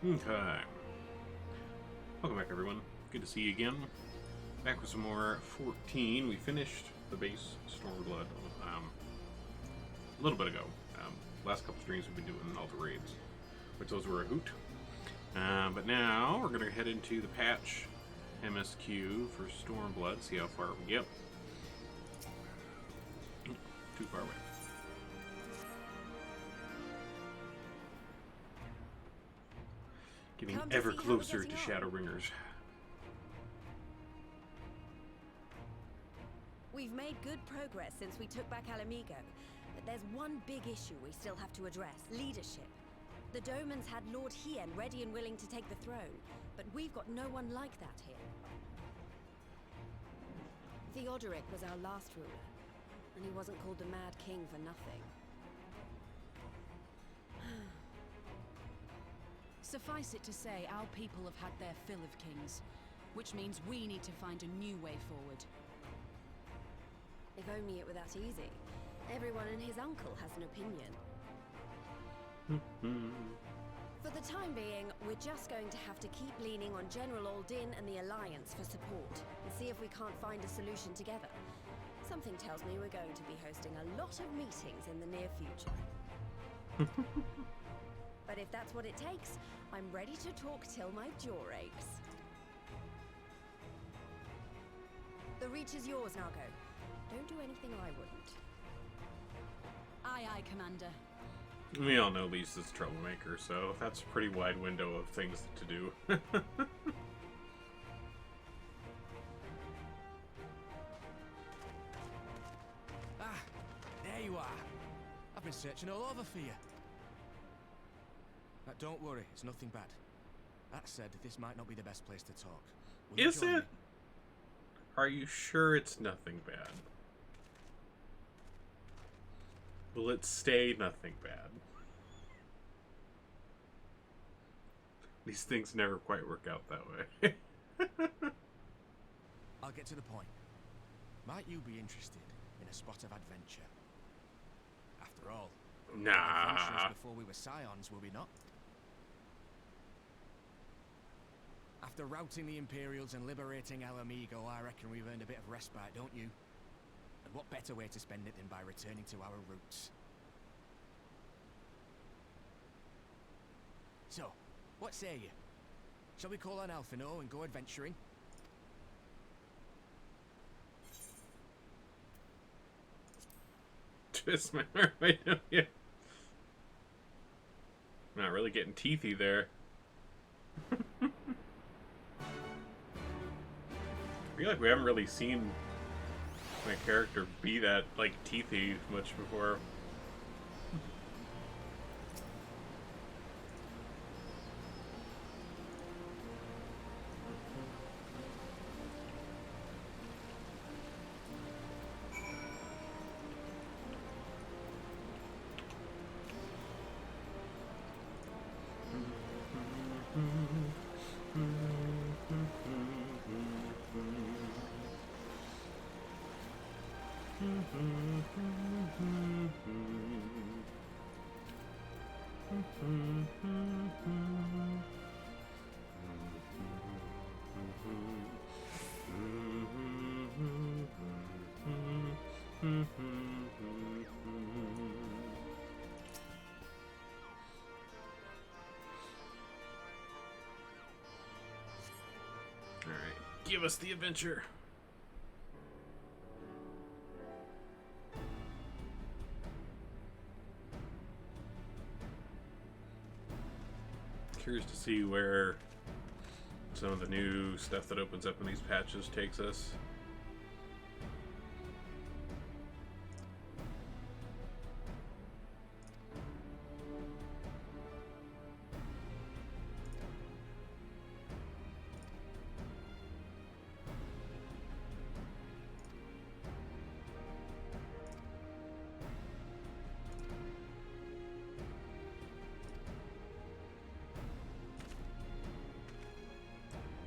Okay. Welcome back, everyone. Good to see you again. Back with some more 14. We finished the base Stormblood a little bit ago. Last couple streams we've been doing Alta Raids, which those were a hoot. But now we're going to head into the patch MSQ for Stormblood, see how far we get. Too far away. Getting ever closer to Shadowbringers. We've made good progress since we took back Alamigo, but there's one big issue we still have to address: leadership. The Domans had Lord Hien ready and willing to take the throne, but we've got no one like that here. Theodoric was our last ruler, and he wasn't called the Mad King for nothing. Suffice it to say, our people have had their fill of kings, which means we need to find a new way forward. If only it were that easy. Everyone and his uncle has an opinion. For the time being, we're just going to have to keep leaning on General Aldin and the Alliance for support, and see if we can't find a solution together. Something tells me we're going to be hosting a lot of meetings in the near future. But if that's what it takes, I'm ready to talk till my jaw aches. The Reach is yours, Nago. Don't do anything I wouldn't. Aye, aye, Commander. We all know Lisa's a troublemaker, so that's a pretty wide window of things to do. Ah, there you are. I've been searching all over for you. But don't worry, it's nothing bad. That said, this might not be the best place to talk. Is it? Are you sure it's nothing bad? Will it stay nothing bad? These things never quite work out that way. I'll get to the point. Might you be interested in a spot of adventure? After all, adventurers before we were scions, were we not? After routing the Imperials and liberating Alamigo, I reckon we've earned a bit of respite, don't you? And what better way to spend it than by returning to our roots? So, what say you? Shall we call on Alphino and go adventuring? Twist my arm, I know, yeah. Not really getting teethy there. I feel like we haven't really seen my character be that, like, teethy much before. Alright, give us the adventure. Curious to see where some of the new stuff that opens up in these patches takes us.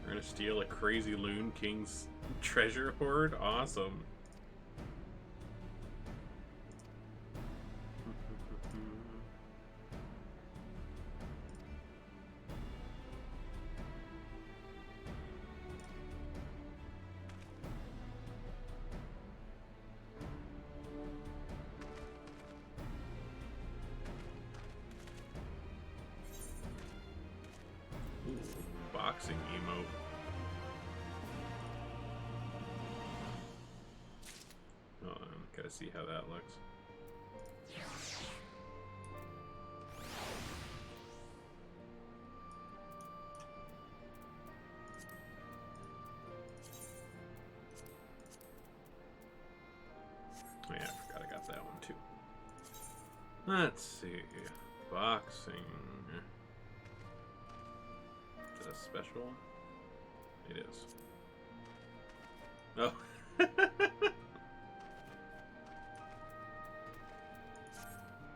We're gonna steal a crazy loon king's treasure hoard? Awesome. boxing emote. Hold on, gotta see how that looks. Oh yeah, I forgot I got that one too. Let's see. Boxing. Is that a special? It is. Oh.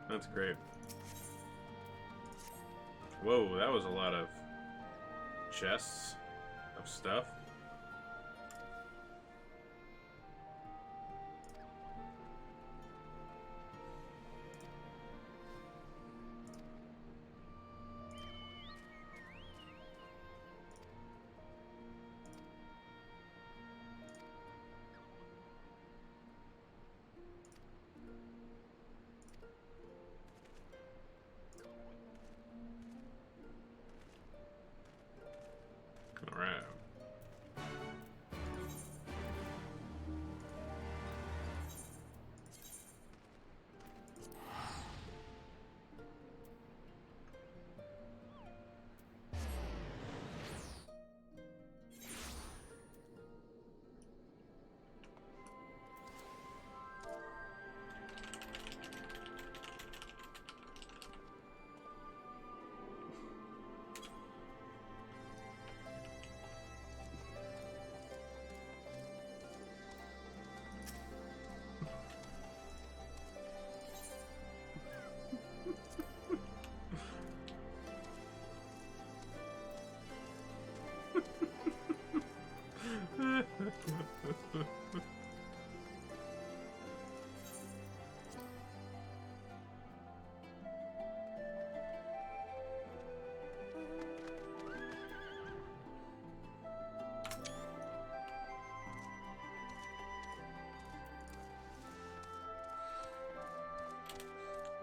That's great. Whoa, that was a lot of chests of stuff. Alright.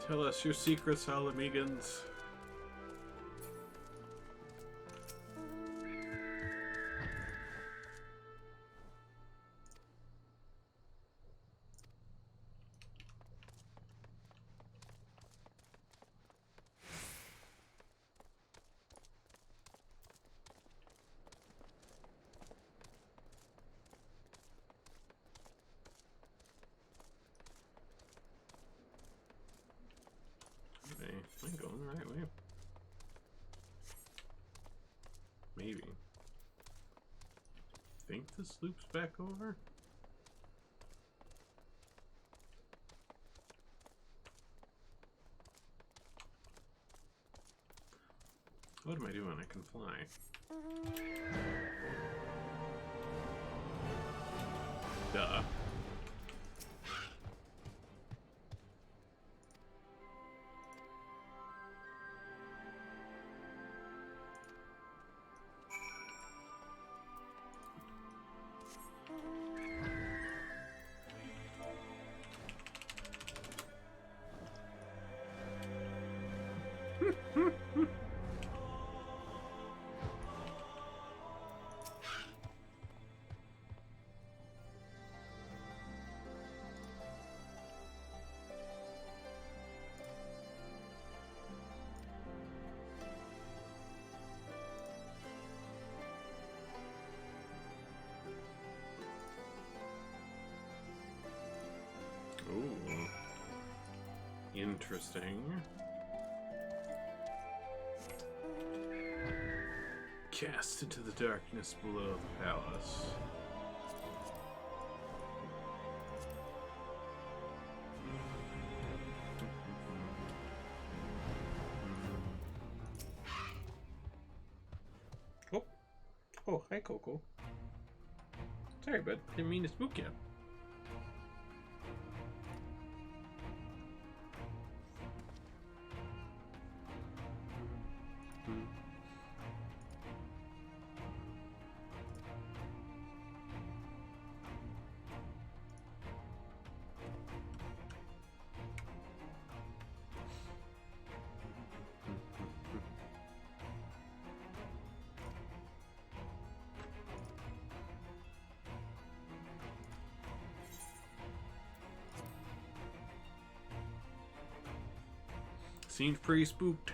Tell us your secrets, Alamegans. Am I going the right way? Maybe. Think this loops back over? What am I doing? I can fly. Duh. Ooh. Interesting. Cast into the darkness below the palace. Oh. Oh, hi, Coco. Sorry, bud. Didn't mean to spook you. Seems pretty spooked.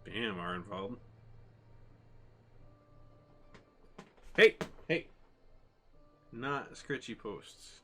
Damn, Arnvald. Hey! Hey! Not scritchy posts.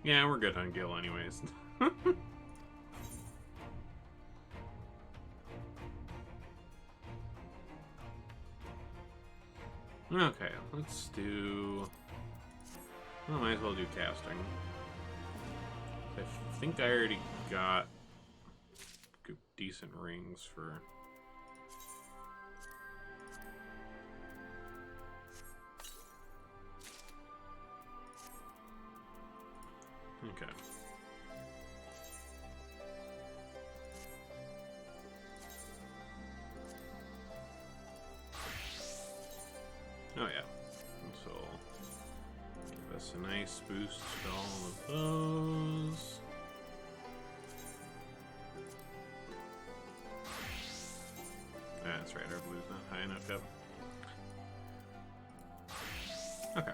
Yeah, we're good on Gil anyways. Okay, let's do... Well, might as well do casting. I think I already got decent rings for... Okay. Oh yeah. So give us a nice boost to all of those. That's right, our blue's not high enough yet. Okay.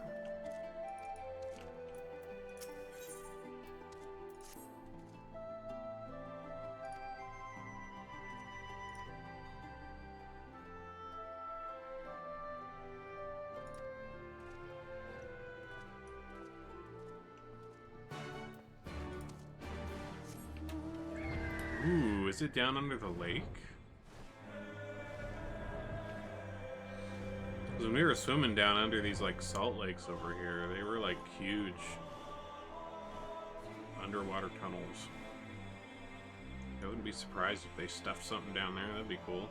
Ooh, is it down under the lake? Because when we were swimming down under these, like, salt lakes over here, they were, like, huge underwater tunnels. I wouldn't be surprised if they stuffed something down there. That'd be cool.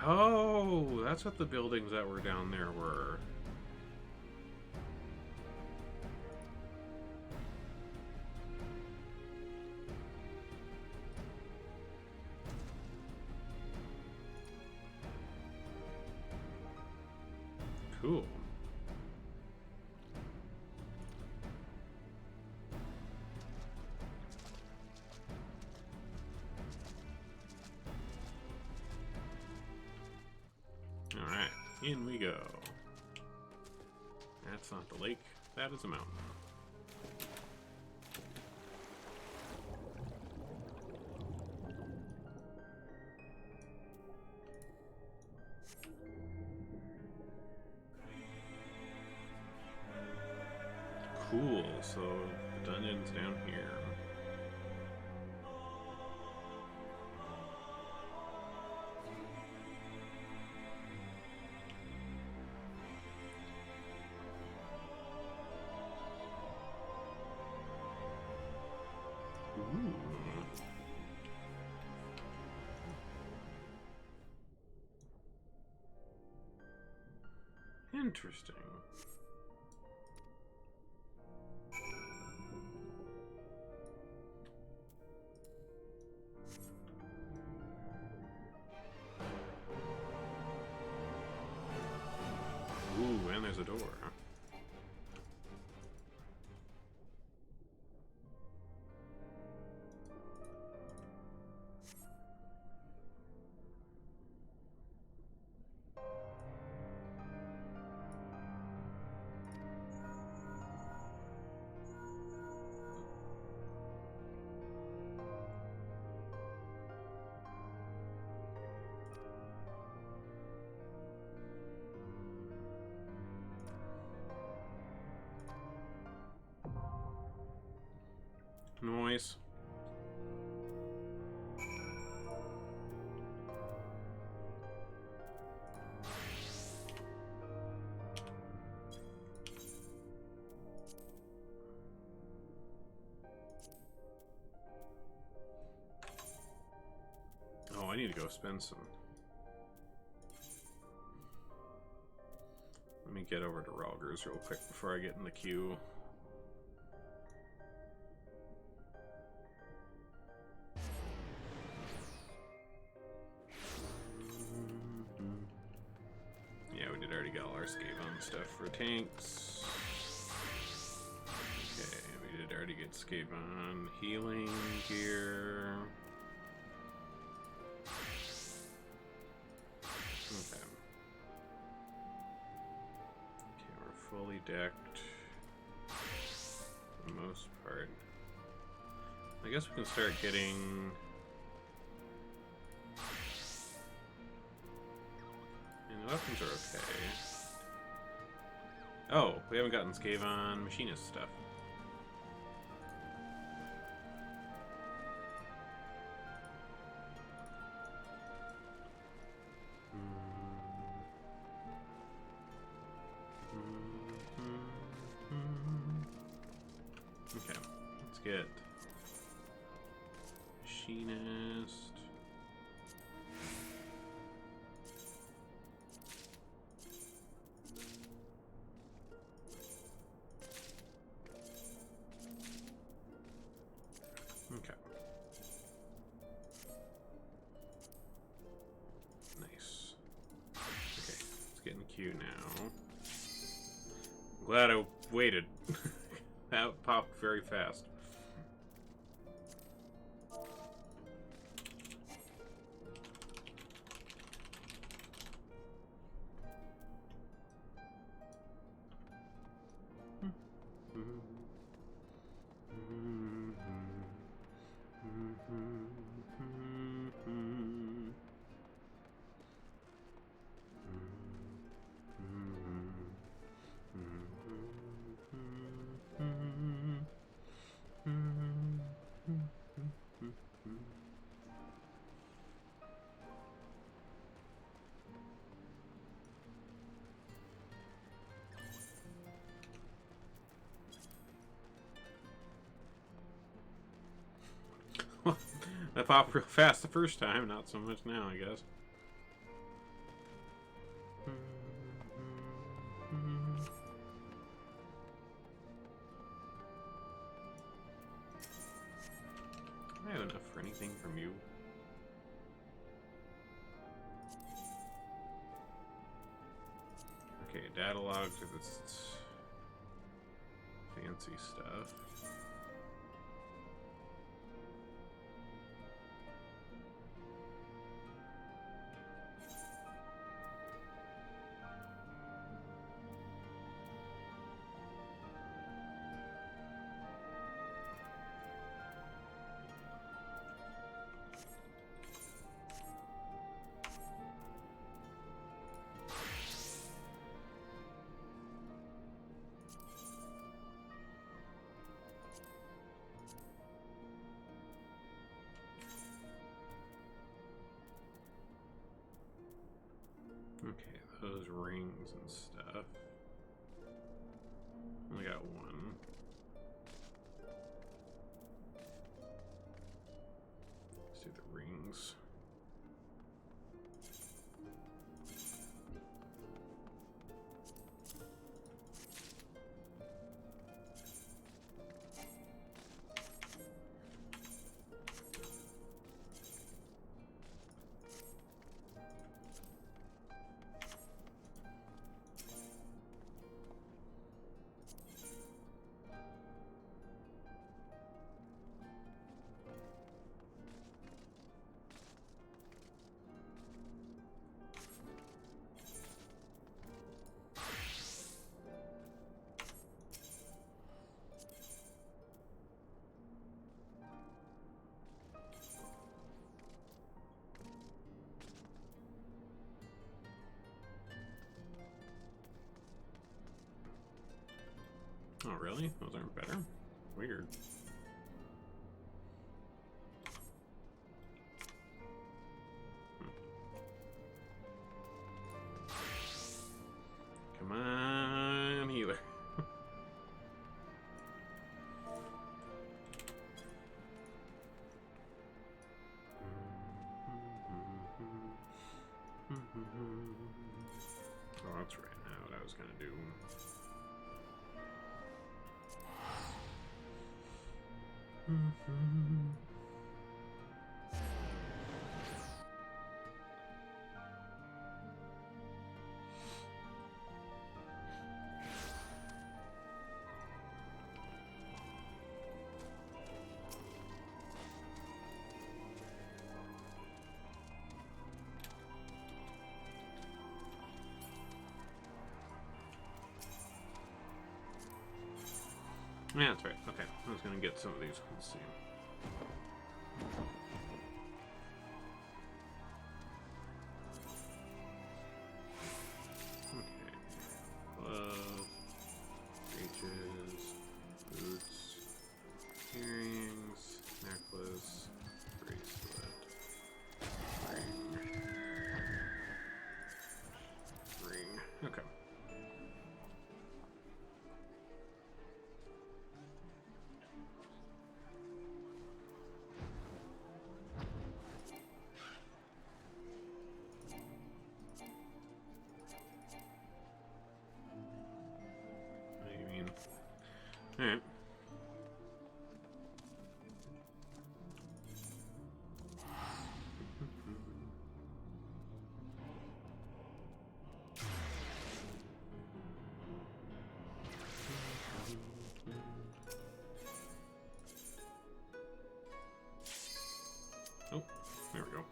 Oh, that's what the buildings that were down there were. Cool. Alright, in we go. That's not the lake, that is a mountain. Cool, so the dungeon's down here. Ooh. Interesting. Ooh, and there's a door, huh? Noise. Oh, I need to go spend some. Let me get over to Ralgers real quick before I get in the queue. Yeah, we did already get all our Skaven stuff for tanks. Okay, we did already get Skaven healing gear. Okay. Okay, we're fully decked for the most part. I guess we can start getting... And the weapons are okay. Oh, we haven't gotten Skaven Machinist stuff. Okay, let's get Machinist. Okay. Nice. Okay, let's get in the queue now. I'm glad I waited. That popped very fast. That popped real fast the first time, not so much now, I guess. I have enough for anything from you. Okay, data logs are this fancy stuff. Okay, those rings and stuff. Only got one. Let's do the rings. Oh, really? Those aren't better? Weird. Come on, healer. Oh, that's right. Now what I was gonna do. Yeah, that's right. Okay, I was gonna get some of these. Let's see. Okay. Glove, breeches, boots, earrings, necklace, bracelet, ring. Okay. Alright. Oh, there we go.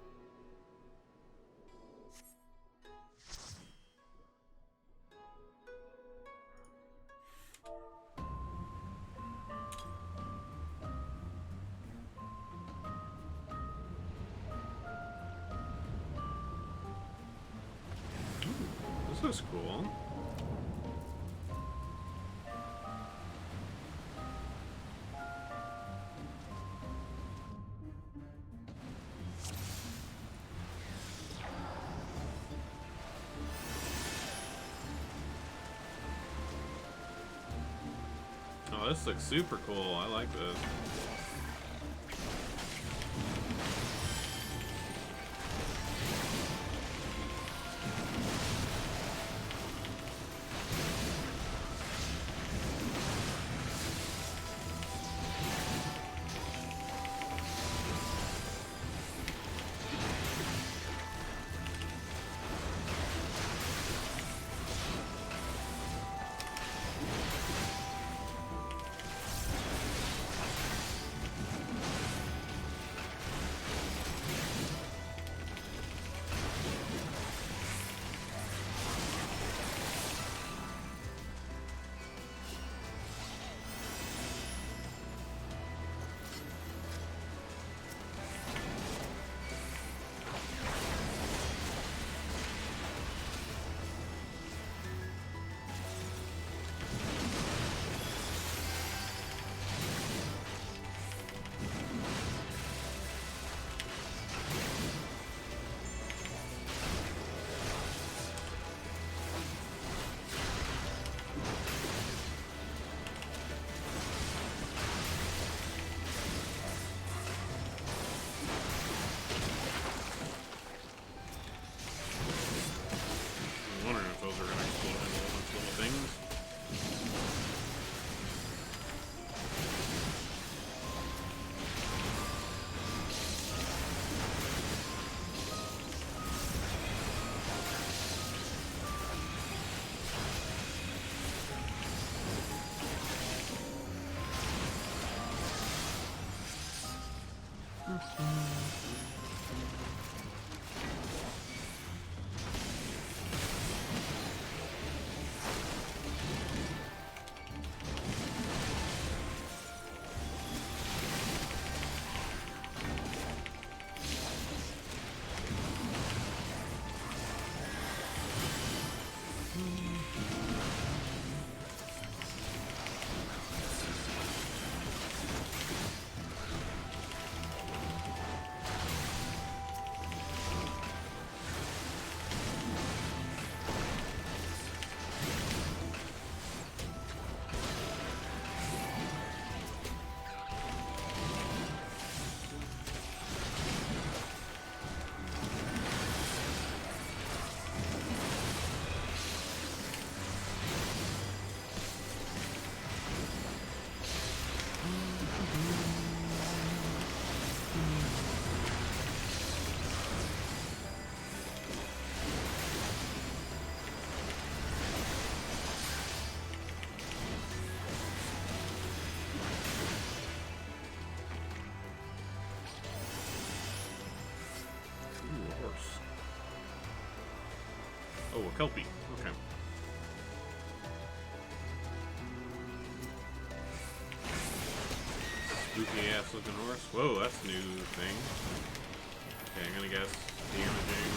This looks cool. Oh, this looks super cool. I like this. Kelpie. Okay. Spooky ass looking horse. Whoa, that's a new thing. Okay, I'm gonna guess damaging.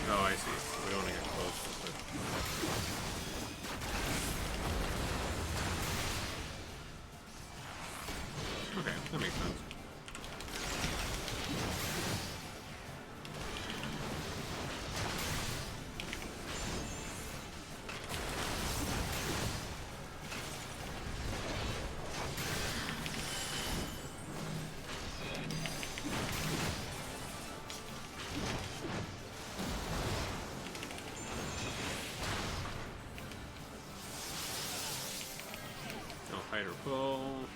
Oh, I see. We don't want to get close with it. Okay, that makes sense. No fight or pull.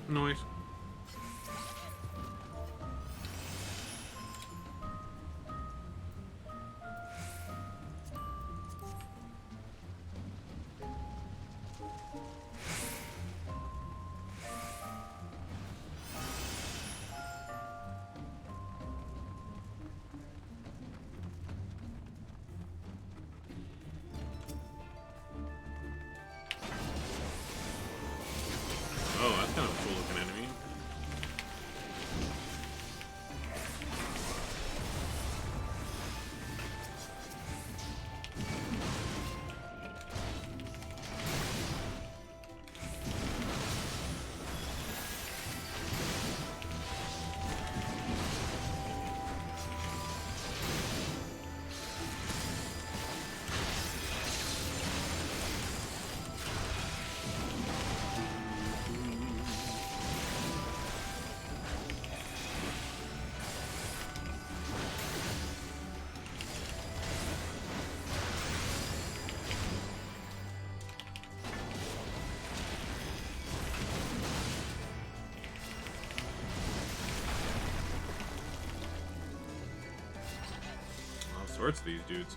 Noise. Oh, that's kind of a cool looking enemy. All sorts of these dudes.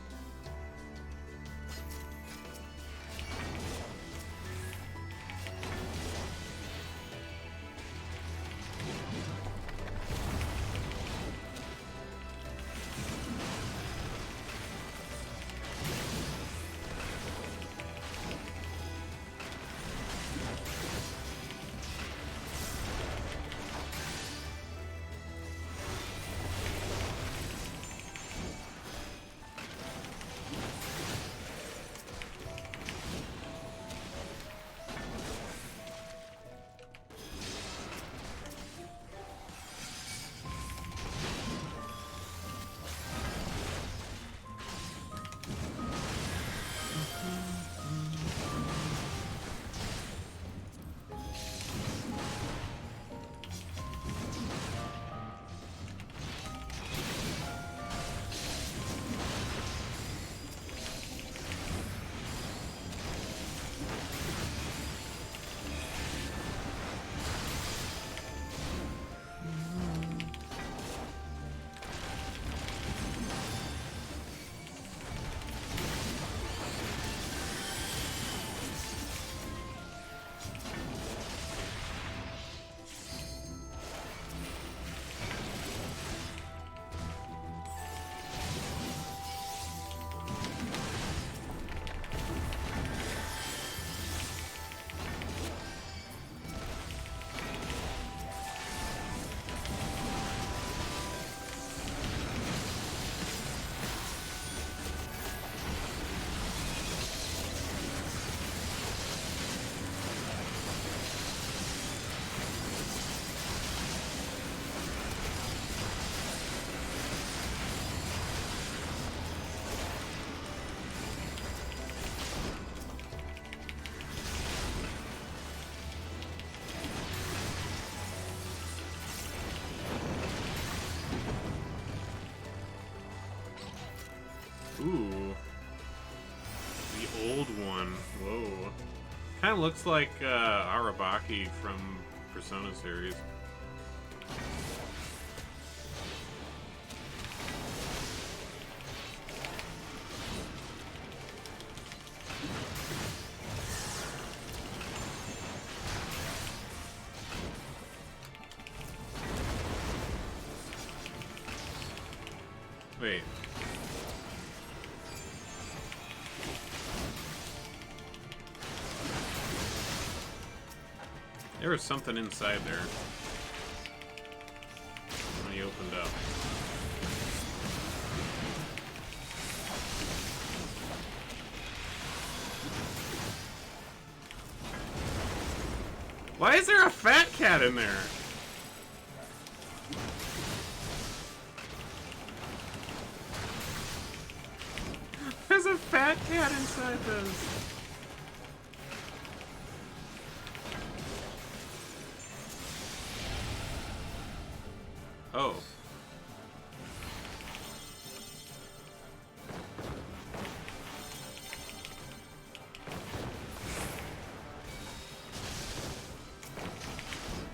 Ooh. The old one. Whoa. Kind of looks like Arabaki from Persona series. Wait. There was something inside there when he opened up. Why is there a fat cat in there? There's a fat cat inside this. Oh.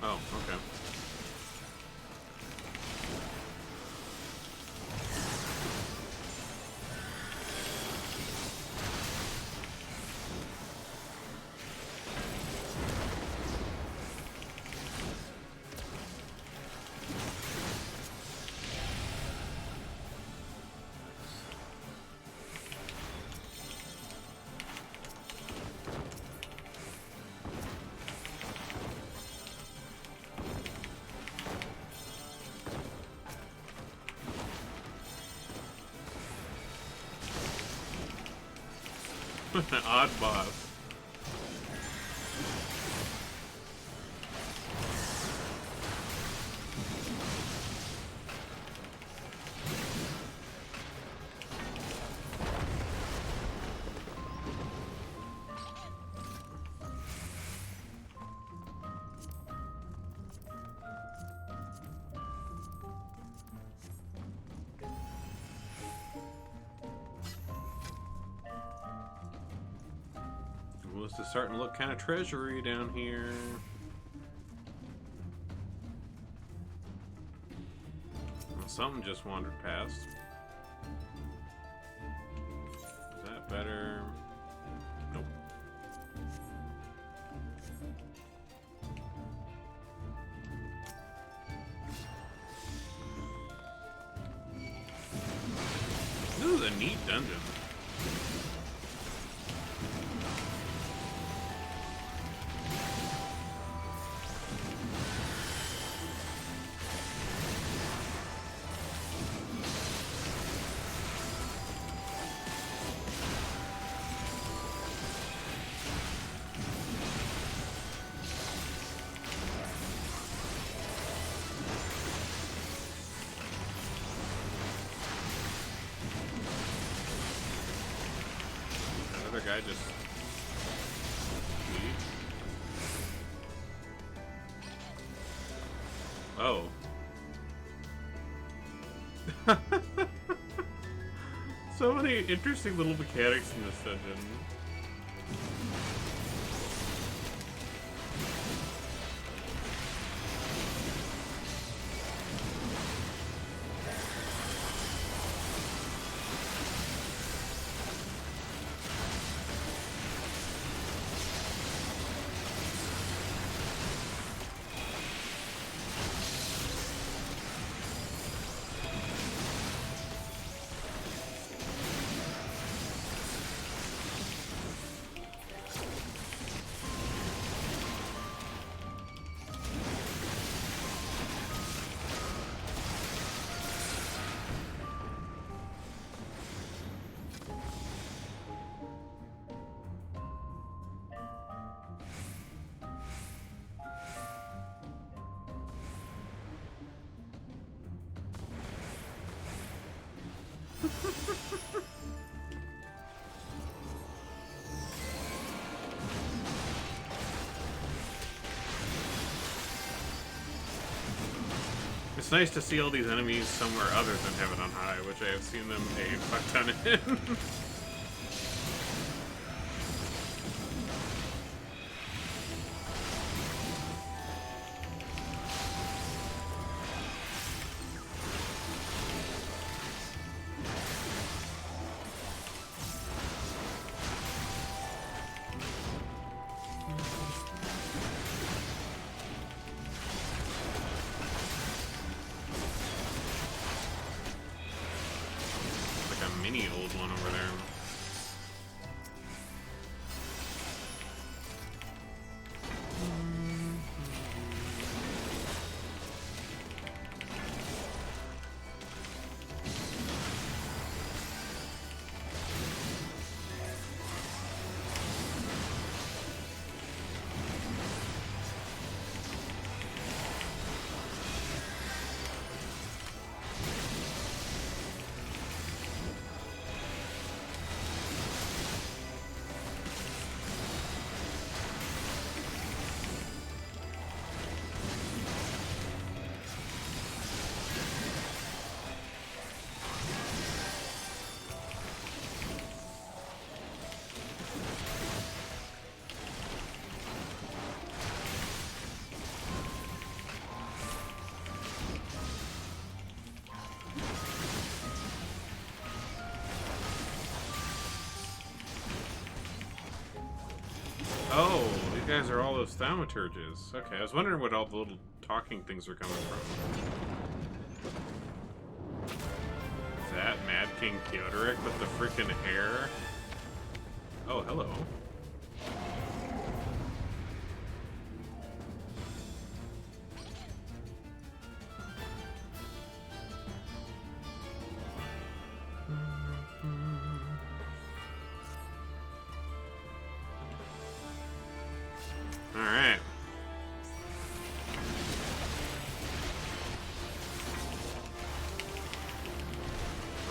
Oh, okay. An odd boss. Well, this is starting to look kind of treasury down here. Well, something just wandered past. Is that better? Nope. This is a neat dungeon. Another guy just... Oh. So many interesting little mechanics in this dungeon. It's nice to see all these enemies somewhere other than Heaven on High, which I have seen them a fuck ton in. Mini old one over there. Oh, these guys are all those thaumaturges. Okay, I was wondering what all the little talking things are coming from. Is that Mad King Theodoric with the freaking hair? Oh, hello. Alright.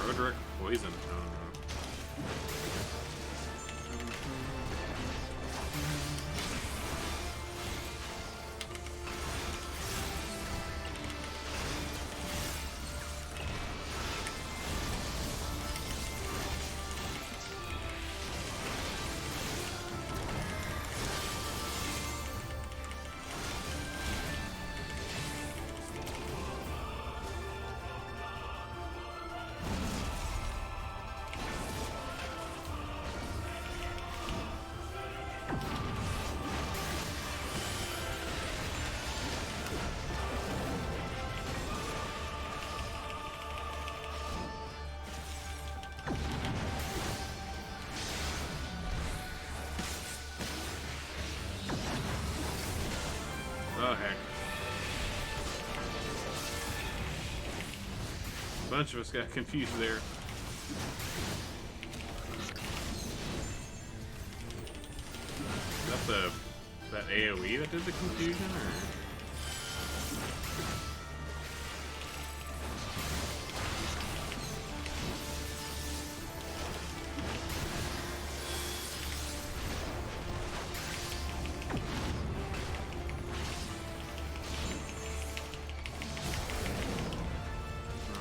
Roderick Poison Tongue. Oh, heck. A bunch of us got confused there. Is that that AoE that did the confusion, or?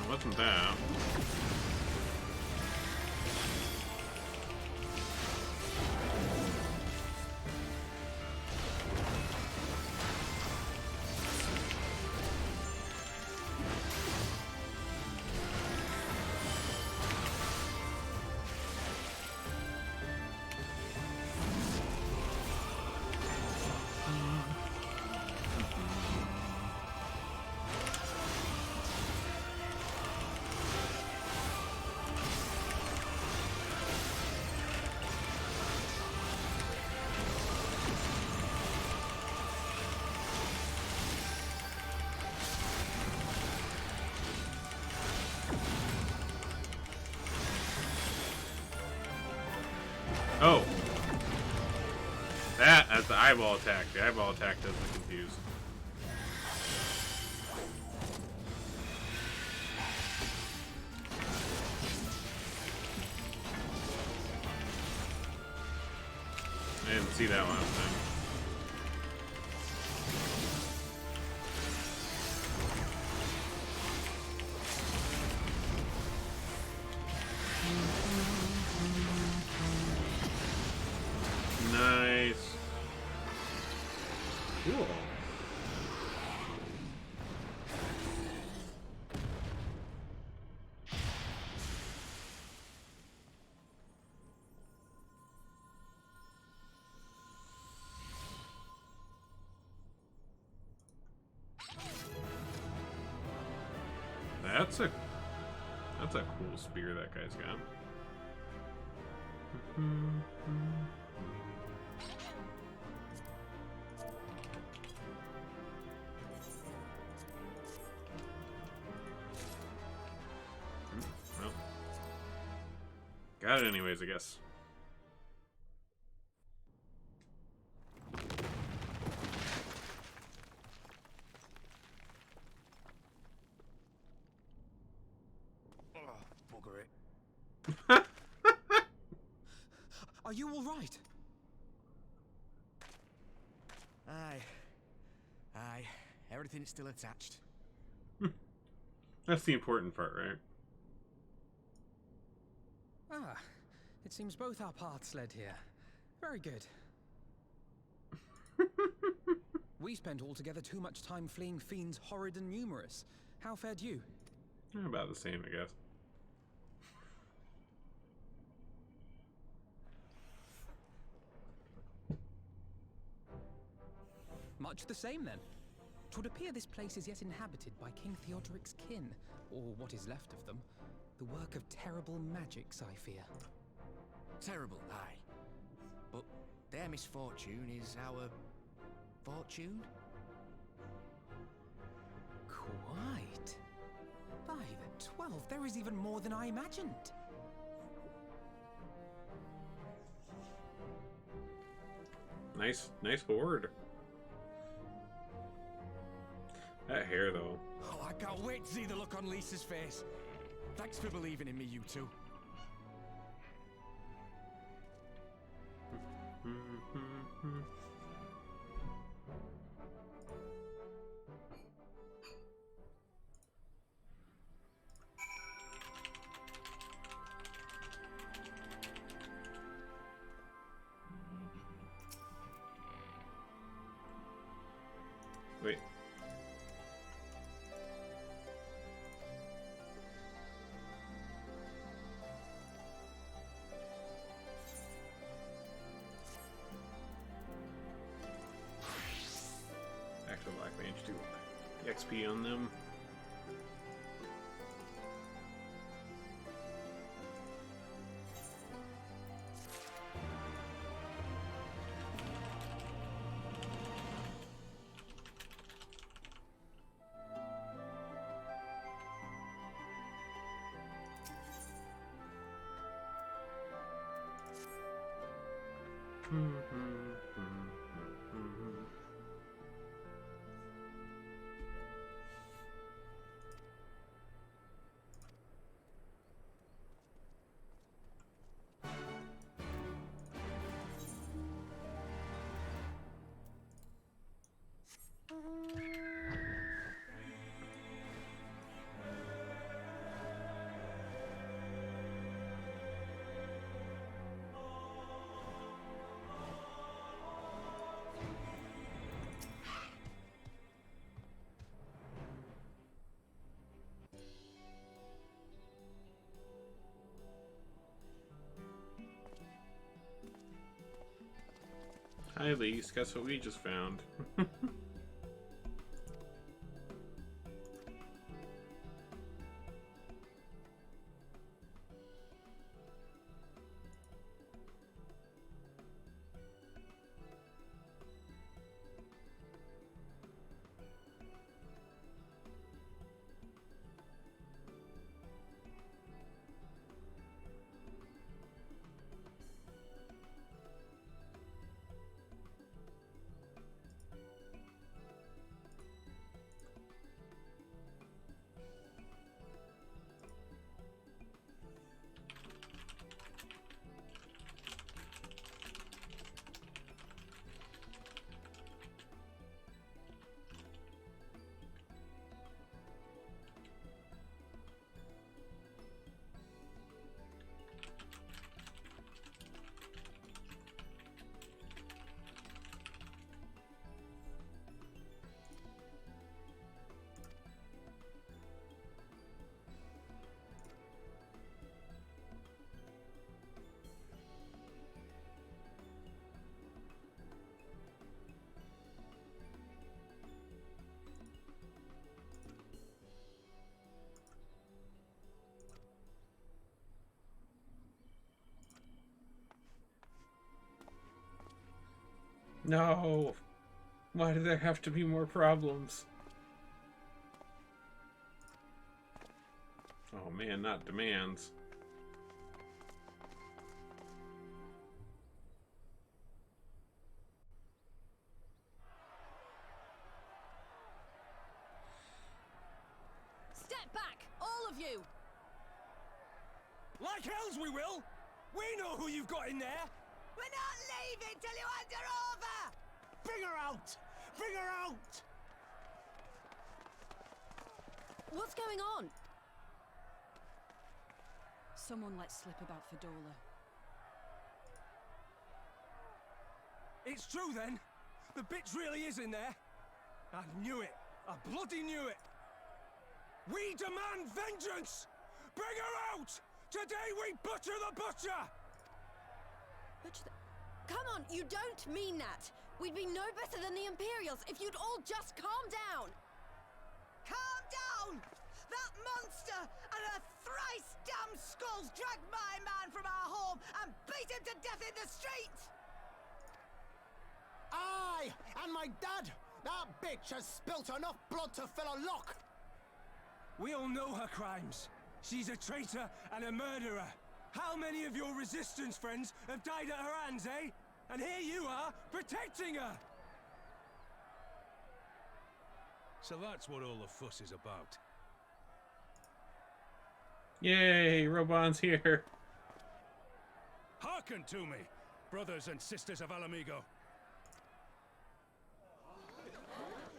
Wasn't that? Oh! That's the eyeball attack. The eyeball attack doesn't confuse. I didn't see that last time. That's a cool spear that guy's got. Well, got it anyways, I guess. Bugger it. Are you all right? Aye. Everything's still attached. That's the important part, right? Ah, it seems both our paths led here. Very good. We spent altogether too much time fleeing fiends horrid and numerous. How fared you? About the same, I guess. Much the same, then. 'Twould appear this place is yet inhabited by King Theodoric's kin, or what is left of them. The work of terrible magics, I fear. Terrible, aye. But their misfortune is our fortune? Quite. By the 12, there is even more than I imagined. Nice horde. That hair, though. Oh, I can't wait to see the look on Lisa's face. Thanks for believing in me, you two. Wait. Actual Black Mage do the XP on them. Hi, Lise. Guess what we just found? No! Why do there have to be more problems? Oh man, not demands. Step back, all of you! Like hells we will! We know who you've got in there! We're not leaving till you hand her over! Bring her out! Bring her out! What's going on? Someone let slip about Fedora. It's true then! The bitch really is in there! I knew it! I bloody knew it! We demand vengeance! Bring her out! Today we butcher the butcher! Come on, you don't mean that! We'd be no better than the Imperials if you'd all just calm down! Calm down! That monster and her thrice damned skulls dragged my man from our home and beat him to death in the street! Aye! And my dad! That bitch has spilt enough blood to fill a lock! We all know her crimes. She's a traitor and a murderer. How many of your resistance friends have died at her hands, eh? And here you are, protecting her! So that's what all the fuss is about. Yay, Robon's here. Hearken to me, brothers and sisters of Alamigo.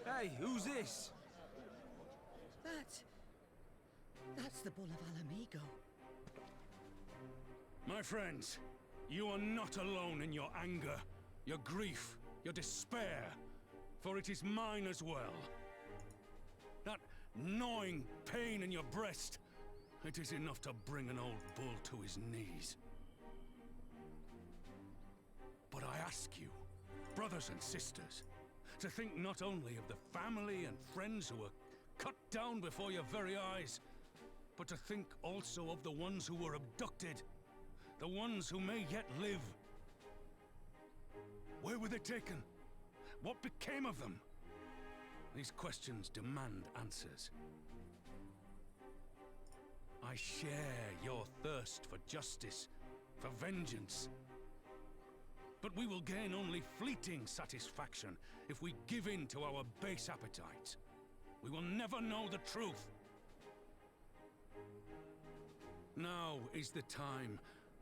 Hey, who's this? That's the Bull of Alamigo. My friends, you are not alone in your anger, your grief, your despair, for it is mine as well. That gnawing pain in your breast, it is enough to bring an old bull to his knees. But I ask you, brothers and sisters, to think not only of the family and friends who were cut down before your very eyes, but to think also of the ones who were abducted, the ones who may yet live. Where were they taken? What became of them? These questions demand answers. I share your thirst for justice, for vengeance. But we will gain only fleeting satisfaction if we give in to our base appetites. We will never know the truth. Now is the time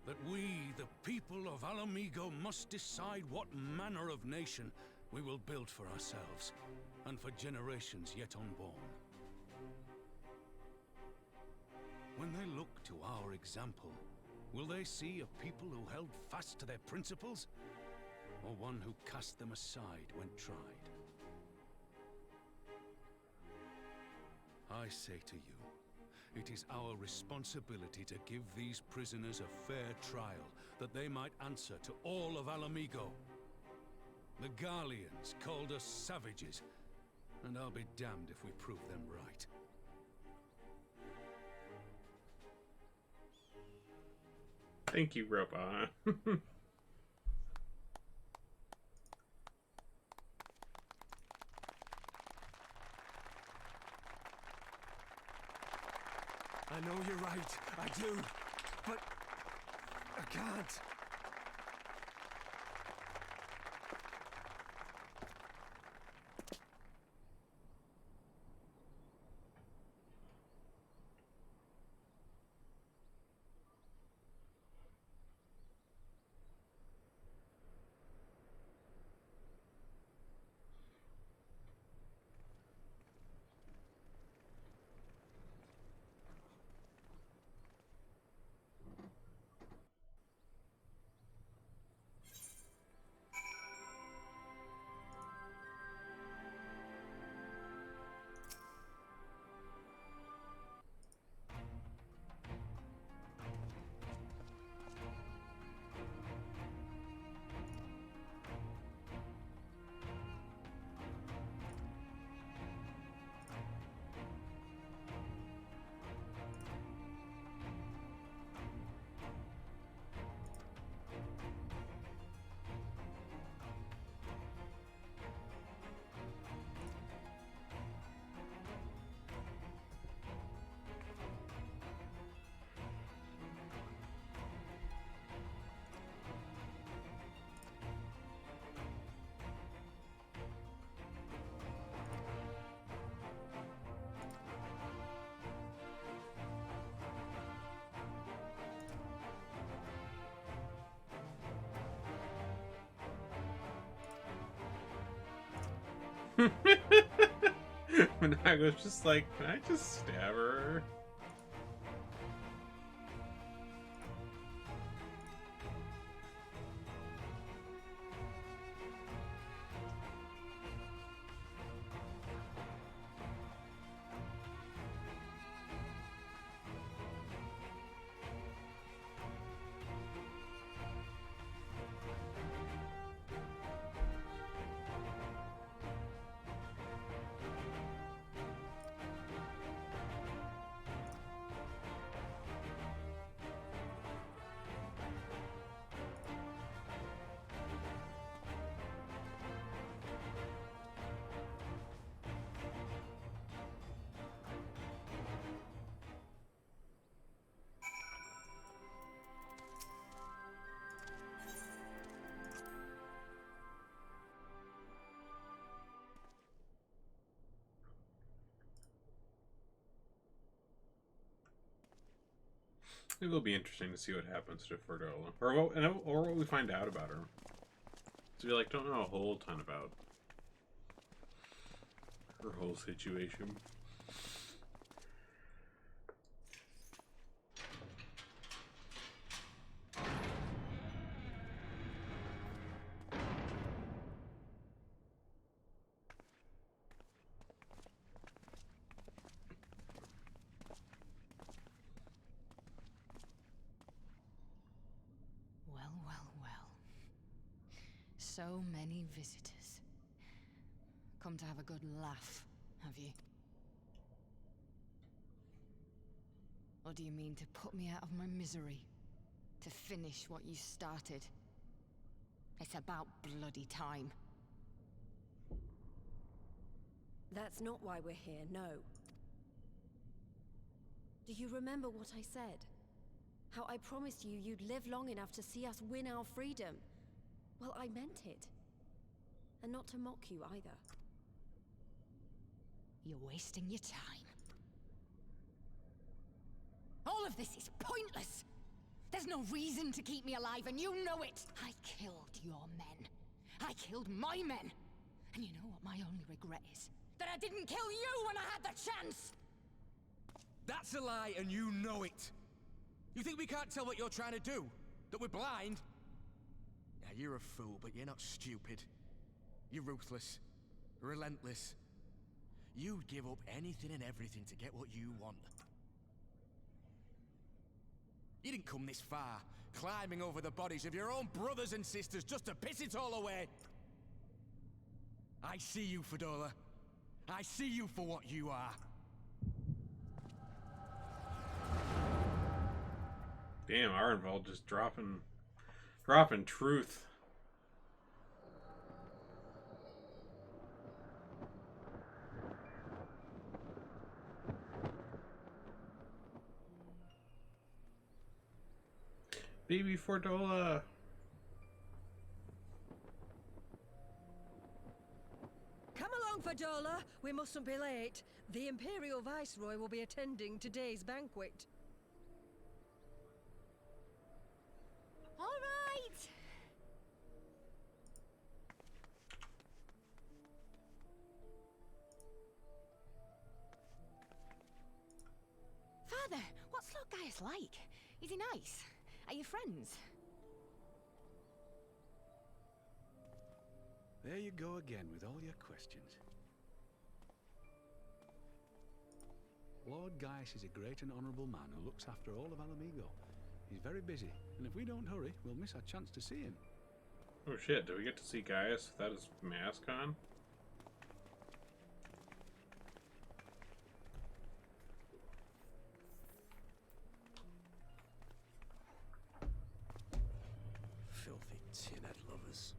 that we, the people of Alamigo, must decide what manner of nation we will build for ourselves, and for generations yet unborn. When they look to our example, will they see a people who held fast to their principles, or one who cast them aside when tried? I say to you, it is our responsibility to give these prisoners a fair trial, that they might answer to all of Alamigo. The Garleans called us savages, and I'll be damned if we prove them right. Thank you, Robon. I know you're right, I do, but I can't. Monago's just like, can I just stab her? It will be interesting to see what happens to Ferdola, or what we find out about her. So we like don't know a whole ton about her whole situation. Well, well, well. So many visitors. Come to have a good laugh, have you? Or do you mean to put me out of my misery? To finish what you started? It's about bloody time. That's not why we're here, no. Do you remember what I said? How I promised you you'd live long enough to see us win our freedom? Well, I meant it. And not to mock you either. You're wasting your time. All of this is pointless! There's no reason to keep me alive, and you know it! I killed your men. I killed my men! And you know what my only regret is? That I didn't kill you when I had the chance! That's a lie, and you know it. You think we can't tell what you're trying to do? That we're blind? Yeah, you're a fool, but you're not stupid. You're ruthless. Relentless. You'd give up anything and everything to get what you want. You didn't come this far, climbing over the bodies of your own brothers and sisters just to piss it all away. I see you, Ferdola. I see you for what you are. Damn, Arenvald just dropping truth. Baby Ferdola. Come along, Ferdola. We mustn't be late. The Imperial Viceroy will be attending today's banquet. All right! Father, what's Lord Gaius like? Is he nice? Are you friends? There you go again with all your questions. Lord Gaius is a great and honourable man who looks after all of Alamigo. He's very busy, and if we don't hurry, we'll miss our chance to see him. Oh shit, do we get to see Gaius without his mask on? Filthy tin-head lovers.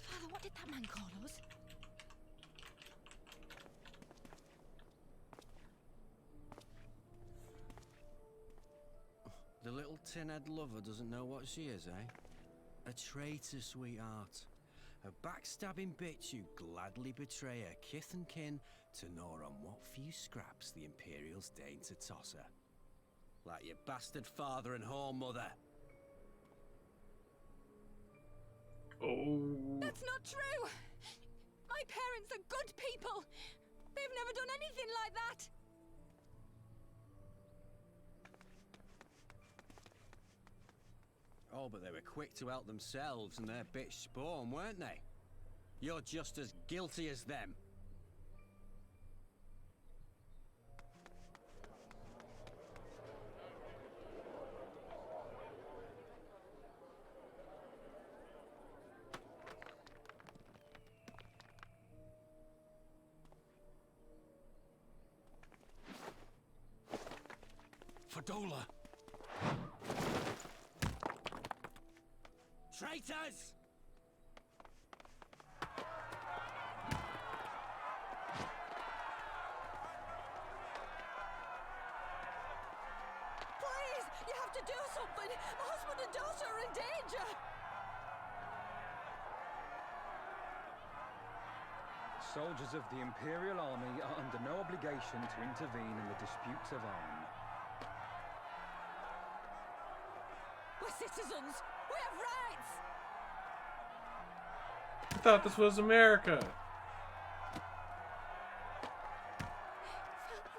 Father, what did that man call us? The little tin-head lover doesn't know what she is, eh? A traitor, sweetheart. A backstabbing bitch who'd gladly betray her kith and kin to gnaw on what few scraps the Imperials deign to toss her. Like your bastard father and whore mother. Oh. That's not true! My parents are good people! They've never done anything like that! Oh, but they were quick to help themselves and their bitch spawn, weren't they? You're just as guilty as them. Fadola! Traitors! Please, you have to do something. My husband and daughter are in danger. Soldiers of the Imperial Army are under no obligation to intervene in the disputes of arm. We're citizens. We have rights. I thought this was America. I'm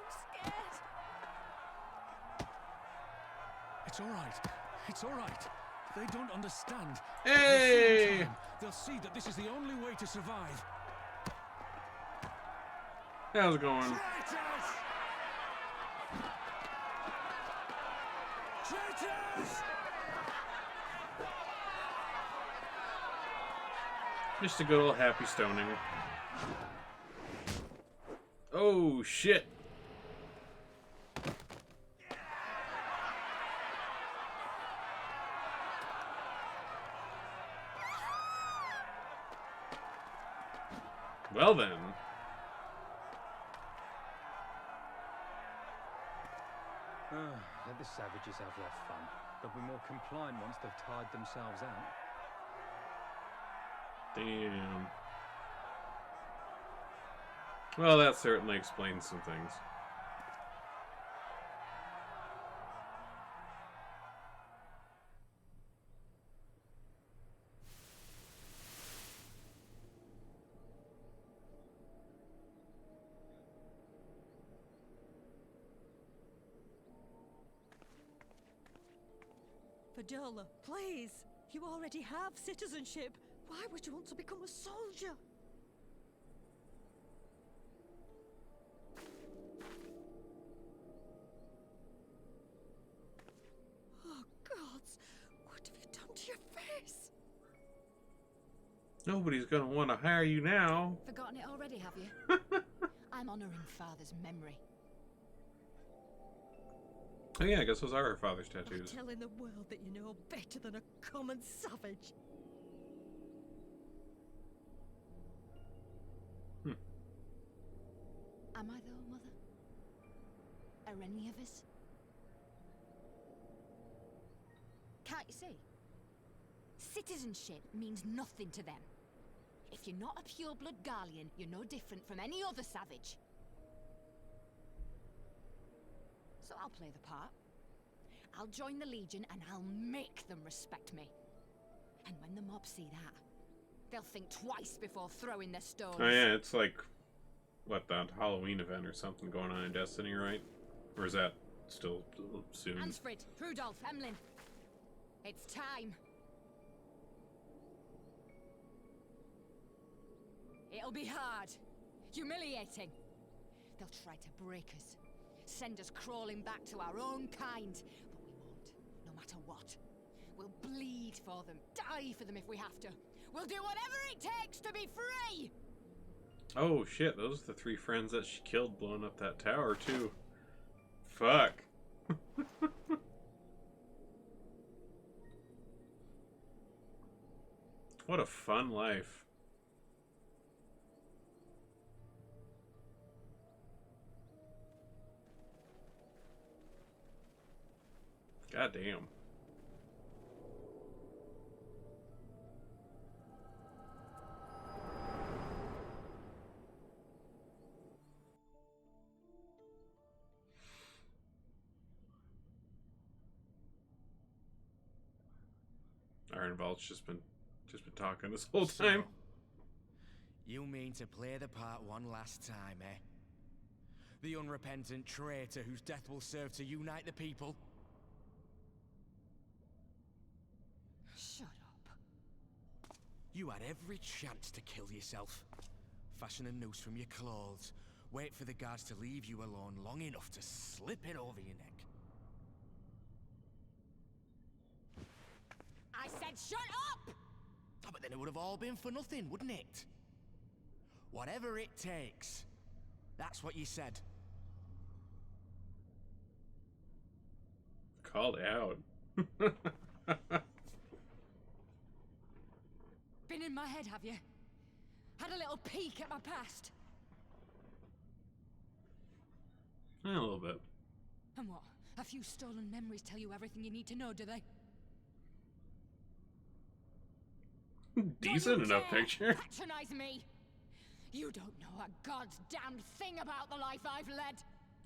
scared. It's all right. It's all right. They don't understand. Hey! They'll see that this is the only way to survive. How's it going? Traitors! Traitors! Just a good old happy stoning. Oh, shit. Well then. Let the savages have their fun. They'll be more compliant once they've tired themselves out. Damn. Well, that certainly explains some things. Fadola, please. You already have citizenship. Why would you want to become a soldier? Oh, gods. What have you done to your face? Nobody's gonna want to hire you now. Forgotten it already, have you? I'm honoring Father's memory. Oh yeah, I guess those are her father's I'm tattoos. telling the world that you know better than a common savage. Am I though, Mother? Are any of us? Can't you see? Citizenship means nothing to them. If you're not a pure-blood Garlean, you're no different from any other savage. So I'll play the part. I'll join the Legion and I'll make them respect me. And when the mob see that, they'll think twice before throwing their stones. Oh yeah, it's like, what, that Halloween event or something going on in Destiny, right? Or is that still soon? Ansfrid, Rudolph, Emlyn. It's time. It'll be hard. Humiliating. They'll try to break us. Send us crawling back to our own kind. But we won't, no matter what. We'll bleed for them, die for them if we have to. We'll do whatever it takes to be free! Oh shit, those are the 3 friends that she killed blowing up that tower too. Fuck. What a fun life. God damn. Iron Vault's just been talking this whole time. So, you mean to play the part one last time, eh? The unrepentant traitor whose death will serve to unite the people? Shut up. You had every chance to kill yourself. Fashion a noose from your clothes. Wait for the guards to leave you alone long enough to slip it over your neck. I said shut up! Oh, but then it would have all been for nothing, wouldn't it? Whatever it takes. That's what you said. Called out. Been in my head, have you? Had a little peek at my past? A little bit. And what? A few stolen memories tell you everything you need to know, do they? Decent Don't you enough dare picture. Patronize me! You don't know a god's damned thing about the life I've led.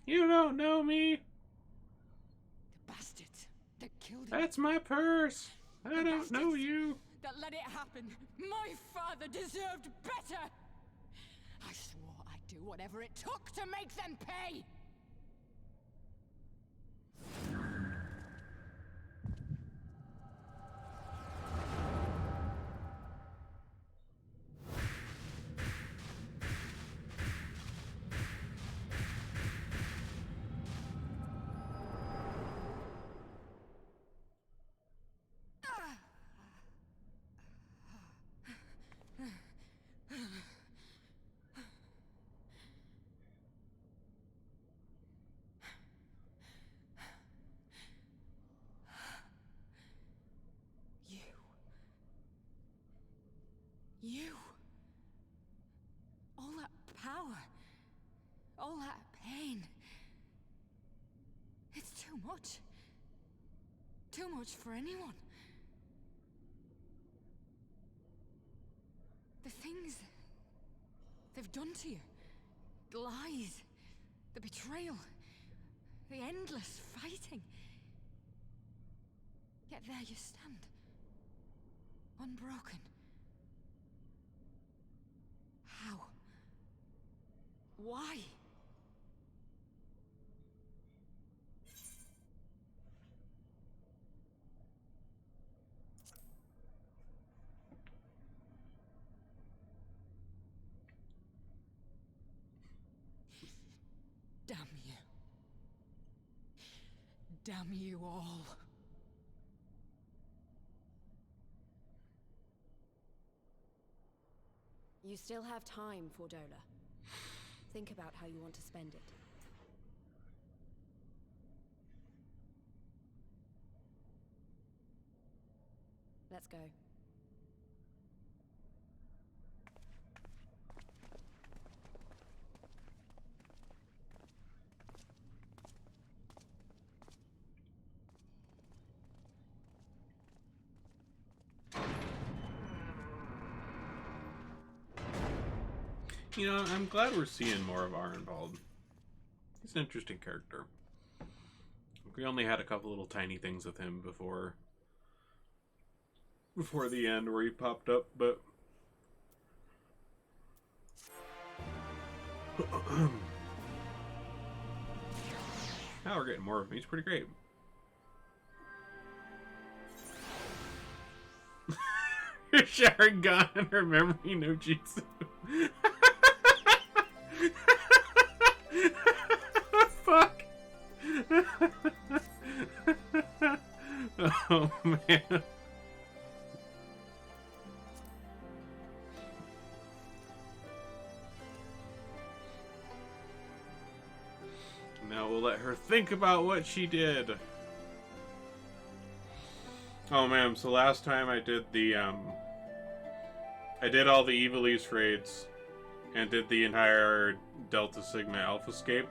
You don't know me. The bastards that killed him. That's my purse. I don't know you. That let it happen. My father deserved better. I swore I'd do whatever it took to make them pay. You. All that power. All that pain. It's too much. Too much for anyone. The things they've done to you. The lies. The betrayal. The endless fighting. Yet there you stand. Unbroken. How? Why? Damn you. Damn you all. You still have time, Fordola. Think about how you want to spend it. Let's go. You know, I'm glad we're seeing more of Arnvald. He's an interesting character. We only had a couple little tiny things with him before the end where he popped up, but now we're getting more of him. He's pretty great. You're sharing gun and her memory no jutsu. Fuck. Oh man. Now we'll let her think about what she did. Oh man, so last time I did the I did all the Evilise raids and did the entire Delta Sigma Alpha Scape.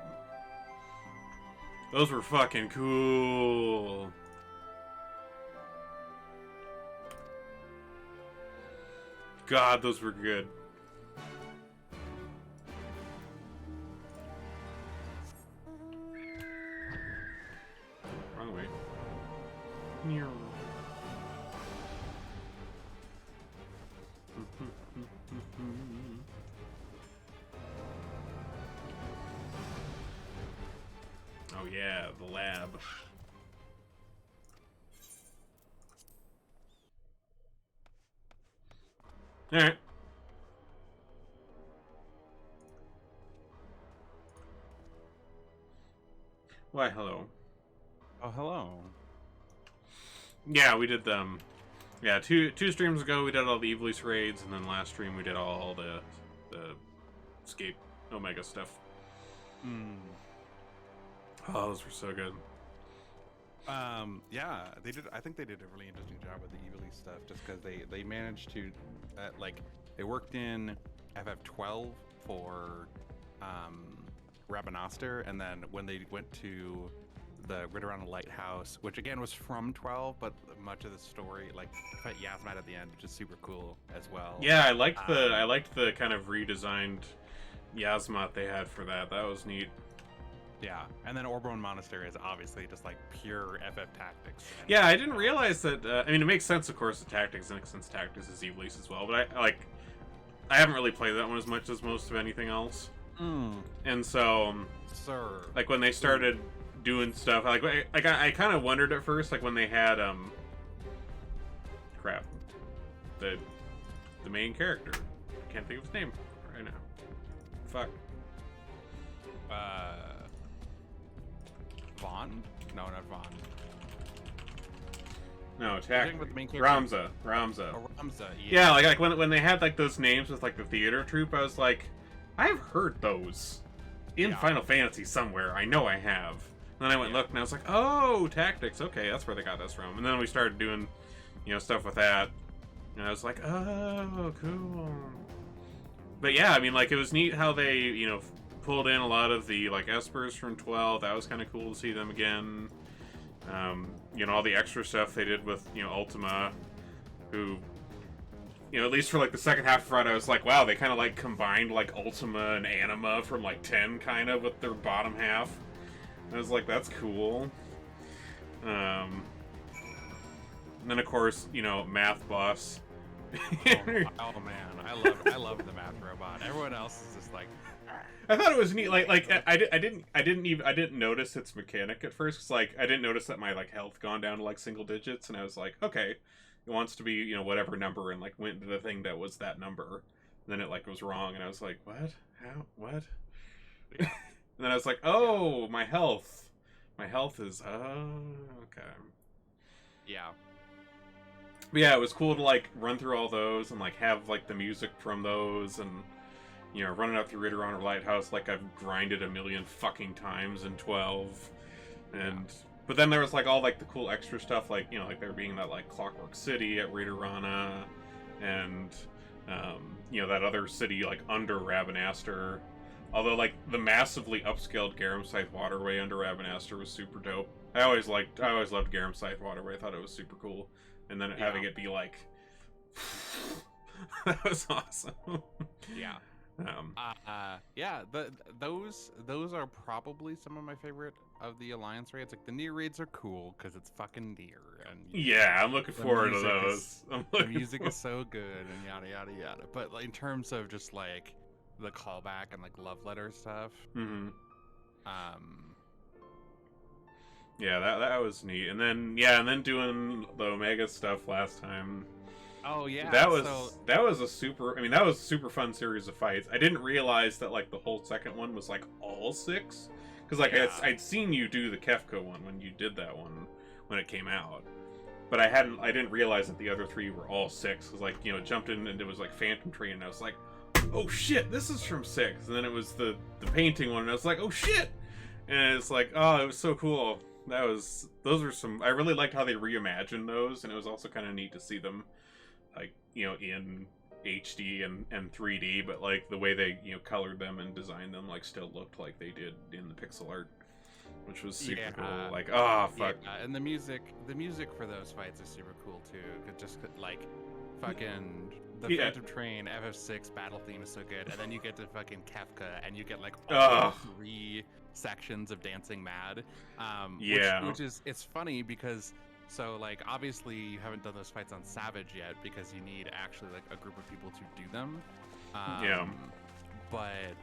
Those were fucking cool. God, those were good. Wrong way. Yeah, the lab. Alright. Why, hello. Oh, hello. Yeah, we did them. Yeah, two streams ago we did all the Evilise raids, and then last stream we did all the Escape Omega stuff. Oh, those were so good. Yeah, they did. I think they did a really interesting job with the Evilise stuff, just because they managed to, like, they worked in FF12 for Rabanastre, and then when they went to the Ridorana Lighthouse, which again was from 12, but much of the story, like, fight Yasmat at the end, which is super cool as well. Yeah, I liked the kind of redesigned Yasmat they had for that. That was neat. Yeah, and then Orbone Monastery is obviously just like pure FF tactics. Yeah, I didn't realize that. I mean, it makes sense, of course, the tactics, and since tactics is Evilise as well. But I haven't really played that one as much as most of anything else. And so, like when they started doing stuff, I kind of wondered at first, like when they had crap, the main character. I can't think of his name right now. Fuck. Vaughn? No, not Vaughn. No, Ramza. Ramza. Oh, Ramza, Yeah, like when they had like those names with like the theater troupe, I was like, I've heard those in Final Fantasy somewhere. I know I have. And then I went and looked, and I was like, oh, tactics. Okay, that's where they got this from. And then we started doing, stuff with that, and I was like, oh, cool. But yeah, I mean, like it was neat how they, pulled in a lot of the like espers from 12. That was kind of cool to see them again. All the extra stuff they did with Ultima, who at least for like the second half of Friday, I was like, wow, they kind of like combined like Ultima and Anima from like 10 kind of with their bottom half. I was like, that's cool. And then of course Math Boss. oh man, I love the math robot. Everyone else is just like. I thought it was neat. I didn't notice its mechanic at first. Cause I didn't notice that my health gone down to like single digits, and I was like, okay, it wants to be whatever number, and went to the thing that was that number. And then it was wrong, and I was like, what? How? What? Yeah. And then I was like, oh, my health is okay. Yeah. But yeah, it was cool to run through all those and have the music from those and. Running up through Ridorana Lighthouse like I've grinded a million fucking times in 12, and but then there was all the cool extra stuff there being that Clockwork City at Ridorana, and that other city under Rabanastre. Although the massively upscaled Garam Scythe Waterway under Rabanastre was super dope. I always loved Garam Scythe Waterway. I thought it was super cool, and then having it be that was awesome. Yeah. Those are probably some of my favorite of the Alliance raids. The Nier raids are cool because it's fucking Nier, and yeah, I'm looking forward to those. The music is so good and yada yada yada. But in terms of just the callback and love letter stuff, yeah, that was neat. And then doing the Omega stuff last time. Oh yeah, that was a super fun series of fights. I didn't realize that the whole second one was all 6, because I'd seen you do the Kefka one when you did that one when it came out, but I didn't realize that the other 3 were all 6. Because it jumped in and it was Phantom Tree, and I was like, oh shit, this is from 6. And then it was the painting one, and I was like, oh shit, and it's oh, it was so cool. Those were some. I really liked how they reimagined those, and it was also kind of neat to see them. In HD and 3D, but the way they colored them and designed them still looked like they did in the pixel art, which was super cool. Oh fuck. Yeah, and the music for those fights is super cool too. Just fucking the Phantom Train FF6 battle theme is so good, and then you get to fucking Kefka and you get all 3 sections of Dancing Mad. Which is it's funny because. So, obviously you haven't done those fights on Savage yet because you need actually, a group of people to do them. But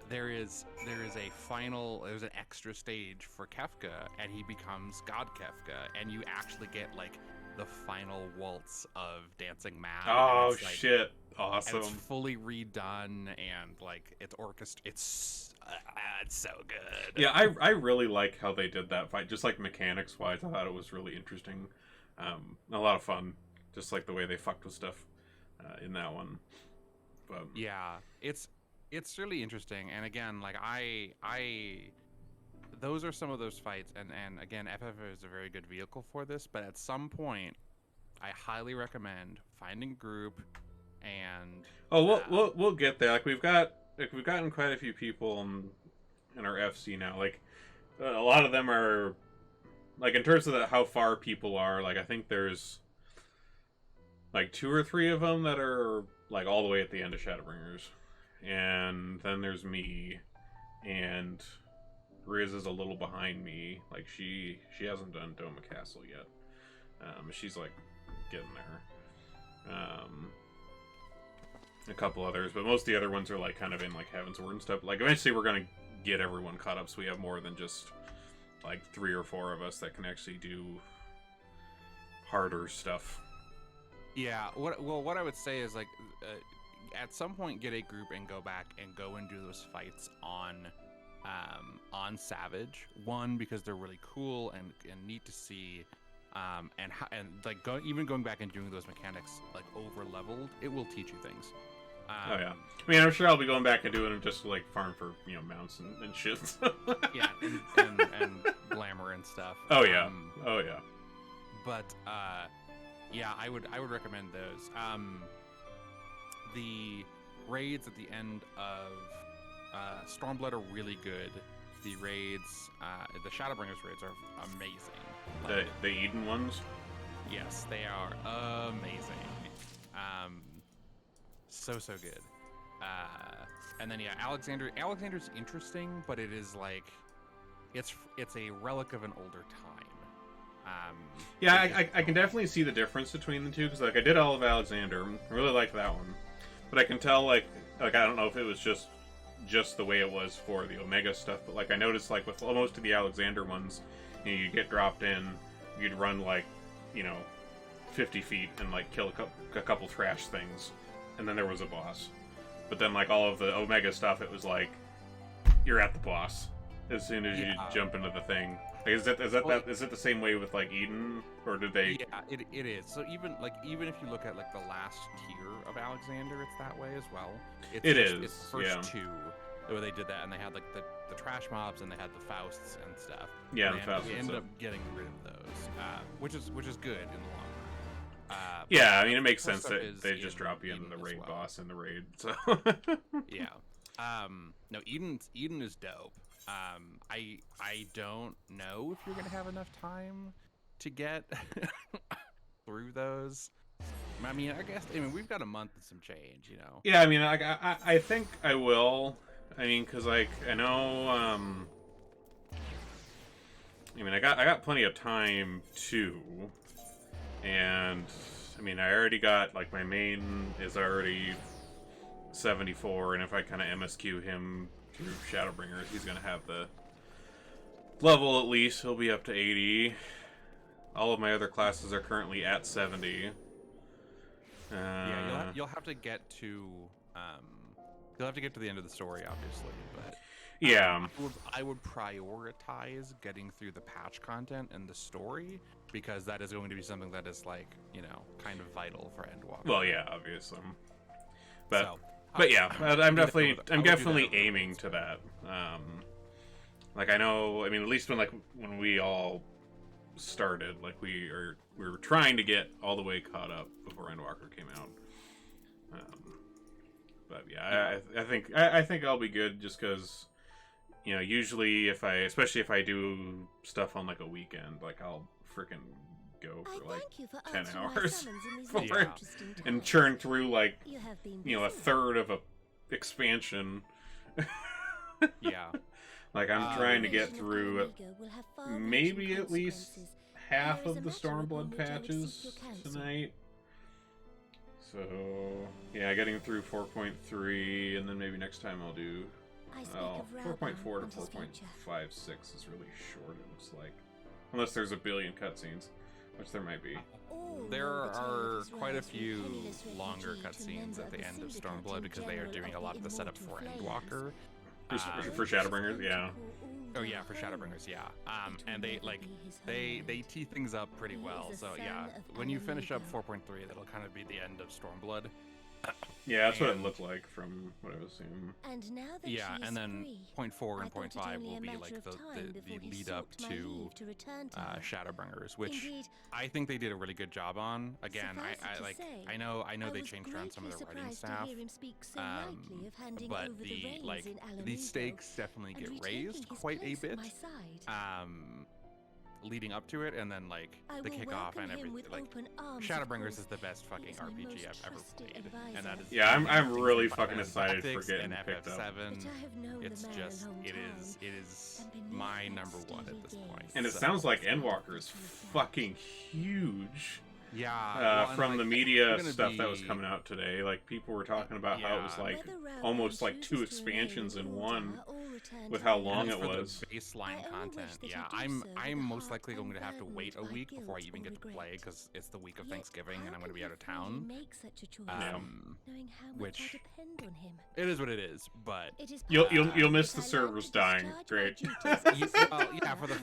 there's an extra stage for Kefka, and he becomes God Kefka, and you actually get like the final waltz of Dancing Mad. Oh like, shit! Awesome. And it's fully redone, and like it's so good. Yeah, I really like how they did that fight. Just like mechanics wise, I thought it was really interesting. A lot of fun. Just like the way they fucked with stuff in that one. But yeah, it's really interesting. And again, like those are some of those fights. And again, FF is a very good vehicle for this. But at some point, I highly recommend finding a group and we'll get there. Like we've gotten quite a few people in our FC now. Like a lot of them are like in terms of how far people are. Like I think there's like 2 or 3 of them that are like all the way at the end of Shadowbringers, and then there's me, and Riz is a little behind me. Like she hasn't done Doma Castle yet. She's like getting there. A couple others, but most of the other ones are like kind of in like Heaven's Word and stuff. Like eventually we're gonna get everyone caught up, so we have more than just like 3 or 4 of us that can actually do harder stuff. Yeah, what I would say is like at some point get a group and go back and go and do those fights on Savage. One, because they're really cool and neat to see, and like going back and doing those mechanics like over leveled, it will teach you things. Oh yeah, I mean I'm sure I'll be going back and doing them just to like farm for mounts and shit. Yeah, and glamour and stuff. Oh yeah, But yeah, I would recommend those. The raids at the end of Stormblood are really good. The raids, the Shadowbringers raids are amazing. The Eden ones? Yes, they are amazing. So good. And then yeah, Alexander's interesting, but it is like it's a relic of an older time. Yeah, I can definitely see the difference between the two, because like I did all of Alexander, I really liked that one, but I can tell like I don't know if it was just the way it was for the Omega stuff, but like I noticed like with most of the Alexander ones, you get dropped in, you'd run like 50 feet and like kill a couple trash things, and then there was a boss. But then like all of the Omega stuff, it was like you're at the boss as soon as you jump into the thing. Like, is it the same way with like Eden, or did they? Yeah, it is. So even if you look at like the last tier of Alexander, it's that way as well. It's the first 2 where they did that, and they had like the trash mobs and they had the Fausts and stuff. Yeah, and the Fausts. We ended up getting rid of those, which is good in the long run. Yeah, I mean it makes sense that they just drop you into the raid boss in the raid. So yeah, no, Eden is dope. I don't know if you're gonna have enough time to get through those. I mean, we've got a month and some change, Yeah, I mean, I think I will. I mean, cause like I know, I mean, I got plenty of time too, and I mean, I already got like my main is already 74, and if I kind of MSQ him through Shadowbringers, he's gonna have the level at least. He'll be up to 80. All of my other classes are currently at 70. Yeah, you'll have to get to the end of the story, obviously, but yeah, I would prioritize getting through the patch content and the story, because that is going to be something that is like kind of vital for Endwalker. Well, yeah, obviously, but yeah, I'm definitely aiming to that. Like I know, I mean, at least when we all started, like we were trying to get all the way caught up before Endwalker came out. But yeah, I think I'll be good, just because usually especially if I do stuff on like a weekend, like I'll freaking go for like 10 hours for it and churn through like a third of a expansion. Yeah. Like I'm trying to get through maybe at least half of the Stormblood patches tonight. So yeah, getting through 4.3, and then maybe next time I'll do Well, 4.4 to 4.56 is really short, it looks like. Unless there's a billion cutscenes, which there might be. There are quite a few longer cutscenes at the end of Stormblood because they are doing a lot of the setup for Endwalker. For Shadowbringers, yeah. Oh yeah, for Shadowbringers, yeah. And they tee things up pretty well. So yeah, when you finish up 4.3, that'll kind of be the end of Stormblood. Yeah, that's what it looked like from what I was seeing. And now that yeah, and then free, 0.4 and I thought it 0.5 only will a be matter like of the time before he lead up sought my to leave to return to her. Shadowbringers, which Indeed, I think they did a really good job on. Again, suffice it I to like say, I know they was changed around some of the greatly writing surprised staff, to hear him speak so lightly of handing but over the reins like in the Alamigo stakes definitely and get retaking raised his quite a place at bit. my side. Leading up to it, and then like I the will kickoff and welcome him everything. with Like open arms, of Shadowbringers course. is the best fucking He is my RPG most I've ever trusted played, advisor. and that is Yeah, I'm things really like fucking Final excited for Tactics getting and picked up. FF7. But I have known It's the man just a long it time, is and beneath my that number one steely at this gaze, point. And it So- sounds like Endwalker is fucking huge. Yeah, well, and, from like, the it's media gonna stuff that was be- coming out today, like people were talking about how it was Yeah. like Whether Raoul almost like chooses 2 to expansions remain in in one, Ulta or return with to how Alamigo. long And it for the was. baseline I only content. wish that Yeah, he do so with I'm a most heart likely going to have to wait a unburdened by week before I guilt even or get to play regret. because it's the week of Yet Thanksgiving how and I'm going to could be he out of freely town. make such a choice, knowing how much Which I depend on him. it is what it is, but It is You'll miss that the I learned servers to dying. discharge my Great. duties as a well, yeah, citizen for the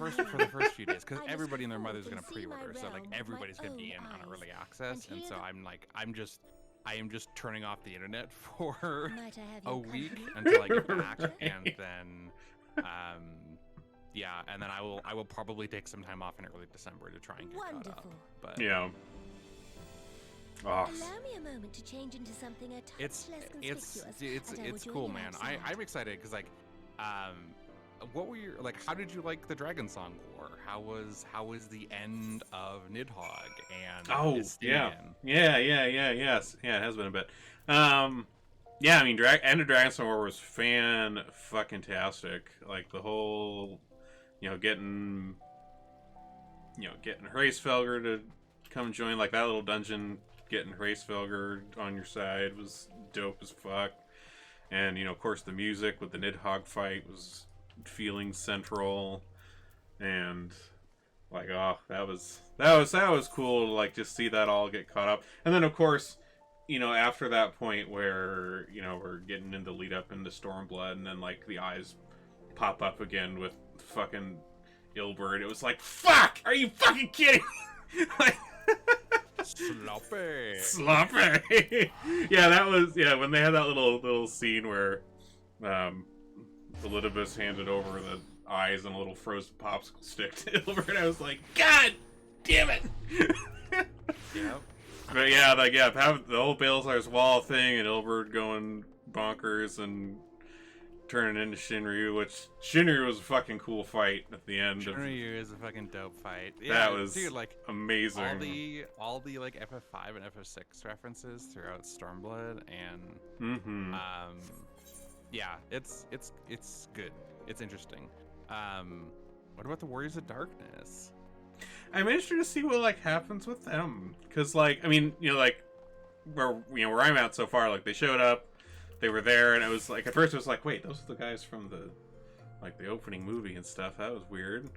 of first few days, because I must everybody and their hope mother's and going to see my pre-order, so like realm with my everybody's going to be own in on eyes, early access, and hear so the- I am just turning off the internet for Might I have a your week company? until I get back, Right. and then yeah, and then I will probably take some time off in early December to try and get caught up. Wonderful. But Yeah. Oh, Allow me a moment to change into something a touch it's less conspicuous, it's and I will it's join cool, you man. outside. I'm excited because like what were your like? How did you like the Dragon Song War? How was the end of Nidhogg and oh Estinian? yes, yeah, it has been a bit. Yeah, I mean, End of Dragon's War was fan-fucking-tastic. Like, the whole, getting Hraesvelgr to come join, like, that little dungeon, getting Hraesvelgr on your side was dope as fuck. And, of course, the music with the Nidhogg fight was feeling central. And, like, oh, that was cool to, like, just see that all get caught up. And then, of course, after that point where, we're getting into lead up into Stormblood, and then, like, the eyes pop up again with fucking Ilberd, it was like, fuck! Are you fucking kidding me? Like, sloppy. Yeah, when they had that little scene where, Elidibus handed over the eyes and a little frozen popsicle stick to Ilberd, I was like, God damn it! Yep. But yeah, have the whole Baelsar's Wall thing and Ilberd going bonkers and turning into Shinryu, which Shinryu was a fucking cool fight at the end. Shinryu is a fucking dope fight. That was dude, like amazing. All the like FF5 and FF6 references throughout Stormblood, and yeah, it's good. It's interesting. What about the Warriors of Darkness? I'm interested to see what happens with them, because I mean, where I'm at so far, they showed up, they were there, and it was at first it was wait, those are the guys from the opening movie and stuff. That was weird.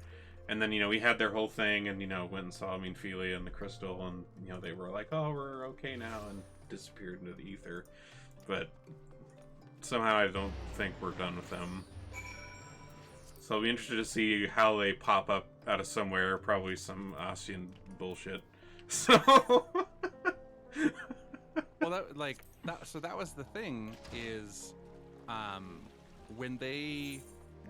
And then we had their whole thing, and went and saw Minfilia and the Crystal, and they were like, oh, we're okay now, and disappeared into the ether. But somehow I don't think we're done with them. So I'll be interested to see how they pop up out of somewhere, probably some Asian bullshit. So well, that was the thing is, when they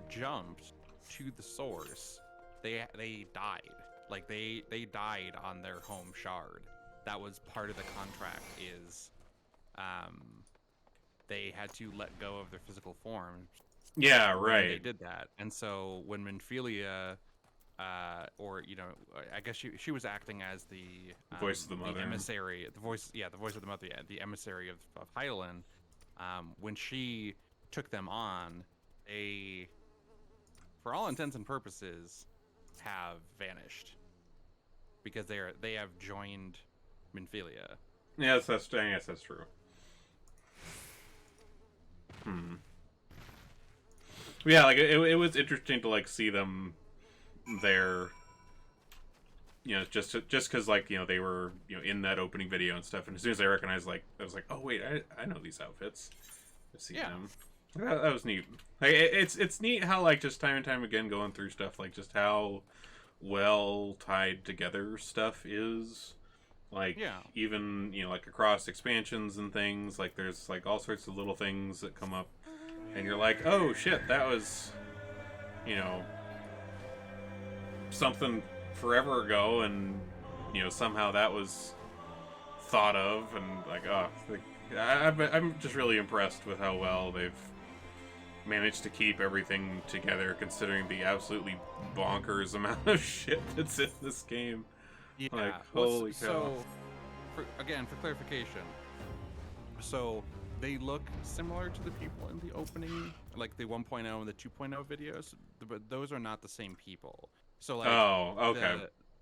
jumped to the source, they died. Like they died on their home shard. That was part of the contract. Is they had to let go of their physical form. Yeah, right. They did that, and so when Minfilia, or I guess she was acting as the voice of the mother, the emissary, the voice of the mother, the emissary of Hydaelyn. When she took them on, they, for all intents and purposes, have vanished because they have joined Minfilia. Yes, I guess that's true. Yeah, like it was interesting to like see them there. You know, just because like they were in that opening video and stuff, and as soon as I recognized, like I was like, oh wait, I know these outfits. I've seen them. That was neat. Like it's neat how like just time and time again going through stuff, like just how well tied together stuff is. Like even like across expansions and things, like there's like all sorts of little things that come up, and you're like, oh shit, that was something forever ago, and somehow that was thought of, and like I'm just really impressed with how well they've managed to keep everything together, considering the absolutely bonkers amount of shit that's in this game. Yeah. Like, holy cow. So, for clarification, so they look similar to the people in the opening, like the 1.0 and the 2.0 videos, but those are not the same people. So like, oh, okay.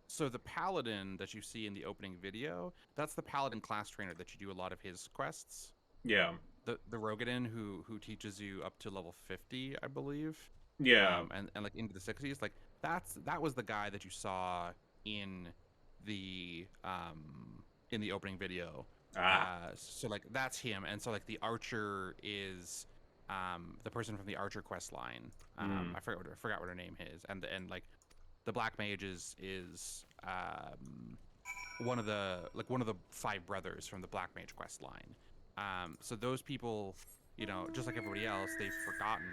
So the paladin that you see in the opening video, that's the paladin class trainer that you do a lot of his quests. Yeah. The Rogadin who teaches you up to level 50, I believe. Yeah. And like into the 60s, like that was the guy that you saw in the opening video. So like that's him, and so like the archer is the person from the archer quest line. I forgot what her name is, and like the black mage is one of the 5 brothers from the black mage quest line. So those people, just like everybody else, they've forgotten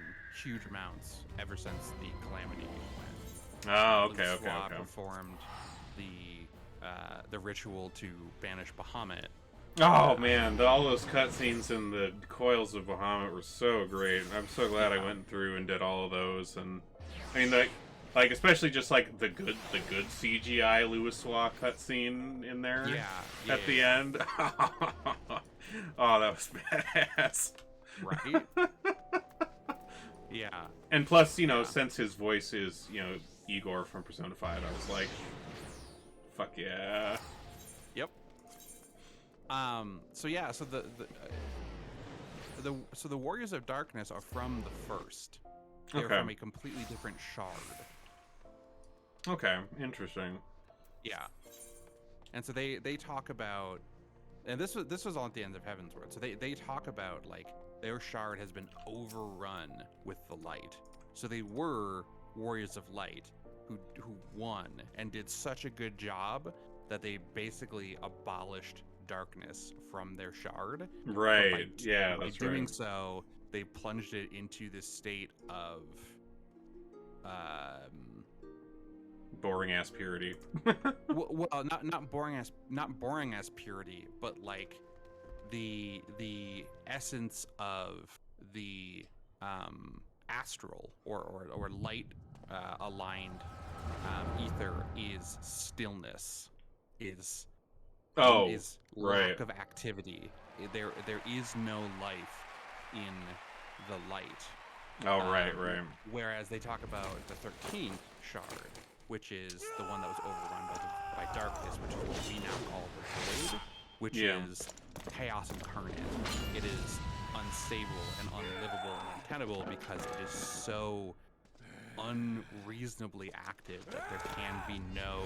huge amounts ever since the calamity when okay. performed the ritual to banish Bahamut. Oh man, all those cutscenes in the Coils of Bahamut were so great. I'm so glad I went through and did all of those, and I mean like especially just like the good CGI Louisoix cutscene in there at the end. Oh, that was badass. Right? Yeah. And plus, since his voice is, Igor from Persona 5, I was like, fuck yeah. Yep. So yeah, so the Warriors of Darkness are from the first. They're from a completely different shard. Okay, interesting. Yeah. And so they talk about, and this was all at the end of Heavensward. So they talk about like their shard has been overrun with the light. So they were Warriors of Light who won and did such a good job that they basically abolished darkness from their shard. Right. By doing so, they plunged it into this state of boring ass purity. well, not boring as purity, but like the essence of the astral or light aligned ether is stillness, is lack of activity. There is no life in the light. Oh, right. Whereas they talk about the 13th shard, which is the one that was overrun by darkness, which is what we now call the Void, which is chaos incarnate. It is unstable and unlivable and untenable because it is so unreasonably active that there can be no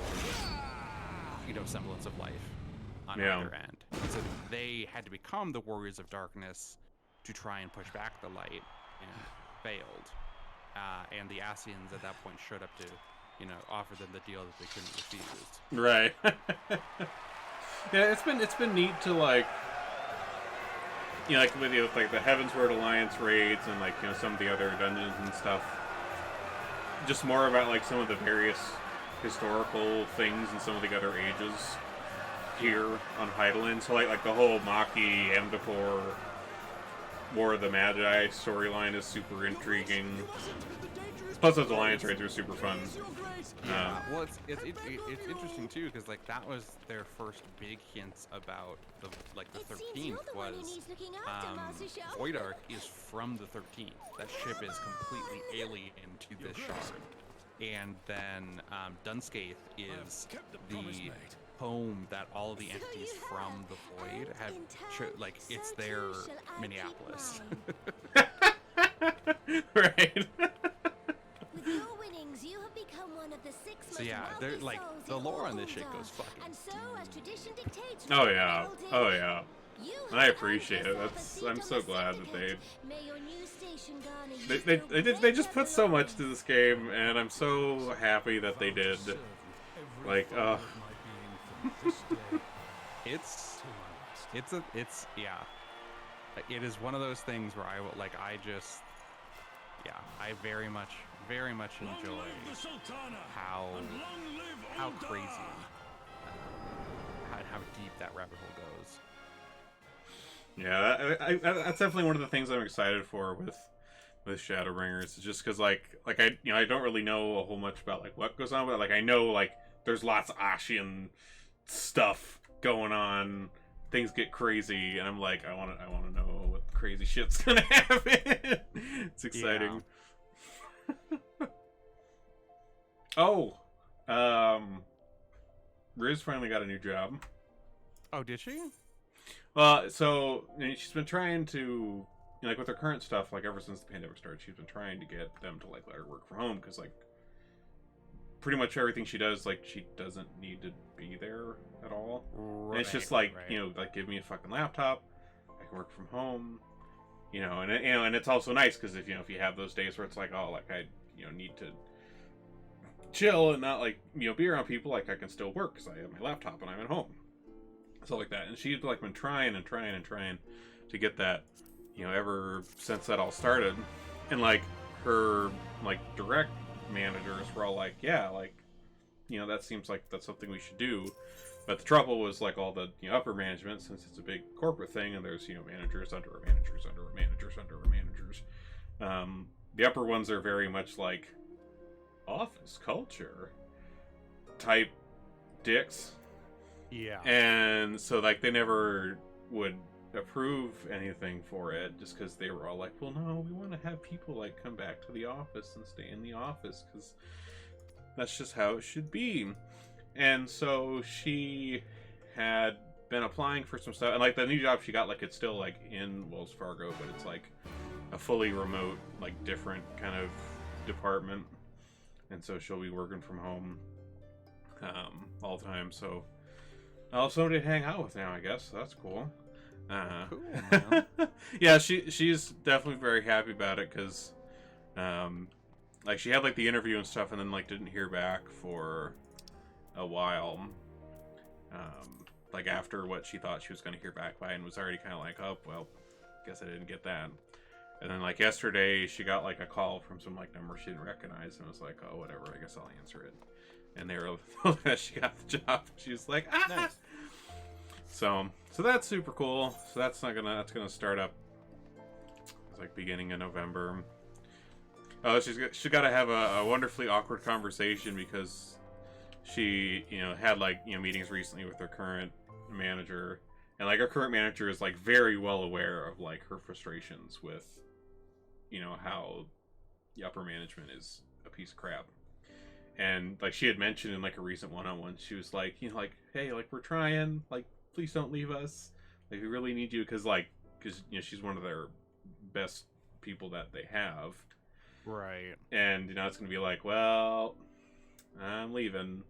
semblance of life on either end. And so they had to become the Warriors of Darkness to try and push back the light, and failed. And the Ascians at that point showed up to, offer them the deal that they couldn't refuse. Right. Yeah, it's been neat to like, like with like the Heavensward Alliance raids and like some of the other dungeons and stuff. Just more about like some of the various historical things in some of the other ages here on Hydaelyn. So like the whole Maki, Amdapor, War of the Magi storyline is super intriguing. Plus those Alliance raids are super fun. Yeah, well, it's interesting too because like that was their first big hints about the 13th was Voidark is from the 13th. That ship is completely alien to this shard, and then Dunscaith is the home that all the entities from the Void have. Like it's their Minneapolis. Right. yeah, they're like the lore on this shit goes fucking. And so, as tradition dictates, Oh yeah, oh yeah. And I appreciate it. I'm so glad that they just put so much to this game, and I'm so happy that they did. Like, it's yeah. It is one of those things where I very much enjoy how crazy, how deep that rabbit hole goes. Yeah, that's definitely one of the things I'm excited for with Shadowbringers. Just because I don't really know a whole much about like what goes on, but like I know like there's lots of Ashian stuff going on. Things get crazy, and I'm like, I want to know what crazy shit's gonna happen. It's exciting. Yeah. Oh, Riz finally got a new job. Oh, did she? So she's been trying to, like, with her current stuff, like ever since the pandemic started, she's been trying to get them to like let her work from home because like pretty much everything she does, like she doesn't need to be there at all. Right, and it's just like like give me a fucking laptop, I can work from home, and it's also nice because if you have those days where it's like, oh, like I need to chill and not like be around people, like I can still work because I have my laptop and I'm at home. So like that, and she's like been trying to get that, ever since that all started, and like her like direct managers were all like, yeah, like, that seems like that's something we should do, but the trouble was like all the upper management, since it's a big corporate thing, and there's managers under managers under managers under managers. The upper ones are very much like office culture type dicks. Yeah. And so, like, they never would approve anything for it just because they were all like, well, no, we want to have people, like, come back to the office and stay in the office because that's just how it should be. And so she had been applying for some stuff. And, like, the new job she got, like, it's still, like, in Wells Fargo, but it's, like, a fully remote, like, different kind of department. And so she'll be working from home all the time, so... Oh, somebody to hang out with now, I guess. So that's cool. Cool, man. Yeah, she's definitely very happy about it because, like, she had like the interview and stuff, and then like didn't hear back for a while. Like after what she thought she was going to hear back by, and was already kind of like, oh well, guess I didn't get that. And then like yesterday, she got like a call from some like number she didn't recognize, and was like, oh whatever, I guess I'll answer it. And they were told that she got the job. She was like, ah! Nice. So that's super cool. So that's gonna start up. It's like beginning of November. Oh, she's got to have a wonderfully awkward conversation because she had like meetings recently with her current manager, and like her current manager is like very well aware of like her frustrations with how the upper management is a piece of crap. And like she had mentioned in like a recent one-on-one, she was like, like, hey, like we're trying, like please don't leave us, like we really need you, because she's one of their best people that they have, right? And it's gonna be like, well, I'm leaving,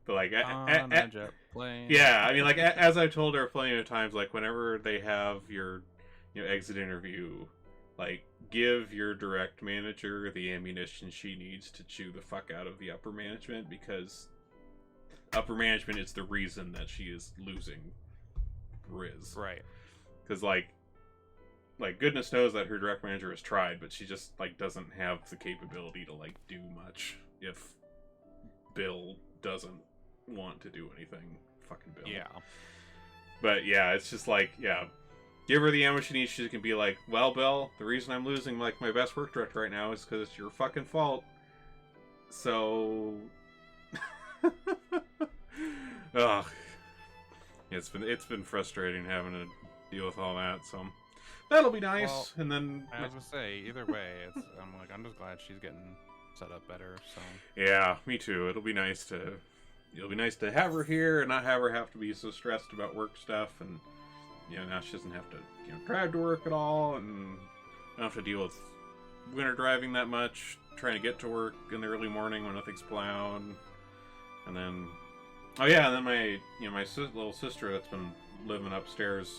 but like jet plane. Yeah, I mean, like as I've told her plenty of times, like whenever they have your exit interview, like give your direct manager the ammunition she needs to chew the fuck out of the upper management, because upper management is the reason that she is losing Riz. Right. Because like goodness knows that her direct manager has tried, but she just like doesn't have the capability to like do much if Bill doesn't want to do anything. Fucking Bill. Yeah. But yeah, it's just like, yeah, give her the ammo she needs. She can be like, well, Bill, the reason I'm losing like my best work director right now is because it's your fucking fault. So, ugh, it's been frustrating having to deal with all that. So that'll be nice. Well, and then I was gonna say, either way, I'm just glad she's getting set up better. So yeah, me too. It'll be nice to have her here and not have her have to be so stressed about work stuff, and now she doesn't have to drive to work at all, and don't have to deal with winter driving that much, trying to get to work in the early morning when nothing's plowed. And then, oh yeah, and then my little sister that's been living upstairs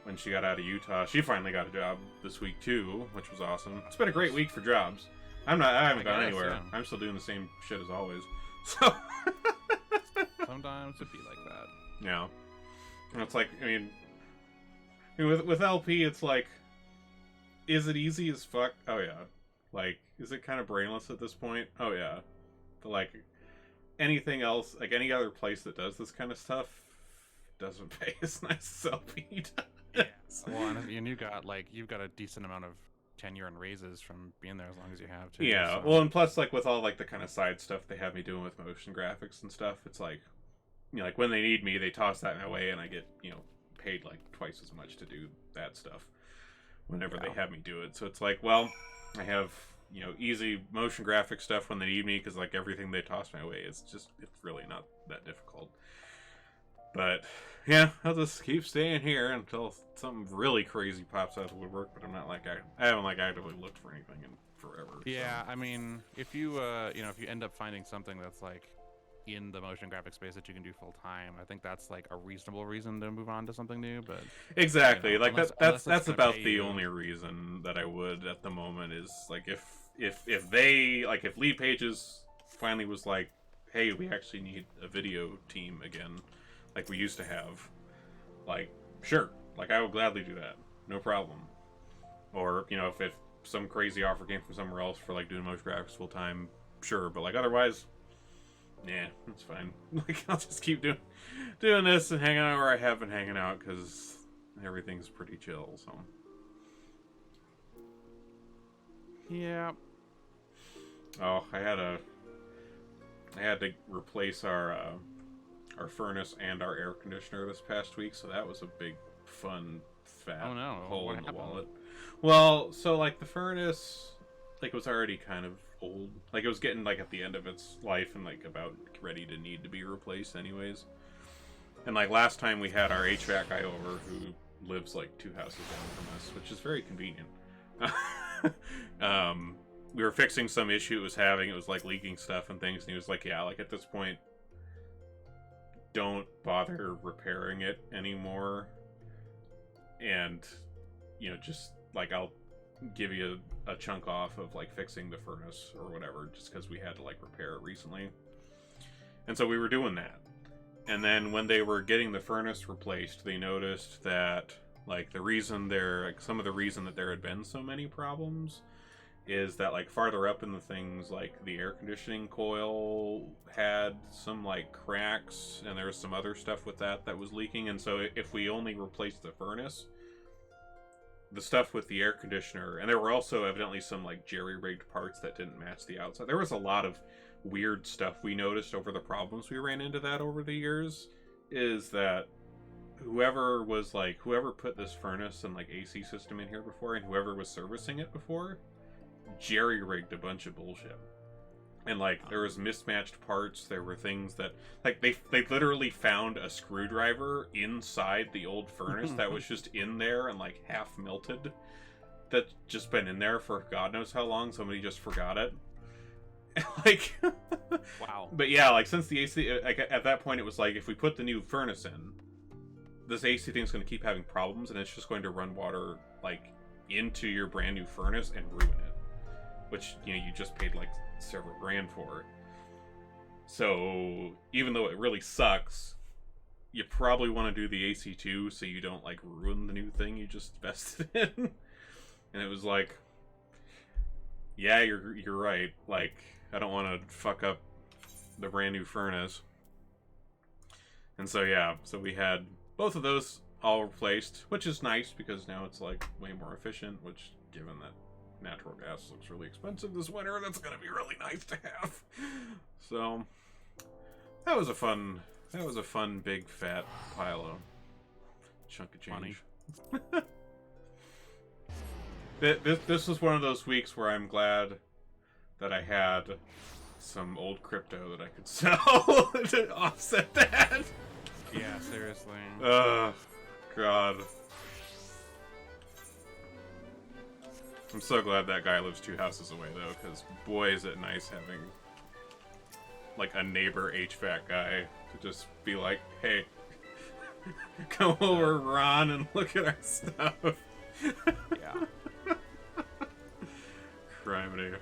when she got out of Utah, she finally got a job this week too, which was awesome. It's been a great week for jobs. I haven't gone anywhere. Yeah. I'm still doing the same shit as always. So sometimes it'd be like that. Yeah. And it's like, I mean, with LP, it's like, is it easy as fuck? Oh yeah. Like, is it kind of brainless at this point? Oh yeah. But like, anything else, like any other place that does this kind of stuff, doesn't pay as nice as LP does. Yeah. Well, and you've got a decent amount of tenure and raises from being there as long as you have to. Yeah. So. Well, and plus, like with all like the kind of side stuff they have me doing with motion graphics and stuff, it's like, you know, like when they need me, they toss that my way, and I get, you know, paid like twice as much to do that stuff whenever they have me do it. So it's like, well, I have, you know, easy motion graphic stuff when they need me, because like everything they toss my way is just, it's really not that difficult. But yeah, I'll just keep staying here until something really crazy pops out of the woodwork. But I'm not like, I haven't like actively looked for anything in forever. Yeah, so. I mean, if you you know, if you end up finding something that's like in the motion graphic space that you can do full time, I think that's like a reasonable reason to move on to something new. But exactly, you know, like that's about the you. only reason that I would at the moment is like if they like if Lead Pages finally was like, hey, we actually need a video team again, like we used to have, like sure, like I would gladly do that, no problem. Or you know, if some crazy offer came from somewhere else for like doing motion graphics full time, sure, but like otherwise. Yeah, that's fine. Like, I'll just keep doing this and hanging out where I have been hanging out, because everything's pretty chill, so. Yeah. Oh, I had to replace our furnace and our air conditioner this past week, so that was a big, fun, fat hole in the wallet. Well, so, like, the furnace, like, was already kind of old. Like, it was getting, like, at the end of its life and, like, about ready to need to be replaced anyways. And, like, last time we had our HVAC guy over who lives, like, 2 houses down from us, which is very convenient. We were fixing some issue it was having. It was, like, leaking stuff and things, and he was like, yeah, like, at this point, don't bother repairing it anymore. And, you know, just, like, I'll give you a chunk off of like fixing the furnace or whatever, just because we had to like repair it recently. And so we were doing that, and then when they were getting the furnace replaced, they noticed that like some of the reason that there had been so many problems is that like farther up in the things, like the air conditioning coil had some like cracks, and there was some other stuff with that was leaking. And so if we only replaced the furnace, the stuff with the air conditioner, and there were also evidently some like jerry-rigged parts that didn't match the outside. There was a lot of weird stuff we noticed over the problems we ran into that over the years, is that whoever put this furnace and like AC system in here before, and whoever was servicing it before, jerry-rigged a bunch of bullshit. And like there was mismatched parts. There were things that like they literally found a screwdriver inside the old furnace that was just in there and like half melted, that's just been in there for God knows how long. Somebody just forgot it. Like wow. But yeah, like since the AC, like at that point it was like, if we put the new furnace in, this AC thing's going to keep having problems, and it's just going to run water like into your brand new furnace and ruin it, which, you know, you just paid like several grand for. So even though it really sucks, you probably want to do the AC2 so you don't like ruin the new thing you just invested in. And it was like, yeah, you're right. Like, I don't want to fuck up the brand new furnace. And so yeah, so we had both of those all replaced, which is nice because now it's like way more efficient, which, given that natural gas looks really expensive this winter, that's gonna be really nice to have. So that was a fun big fat pile of chunk of change. This was one of those weeks where I'm glad that I had some old crypto that I could sell to offset that. Yeah, seriously. God. I'm so glad that guy lives 2 houses away, though, because boy, is it nice like a neighbor HVAC guy to just be like, hey, come over, Ron, and look at our stuff. Yeah. Criminy.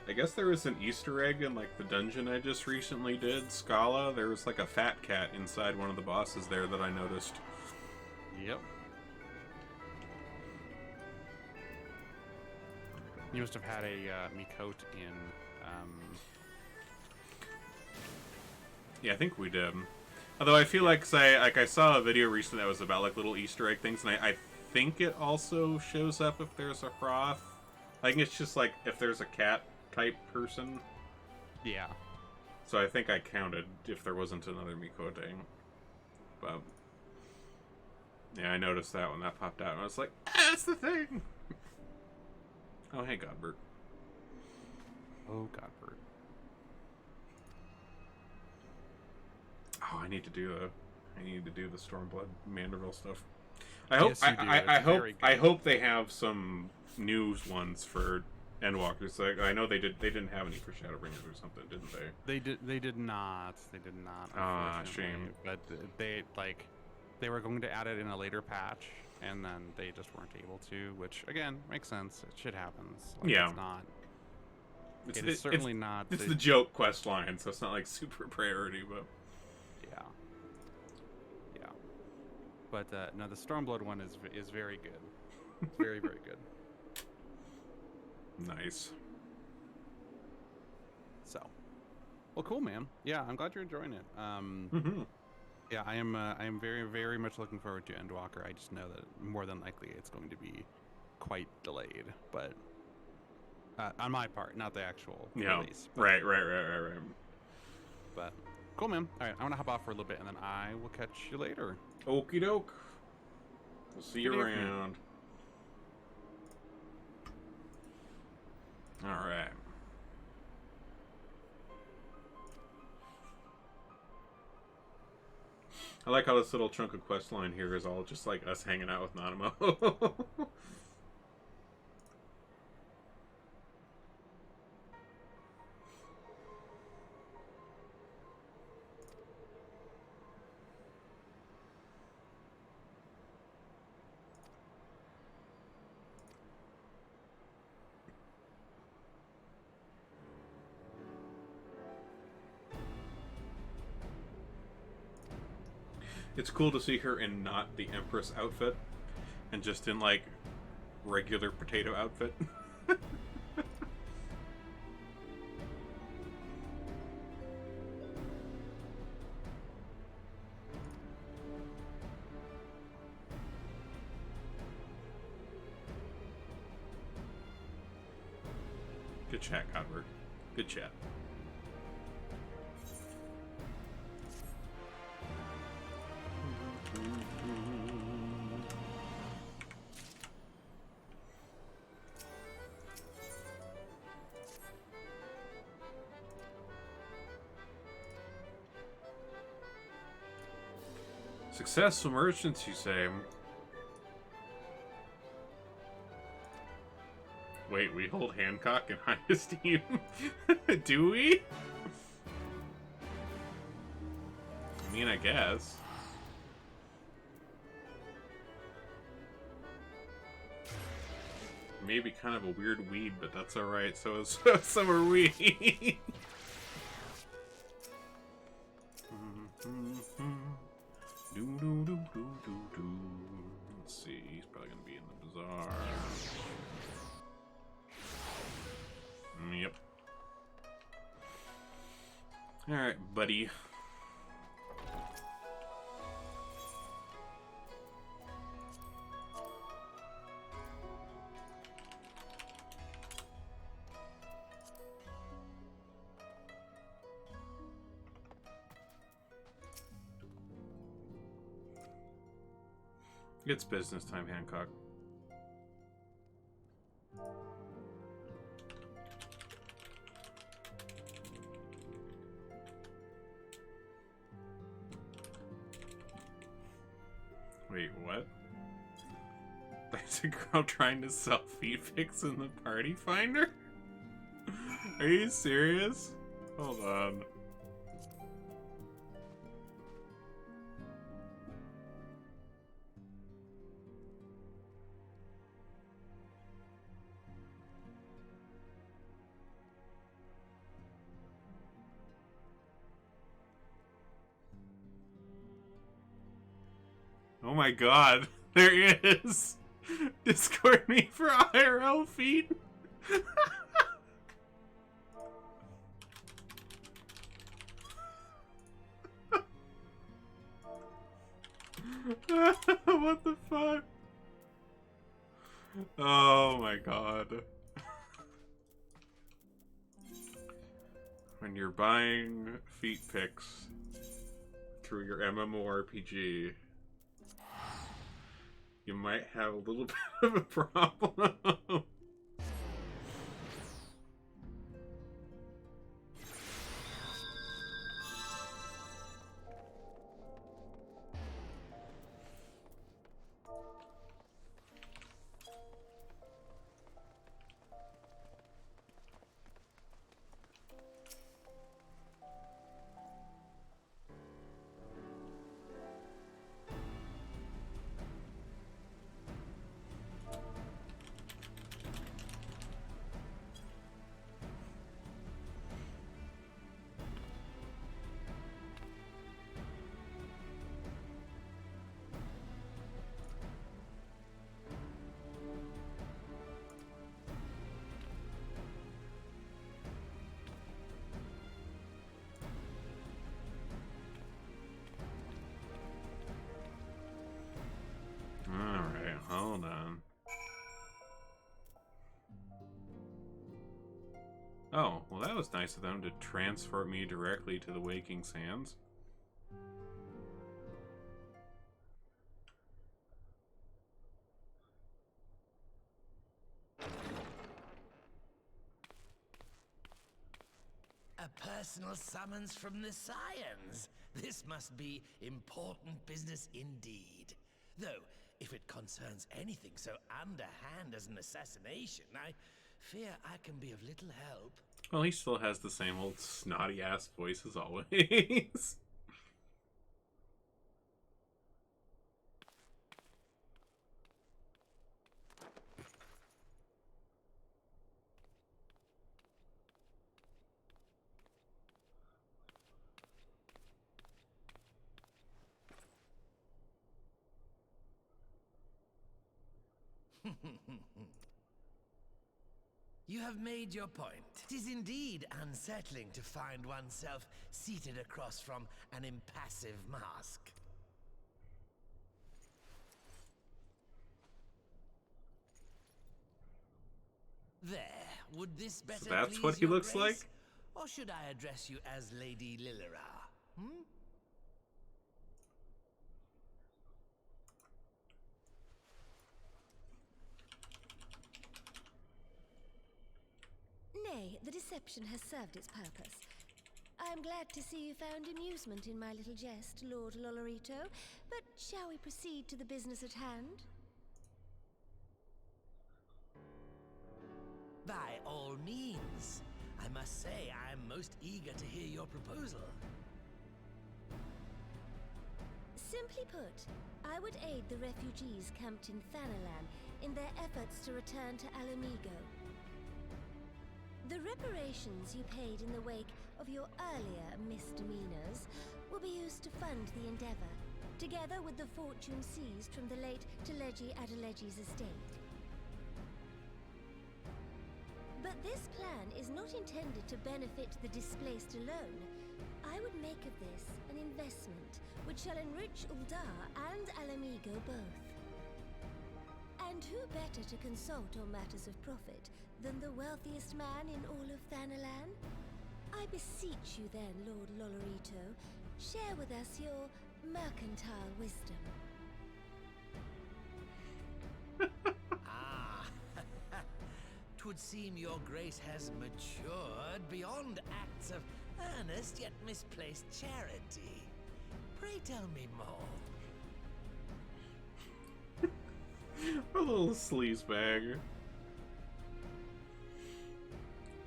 I guess there was an Easter egg in like the dungeon I just recently did, Scala. There was like a fat cat inside one of the bosses there that I noticed. Yep. You must have had a Miqote in. Yeah, I think we did. Although I feel like, I saw a video recently that was about like little Easter egg things, and I think it also shows up if there's a Hroth. I think it's just like if there's a cat type person. Yeah. So I think I counted if there wasn't another Miqote. But yeah, I noticed that when that popped out, and I was like, that's the thing. Oh, hey, Godbert. Oh, Godbert. Oh, I need to do the Stormblood Manderville stuff. I hope Yes, you do. I hope they have some news ones for Endwalkers. Like, I know they didn't have any for Shadowbringers or something, didn't they? They did not. Ah, Unfortunately. shame. But they were going to add it in a later patch, and then they just weren't able to. Which again makes sense. Shit happens. Like, Yeah. It's not. It's certainly not. It's the joke quest line, so it's not like super priority, but yeah. Yeah. But no, the Stormblood one is very good. It's very very good. Nice. So, well, cool, man. Yeah, I'm glad you're enjoying it. Yeah, I am very, very much looking forward to Endwalker. I just know that more than likely it's going to be quite delayed, but on my part, not the actual release. But, Right. But cool, man. All right, I'm gonna hop off for a little bit, and then I will catch you later. Okie doke. We'll see you Good evening. around. All right. I like how this little chunk of quest line here is all just like us hanging out with Nanamo. It's cool to see her in not the Empress outfit and just in like regular potato outfit. Good chat, Godward. Good chat. Successful merchants, you say? Wait, we hold Hancock in high esteem? Do we? I mean, I guess. Maybe kind of a weird weed, but that's alright. So are we. Let's see, he's probably gonna be in the bazaar. Yep. Alright, buddy. It's business time, Hancock. Wait, what? That's a girl trying to sell feet pics in the party finder? Are you serious? Hold on. Oh my god, there is! Discord me for IRL feet! What the fuck? Oh my god. When you're buying feet pics through your MMORPG, you might have a little bit of a problem. Alright, hold on. Oh, well that was nice of them to transfer me directly to the Waking Sands. A personal summons from the Scions. This must be important business indeed. Though, if it concerns anything so underhand as an assassination, I fear I can be of little help. Well, he still has the same old snotty-ass voice as always. You have made your point. It is indeed unsettling to find oneself seated across from an impassive mask. There, would this better So that's please what he your looks grace? like? Or should I address you as Lady Lilira? Hmm? Nay, the deception has served its purpose. I'm glad to see you found amusement in my little jest, Lord Lolorito, but shall we proceed to the business at hand? By all means. I must say I am most eager to hear your proposal. Simply put, I would aid the refugees camped in Thanalan in their efforts to return to Alamigo. The reparations you paid in the wake of your earlier misdemeanors will be used to fund the endeavor, together with the fortune seized from the late Teleji Adeleji's estate. But this plan is not intended to benefit the displaced alone. I would make of this an investment which shall enrich Uldar and Alamigo both. And who better to consult on matters of profit than the wealthiest man in all of Thanalan? I beseech you then, Lord Lolorito, share with us your mercantile wisdom. Ah, 'twould seem your grace has matured beyond acts of earnest yet misplaced charity. Pray tell me more. A little sleazebag.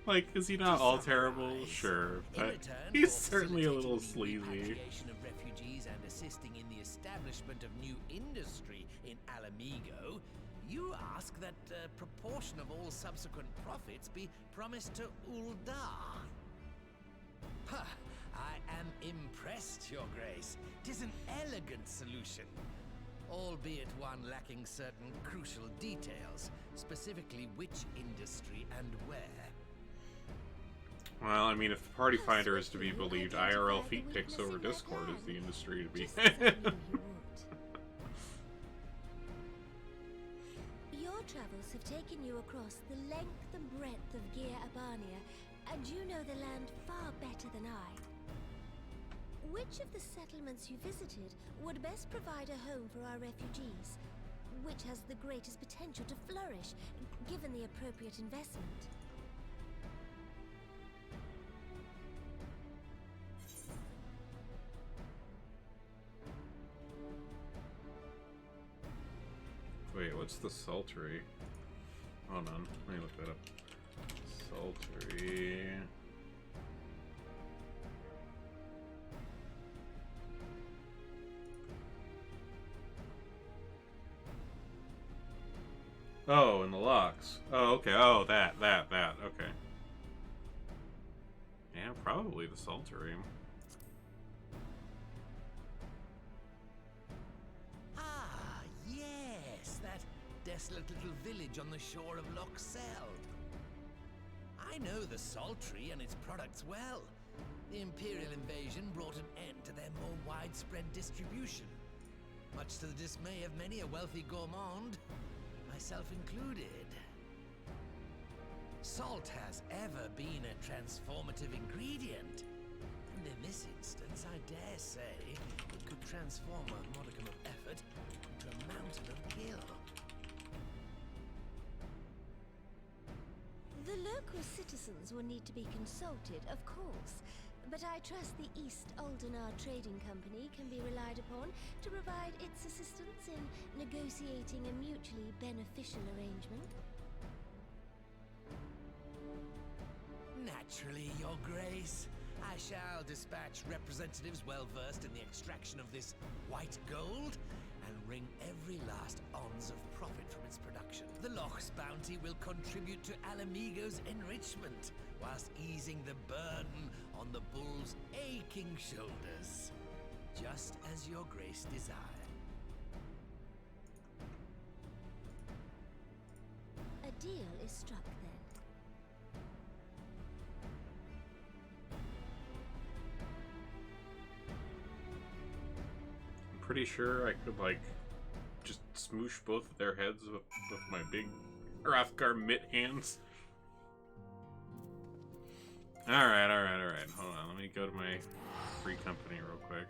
Like, is he not all terrible? Sure, but he's certainly a little sleazy. Repatriation of refugees and assisting in the establishment of new industry in Alamigo, you ask that a proportion of all subsequent profits be promised to Uldar. Huh, I am impressed, Your Grace. 'Tis an elegant solution, albeit one lacking certain crucial details, specifically which industry and where. Well, I mean, if the Party Finder is to be believed, IRL feet pics over Discord is the industry to be. Your travels have taken you across the length and breadth of Gear Abania, and you know the land far better than I. Which of the settlements you visited would best provide a home for our refugees? Which has the greatest potential to flourish, given the appropriate investment? Wait, what's the sultry? Hold on, let me look that up. Sultry. Oh, and the locks. Oh, okay. Oh, that. Okay. Yeah, probably the sultry. Ah, yes, that desolate little village on the shore of Loch Sel. I know the Sultry and its products well. The Imperial invasion brought an end to their more widespread distribution, much to the dismay of many a wealthy gourmand, myself included. Salt has ever been a transformative ingredient, and in this instance, I dare say, it could transform a modicum of effort into a mountain of gil. The local citizens will need to be consulted, of course, but I trust the East Aldenar Trading Company can be relied upon to provide its assistance in negotiating a mutually beneficial arrangement. Naturally, Your Grace. I shall dispatch representatives well versed in the extraction of this white gold and wring every last ounce of profit from its production. The Loch's bounty will contribute to Alamigo's enrichment, whilst easing the burden on the bull's aching shoulders, just as Your Grace desire. A deal is struck then. I'm pretty sure I could, like, just smoosh both of their heads with my big Hrothgar mitt hands. Alright. Hold on, let me go to my free company real quick.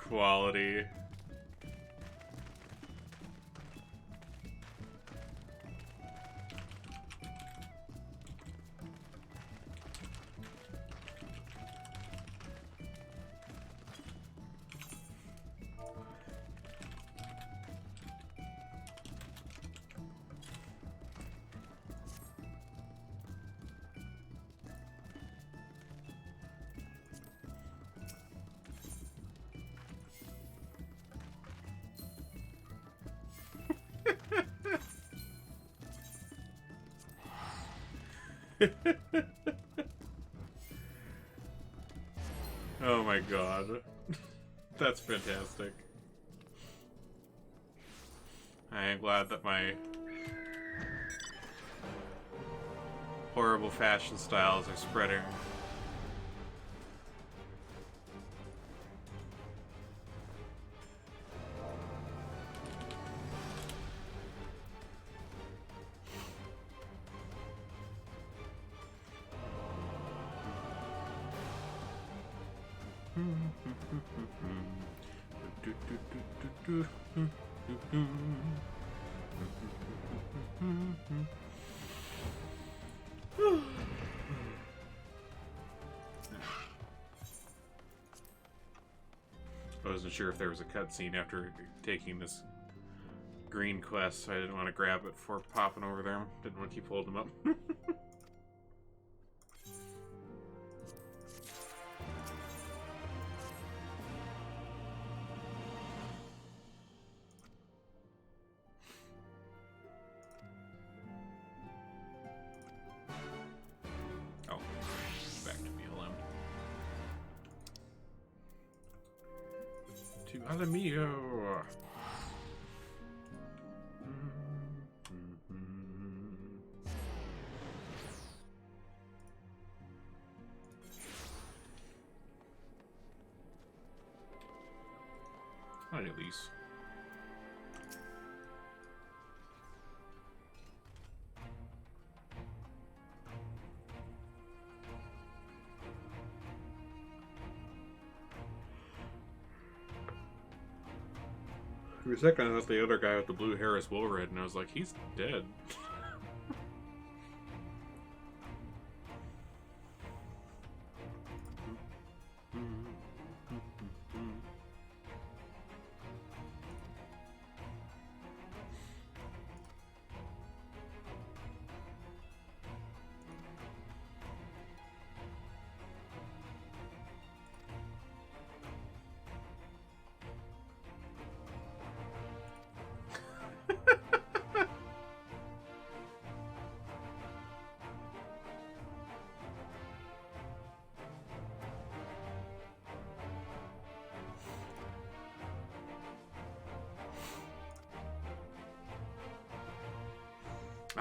Quality. Oh my god. That's fantastic. I am glad that my horrible fashion styles are spreading. I wasn't sure if there was a cutscene after taking this green quest, so I didn't want to grab it before popping over there. Didn't want to keep holding them up. Oh, back to BLM. To Alamio. Hi, Elise. For a second, I thought the other guy with the blue hair is Woolred, and I was like, he's dead.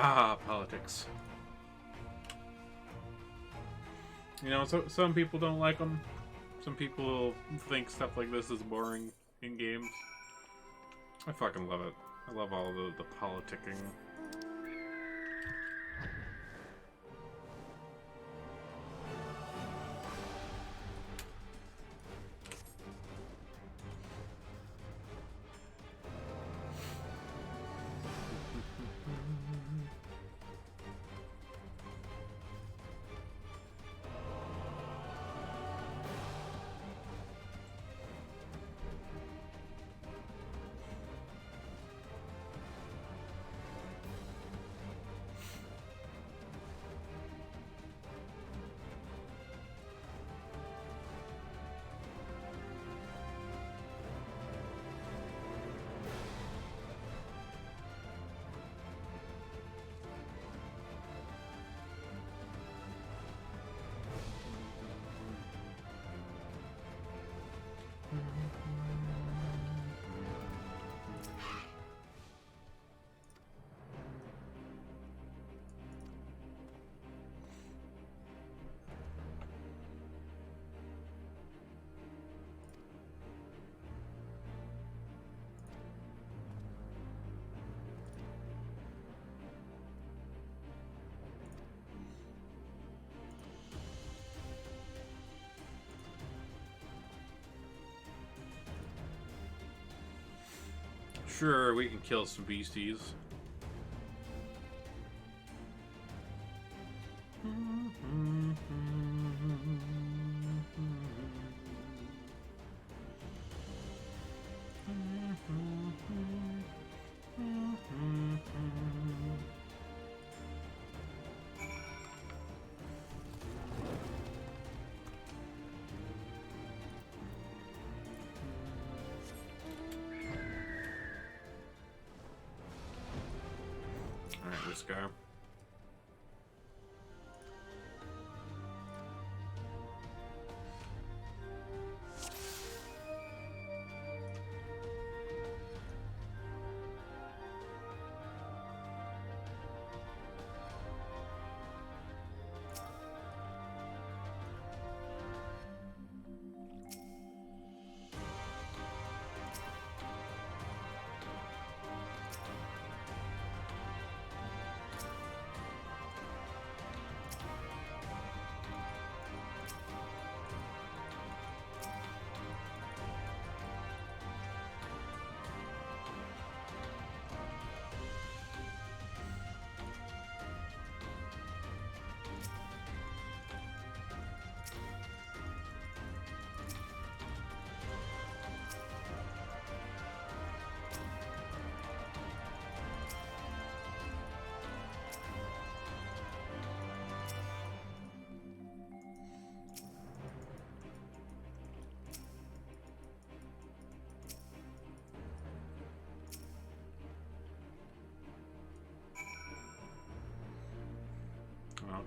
Ah, politics. You know, so some people don't like them. Some people think stuff like this is boring in games. I fucking love it. I love all the politicking. Sure, we can kill some beasties. Alright, this guy.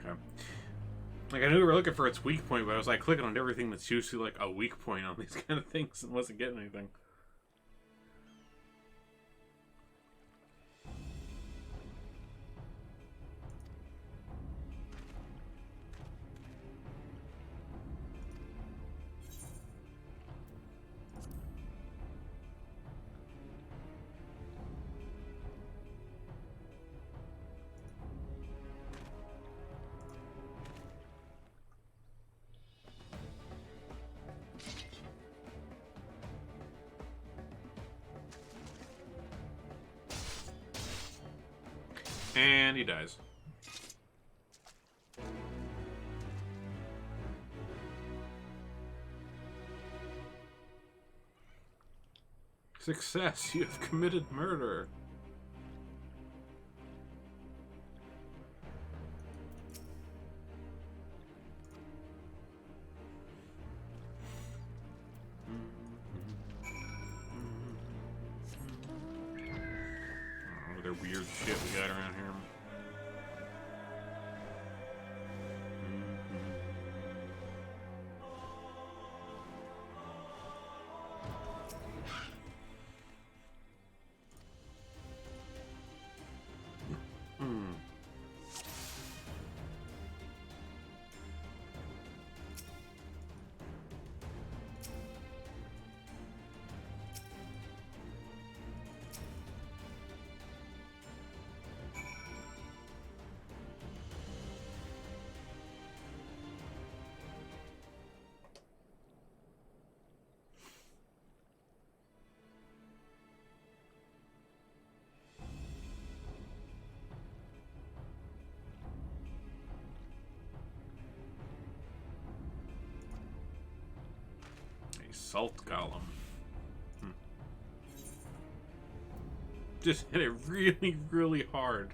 Okay. Like, I knew we were looking for its weak point, but I was like clicking on everything that's usually like a weak point on these kind of things and wasn't getting anything. And he dies. Success! You have committed murder. Other weird shit we got around here. Salt Golem. Just hit it really, really hard.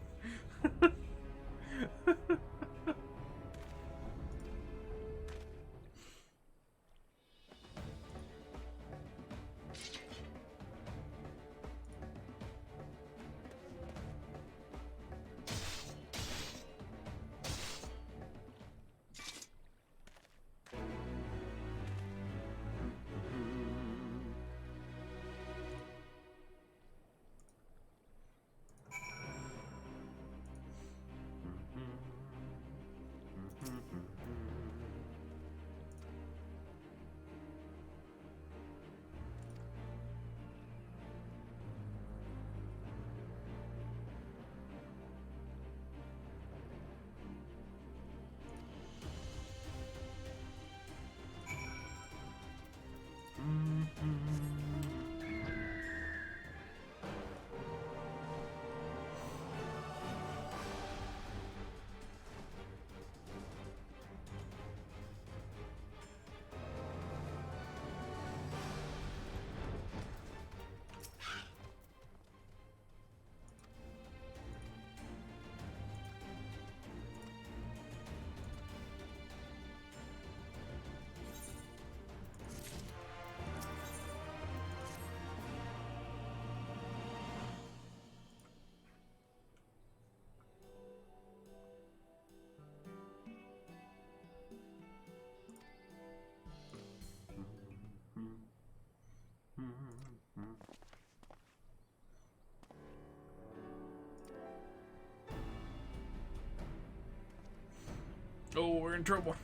Oh, we're in trouble.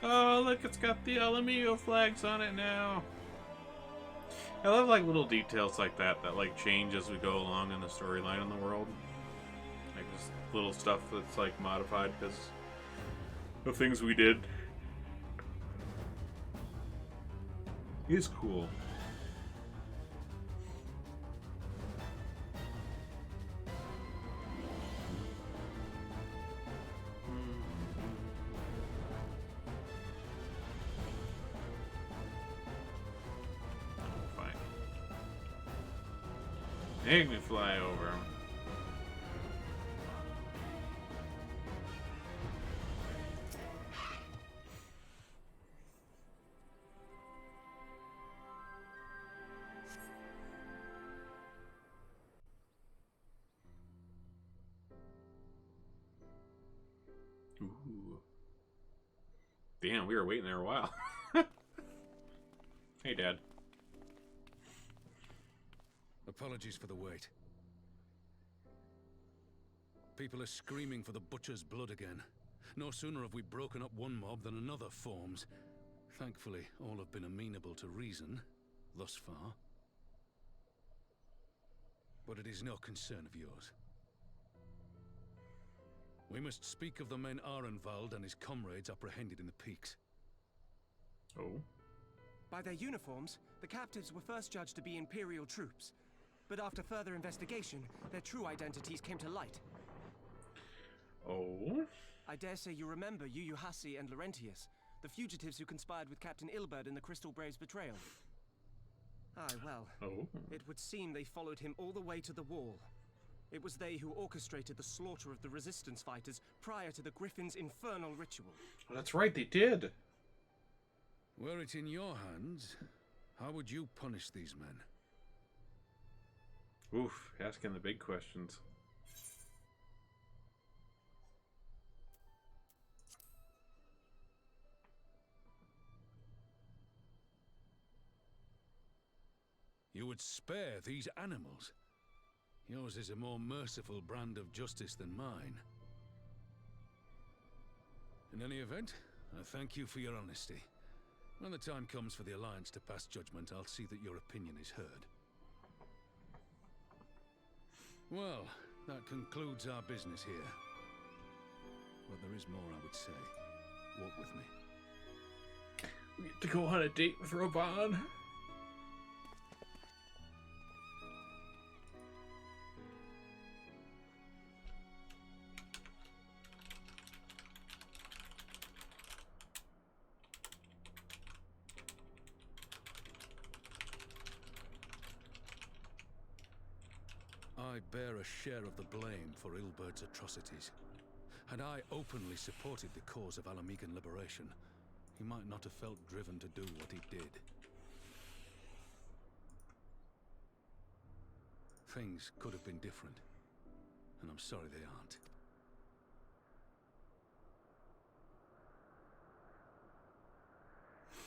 Oh, look, it's got the Alamillo flags on it now. I love like little details like that like change as we go along in the storyline in the world. Like just little stuff that's like modified because of things we did. It's cool. Make me fly over. Ooh. Damn, we were waiting there a while. Hey, Dad. Apologies for the wait. People are screaming for the butcher's blood again. No sooner have we broken up one mob than another forms. Thankfully, all have been amenable to reason, thus far. But it is no concern of yours. We must speak of the men Arenvald and his comrades apprehended in the peaks. Oh? By their uniforms, the captives were first judged to be Imperial troops. But after further investigation, their true identities came to light. Oh? I dare say you remember Yuyuhasi and Laurentius, the fugitives who conspired with Captain Ilberd in the Crystal Brave's betrayal. Aye, well, it would seem they followed him all the way to the wall. It was they who orchestrated the slaughter of the resistance fighters prior to the Griffin's infernal ritual. Oh, that's right, they did. Were it in your hands, how would you punish these men? Oof, asking the big questions. You would spare these animals? Yours is a more merciful brand of justice than mine. In any event, I thank you for your honesty. When the time comes for the Alliance to pass judgment, I'll see that your opinion is heard. Well, that concludes our business here. But there is more I would say. Walk with me. We get to go on a date with Roban. I bear a share of the blame for Ilberd's atrocities. Had I openly supported the cause of Alamigan liberation, he might not have felt driven to do what he did. Things could have been different, and I'm sorry they aren't.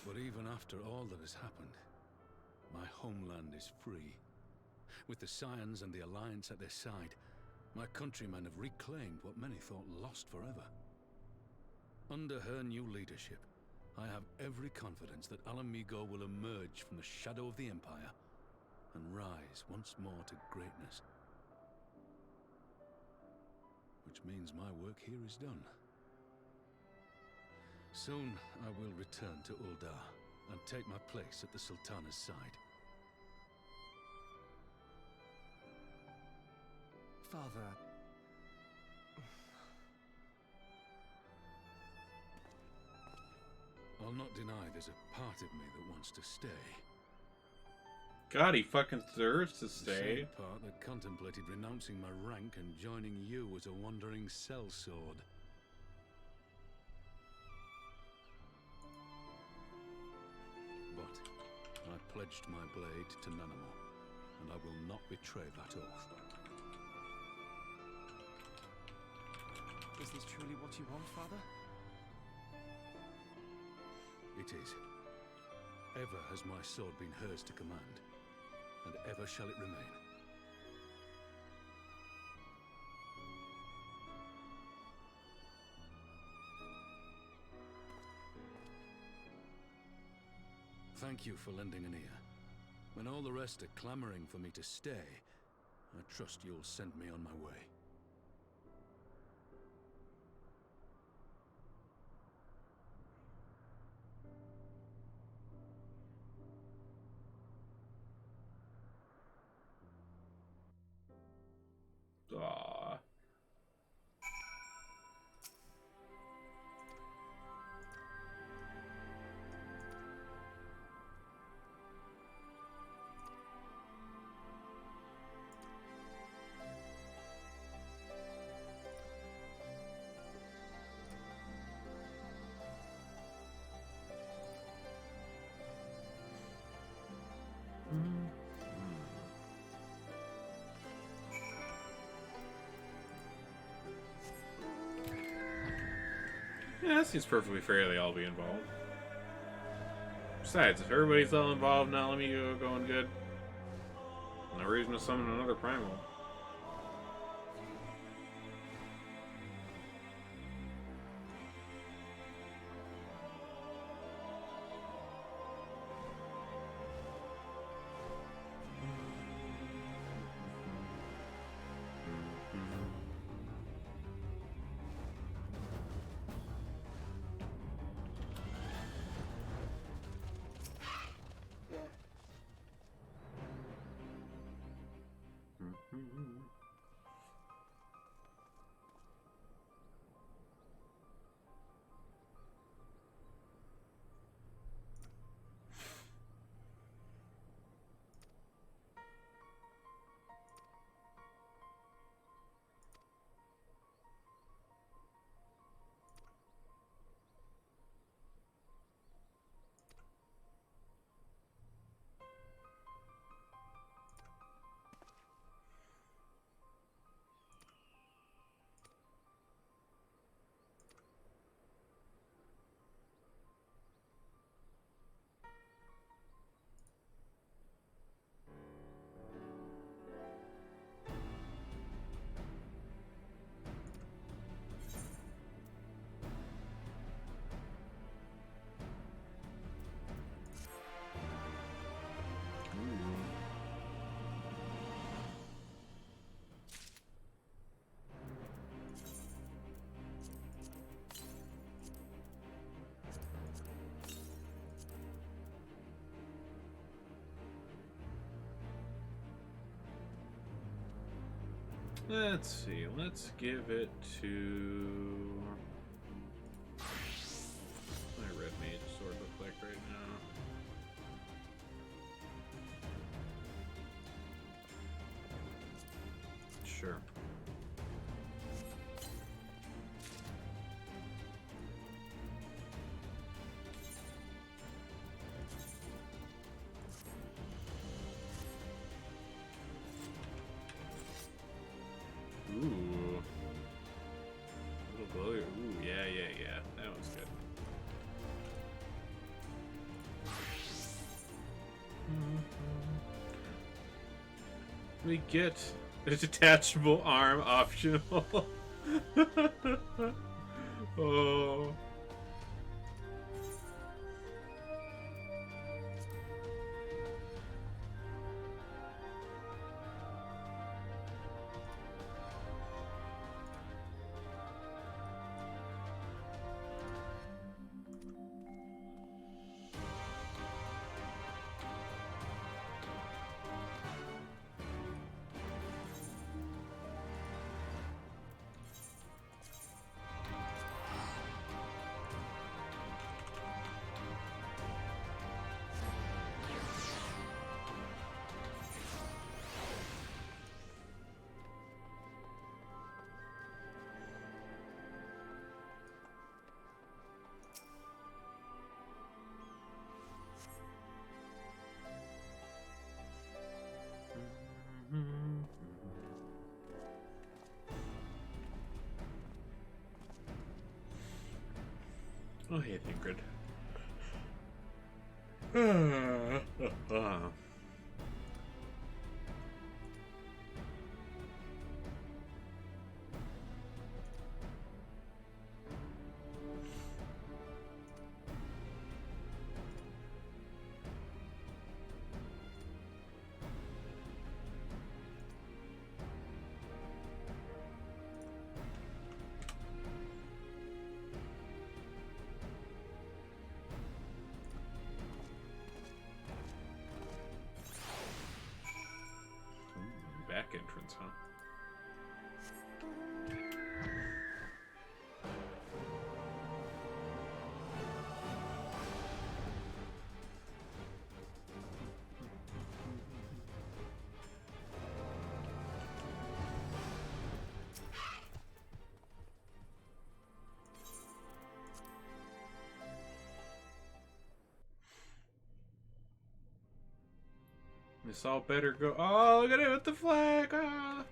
But even after all that has happened, my homeland is free. With the Scions and the Alliance at their side, my countrymen have reclaimed what many thought lost forever. Under her new leadership, I have every confidence that Alamigo will emerge from the shadow of the Empire and rise once more to greatness. Which means my work here is done. Soon I will return to Uldar and take my place at the Sultana's side. Father... I'll not deny there's a part of me that wants to stay. God, he fucking deserves to stay. The same part that contemplated renouncing my rank and joining you as a wandering sellsword. But I pledged my blade to Nanamo, and I will not betray that oath. Is this truly what you want, Father? It is. Ever has my sword been hers to command, and ever shall it remain. Thank you for lending an ear. When all the rest are clamoring for me to stay, I trust you'll send me on my way. Aww. Yeah, that seems perfectly fair they all be involved. Besides, if everybody's all involved now, let me go going good. No reason to summon another primal. Let's see. Let's give it to my red mage sword look like right now. Sure. Ooh. Little glow. Ooh, yeah. That was good. We get a detachable arm optional. Oh. Oh, hey, Ingrid. Back entrance, huh? This all better go. Oh, look at it with the flag. Ah.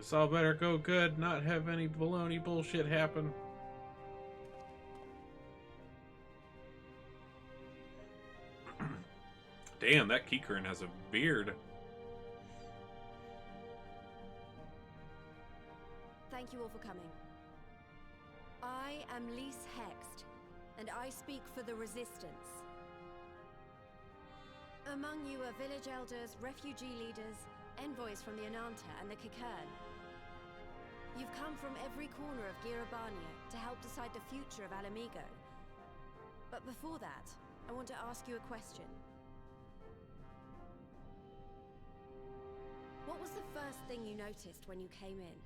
This all better go good, not have any baloney bullshit happen. Damn, that Keycurrent has a beard. Thank you all for coming. I am Lise Hext, and I speak for the Resistance. Among you are village elders, refugee leaders, envoys from the Ananta and the Kikern. You've come from every corner of Girabania to help decide the future of Alamigo. But before that, I want to ask you a question. What was the first thing you noticed when you came in?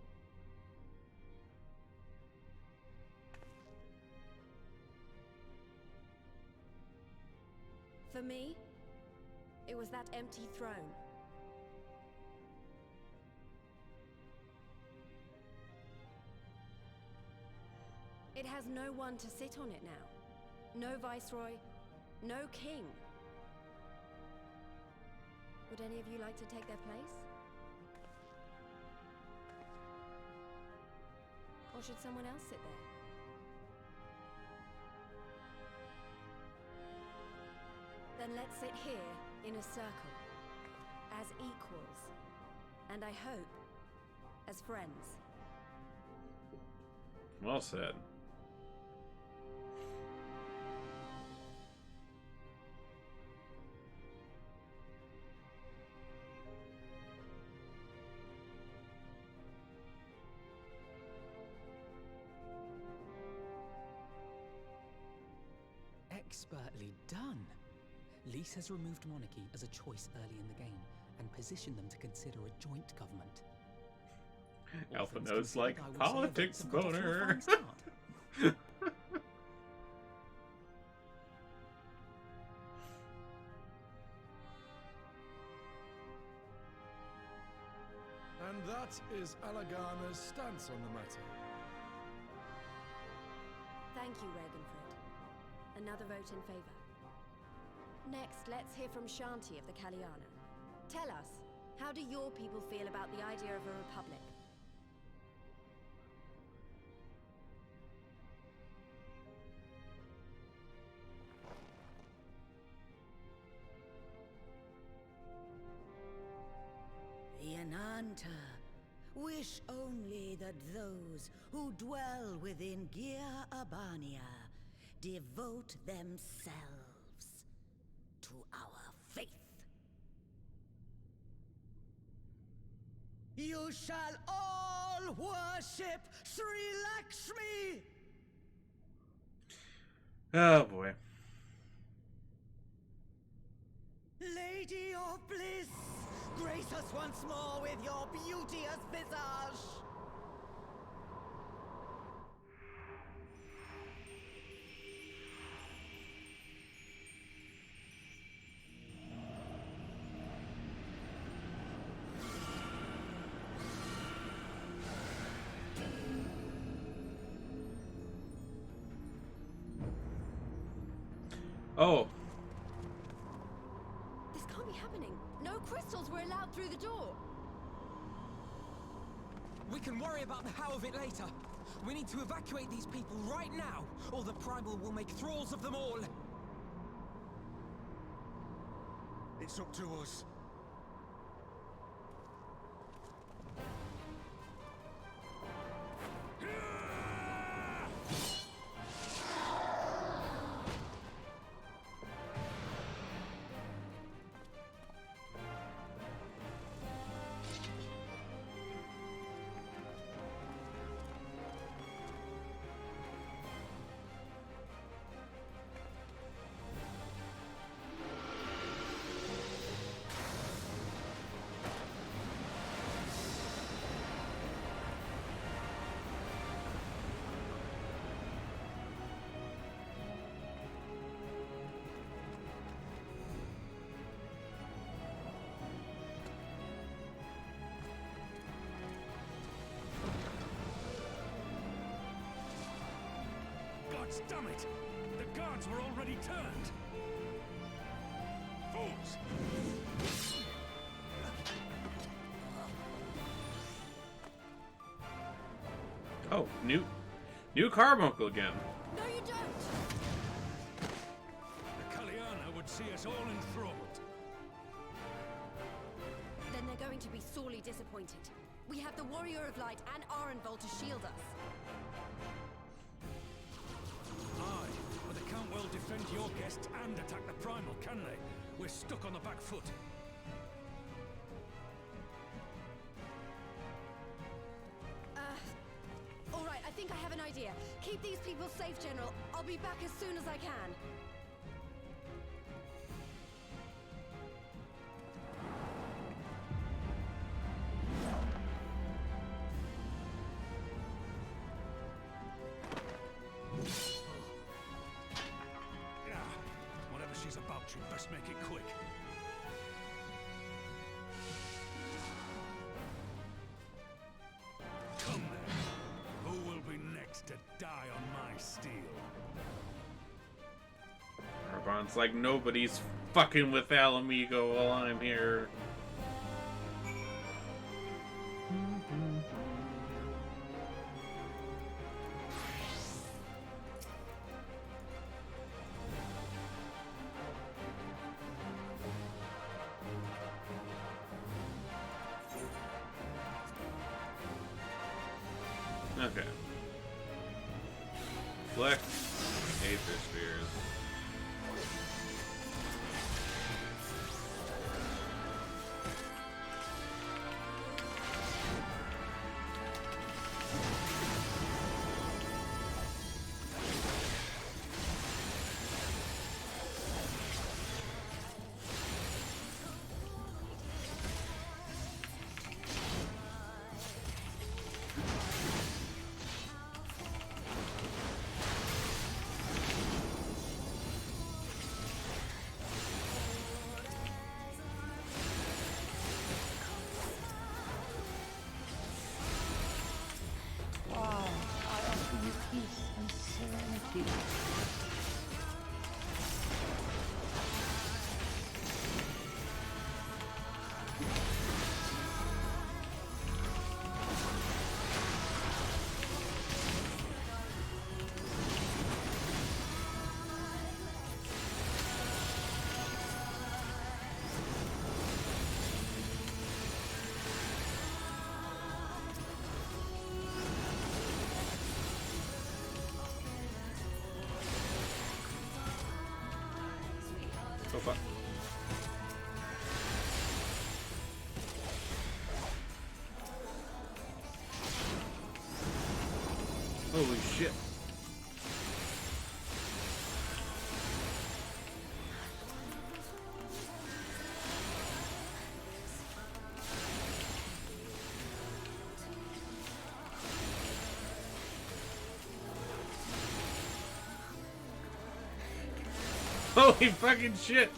For me, it was that empty throne. It has no one to sit on it now. No viceroy, no king. Would any of you like to take their place? Or should someone else sit there? Then let's sit here in a circle, as equals, and I hope, as friends. Well said. Expertly done. Lise has removed monarchy as a choice early in the game and positioned them to consider a joint government. Alpha knows like politics boner. And that is Alagana's stance on the matter. Thank you, Regenford. Another vote in favor. Next, let's hear from Shanti of the Kaliana. Tell us, how do your people feel about the idea of a republic? The Ananta wish only that those who dwell within Girabania devote themselves to our faith. You shall all worship Sri Lakshmi! Oh boy. Lady of Bliss, grace us once more with your beauteous visage! Oh. This can't be happening. No crystals were allowed through the door. We can worry about the how of it later. We need to evacuate these people right now, or the Primal will make thralls of them all. It's up to us. Gods damn it! The guards were already turned! Fools! Oh, new carbuncle again. No, you don't! The Kaliana would see us all enthralled. Then they're going to be sorely disappointed. We have the Warrior of Light and Arenvol to shield us. Aye, but they can't well defend your guests and attack the Primal, can they? We're stuck on the back foot. All right, I think I have an idea. Keep these people safe, General. I'll be back as soon as I can. Whatever she's about, she'd best make it quick. Come then. Who will be next to die on my steel? Arbon's like, nobody's fucking with Alamigo while I'm here. Okay. Flex, Aether Spheres. So far. Holy shit. Holy fucking shit!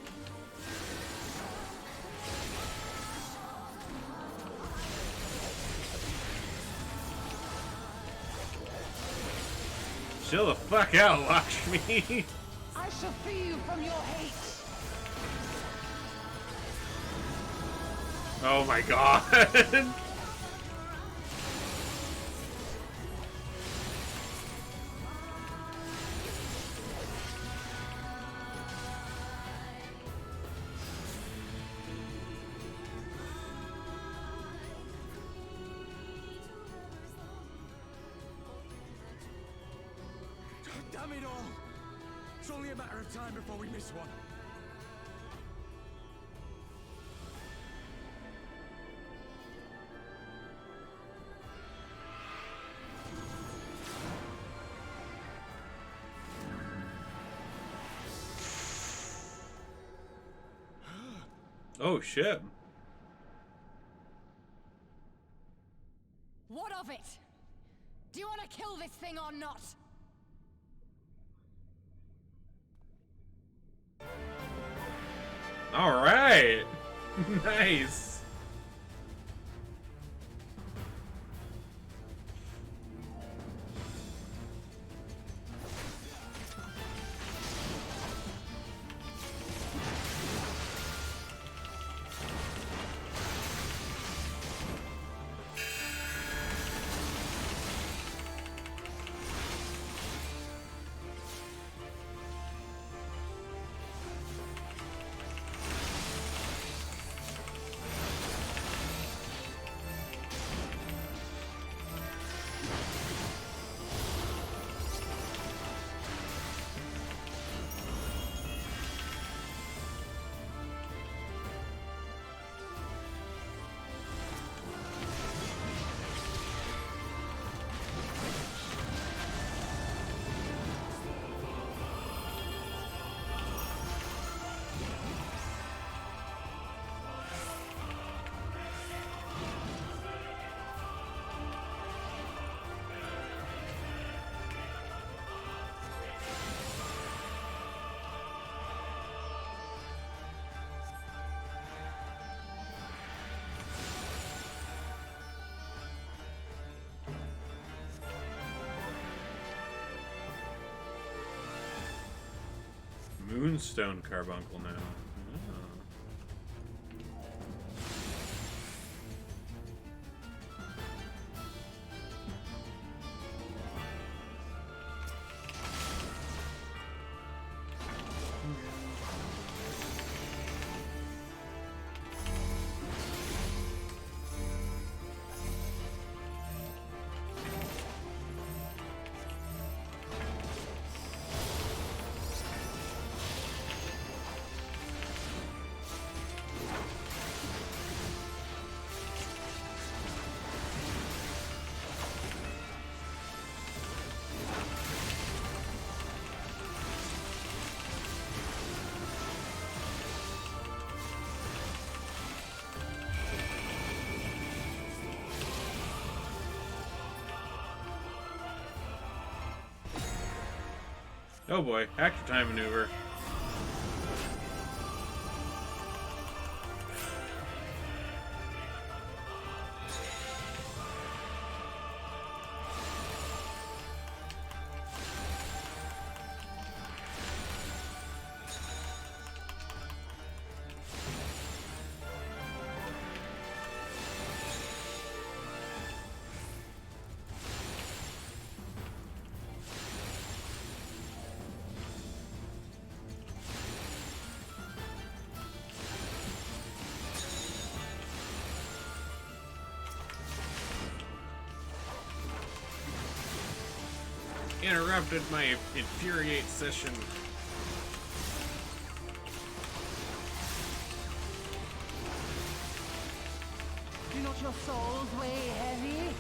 Chill the fuck out, Lakshmi! I shall free you from your hate. Oh my god! Damn it all! It's only a matter of time before we miss one. Oh shit. What of it? Do you want to kill this thing or not? All right. Nice. Moonstone carbuncle now. Oh boy, active time maneuver. Interrupted my infuriate session. Do not your souls weigh heavy?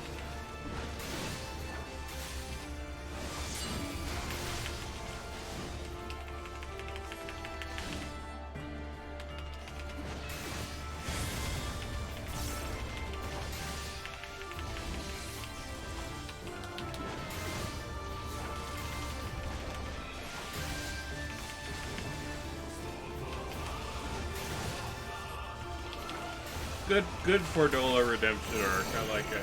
Good Fordola redemption arc. I like it.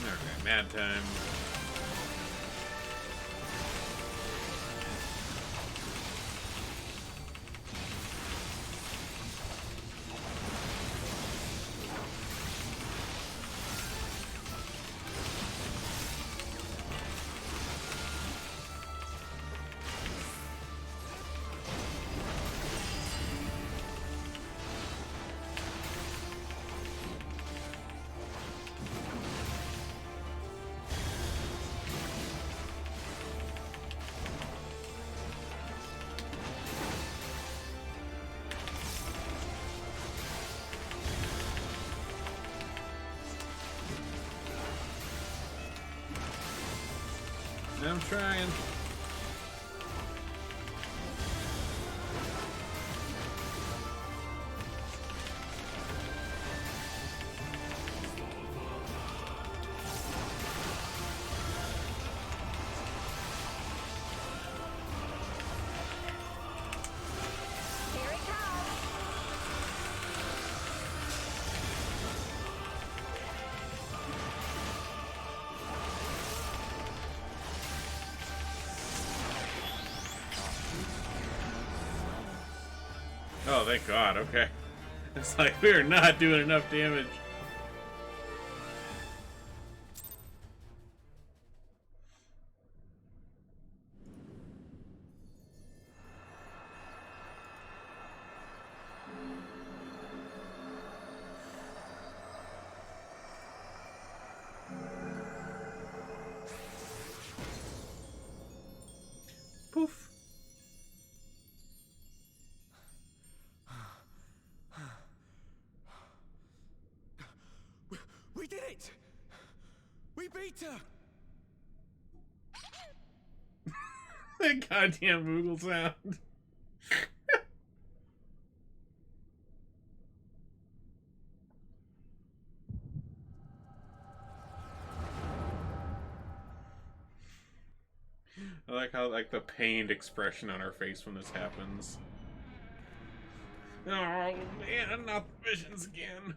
Okay, mad time. I'm trying. Oh, thank God. Okay. It's like we're not doing enough damage. Poof. We did it! We beat her! That goddamn Moogle sound. like the pained expression on her face when this happens. Oh man, not the visions again.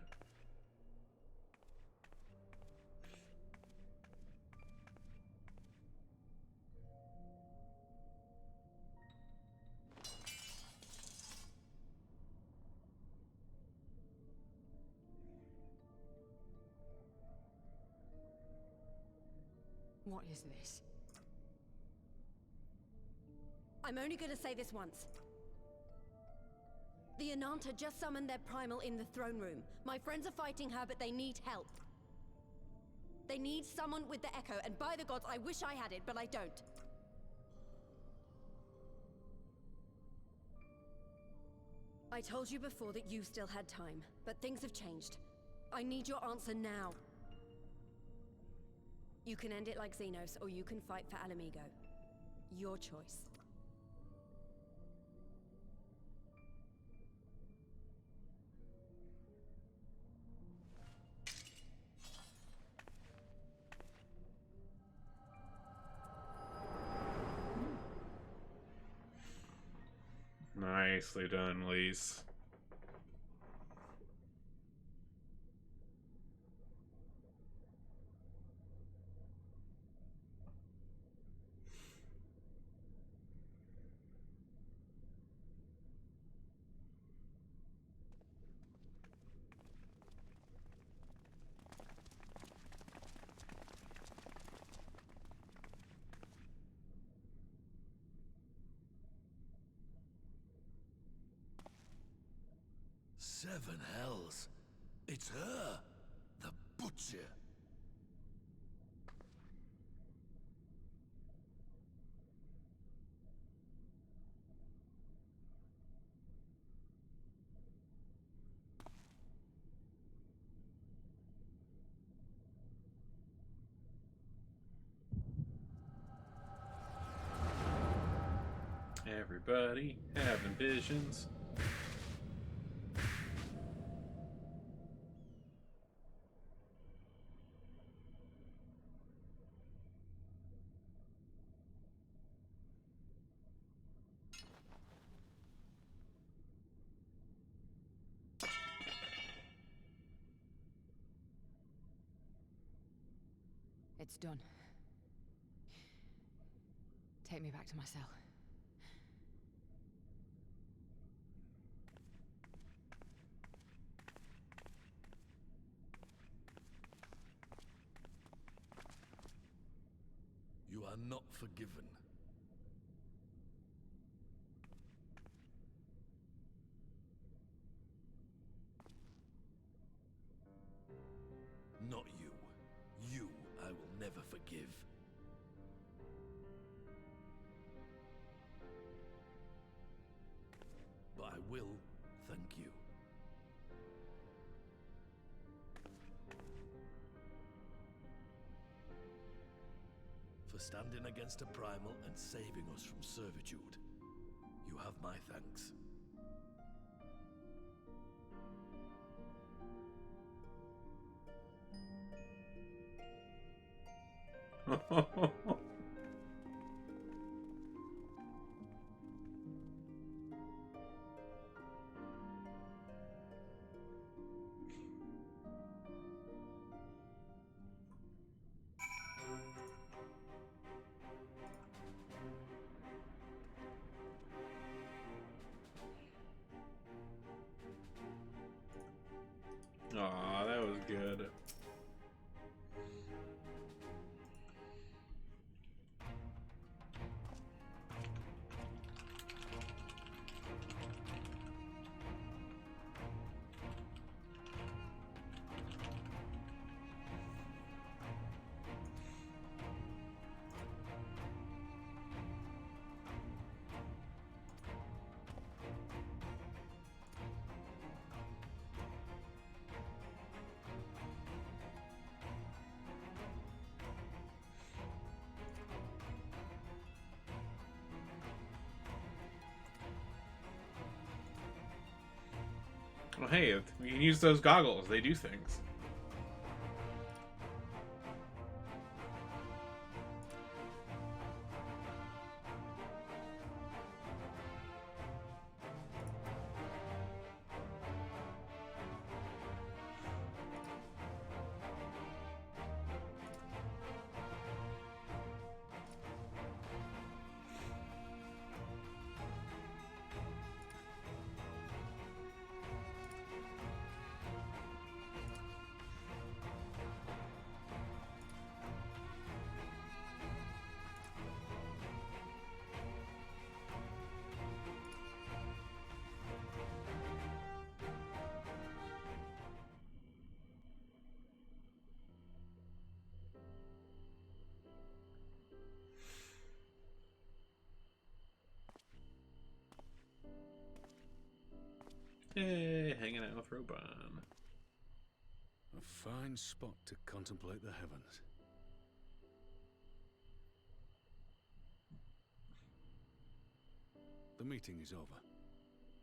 What is this? I'm only gonna say this once. The Ananta just summoned their primal in the throne room. My friends are fighting her, but they need help. They need someone with the Echo, and by the gods, I wish I had it, but I don't. I told you before that you still had time, but things have changed. I need your answer now. You can end it like Xenos, or you can fight for Alamigo. Your choice. Nicely done, Lise. Seven hells. It's her, the Butcher. Everybody having visions. It's done. Take me back to my cell. You are not forgiven. Not you. You I will never forgive. But I will thank you. For standing against a primal and saving us from servitude. You have my thanks. Aw, that was good. Well, hey, we can use those goggles. They do things. fine spot to contemplate the heavens. The meeting is over.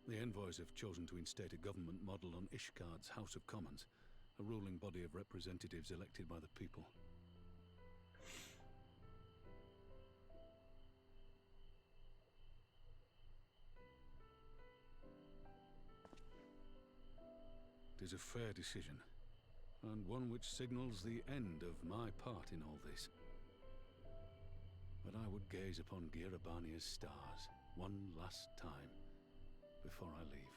The envoys have chosen to instate a government model on Ishgard's House of Commons, a ruling body of representatives elected by the people. It is a fair decision, and one which signals the end of my part in all this. But I would gaze upon Girabania's stars one last time before I leave.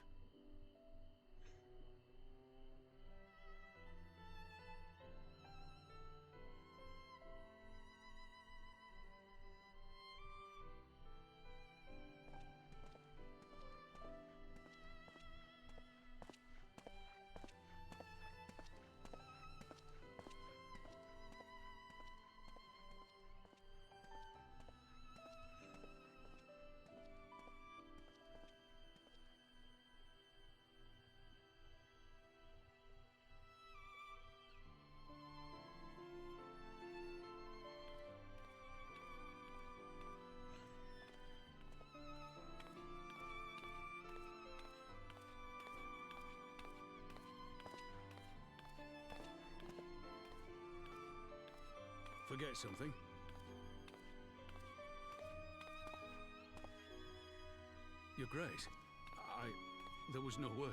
Forget something? Your Grace, there was no word.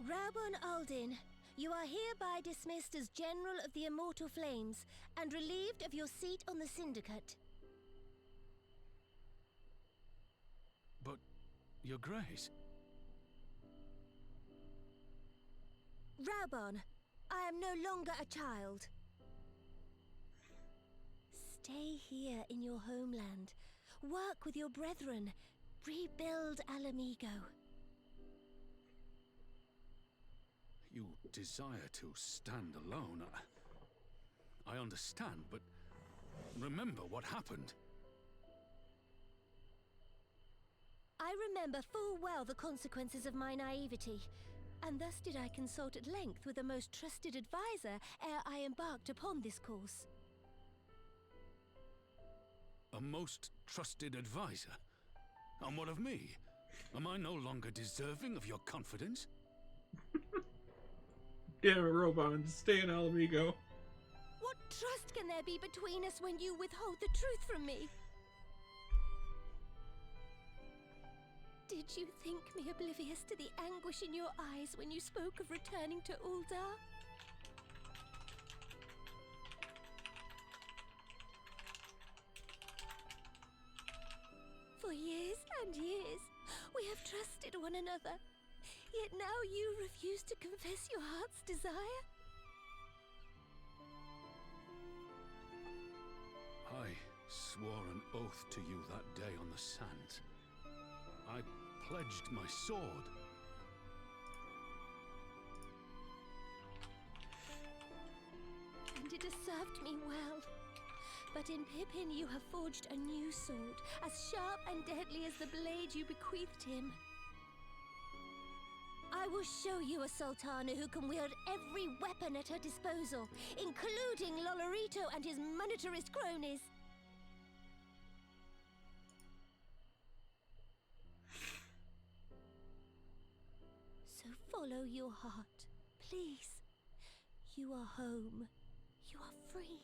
Raubon Aldin, you are hereby dismissed as General of the Immortal Flames and relieved of your seat on the Syndicate. But, Your Grace... Raubon, I am no longer a child. Stay here in your homeland. Work with your brethren. Rebuild Alamigo. You desire to stand alone. I understand, but remember what happened. I remember full well the consequences of my naivety, and thus did I consult at length with a most trusted advisor ere I embarked upon this course. A most trusted advisor? And what of me? Am I no longer deserving of your confidence? Damn it, Robon, stay in Alamigo. What trust can there be between us when you withhold the truth from me? Did you think me oblivious to the anguish in your eyes when you spoke of returning to Uldar? For years and years, we have trusted one another. Yet now you refuse to confess your heart's desire? I swore an oath to you that day on the sands. I pledged my sword. And it has served me well. But in Pippin you have forged a new sword, as sharp and deadly as the blade you bequeathed him. I will show you a Sultana who can wield every weapon at her disposal, including Lolorito and his monetarist cronies. So follow your heart, please. You are home. You are free.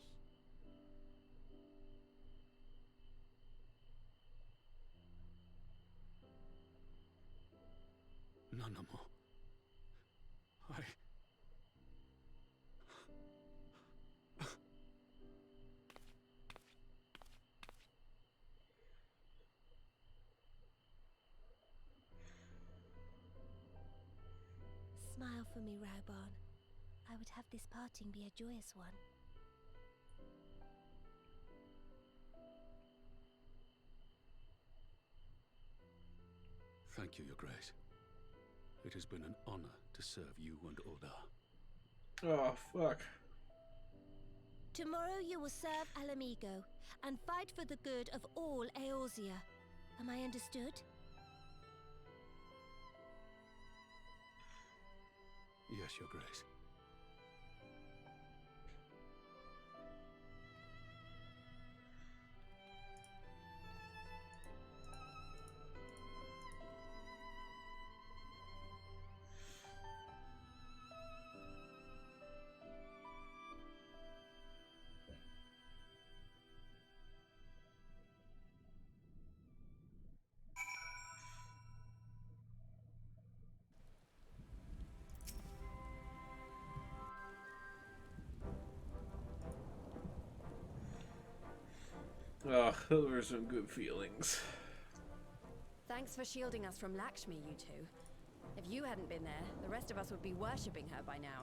Nanamo. Smile for me, Raubon. I would have this parting be a joyous one. Thank you, Your Grace. It has been an honor to serve you and Uldar. Oh, fuck. Tomorrow you will serve Alamigo and fight for the good of all Eorzea. Am I understood? Yes, Your Grace. Oh, those were some good feelings. Thanks for shielding us from Lakshmi, you two. If you hadn't been there, the rest of us would be worshipping her by now.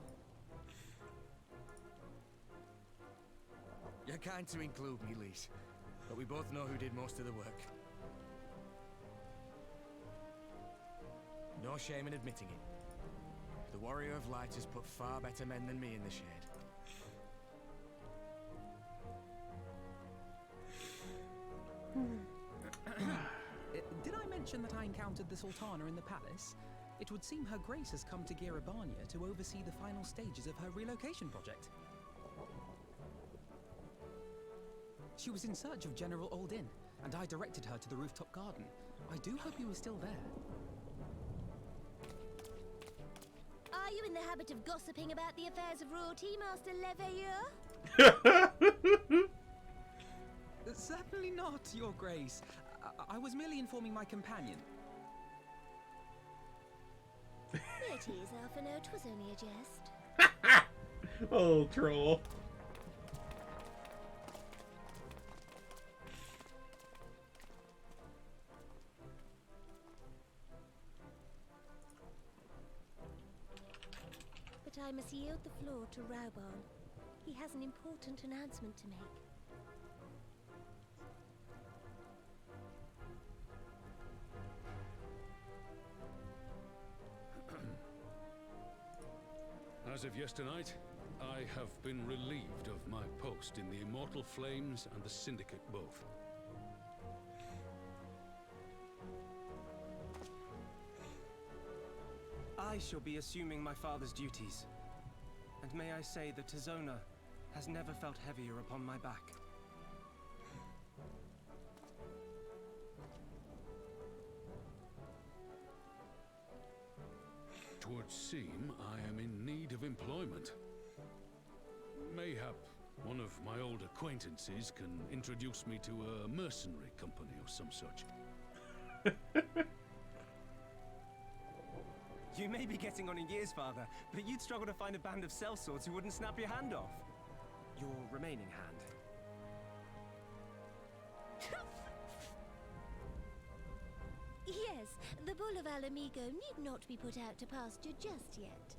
You're kind to include me, Lise, but we both know who did most of the work. No shame in admitting it. The Warrior of Light has put far better men than me in the shade. Did I mention that I encountered the Sultana in the palace? It would seem Her Grace has come to Girabania to oversee the final stages of her relocation project. She was in search of General Oldin, and I directed her to the rooftop garden. I do hope he was still there. Are you in the habit of gossiping about the affairs of royalty, Master Leveilleur? Certainly not, Your Grace. I was merely informing my companion. It is, Alphino. 'Twas only a jest. Oh, troll. But I must yield the floor to Rauban. He has an important announcement to make. As of yesternight, I have been relieved of my post in the Immortal Flames and the Syndicate both. I shall be assuming my father's duties. And may I say that Tizona has never felt heavier upon my back. Twould seem I am in need of employment. Mayhap one of my old acquaintances can introduce me to a mercenary company or some such. You may be getting on in years, father, but you'd struggle to find a band of sellswords who wouldn't snap your hand off. Your remaining hand. Yes, the bull of Alamigo need not be put out to pasture just yet.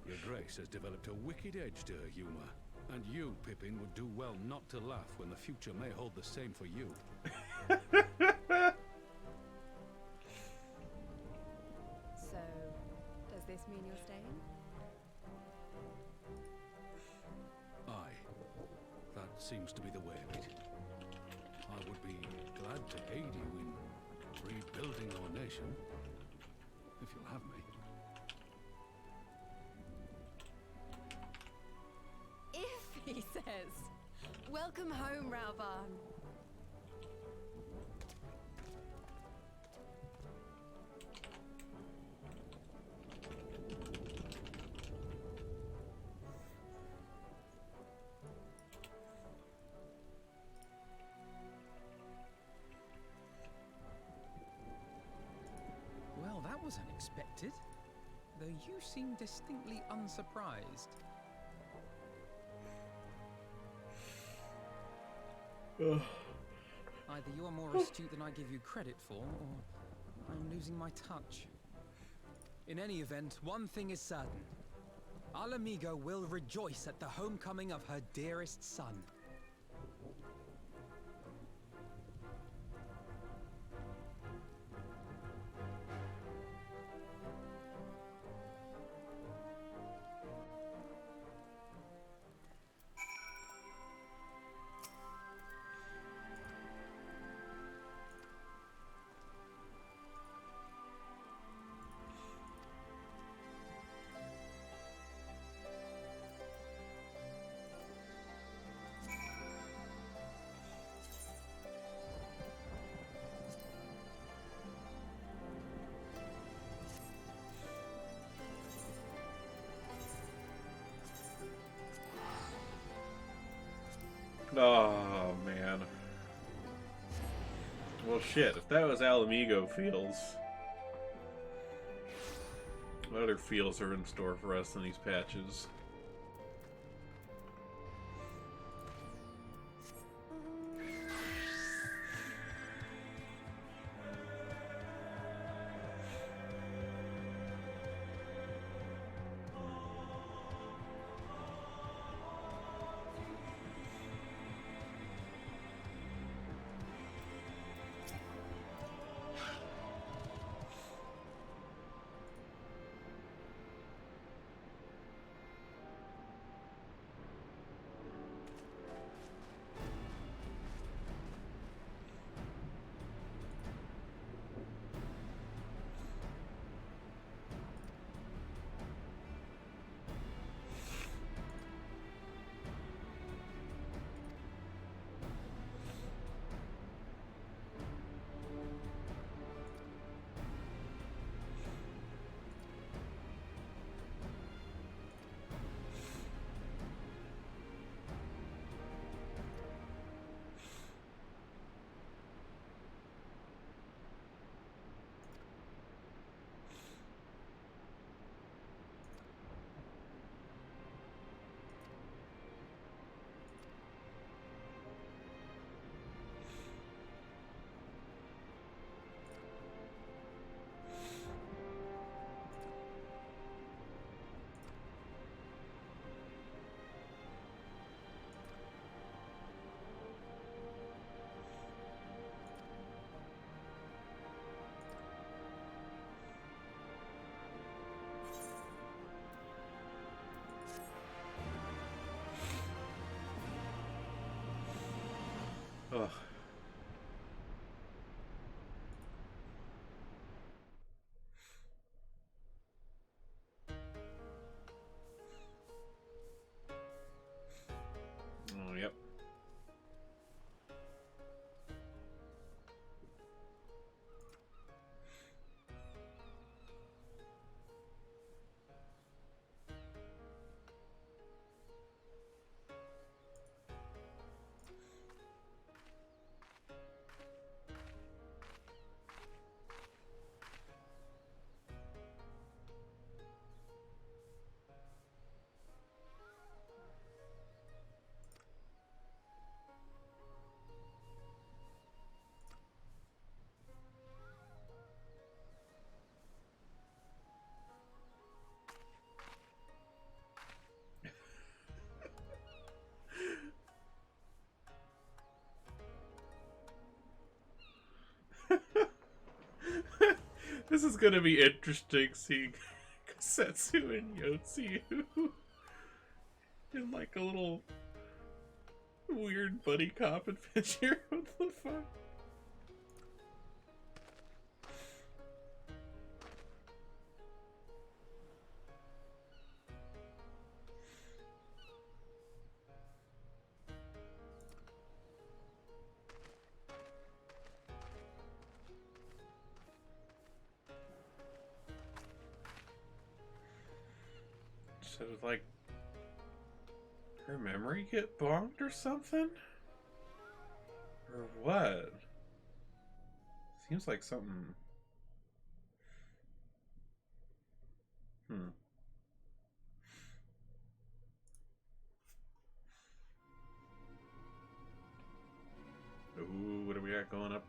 Your Grace has developed a wicked edge to her humor, and you, Pippin, would do well not to laugh when the future may hold the same for you. So, does this mean you're staying? Aye. That seems to be the way of it. I would be glad to aid you in rebuilding our nation, if you'll have me. If he says. Welcome home, Rauban. Well, that was unexpected. Though you seem distinctly unsurprised. Ugh. Either you're more astute than I give you credit for, or I'm losing my touch. In any event, one thing is certain. Alamigo will rejoice at the homecoming of her dearest son. Oh, man. Well, shit. If that was Alamigo feels, what other feels are in store for us in these patches? Ugh. Oh, yep. This is gonna be interesting seeing Setsu and Yotsu in like a little weird buddy cop adventure. What the fuck? So like her memory get bonked or something? Or what? Seems like something. Ooh, what do we got going up?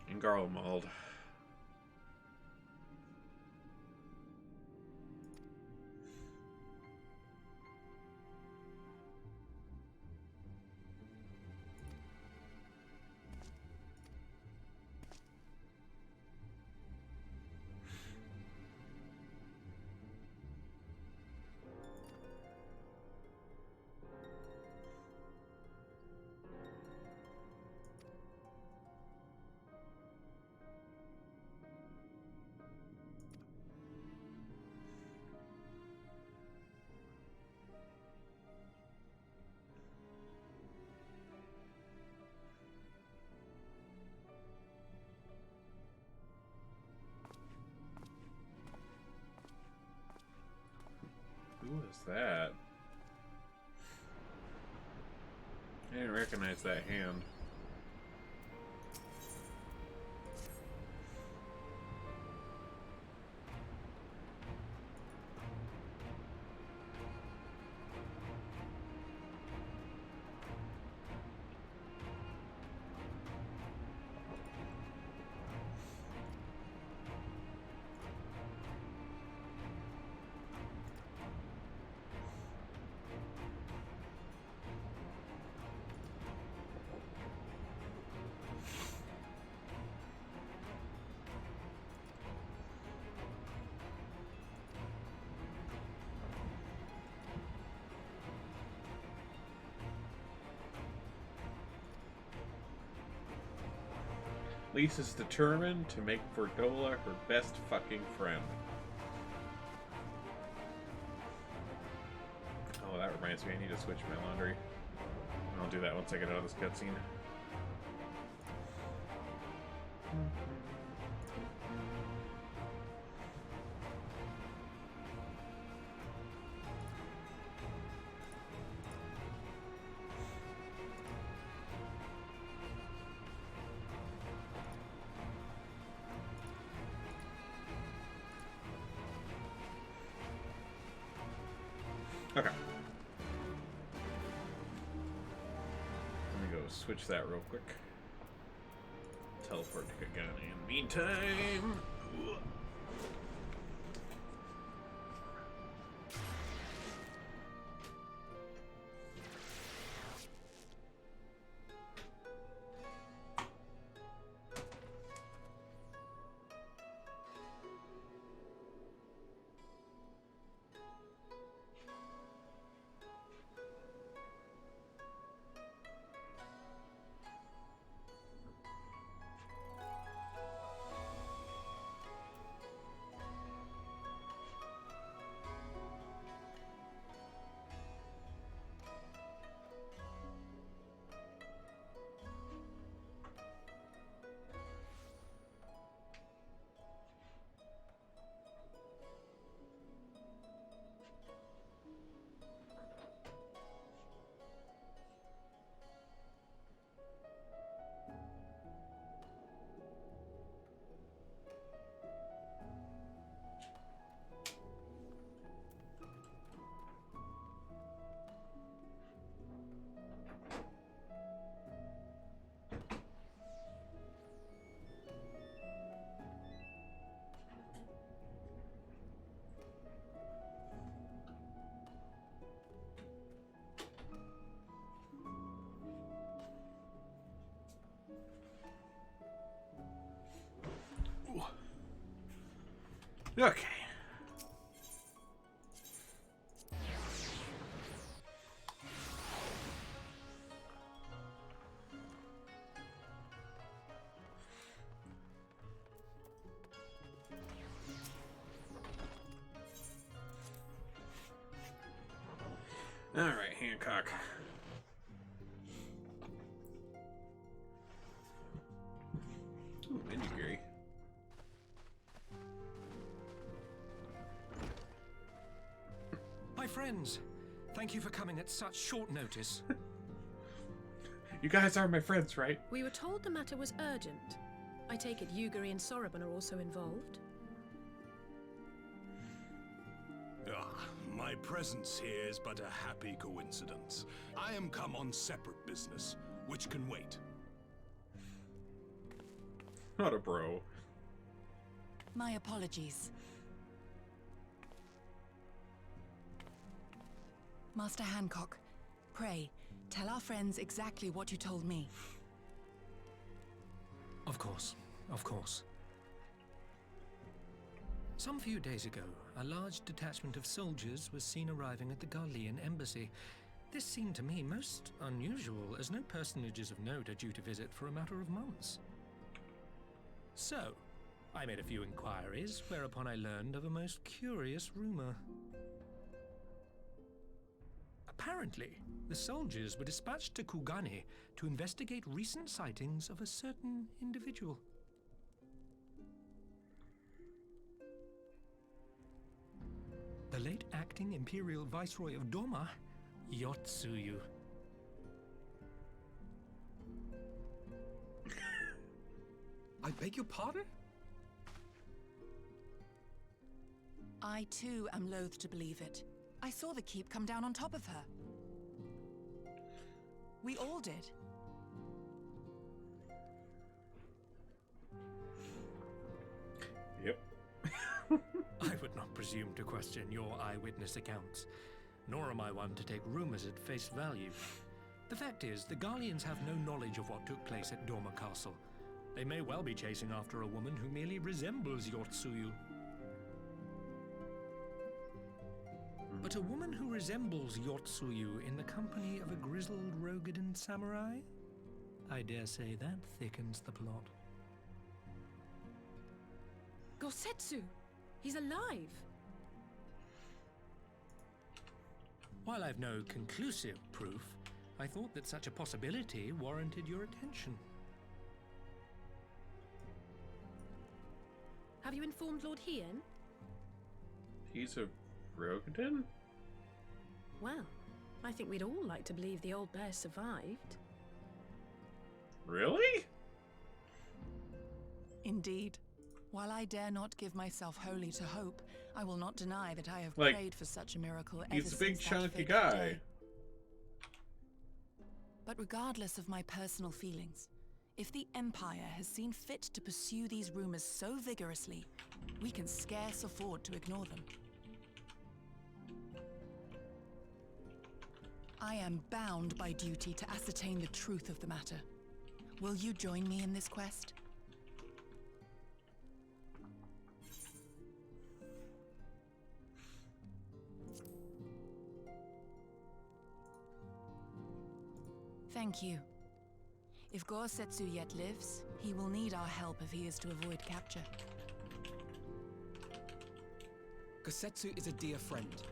In Garlemald. recognize that hand. Lisa's determined to make Verdola her best fucking friend. Oh, that reminds me, I need to switch my laundry. I'll do that once I get out of this cutscene. Okay. Let me go switch that real quick. Teleport to Kagane in the meantime. Okay. All right, Hancock. Ooh, Minjigiri. My friends, thank you for coming at such short notice. You guys are my friends, right? We were told the matter was urgent. I take it Yugiri and Soroban are also involved? My presence here is but a happy coincidence. I am come on separate business, which can wait. Not a bro. My apologies. Master Hancock, pray, tell our friends exactly what you told me. Of course, of course. Some few days ago, a large detachment of soldiers was seen arriving at the Garlean embassy. This seemed to me most unusual, as no personages of note are due to visit for a matter of months. So, I made a few inquiries, whereupon I learned of a most curious rumor. Apparently, the soldiers were dispatched to Kugane to investigate recent sightings of a certain individual. The late acting Imperial Viceroy of Doma, Yotsuyu. I beg your pardon? I too am loath to believe it. I saw the keep come down on top of her. We all did. Yep. I would not presume to question your eyewitness accounts, nor am I one to take rumors at face value. The fact is, the Garleans have no knowledge of what took place at Dormer Castle. They may well be chasing after a woman who merely resembles Yotsuyu. But a woman who resembles Yotsuyu in the company of a grizzled Rogadan samurai? I dare say that thickens the plot. Gosetsu! He's alive! While I've no conclusive proof, I thought that such a possibility warranted your attention. Have you informed Lord Hien? He's a Rogadan? Well, I think we'd all like to believe the old bear survived. Really? Indeed. While I dare not give myself wholly to hope, I will not deny that I have Like, prayed for such a miracle ever he's a big since that chunky fateful guy. day. But regardless of my personal feelings, if the Empire has seen fit to pursue these rumors so vigorously, we can scarce afford to ignore them. I am bound by duty to ascertain the truth of the matter. Will you join me in this quest? Thank you. If Gosetsu yet lives, he will need our help if he is to avoid capture. Gosetsu is a dear friend,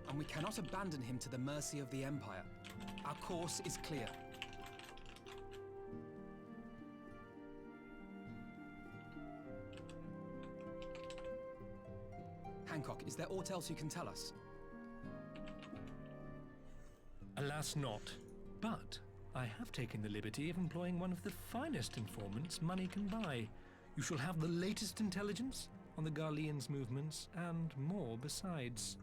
and we cannot abandon him to the mercy of the Empire. Our course is clear. Hancock, is there aught else you can tell us? Alas not, but I have taken the liberty of employing one of the finest informants money can buy. You shall have the latest intelligence on the Garleans' movements, and more besides.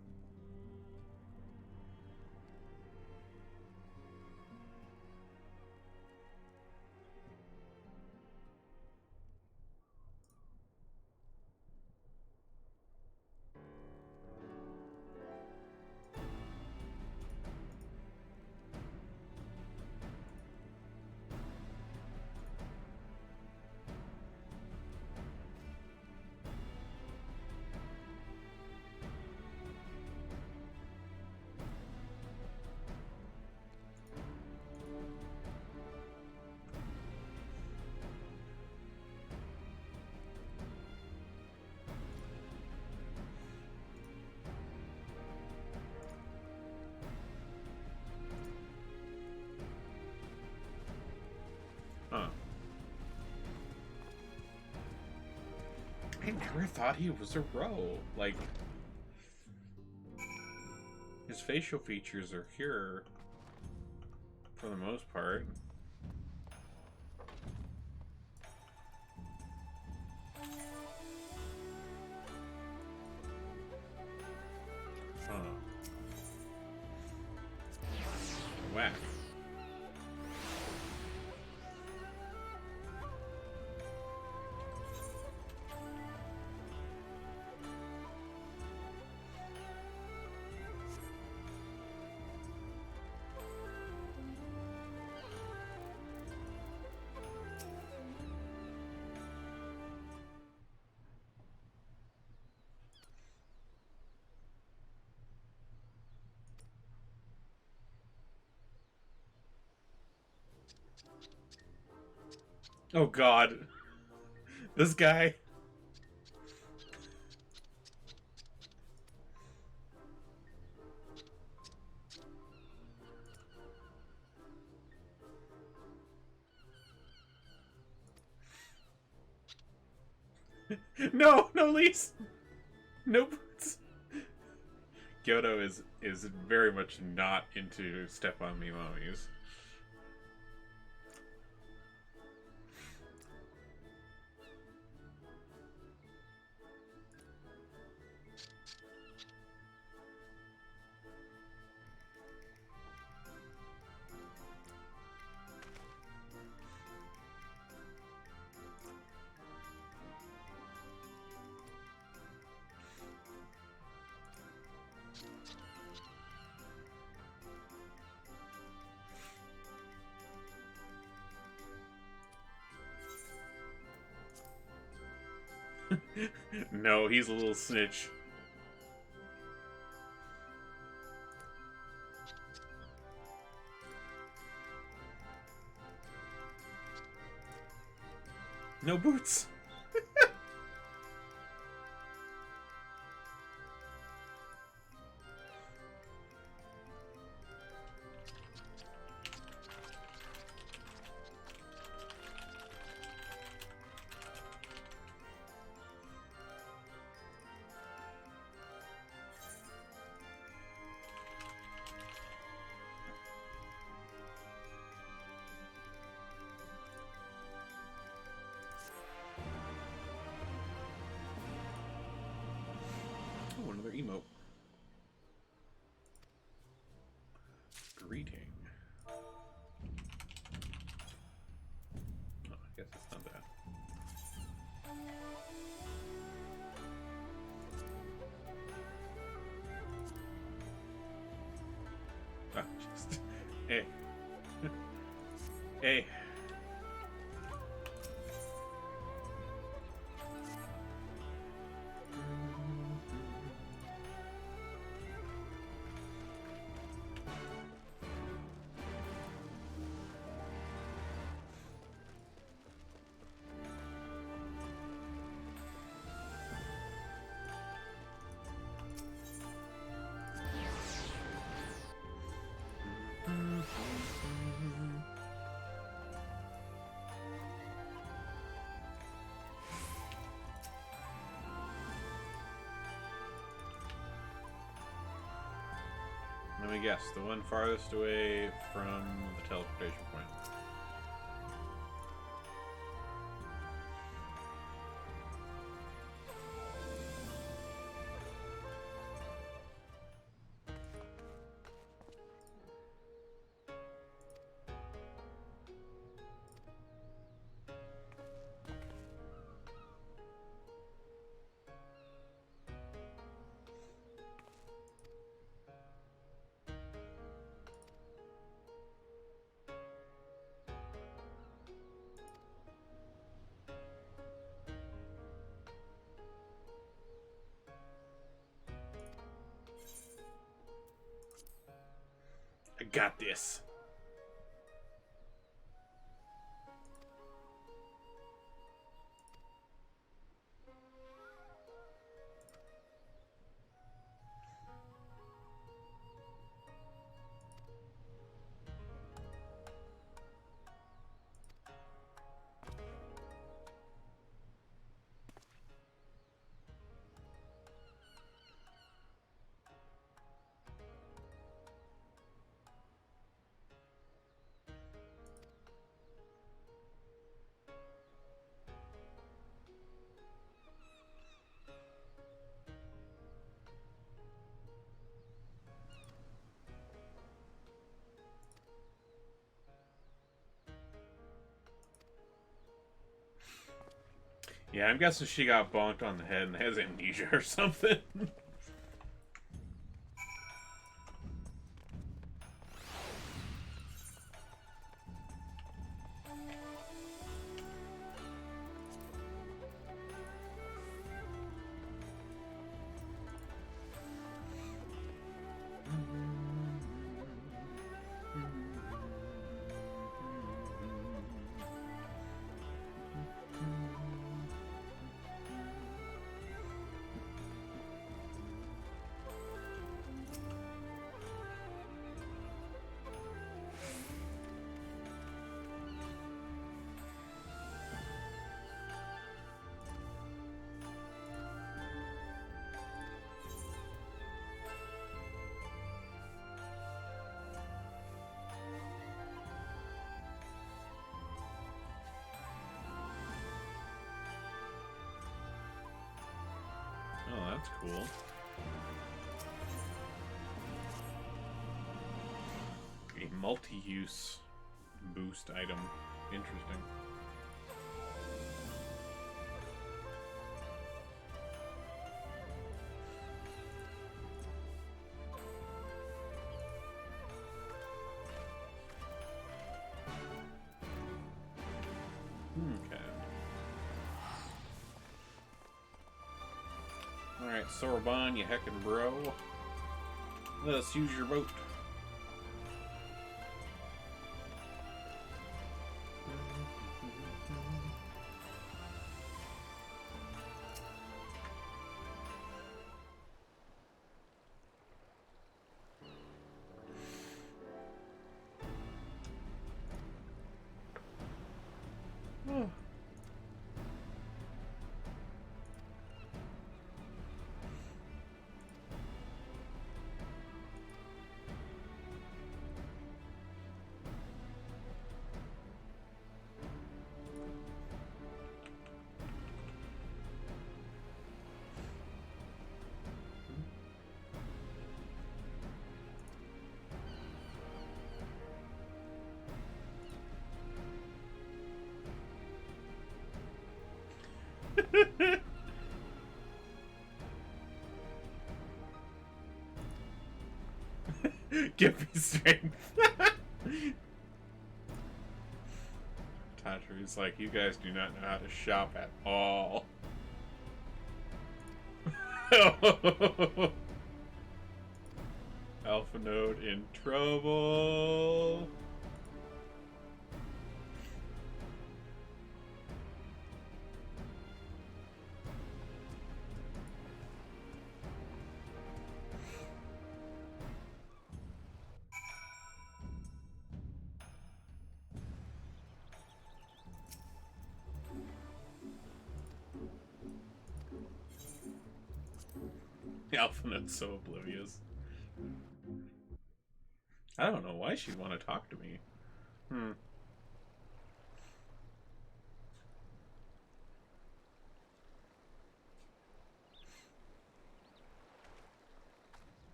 Huh. I never thought he was a Ro. Like, his facial features are here for the most part. Huh. Whack. Oh god. This guy. No, no Lise. No boots. Kyoto is very much not into step on me mommies. No, he's a little snitch. No boots. Oh, another emote. Greeting. Oh, I guess it's not that. Ah, just... Hey. Hey. Let me guess, the one farthest away from the teleportation point. I got this. Yeah, I'm guessing she got bonked on the head and has amnesia or something. Oh, that's cool. A multi-use boost item. Interesting. Okay. Alright, Soroban, you heckin' bro. Let us use your boat. Oh. Give me strength. Tasha's like, you guys do not know how to shop at all. Alpha Node in trouble. Alpha Node's so oblivious. I don't know why she'd want to talk to me.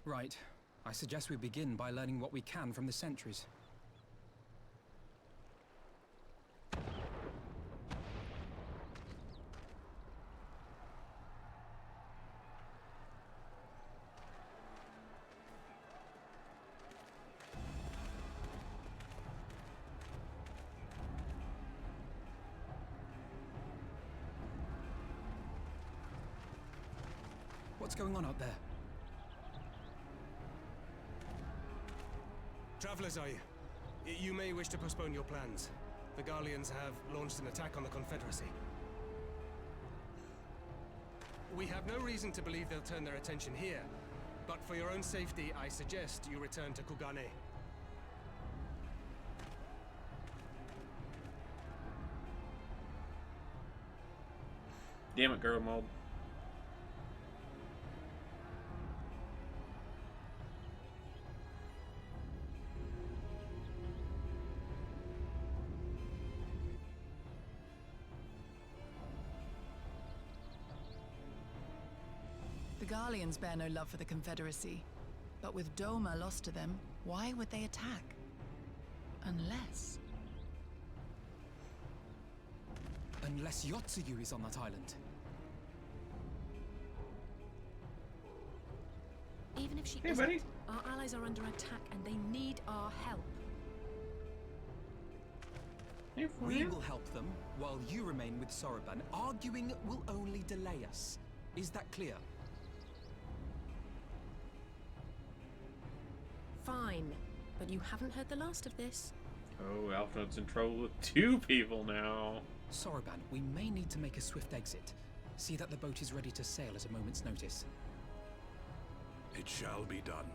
Right. I suggest we begin by learning what we can from the sentries. What's going on out there? Travelers, are you? You may wish to postpone your plans. The Garleans have launched an attack on the Confederacy. We have no reason to believe they'll turn their attention here, but for your own safety, I suggest you return to Kugane. Damn it, girl mode. The Garleans bear no love for the Confederacy, but with Doma lost to them, why would they attack? Unless Yotsuyu is on that island. Even if she Hey, isn't, buddy. our allies are under attack and they need our help. Hey, We will help them while you remain with Soroban. Arguing will only delay us. Is that clear? Fine, but you haven't heard the last of this. Oh, Alpha Node's in trouble with 2 people now. Soroban, we may need to make a swift exit. See that the boat is ready to sail at a moment's notice. It shall be done.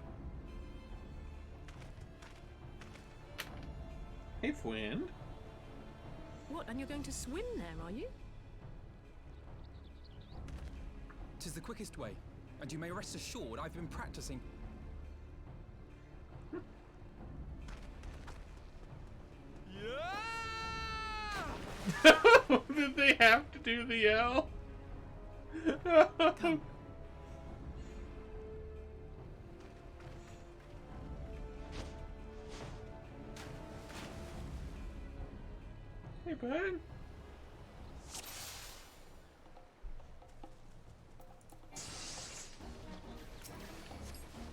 Hey, friend. What, and you're going to swim there, are you? 'Tis the quickest way, and you may rest assured I've been practicing. Did they have to do the L? Come. Hey, bud.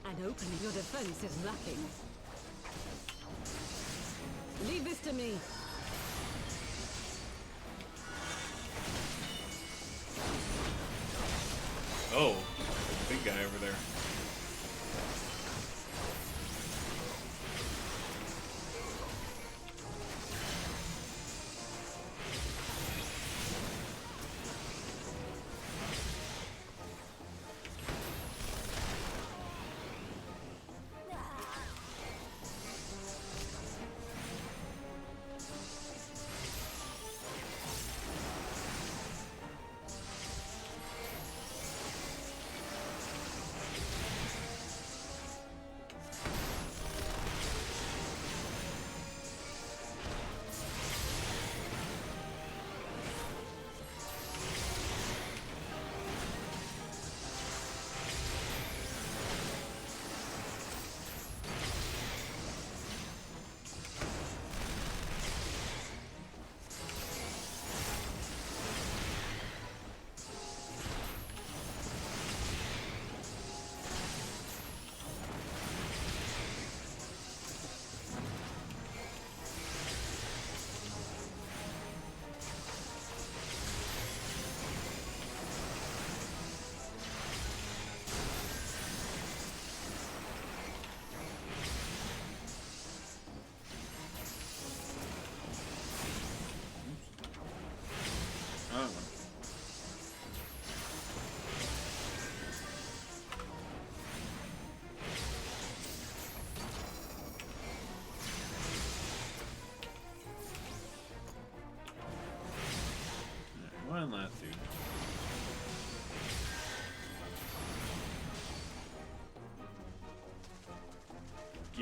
An opening your defense is lacking. Leave this to me. Oh.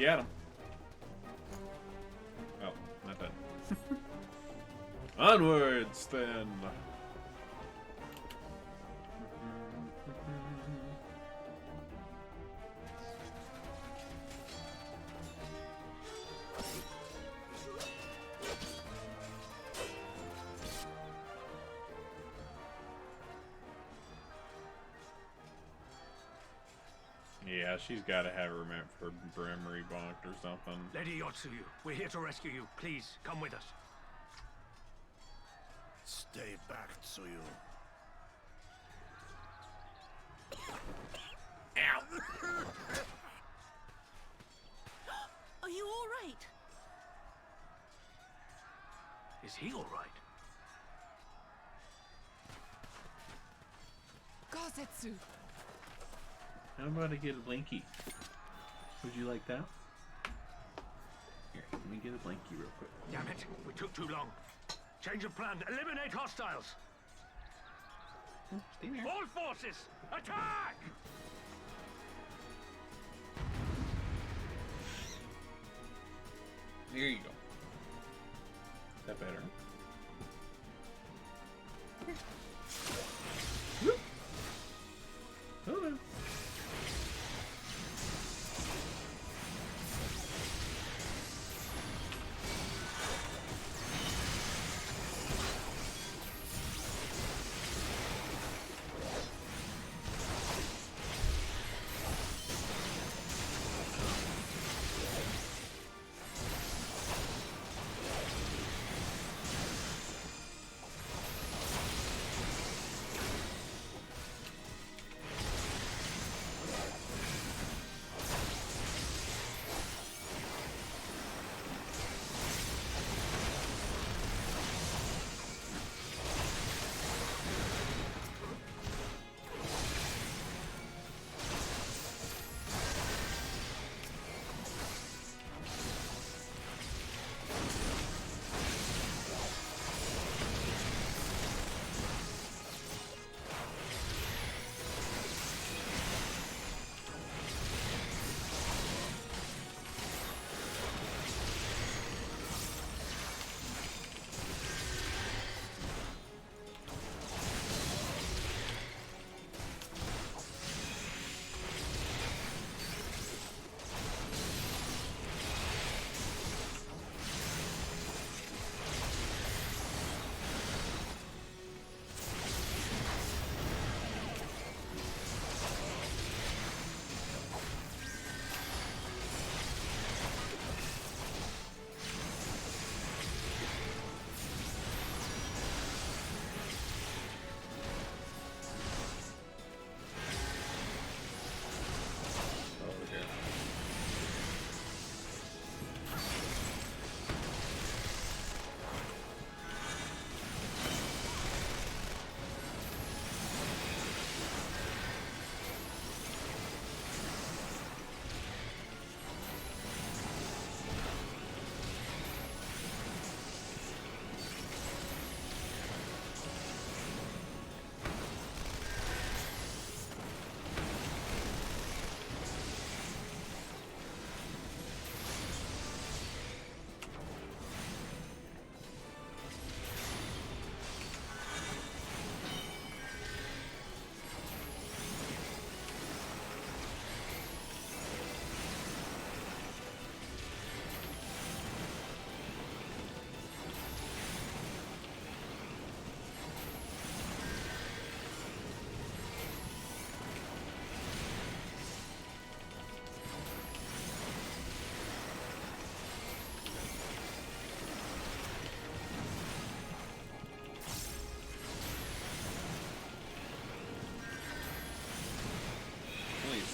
You had him. Oh, not that. Onwards, then. Yeah, she's got to have her memory bonked or something. Lady Yotsuyu, we're here to rescue you. Please, come with us. Stay back, Tsuyu. Ow! Are you all right? Is he all right? Gozetsu. How about I get a blankie? Would you like that? Here, let me get a blankie real quick. Damn it, we took too long. Change of plan. Eliminate hostiles. Stay there. All forces, attack! There you go. Is that better? Whoop. Hold on.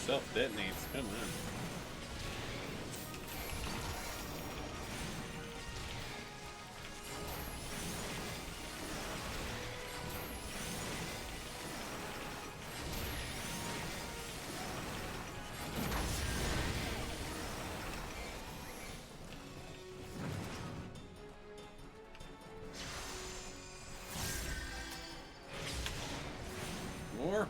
Self-detonates, come on. More.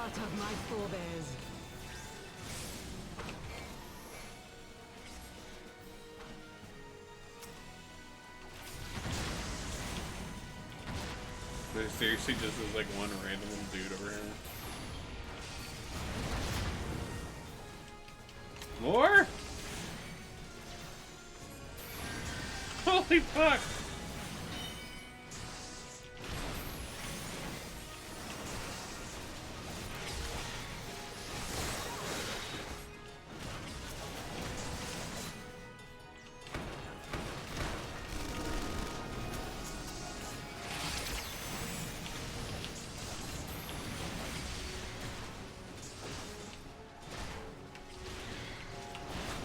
art of my forebears. There seriously just is like one random little dude over here. More? Holy fuck!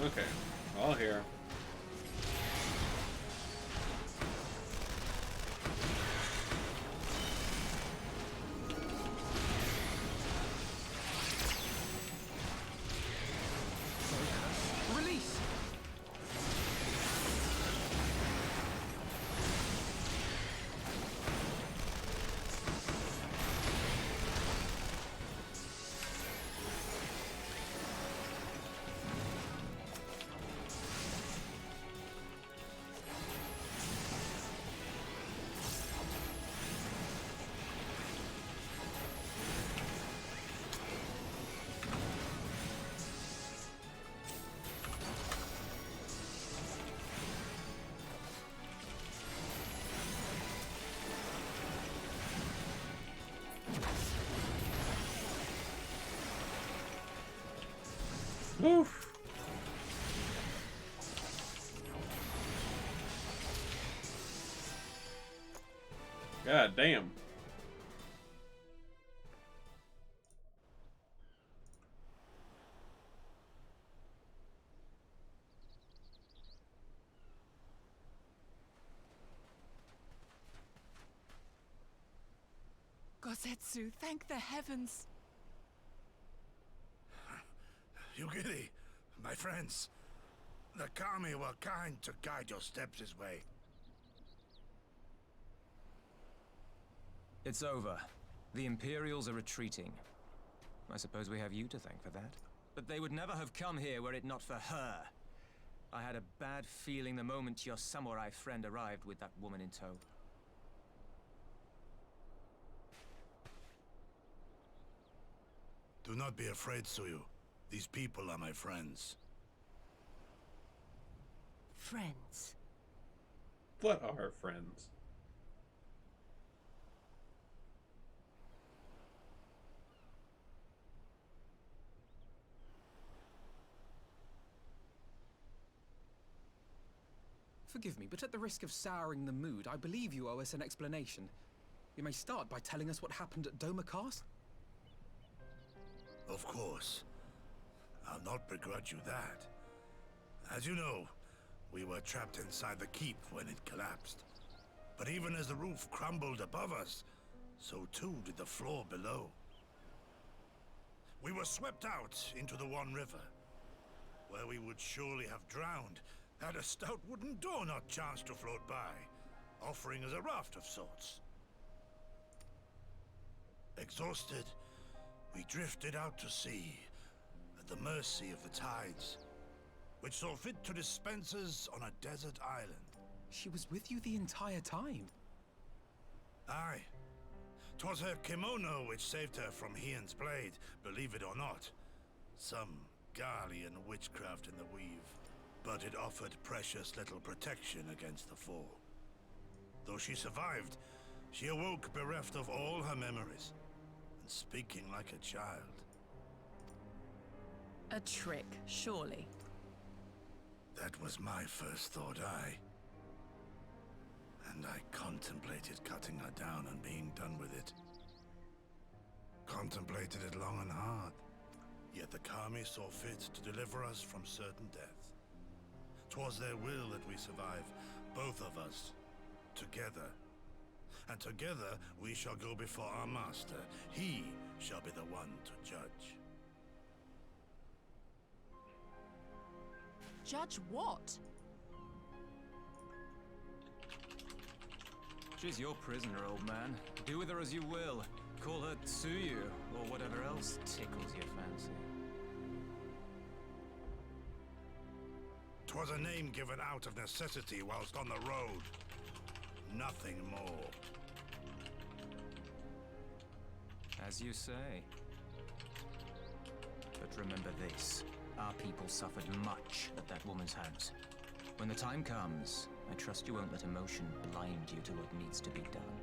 Okay, all here. Release! Oof. God damn. Gosetsu, thank the heavens. Yugiri, my friends, the Kami were kind to guide your steps this way. It's over. The Imperials are retreating. I suppose we have you to thank for that. But they would never have come here were it not for her. I had a bad feeling the moment your samurai friend arrived with that woman in tow. Do not be afraid, Suyu. These people are my friends. Friends? What are friends? Forgive me, but at the risk of souring the mood, I believe you owe us an explanation. You may start by telling us what happened at Doma Castle. Of course. I'll not begrudge you that. As you know, we were trapped inside the keep when it collapsed. But even as the roof crumbled above us, so too did the floor below. We were swept out into the One River, where we would surely have drowned had a stout wooden door not chanced to float by, offering us a raft of sorts. Exhausted, we drifted out to sea, at the mercy of the tides, which saw fit to dispense us on a desert island. She was with you the entire time? Aye. 'Twas her kimono which saved her from Hien's blade, believe it or not. Some Garlean witchcraft in the weave. But it offered precious little protection against the fall. Though she survived, she awoke bereft of all her memories, and speaking like a child. A trick, surely. That was my first thought, aye. And I contemplated cutting her down and being done with it. Contemplated it long and hard. Yet the Kami saw fit to deliver us from certain death. 'Twas their will that we survive, both of us, together. And together we shall go before our master. He shall be the one to judge. Judge what? She's your prisoner, old man. Do with her as you will. Call her Tsuyu, or whatever else tickles your fancy. 'Twas a name given out of necessity whilst on the road. Nothing more. As you say. But remember this. Our people suffered much at that woman's hands. When the time comes, I trust you won't let emotion blind you to what needs to be done.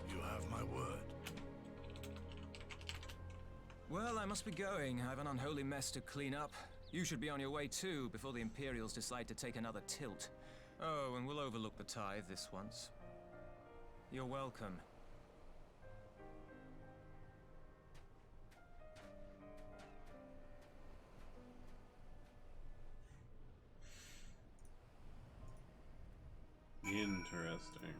You have my word. Well, I must be going. I have an unholy mess to clean up. You should be on your way too, before the Imperials decide to take another tilt. Oh, and we'll overlook the tithe this once. You're welcome. Interesting.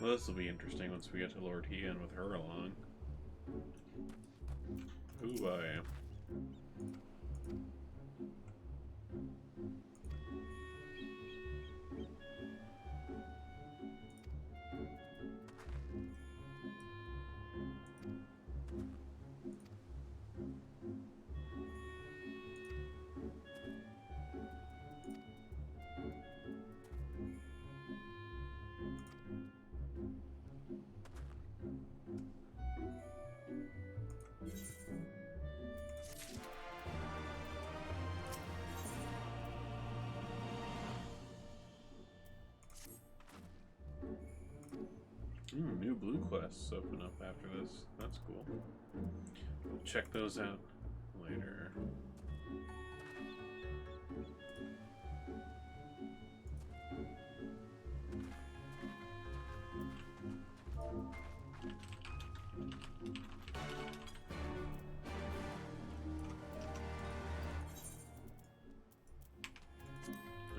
Well, this will be interesting once we get to Lord Hean with her along. Ooh, boy. New blue quests open up after this. That's cool. We'll check those out later.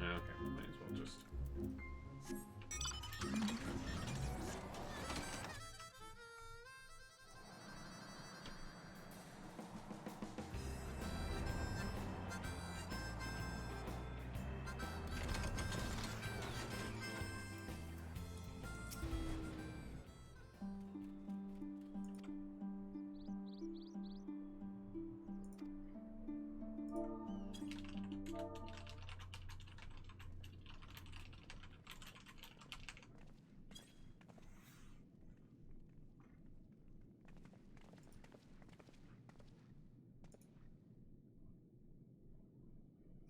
Okay, might as well just...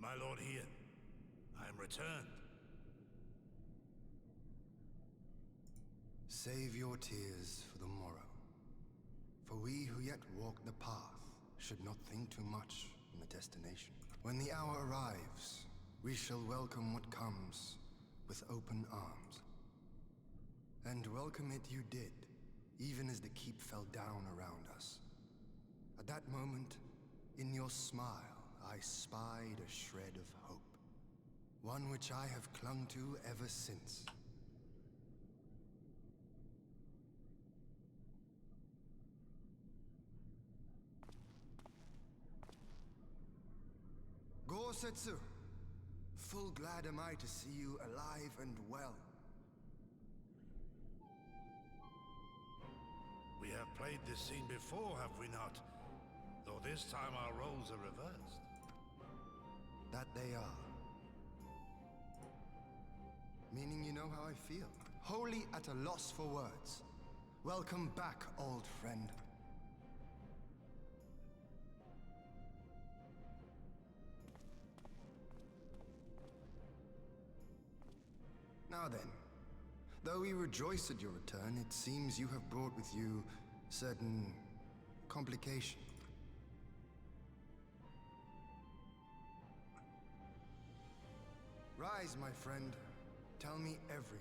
My Lord Hean, I am returned. Save your tears for the morrow. For we who yet walk the path should not think too much on the destination. When the hour arrives, we shall welcome what comes with open arms. And welcome it you did, even as the keep fell down around us. At that moment, in your smile, I spied a shred of hope. One which I have clung to ever since. Gosetsu, full glad am I to see you alive and well. We have played this scene before, have we not? Though this time our roles are reversed. That they are. Meaning you know how I feel. Wholly at a loss for words. Welcome back, old friend. Now then, though we rejoice at your return, it seems you have brought with you certain complications. Rise, my friend. Tell me everything.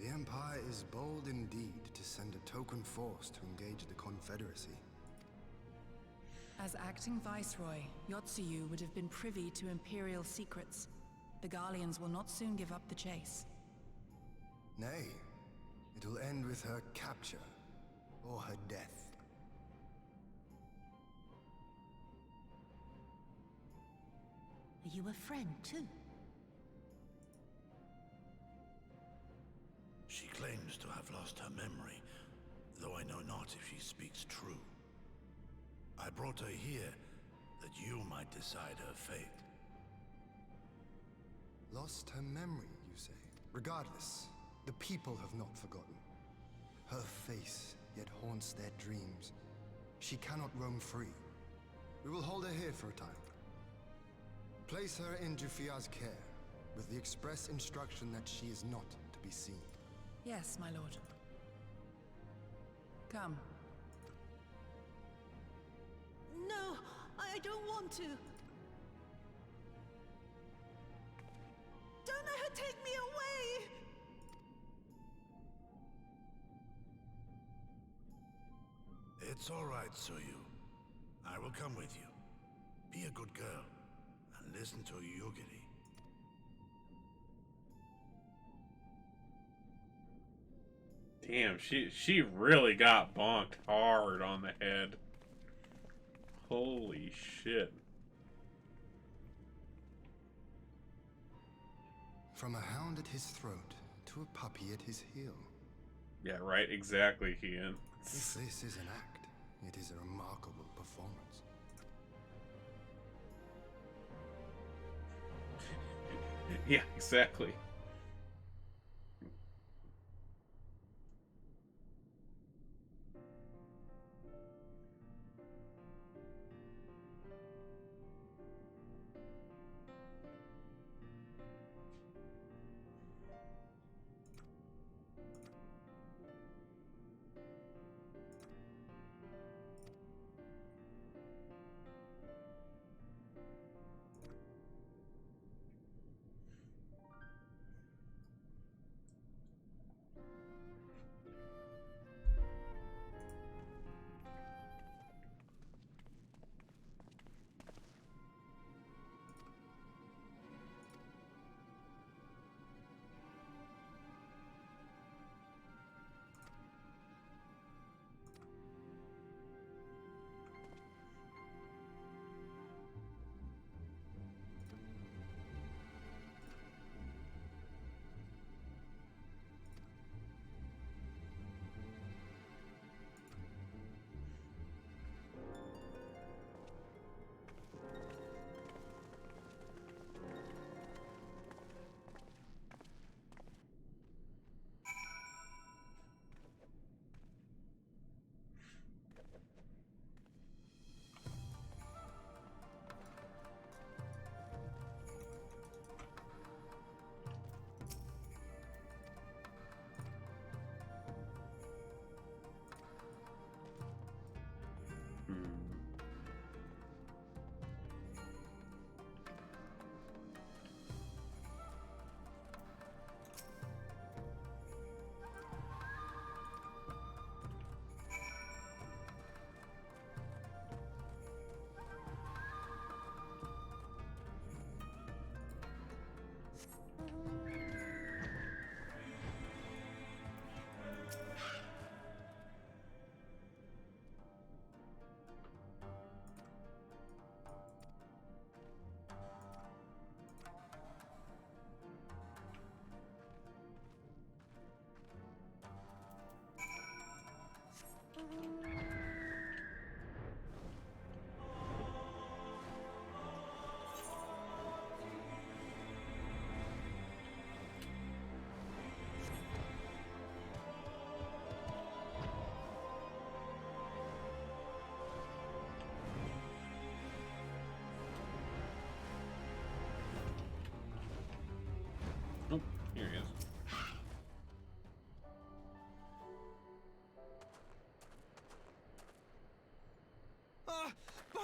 The Empire is bold indeed to send a token force to engage the Confederacy. As acting Viceroy, Yotsuyu would have been privy to Imperial secrets. The Garleans will not soon give up the chase. Nay, it will end with her capture, or her death. Are you a friend, too? She claims to have lost her memory, though I know not if she speaks true. I brought her here that you might decide her fate. Lost her memory, you say? Regardless, the people have not forgotten. Her face yet haunts their dreams. She cannot roam free. We will hold her here for a time. Place her in Jufia's care, with the express instruction that she is not to be seen. Yes, my lord. Come. No, I don't want to. Don't let her take me away! It's all right, Suyu. I will come with you. Be a good girl, and listen to Yugiri. Damn, she really got bonked hard on the head. Holy shit. From a hound at his throat to a puppy at his heel. Yeah, right, exactly, Ian. If this is an act, it is a remarkable performance. Yeah, exactly.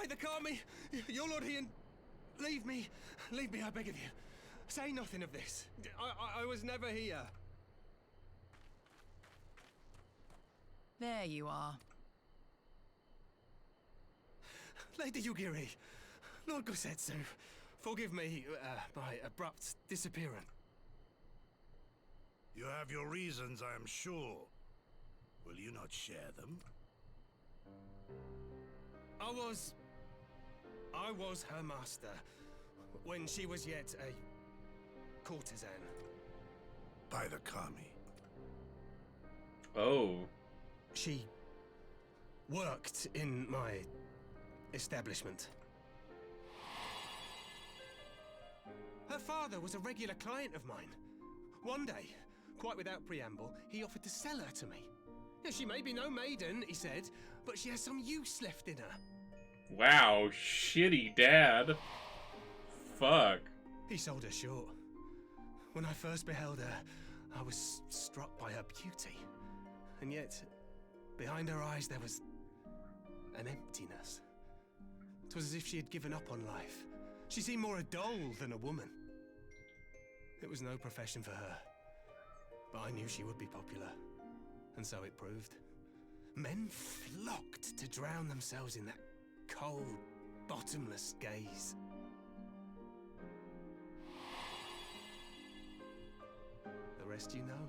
the Kami! Your Lord Ian, leave me. Leave me, I beg of you. Say nothing of this. I was never here. There you are. Lady Yugiri, Lord Gosetsu, forgive me my abrupt disappearance. You have your reasons, I am sure. Will you not share them? I was her master when she was yet a courtesan. By the Kami. Oh. She worked in my establishment. Her father was a regular client of mine. One day, quite without preamble, he offered to sell her to me. She may be no maiden, he said, but she has some use left in her. Wow, shitty dad. Fuck. He sold her short. When I first beheld her, I was struck by her beauty. And yet, behind her eyes there was an emptiness. It was as if she had given up on life. She seemed more a doll than a woman. It was no profession for her, but I knew she would be popular, and so it proved. Men flocked to drown themselves in that cold, bottomless gaze. The rest you know.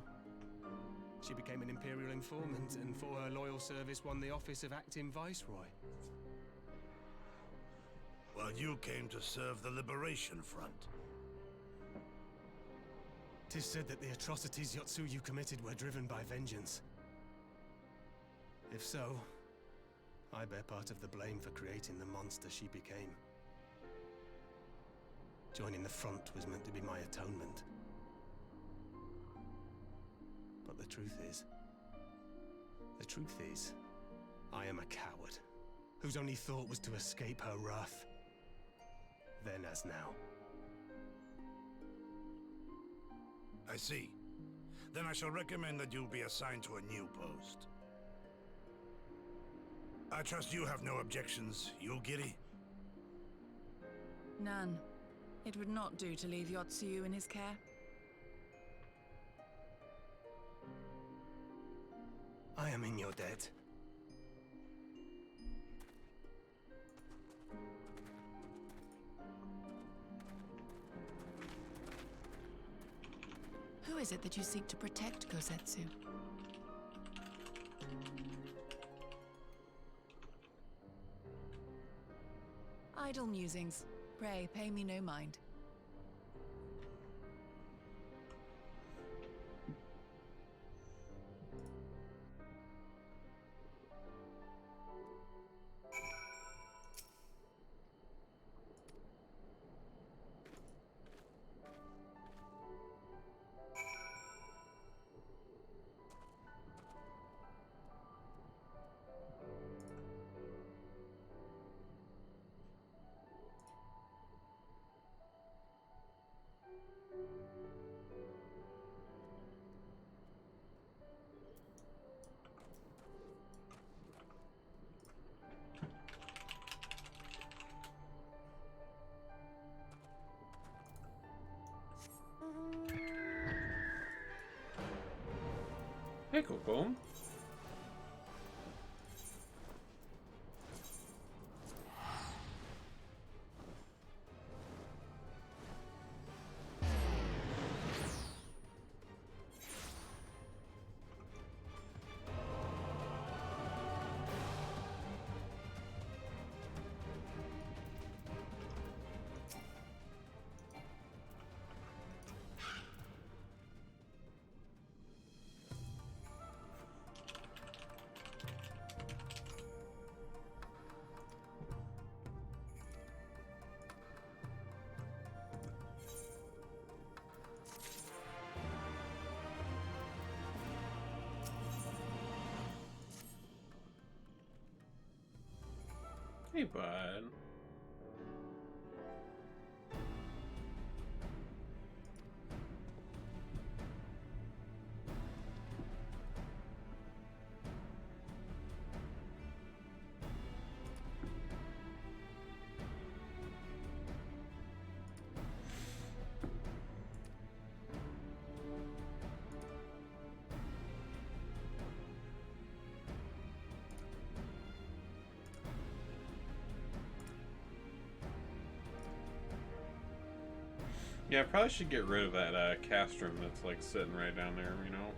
She became an Imperial informant, and for her loyal service won the office of Acting Viceroy. While you came to serve the Liberation Front. 'Tis said that the atrocities Yotsuyu committed were driven by vengeance. If so, I bear part of the blame for creating the monster she became. Joining the front was meant to be my atonement. But the truth is, I am a coward, whose only thought was to escape her wrath, then as now. I see. Then I shall recommend that you be assigned to a new post. I trust you have no objections, Yugiri? None. It would not do to leave Yotsuyu in his care. I am in your debt. Who is it that you seek to protect, Gosetsu? Idle musings. Pray, pay me no mind. Hey, Coco. Hey, bud. Yeah, I probably should get rid of that castrum that's like sitting right down there, you know?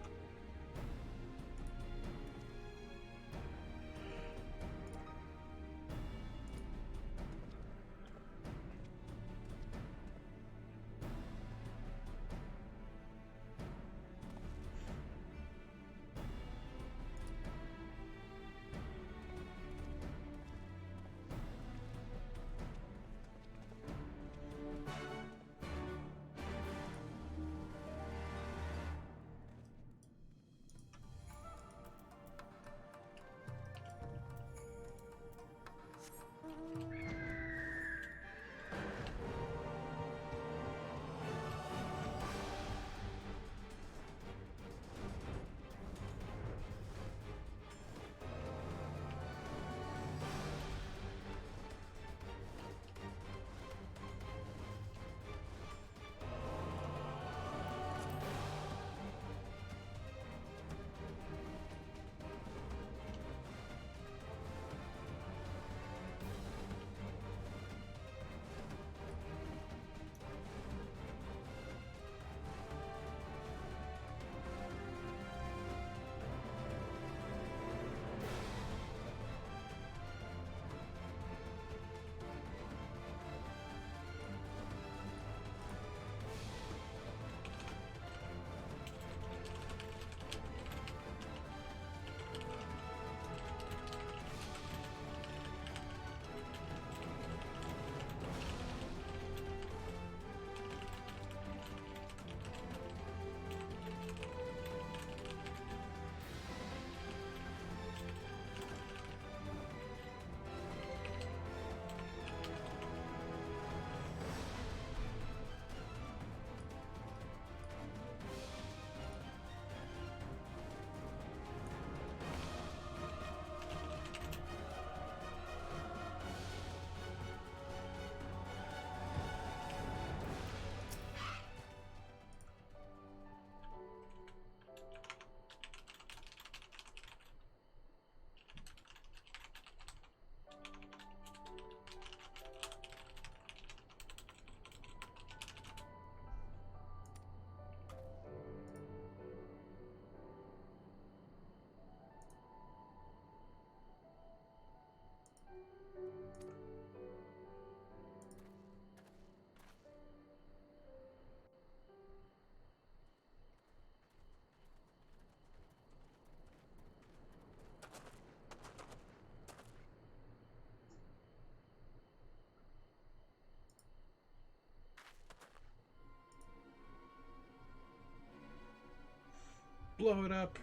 Blow it up.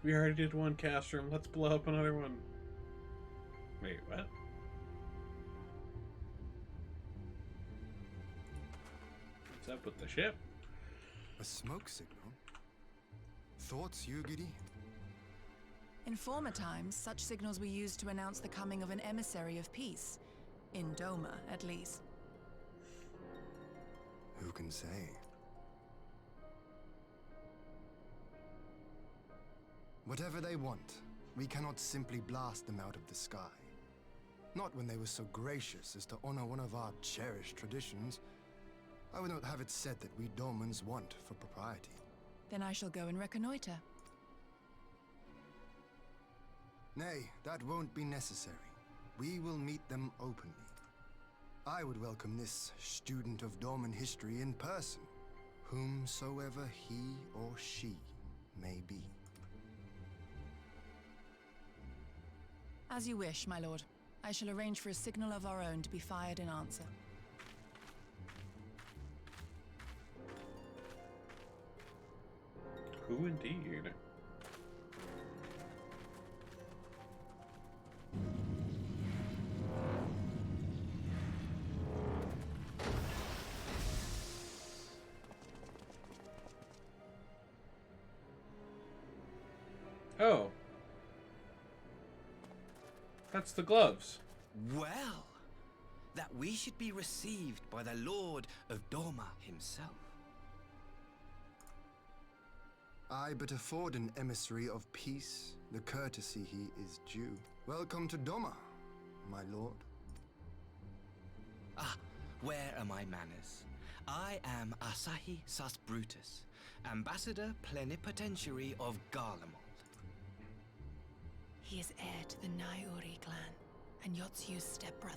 We already did one castrum. Let's blow up another one. Wait, what? What's up with the ship? A smoke signal? Thoughts, Yugiri? In former times, such signals were used to announce the coming of an emissary of peace. In Doma, at least. Who can say? Whatever they want, we cannot simply blast them out of the sky. Not when they were so gracious as to honor one of our cherished traditions. I would not have it said that we Domans want for propriety. Then I shall go and reconnoiter. Nay, that won't be necessary. We will meet them openly. I would welcome this student of Dorman history in person, whomsoever he or she may be. As you wish, my lord. I shall arrange for a signal of our own to be fired in answer. Who indeed? Oh. That's the gloves. Well, that we should be received by the Lord of Doma himself. I but afford an emissary of peace the courtesy he is due. Welcome to Doma, my lord. Ah, where are my manners? I am Asahi Sus Brutus, Ambassador Plenipotentiary of Garlemald. He is heir to the Naiuri clan, and Yotsu's stepbrother.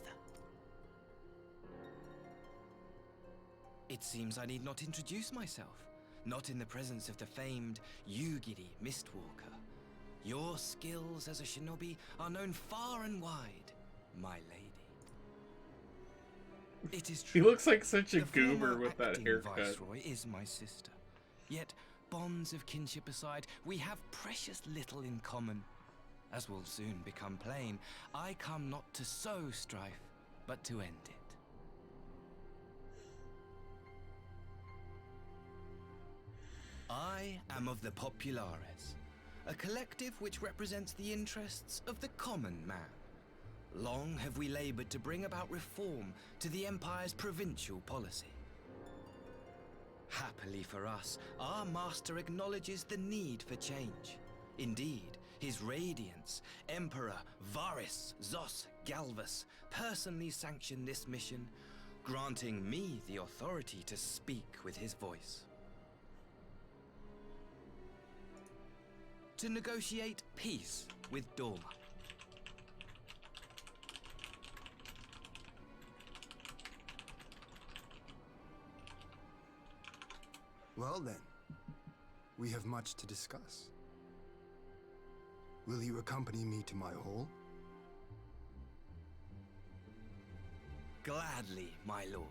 It seems I need not introduce myself, not in the presence of the famed Yugiri Mistwalker. Your skills as a shinobi are known far and wide, my lady. It is true. He looks like such a the goober former with that acting haircut. Viceroy is my sister. Yet, bonds of kinship aside, we have precious little in common. As will soon become plain, I come not to sow strife, but to end it. I am of the Populares, a collective which represents the interests of the common man. Long have we labored to bring about reform to the Empire's provincial policy. Happily for us, our master acknowledges the need for change. Indeed, His Radiance, Emperor Varys Zos Galvus, personally sanctioned this mission, granting me the authority to speak with his voice. To negotiate peace with Doma. Well then, we have much to discuss. Will you accompany me to my hall? Gladly, my lord.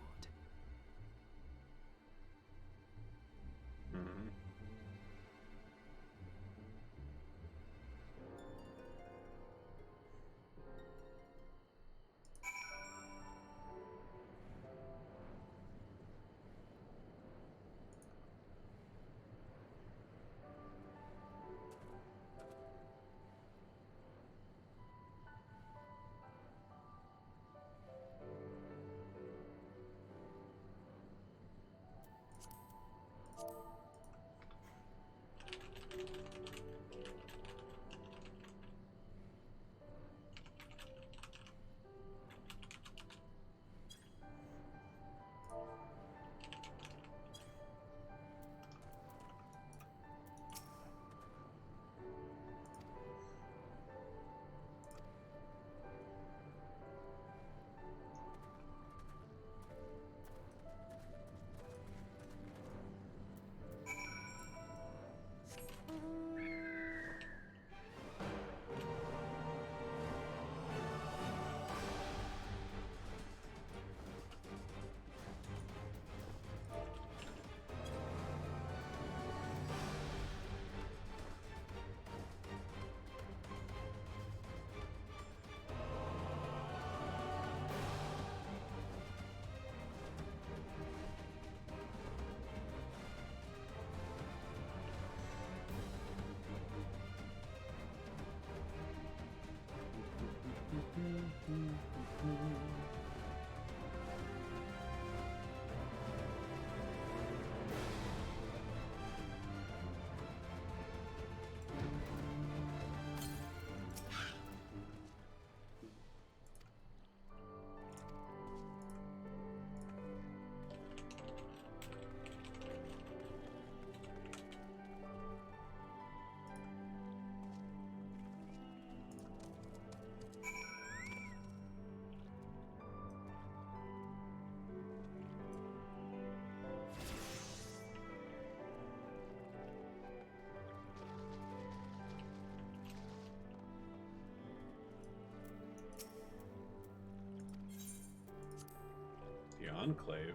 The Enclave.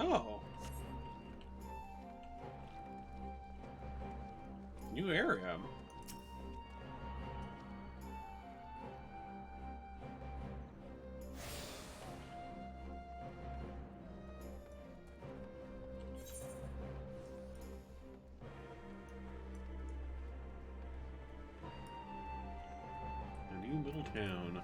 Oh. New area. A new little town.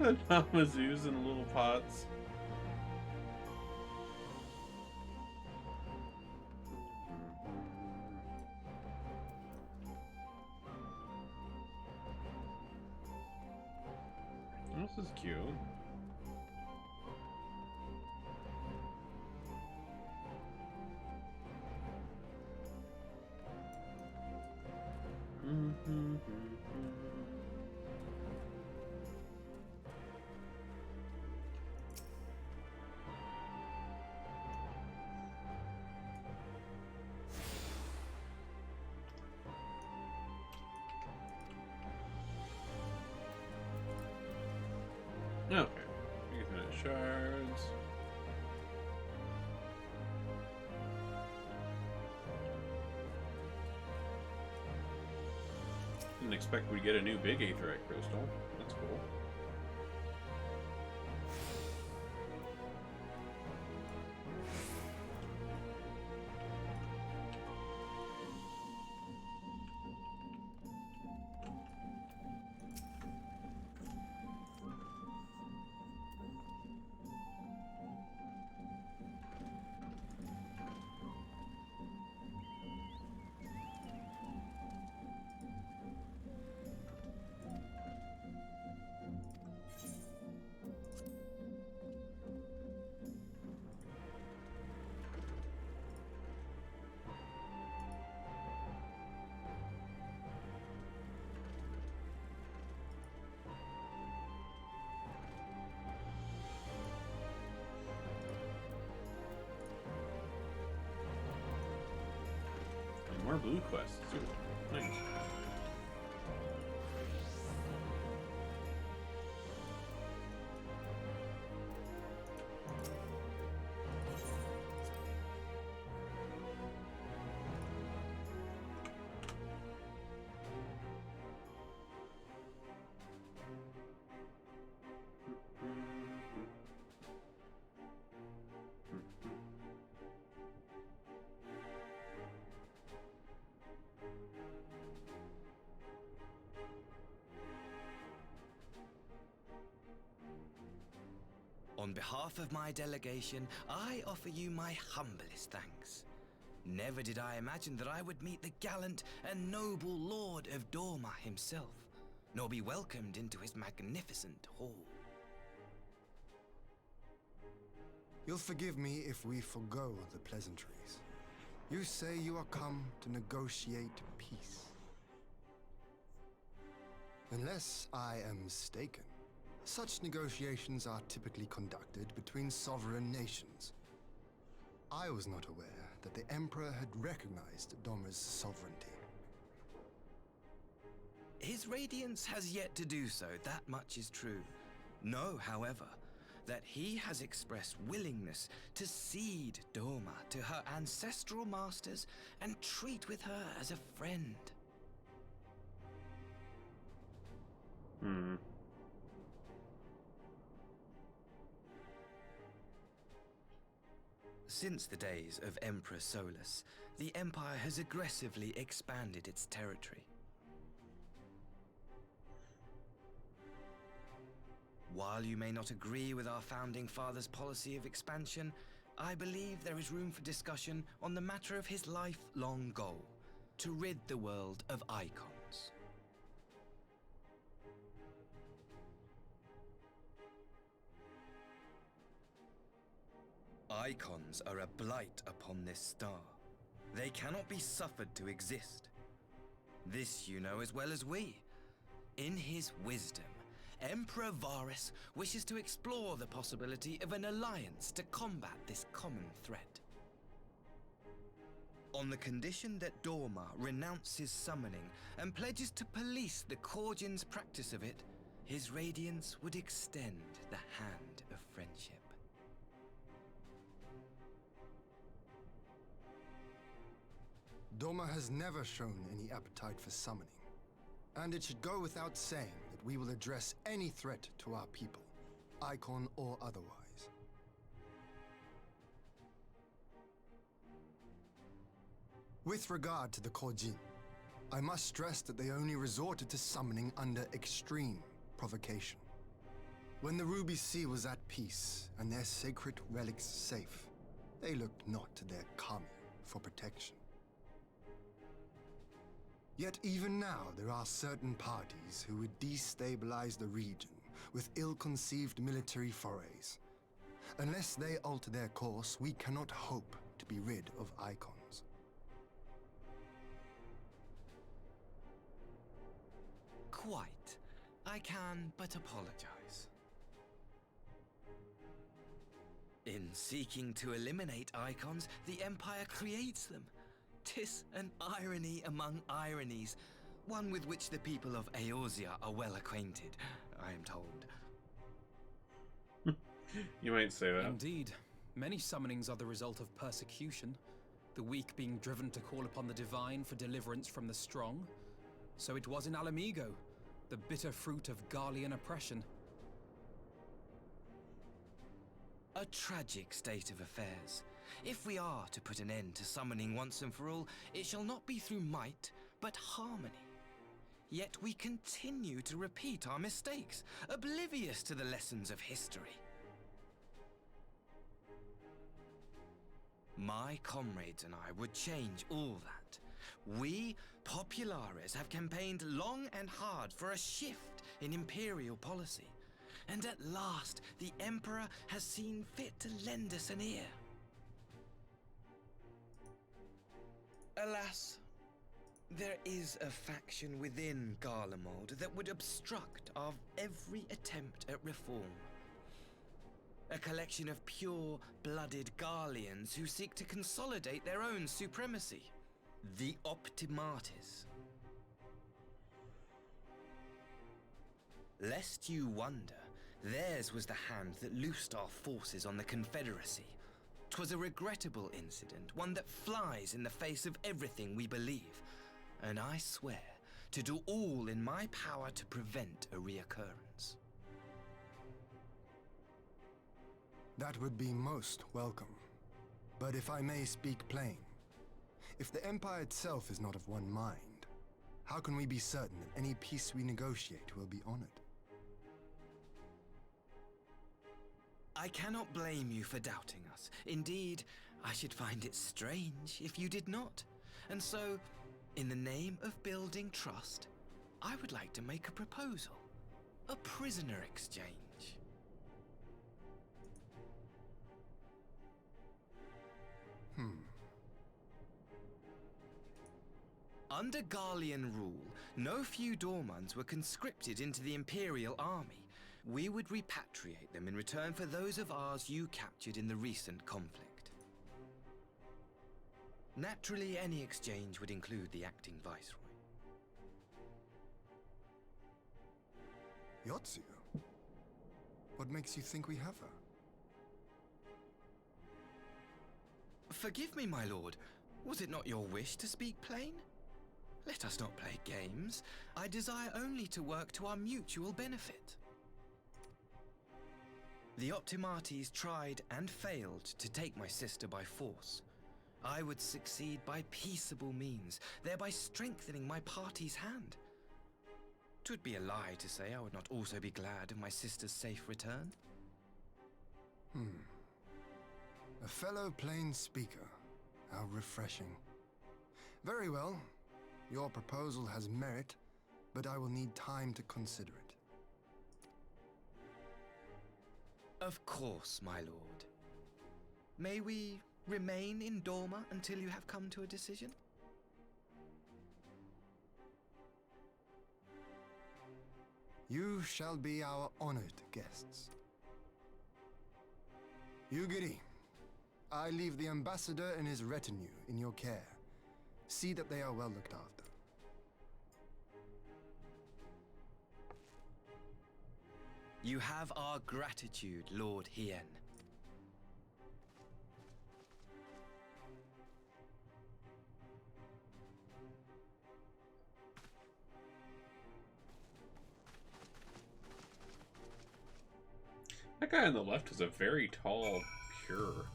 Namazoos in little pots. This is cute. Okay, infinite shards. Didn't expect we'd get a new big aetheryte crystal. That's cool. More blue quests too. Nice. On behalf of my delegation, I offer you my humblest thanks. Never did I imagine that I would meet the gallant and noble Lord of Dorma himself, nor be welcomed into his magnificent hall. You'll forgive me if we forgo the pleasantries. You say you are come to negotiate peace. Unless I am mistaken, such negotiations are typically conducted between sovereign nations. I was not aware that the Emperor had recognized Dorma's sovereignty. His Radiance has yet to do so, that much is true. Know, however, that he has expressed willingness to cede Dorma to her ancestral masters and treat with her as a friend. Since the days of Emperor Solus, the Empire has aggressively expanded its territory. While you may not agree with our founding father's policy of expansion, I believe there is room for discussion on the matter of his lifelong goal, to rid the world of icons. Icons are a blight upon this star. They cannot be suffered to exist. This you know as well as we. In his wisdom, Emperor Varus wishes to explore the possibility of an alliance to combat this common threat. On the condition that Dorma renounces summoning and pledges to police the Korgin's practice of it, his Radiance would extend the hand of friendship. Dorma has never shown any appetite for summoning, and it should go without saying that we will address any threat to our people, icon or otherwise. With regard to the Korjin, I must stress that they only resorted to summoning under extreme provocation. When the Ruby Sea was at peace and their sacred relics safe, they looked not to their kami for protection. Yet even now there are certain parties who would destabilize the region with ill-conceived military forays. Unless they alter their course, we cannot hope to be rid of icons. Quite. I can but apologize. In seeking to eliminate icons, the Empire creates them. 'Tis an irony among ironies, one with which the people of Eorzea are well acquainted, I am told. You might say that. Indeed. Many summonings are the result of persecution, the weak being driven to call upon the divine for deliverance from the strong. So it was in Alamigo, the bitter fruit of Garlean oppression. A tragic state of affairs. If we are to put an end to summoning once and for all, it shall not be through might, but harmony. Yet we continue to repeat our mistakes, oblivious to the lessons of history. My comrades and I would change all that. We, Populares, have campaigned long and hard for a shift in Imperial policy. And at last, the Emperor has seen fit to lend us an ear. Alas, there is a faction within Garlemald that would obstruct our every attempt at reform. A collection of pure-blooded Garleans who seek to consolidate their own supremacy. The Optimates. Lest you wonder, theirs was the hand that loosed our forces on the Confederacy. 'Twas a regrettable incident, one that flies in the face of everything we believe, and I swear to do all in my power to prevent a reoccurrence. That would be most welcome. But if I may speak plain, if the Empire itself is not of one mind, how can we be certain that any peace we negotiate will be honored? I cannot blame you for doubting us. Indeed, I should find it strange if you did not. And so, in the name of building trust, I would like to make a proposal. A prisoner exchange. Under Garlean rule, no few Dormans were conscripted into the Imperial army. We would repatriate them in return for those of ours you captured in the recent conflict. Naturally, any exchange would include the acting viceroy. Yotsu? What makes you think we have her? Forgive me, my lord. Was it not your wish to speak plain? Let us not play games. I desire only to work to our mutual benefit. The Optimates tried and failed to take my sister by force. I would succeed by peaceable means, thereby strengthening my party's hand. 'Twould be a lie to say I would not also be glad of my sister's safe return. A fellow plain speaker. How refreshing. Very well. Your proposal has merit, but I will need time to consider it. Of course, my lord. May we remain in Dorma until you have come to a decision? You shall be our honored guests. Yugiri, I leave the ambassador and his retinue in your care. See that they are well looked after. You have our gratitude, Lord Hien. That guy on the left is a very tall pure.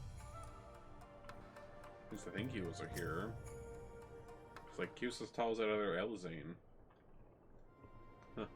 I used to think he was a hero. It's like he was as tall as that other Elzane. Huh.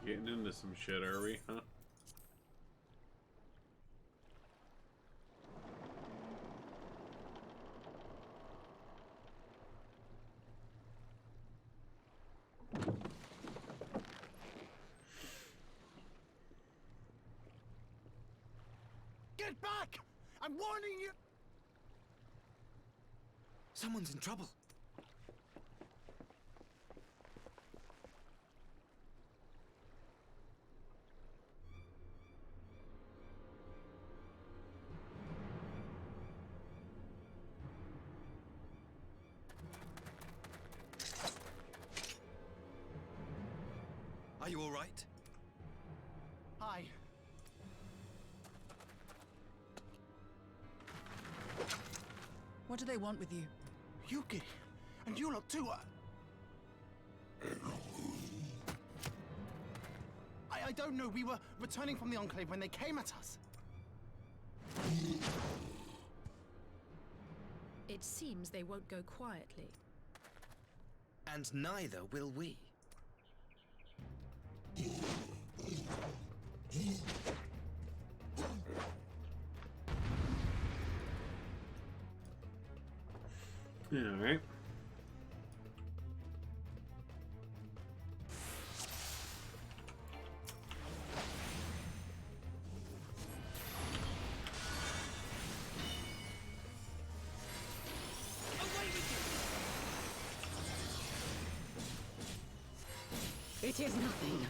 Getting into some shit, are we? Huh? Get back! I'm warning you! Someone's in trouble. Are you all right? Hi. What do they want with you? Yuki, and you lot too. I don't know. We were returning from the Enclave when they came at us. It seems they won't go quietly. And neither will we. Yeah, all right. It is nothing.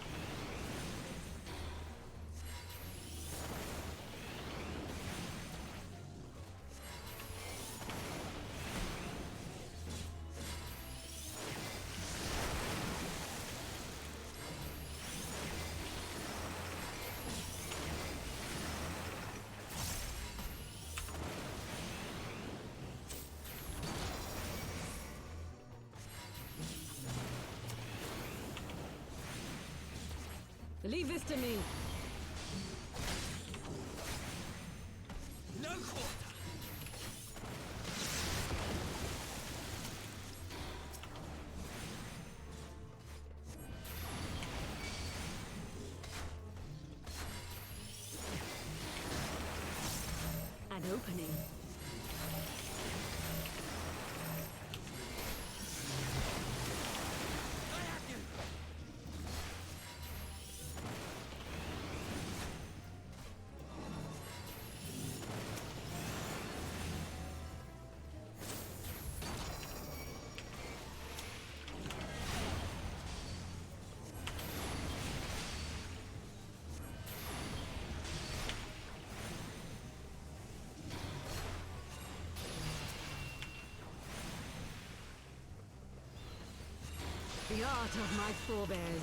Leave this to me. No quarter. An opening. The art of my forebears.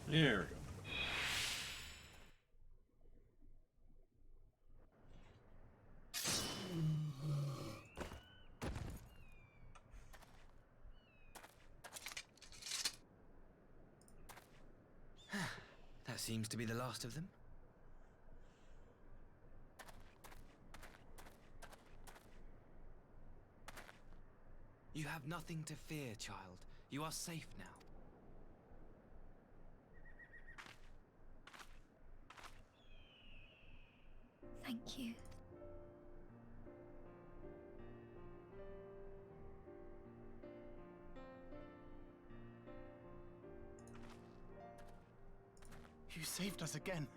There we go. That seems to be the last of them. You have nothing to fear, child. You are safe now. Thank you. You saved us again.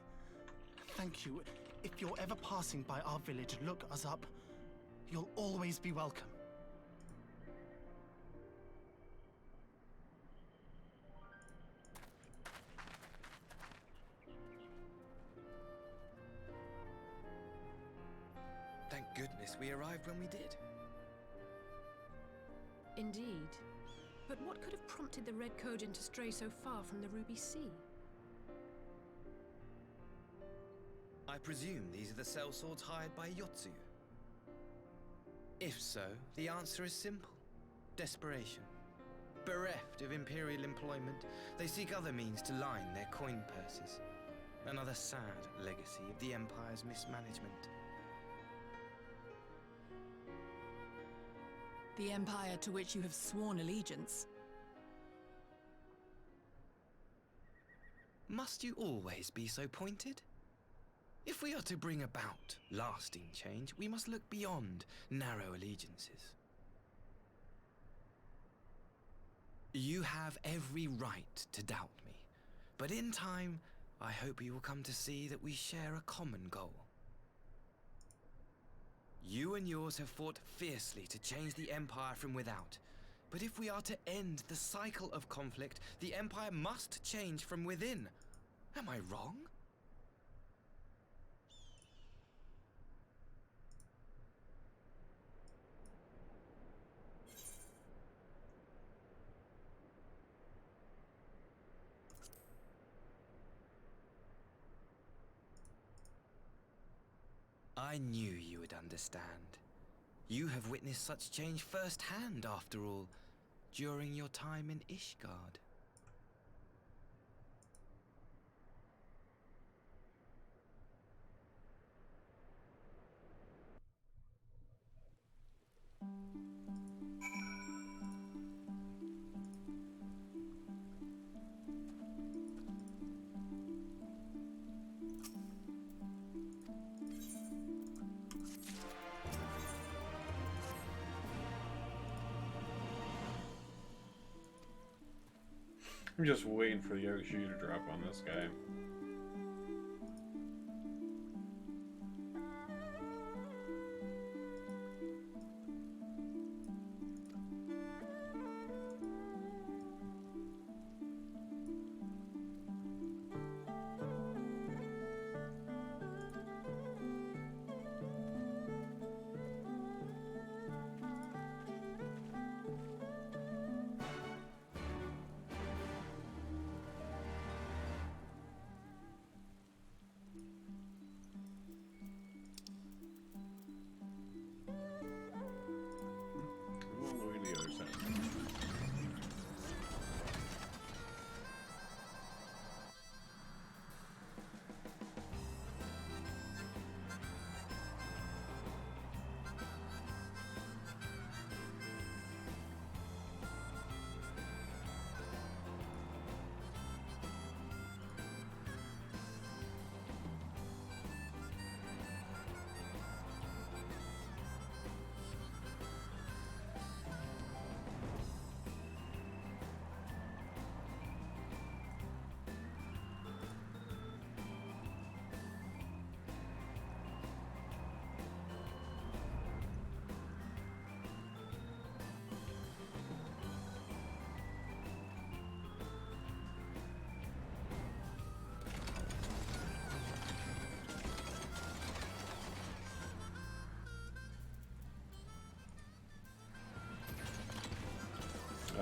Thank you. If you're ever passing by our village, look us up. You'll always be welcome. Thank goodness we arrived when we did. Indeed. But what could have prompted the Red Kojin to stray so far from the Ruby Sea? I presume these are the sellswords hired by Yotsu. If so, the answer is simple. Desperation. Bereft of Imperial employment, they seek other means to line their coin purses. Another sad legacy of the Empire's mismanagement. The Empire to which you have sworn allegiance. Must you always be so pointed? If we are to bring about lasting change, we must look beyond narrow allegiances. You have every right to doubt me, but in time, I hope you will come to see that we share a common goal. You and yours have fought fiercely to change the Empire from without, but if we are to end the cycle of conflict, the Empire must change from within. Am I wrong? I knew you would understand. You have witnessed such change firsthand, after all, during your time in Ishgard. I'm just waiting for the Yoshi to drop on this guy.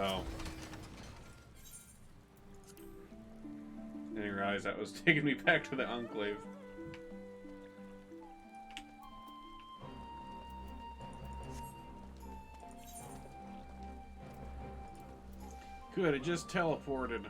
Oh. didn't realize that was taking me back to the Enclave. Good, it just teleported.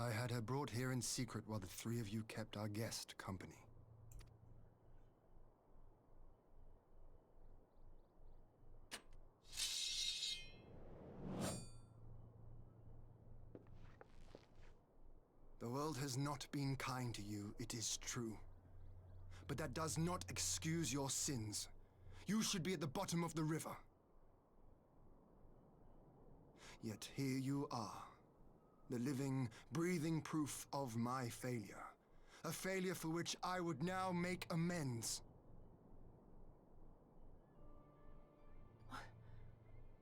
I had her brought here in secret while the three of you kept our guest company. The world has not been kind to you, it is true. But that does not excuse your sins. You should be at the bottom of the river. Yet here you are, the living, breathing proof of my failure. A failure for which I would now make amends.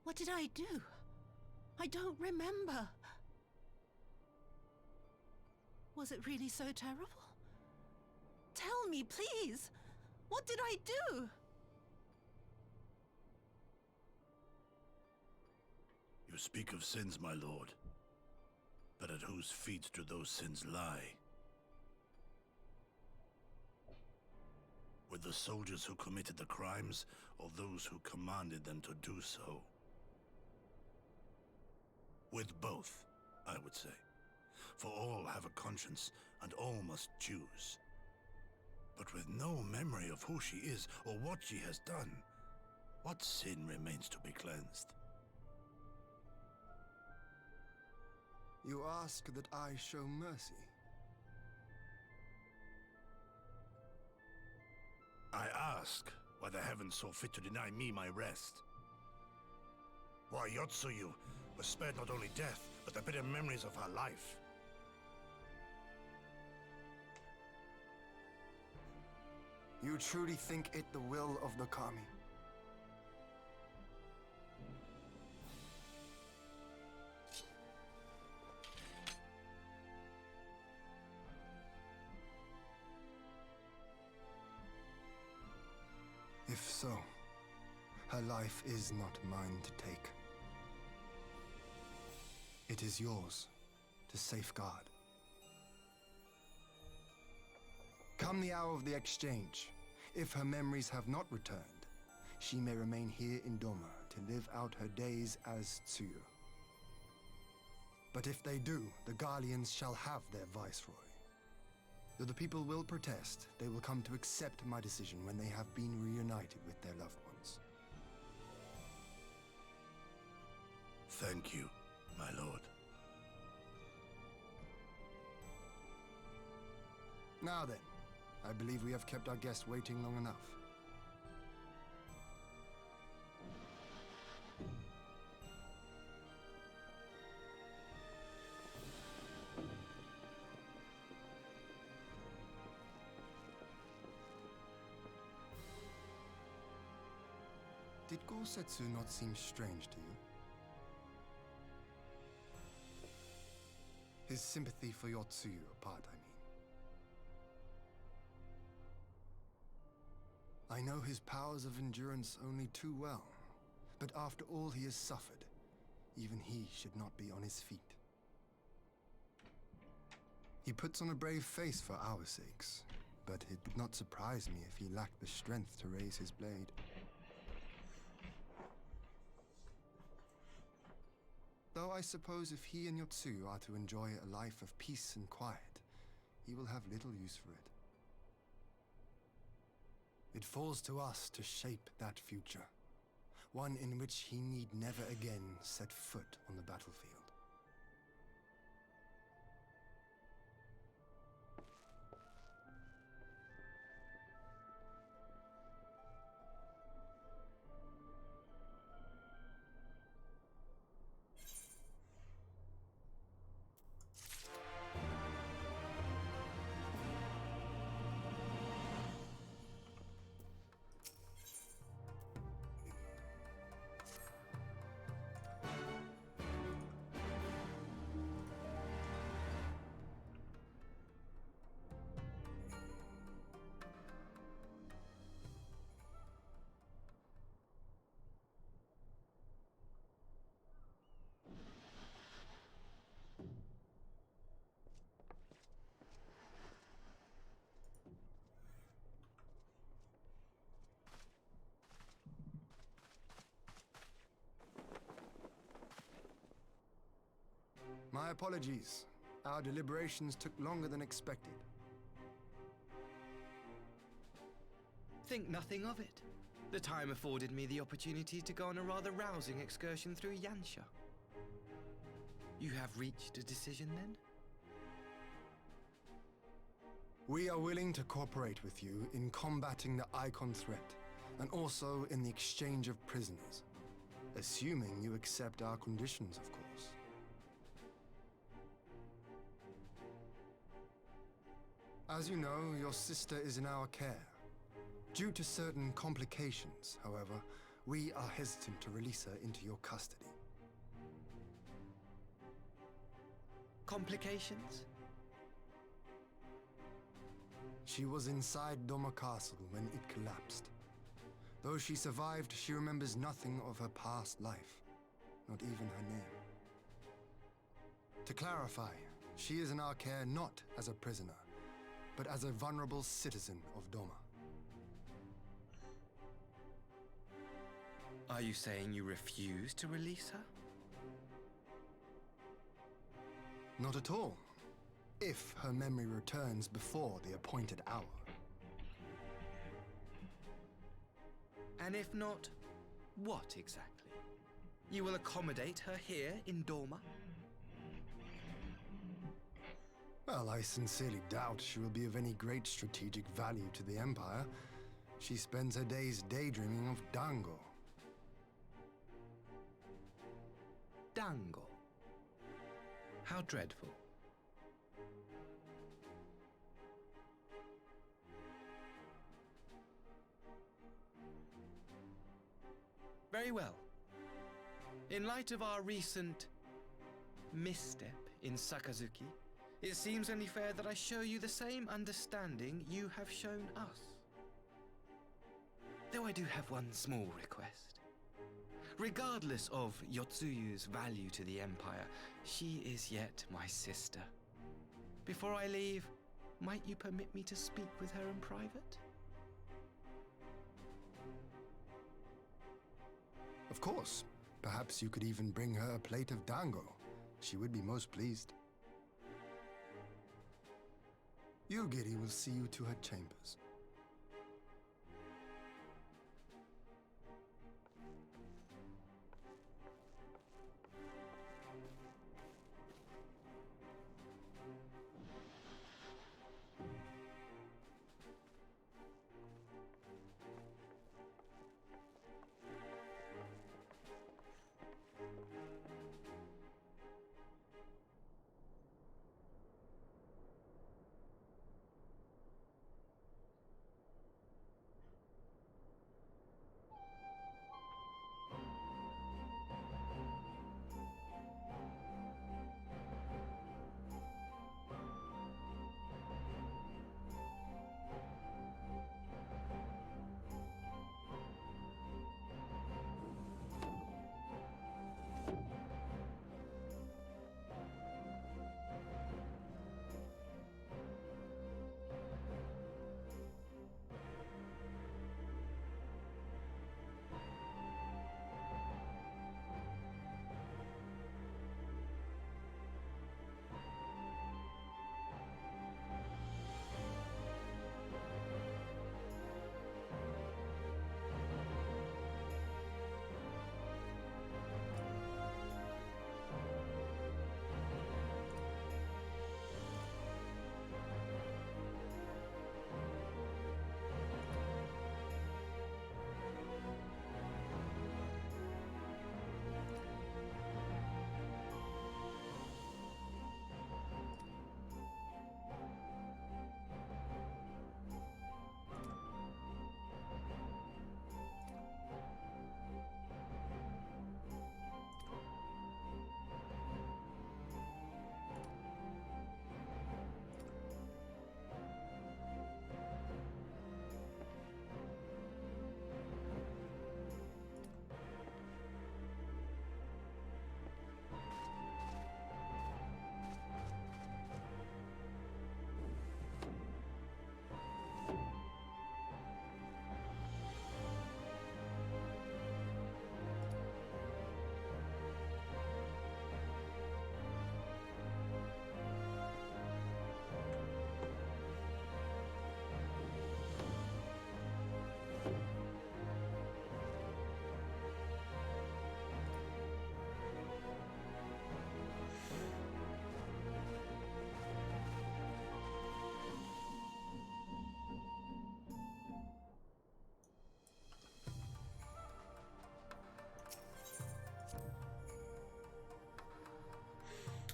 What did I do? I don't remember. Was it really so terrible? Tell me, please! What did I do? You speak of sins, my lord. But at whose feet do those sins lie? With the soldiers who committed the crimes, or those who commanded them to do so? With both, I would say. For all have a conscience, and all must choose. But with no memory of who she is, or what she has done, what sin remains to be cleansed? You ask that I show mercy? I ask why the heavens saw fit to deny me my rest. Why Yotsuyu was spared not only death, but the bitter memories of her life. You truly think it the will of the Kami? If so, her life is not mine to take. It is yours to safeguard. Come the hour of the exchange, if her memories have not returned, she may remain here in Doma to live out her days as Tsuyu. But if they do, the Garleans shall have their viceroy. Though the people will protest, they will come to accept my decision when they have been reunited with their loved ones. Thank you, my lord. Now then, I believe we have kept our guest waiting long enough. Did Gosetsu not seem strange to you? His sympathy for Yotsuyu apart, I know his powers of endurance only too well, but after all he has suffered, even he should not be on his feet. He puts on a brave face for our sakes, but it would not surprise me if he lacked the strength to raise his blade. Though I suppose if he and Yotsuyu are to enjoy a life of peace and quiet, he will have little use for it. It falls to us to shape that future, one in which he need never again set foot on the battlefield. My apologies. Our deliberations took longer than expected. Think nothing of it. The time afforded me the opportunity to go on a rather rousing excursion through Yansha. You have reached a decision, then? We are willing to cooperate with you in combating the Icon threat, and also in the exchange of prisoners. Assuming you accept our conditions, of course. As you know, your sister is in our care. Due to certain complications, however, we are hesitant to release her into your custody. Complications? She was inside Doma Castle when it collapsed. Though she survived, she remembers nothing of her past life, not even her name. To clarify, she is in our care not as a prisoner, but as a vulnerable citizen of Doma. Are you saying you refuse to release her? Not at all. If her memory returns before the appointed hour. And if not, what exactly? You will accommodate her here in Doma? Well, I sincerely doubt she will be of any great strategic value to the Empire. She spends her days daydreaming of Dango. Dango? How dreadful. Very well. In light of our recent misstep in Sakazuki, it seems only fair that I show you the same understanding you have shown us. Though I do have one small request. Regardless of Yotsuyu's value to the Empire, she is yet my sister. Before I leave, might you permit me to speak with her in private? Of course. Perhaps you could even bring her a plate of dango. She would be most pleased. Yugiri will see you to her chambers.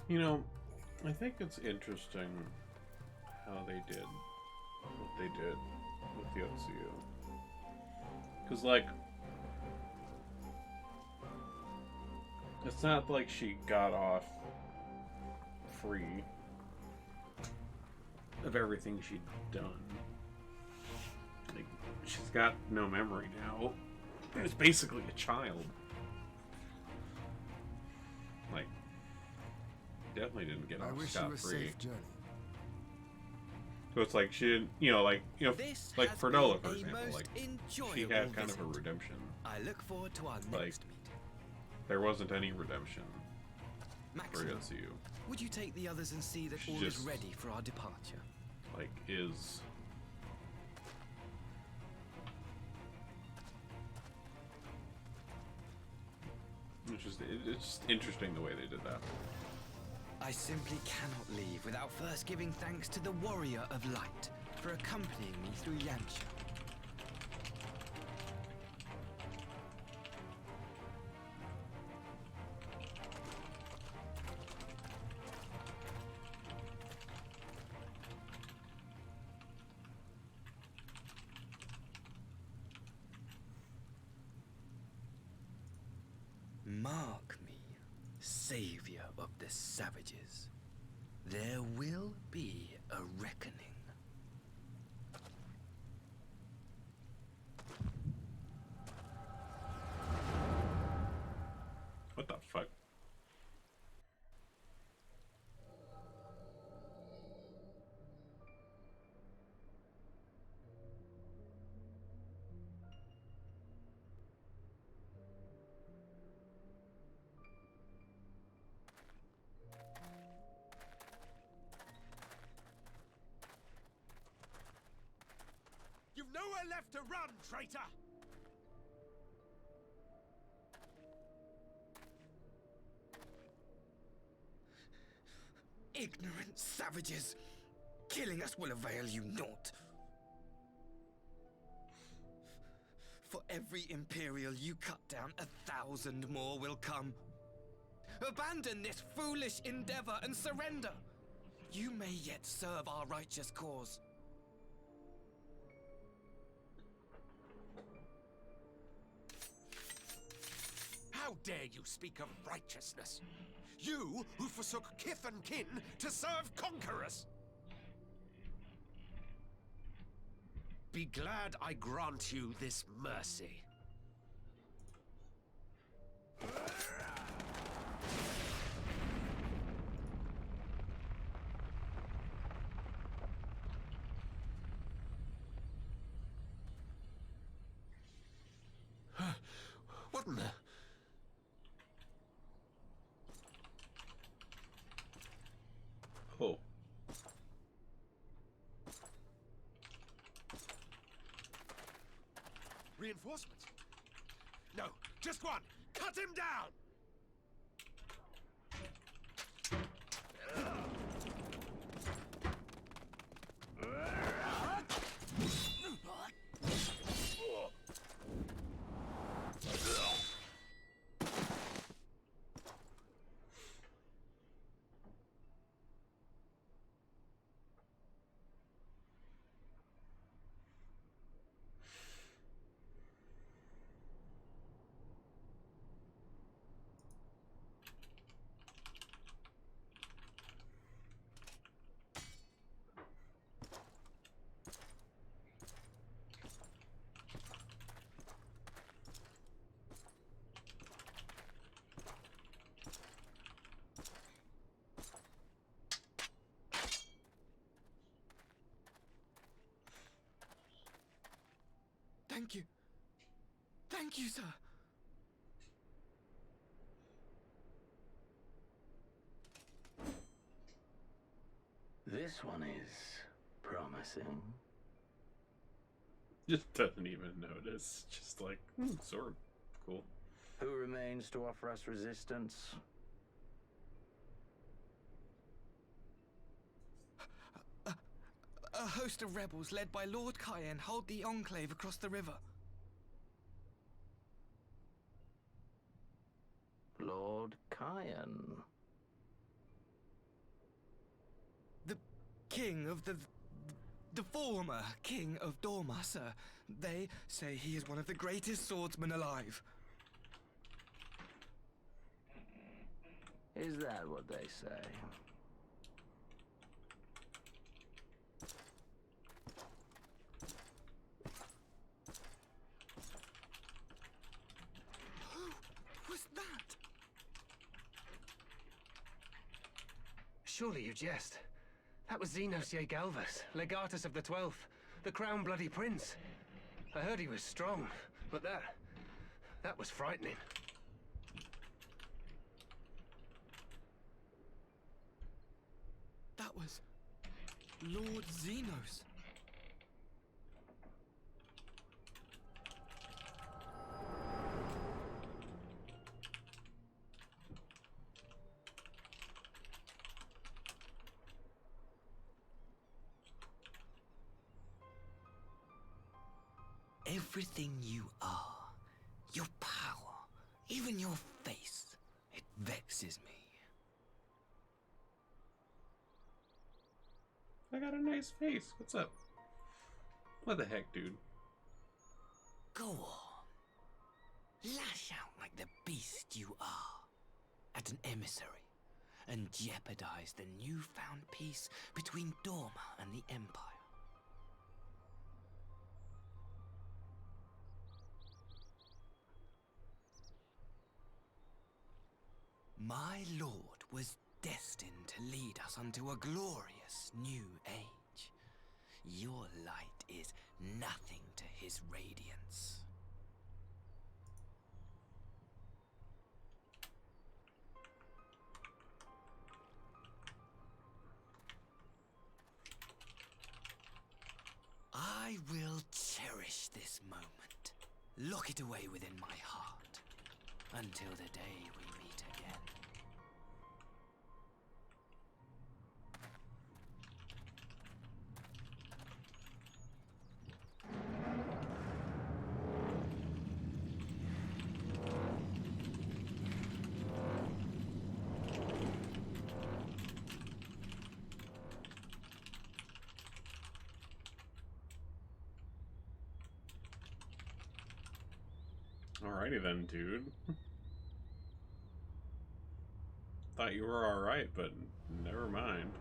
You know, I think it's interesting how they did what they did with Yotsuyu. Because, like, it's not like she got off free. of everything she'd done. Like, she's got no memory now. It's basically a child. Like, definitely didn't get I off wish you a scot-free. safe journey. So it's like she didn't, This like has Ferdola, been for a example, most like she enjoyable had kind of a visit. redemption. I look forward to our Like, next meeting. there wasn't any redemption for Maxima, Yotsuyu. would you take the others and see that She all is just- ready for our departure? Like, is... It's just interesting the way they did that. I simply cannot leave without first giving thanks to the Warrior of Light for accompanying me through Yansha. Mark me, savior of the savages. There will be a reckoning. What the fuck? You've nowhere left to run, traitor! Ignorant savages! Killing us will avail you naught. For every Imperial you cut down, 1,000 more will come. Abandon this foolish endeavor and surrender. You may yet serve our righteous cause. How dare you speak of righteousness? You who forsook kith and kin to serve conquerors! Be glad I grant you this mercy. What in the... Oh. Reinforcements? No, just one! Cut him down! Thank you. Thank you, sir. This one is promising. Just doesn't even notice. Just like, sword. Cool. Who remains to offer us resistance? A host of rebels led by Lord Cayenne hold the enclave across the river. Lord Cayenne. The king of the former king of Dorma, sir. They say he is one of the greatest swordsmen alive. Is that what they say? Surely you jest. That was Xenos Galvus, legatus of the 12th, the Crown Bloody Prince. I heard he was strong, but that was frightening. That was Lord Xenos. Everything you are, your power, even your face, it vexes me. I got a nice face. What's up? What the heck, dude? Go on. Lash out like the beast you are at an emissary and jeopardize the newfound peace between Dorma and the Empire. My lord was destined to lead us unto a glorious new age. Your light is nothing to his radiance. I will cherish this moment. Lock it away within my heart until the day we meet again. Alrighty then, dude. Thought you were alright, but never mind.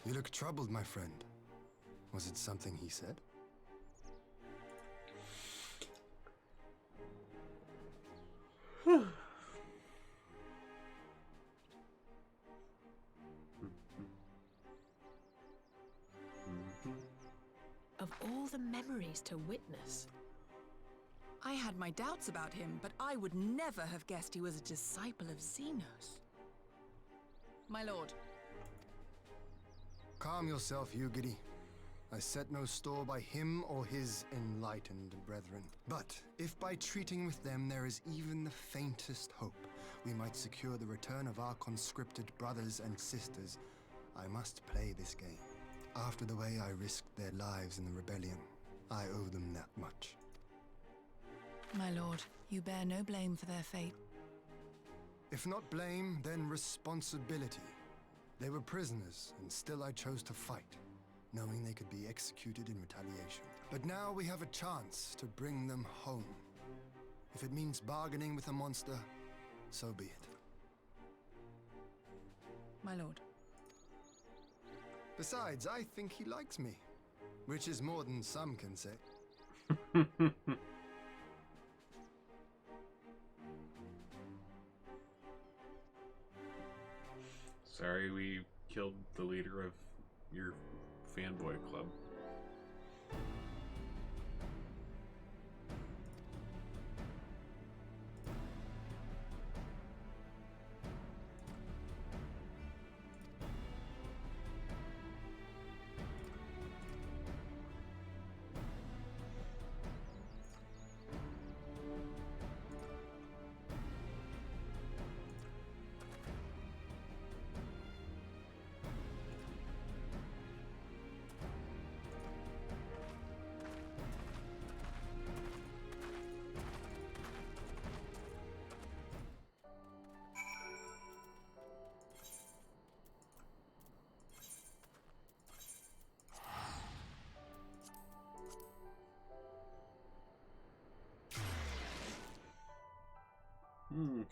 You look troubled, my friend. Was it something he said? Of all the memories to witness. I had my doubts about him, but I would never have guessed he was a disciple of Xenos. My lord. Calm yourself, Ugidi. I set no store by him or his enlightened brethren. But if by treating with them there is even the faintest hope, we might secure the return of our conscripted brothers and sisters, I must play this game. After the way I risked their lives in the rebellion, I owe them that much. My lord, you bear no blame for their fate. If not blame, then responsibility. They were prisoners, and still I chose to fight, knowing they could be executed in retaliation. But now we have a chance to bring them home. If it means bargaining with a monster, so be it. My lord. Besides, I think he likes me, which is more than some can say. Sorry we killed the leader of your fanboy club.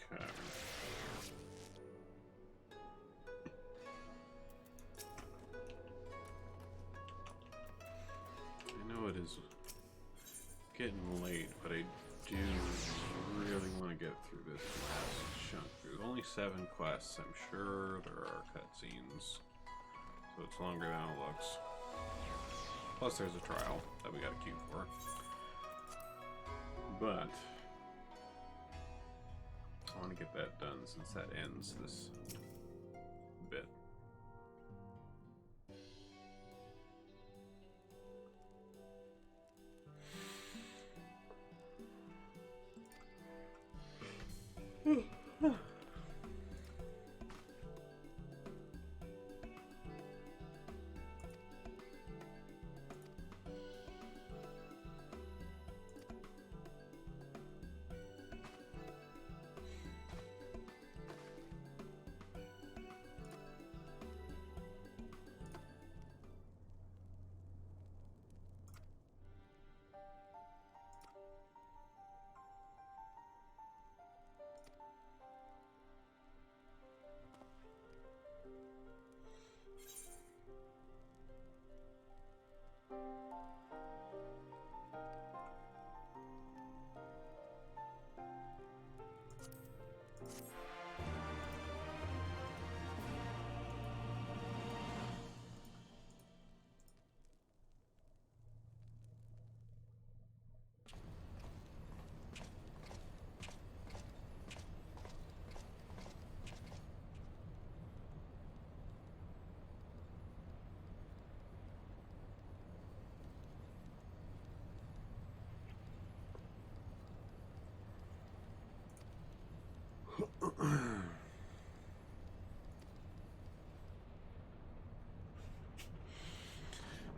Okay. I know it is getting late, but I do really want to get through this last chunk. There's only 7 quests. I'm sure there are cutscenes, so it's longer than it looks. Plus, there's a trial that we got to queue for. But I want to get that done since that ends this bit.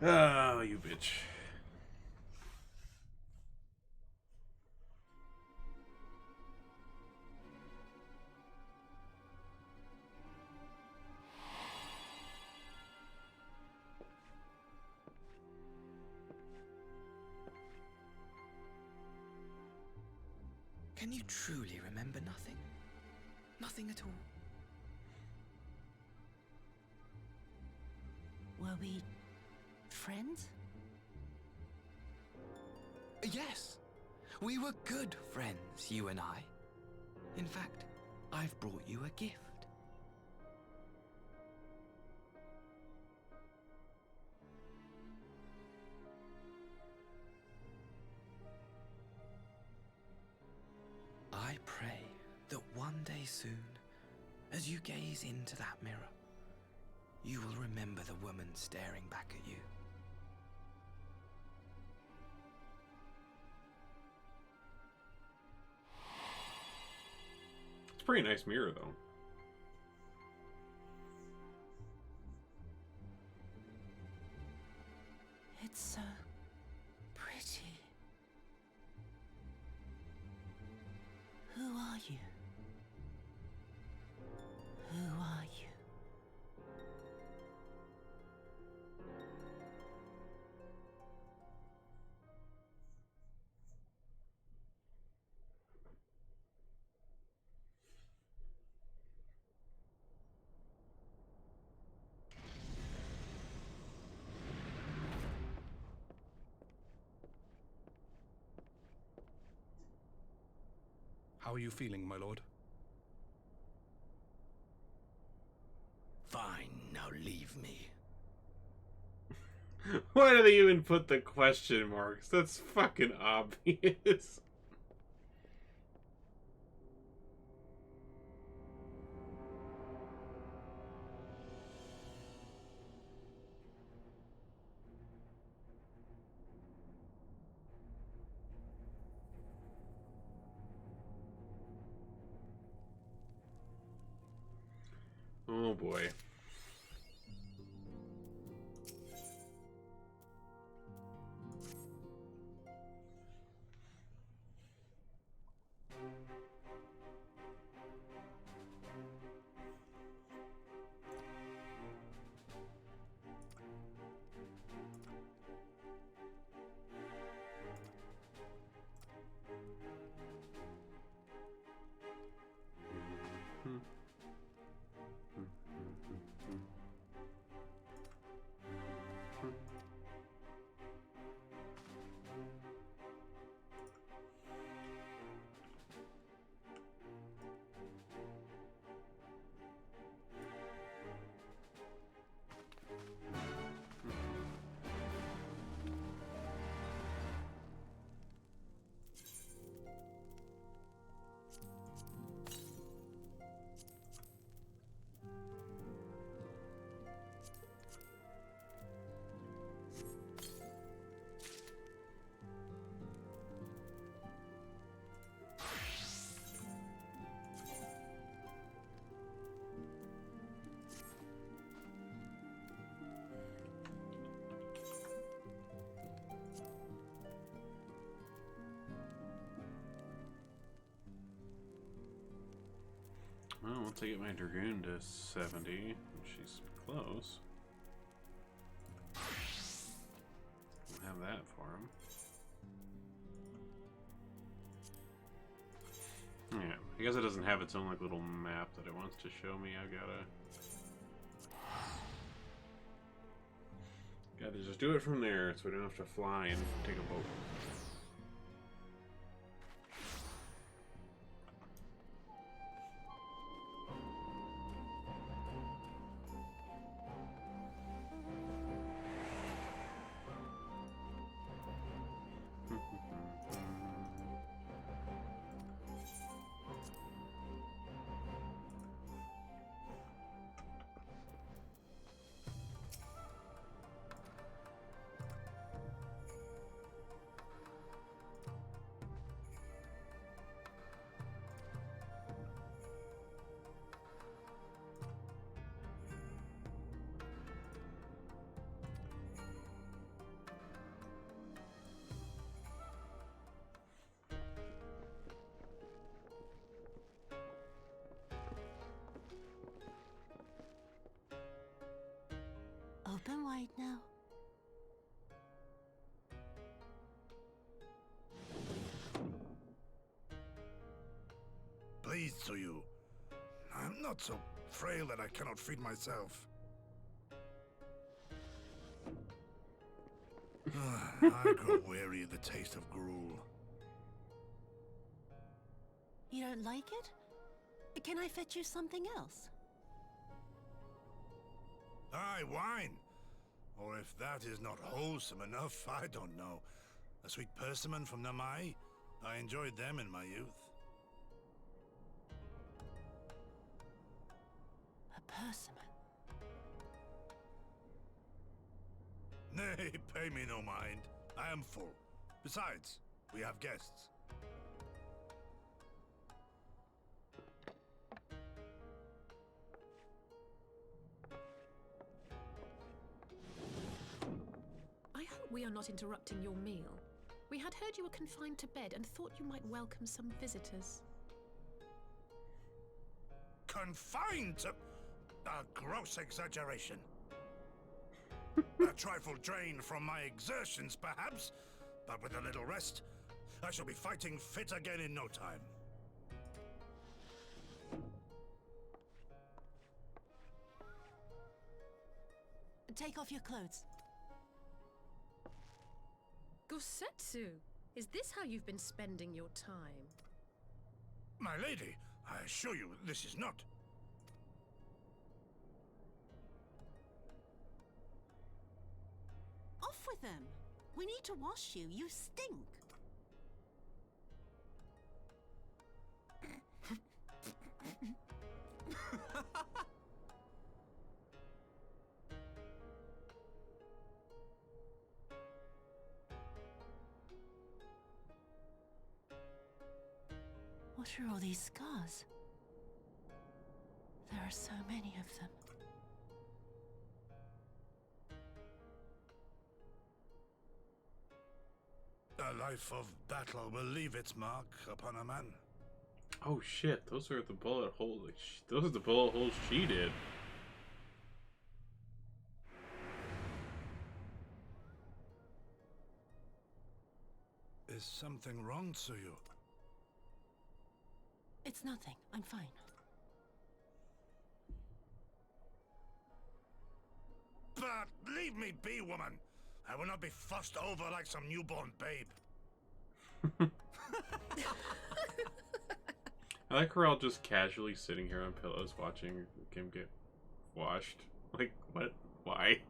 Oh, you bitch. Can you truly remember nothing? Nothing at all? Were we friends? Yes. We were good friends, you and I. In fact, I've brought you a gift. I pray that one day soon, as you gaze into that mirror, you will remember the woman staring back at you. It's a pretty nice mirror, though. It's so pretty. Who are you? Who are you? How are you feeling, my lord? Fine, now leave me. Why do they even put the question marks? That's fucking obvious. Oh boy. Well, once I get my Dragoon to 70, she's close. We'll have that for him. Yeah, I guess it doesn't have its own like little map that it wants to show me. I gotta just do it from there, so we don't have to fly and take a boat. Open wide now. Pleased to you. I'm not so frail that I cannot feed myself. I grow weary of the taste of gruel. You don't like it? Can I fetch you something else? Aye, wine. Or if that is not wholesome enough, I don't know. A sweet persimmon from Namai? I enjoyed them in my youth. A persimmon? Nay, pay me no mind. I am full. Besides, we have guests. I hope we are not interrupting your meal. We had heard you were confined to bed and thought you might welcome some visitors. Confined to... A gross exaggeration. A trifle drained from my exertions, perhaps, but with a little rest, I shall be fighting fit again in no time. Take off your clothes. Gosetsu, is this how you've been spending your time? My lady, I assure you, this is not. Off with them. We need to wash you. You stink. What are all these scars? There are so many of them. A life of battle will leave its mark upon a man. Oh shit, those are the bullet holes. Those are the bullet holes she did. Is something wrong, Tsuyu? It's nothing. I'm fine. But leave me be, woman. I will not be fussed over like some newborn babe. I like her all just casually sitting here on pillows watching him get washed. Like, what? Why?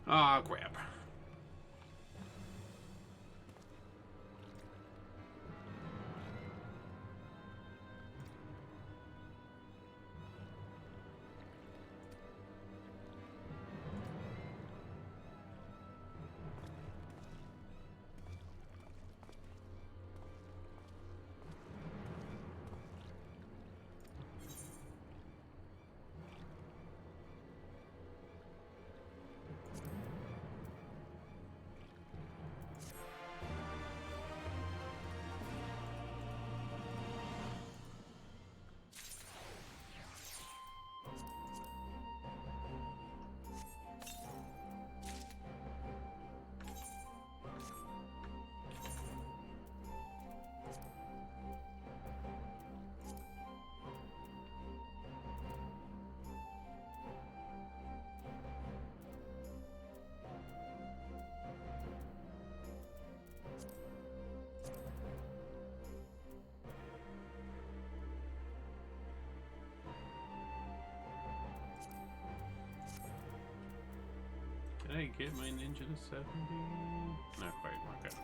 Ah, crap. Did I get my ninja to 70? Not quite, okay.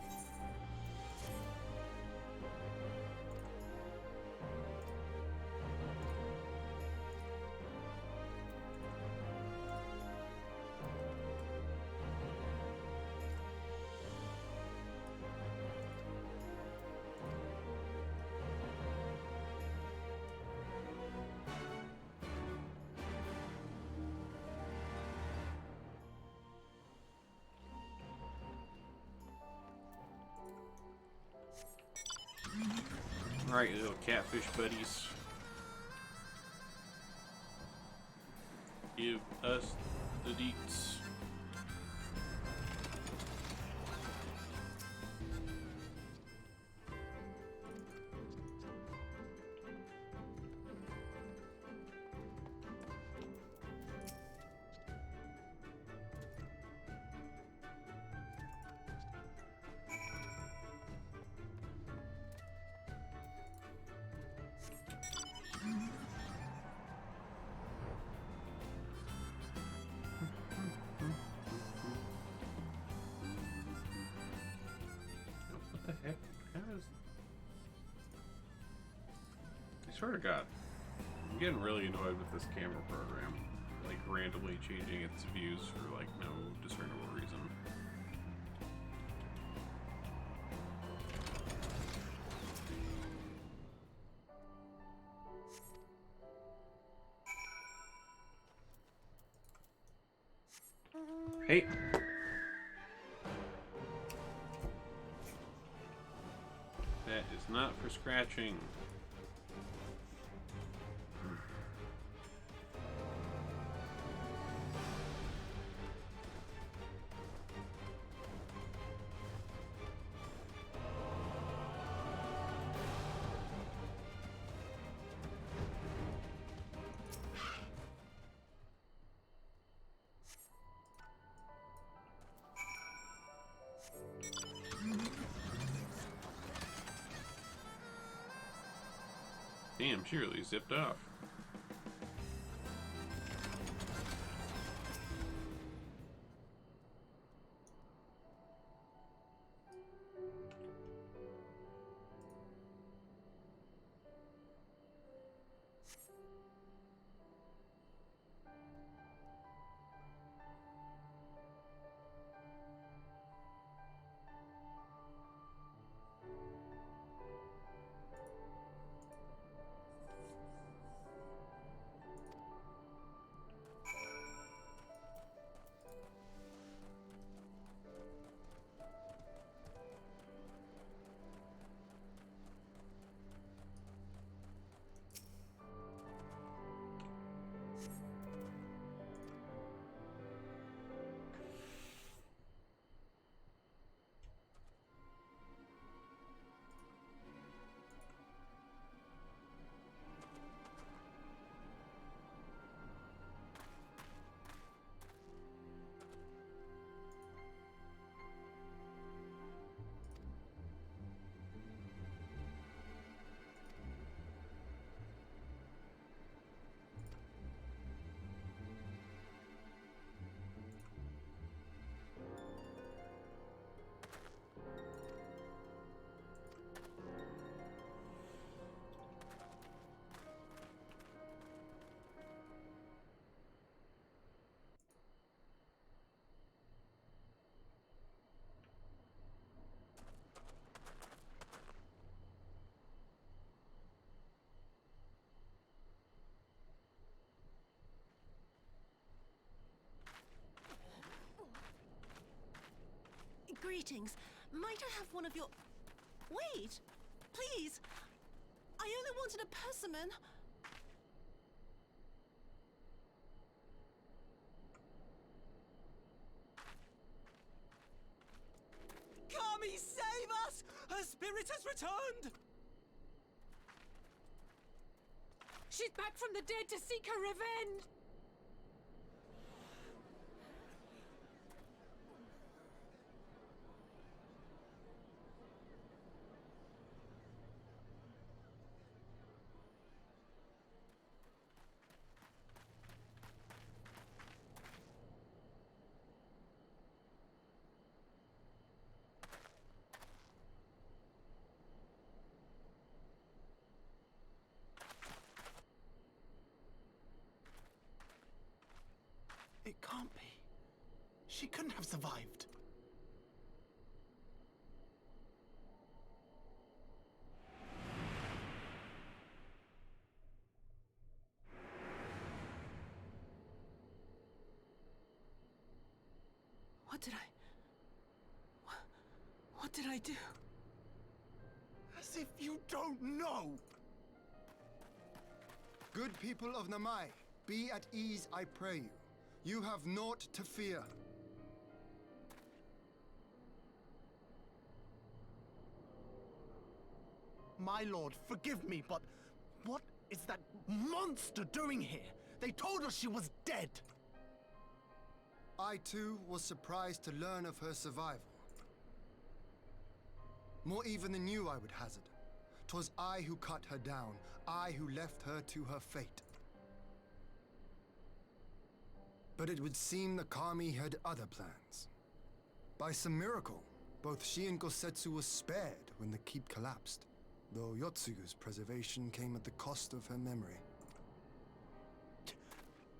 Alright, little catfish buddies. Give us the deets. What the heck? How is... I swear to God, I'm getting really annoyed with this camera program. Like, randomly changing its views for, like, no discernible reason. Hey! That is not for scratching. Damn, she really zipped off. Greetings. Might I have one of your... Wait! Please! I only wanted a persimmon. Kami, save us! Her spirit has returned! She's back from the dead to seek her revenge! It can't be. She couldn't have survived. What did I do? As if you don't know! Good people of Namai, be at ease, I pray you. You have naught to fear. My lord, forgive me, but what is that monster doing here? They told us she was dead. I too was surprised to learn of her survival. More even than you, I would hazard. 'Twas I who cut her down, I who left her to her fate. But it would seem the Kami had other plans. By some miracle, both she and Gosetsu were spared when the keep collapsed, though Yotsugu's preservation came at the cost of her memory.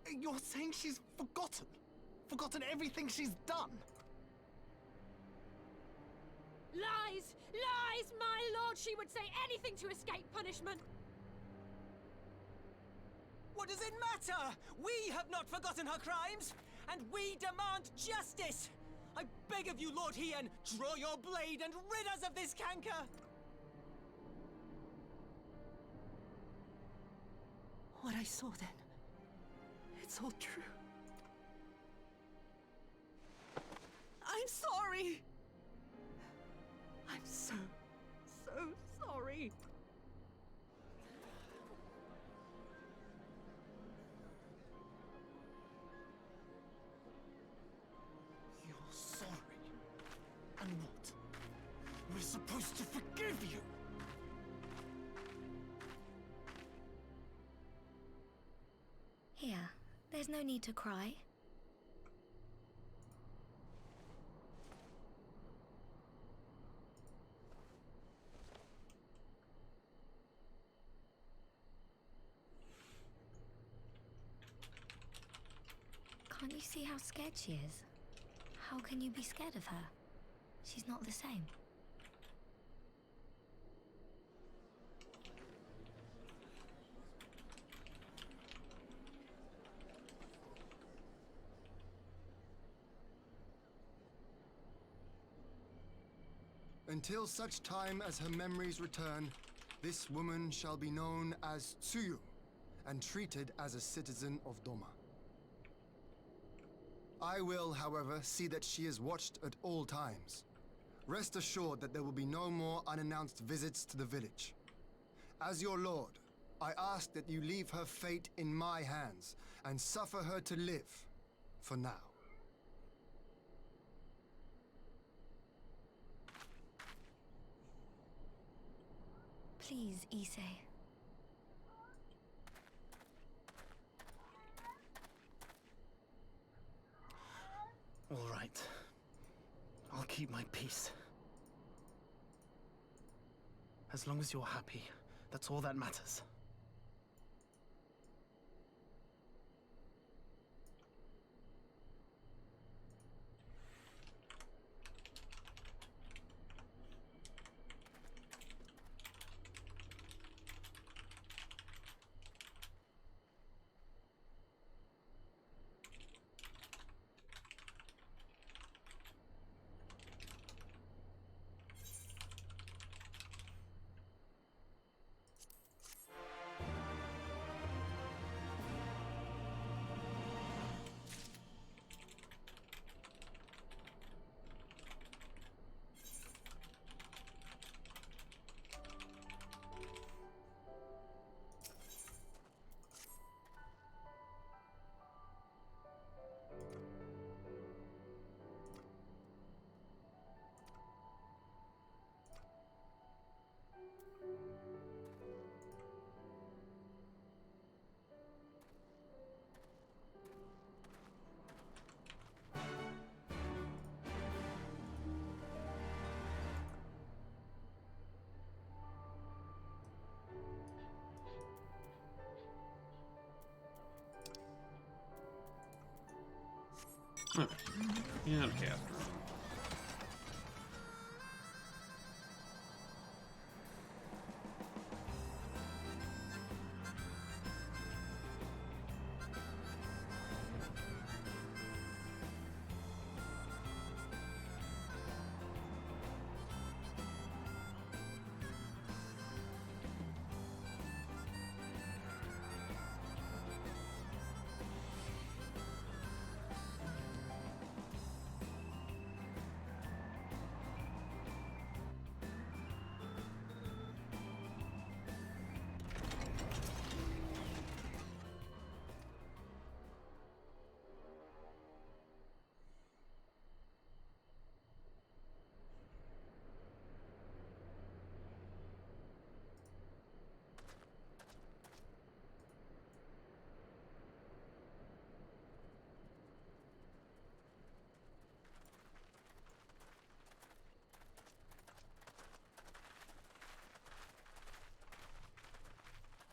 You're saying she's forgotten? Forgotten everything she's done? Lies! Lies, my lord! She would say anything to escape punishment! What does it matter? We have not forgotten her crimes, and we demand justice! I beg of you, Lord Hien, draw your blade and rid us of this canker! What I saw then, it's all true. I'm sorry! I'm so sorry. You're sorry? And what? We're supposed to forgive you? Here, there's no need to cry. Can't you see how scared she is? How can you be scared of her? She's not the same. Until such time as her memories return, this woman shall be known as Tsuyu, and treated as a citizen of Doma. I will, however, see that she is watched at all times. Rest assured that there will be no more unannounced visits to the village. As your lord, I ask that you leave her fate in my hands, and suffer her to live, for now. Please, Issei. All right. I'll keep my peace. As long as you're happy, that's all that matters. Okay. And caster.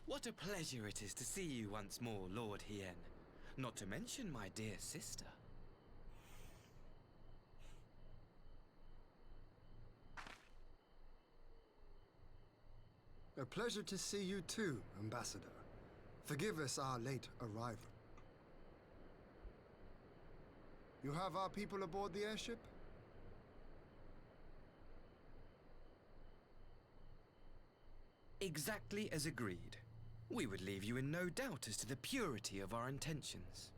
What a pleasure it is to see you once more, Lord Hien. Not to mention my dear sister. A pleasure to see you too, Ambassador. Forgive us our late arrival. You have our people aboard the airship? Exactly as agreed. We would leave you in no doubt as to the purity of our intentions.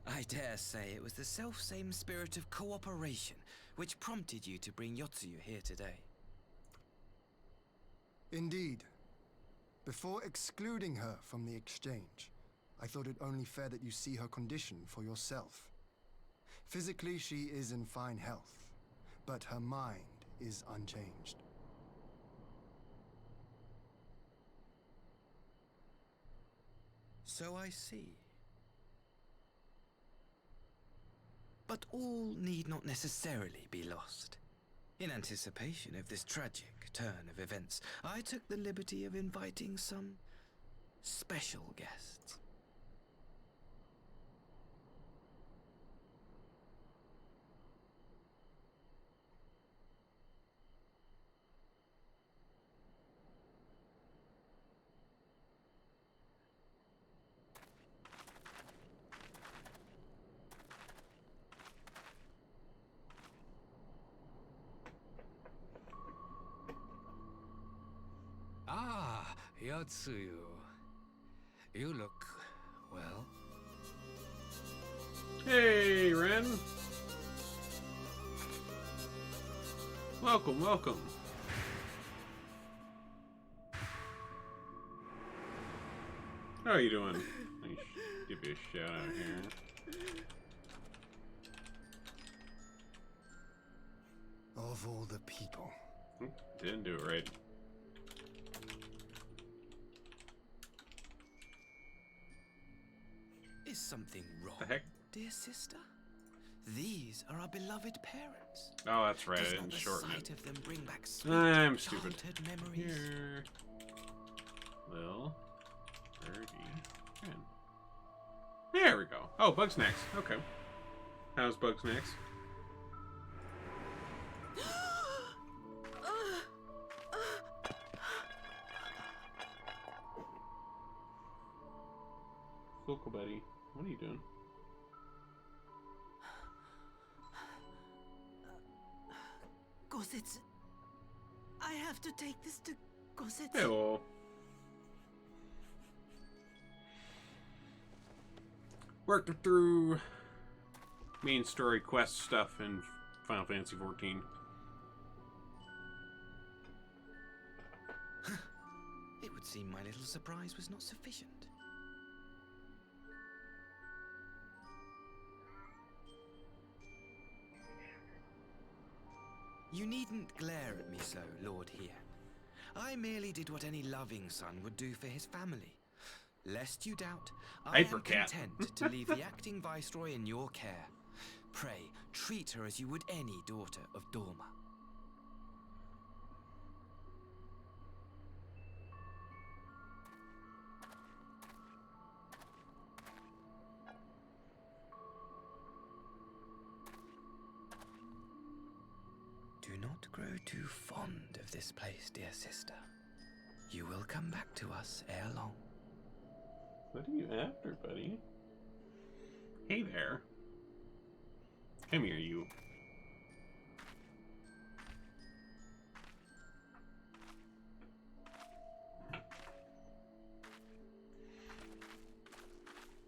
I dare say it was the self-same spirit of cooperation which prompted you to bring Yotsuyu here today. Indeed. Before excluding her from the exchange, I thought it only fair that you see her condition for yourself. Physically, she is in fine health, but her mind is unchanged. So I see. But all need not necessarily be lost. In anticipation of this tragic turn of events, I took the liberty of inviting some special guests. Ah, Yotsuyu. You look, well. Hey, Ren. Welcome, welcome. How are you doing? Let me give you a shout out here. Of all the people. Didn't do it right. Is something wrong, The heck? dear sister? These are our beloved parents. Oh, that's right. Does I not didn't the shorten sight it. of them bring back sweet I'm stupid. childhood memories? Here. Lil. Birdie. Ren. There we go. Oh, Bugsnax. Okay. How's Bugsnax? Cool, buddy. What are you doing? Gossets. I have to take this to Gossets. Hello. Working through main story quest stuff in Final Fantasy XIV. It would seem my little surprise was not sufficient. You needn't glare at me so, Lord Hien. I merely did what any loving son would do for his family. Lest you doubt, I am content to leave the acting viceroy in your care. Pray, treat her as you would any daughter of Dorma. Do not grow too fond of this place, dear sister. You will come back to us ere long. What are you after, buddy? Hey there. Come here, you.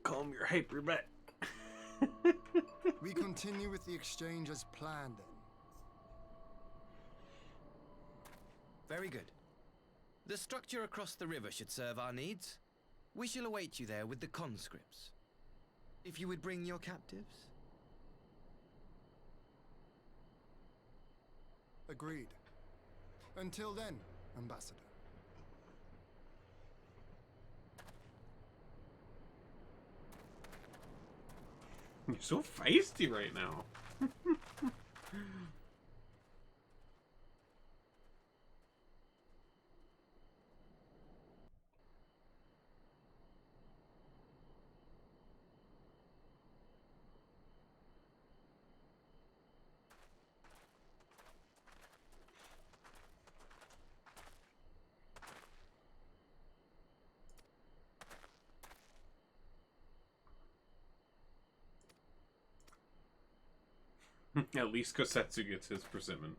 Calm your hyper butt. We continue with the exchange as planned, then. Very good. The structure across the river should serve our needs. We shall await you there with the conscripts. If you would bring your captives. Agreed. Until then, Ambassador. You're so feisty right now. At least Kosetsu gets his persimmon.